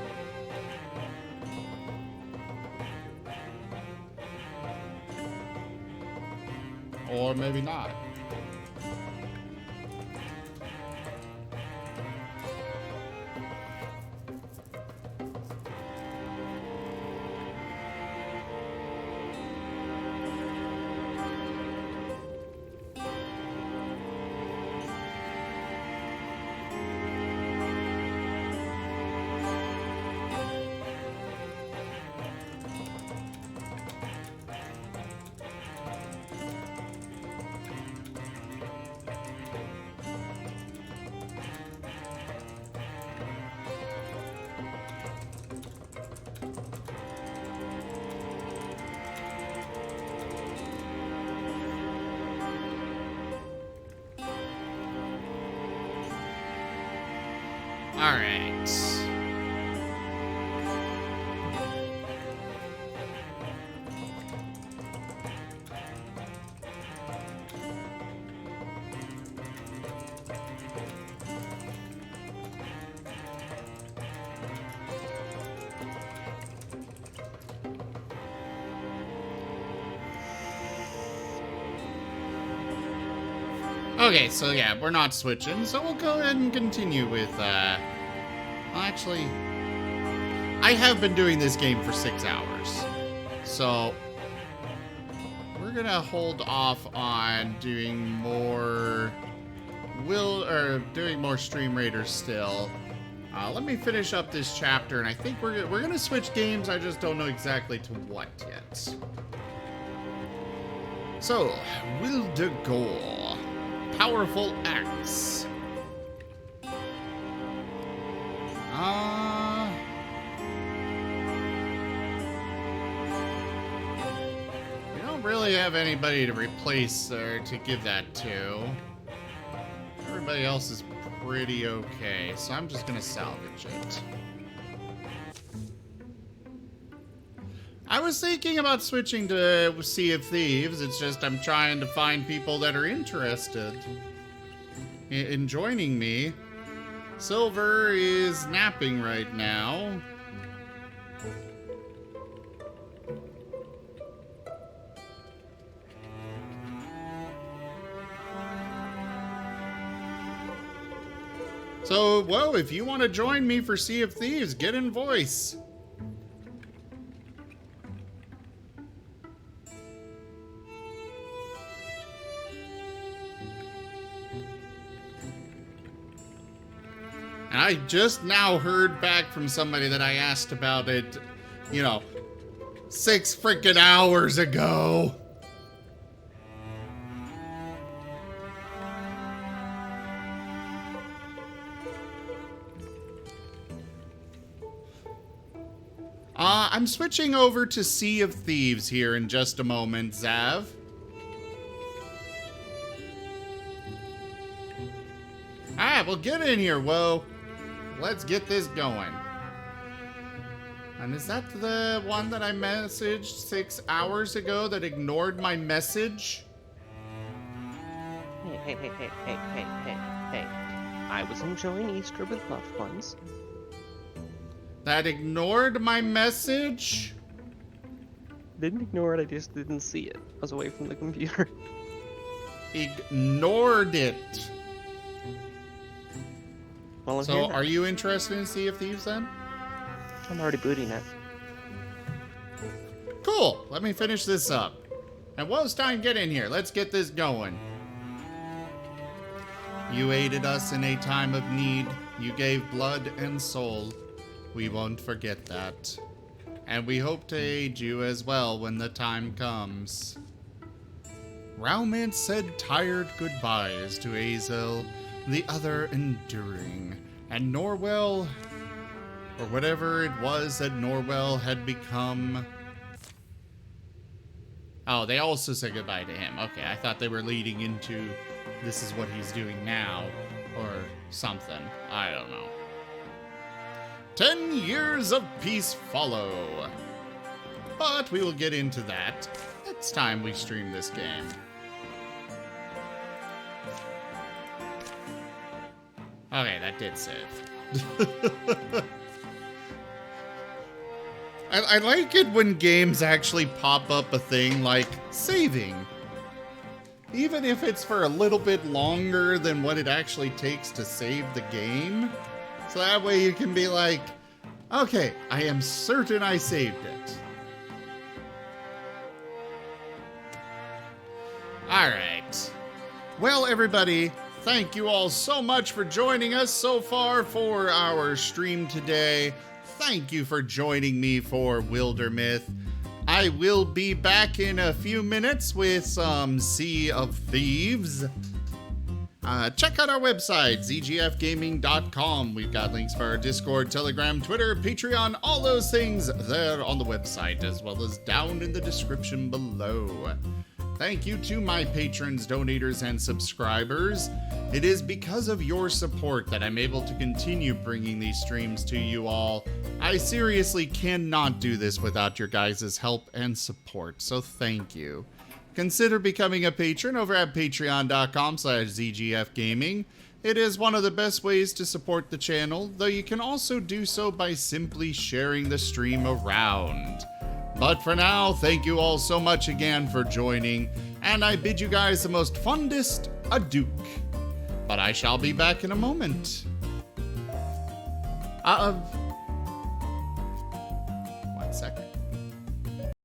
Or maybe not. Alright. Okay, so yeah, we're not switching, so we'll go ahead and continue with, actually, I have been doing this game for 6 hours, so we're gonna hold off on doing more doing more Stream Raiders still. Let me finish up this chapter, and I think we're gonna switch games. I just don't know exactly to what yet. So, Wildermyth, powerful axe. We don't really have anybody to replace or to give that to. Everybody else is pretty okay, so I'm just gonna salvage it. I was thinking about switching to Sea of Thieves. It's just I'm trying to find people that are interested in joining me. Silver is napping right now. So, whoa, if you want to join me for Sea of Thieves, get in voice. And I just now heard back from somebody that I asked about it, 6 freaking hours ago. I'm switching over to Sea of Thieves here in just a moment, Zav. Alright, well, get in here, whoa. Let's get this going. And is that the one that I messaged 6 hours ago that ignored my message? Hey. I was enjoying Easter with loved ones. That ignored my message? Didn't ignore it, I just didn't see it. I was away from the computer. Ignored it. Well, So, are you interested in Sea of Thieves then? I'm already booting it. Cool. Let me finish this up. And Stein, get in here. Let's get this going. You aided us in a time of need. You gave blood and soul. We won't forget that. And we hope to aid you as well when the time comes. Raumant said tired goodbyes to Azel, the other enduring, and Norwell, or whatever it was that Norwell had become. Oh, they also said goodbye to him. Okay, I thought they were leading into this is what he's doing now, or something. I don't know. 10 years of peace follow. But we will get into that. It's time we stream this game. Okay, that did save. I like it when games actually pop up a thing like saving. Even if it's for a little bit longer than what it actually takes to save the game. So that way you can be like, okay, I am certain I saved it. Alright. Well, everybody, thank you all so much for joining us so far for our stream today. Thank you for joining me for Wildermyth. I will be back in a few minutes with some Sea of Thieves. Check out our website, zgfgaming.com. We've got links for our Discord, Telegram, Twitter, Patreon, all those things there on the website, as well as down in the description below. Thank you to my patrons, donators, and subscribers. It is because of your support that I'm able to continue bringing these streams to you all. I seriously cannot do this without your guys' help and support, so thank you. Consider becoming a patron over at patreon.com/zgfgaming. It is one of the best ways to support the channel, though you can also do so by simply sharing the stream around. But for now, thank you all so much again for joining, and I bid you guys the most fondest adieu. But I shall be back in a moment.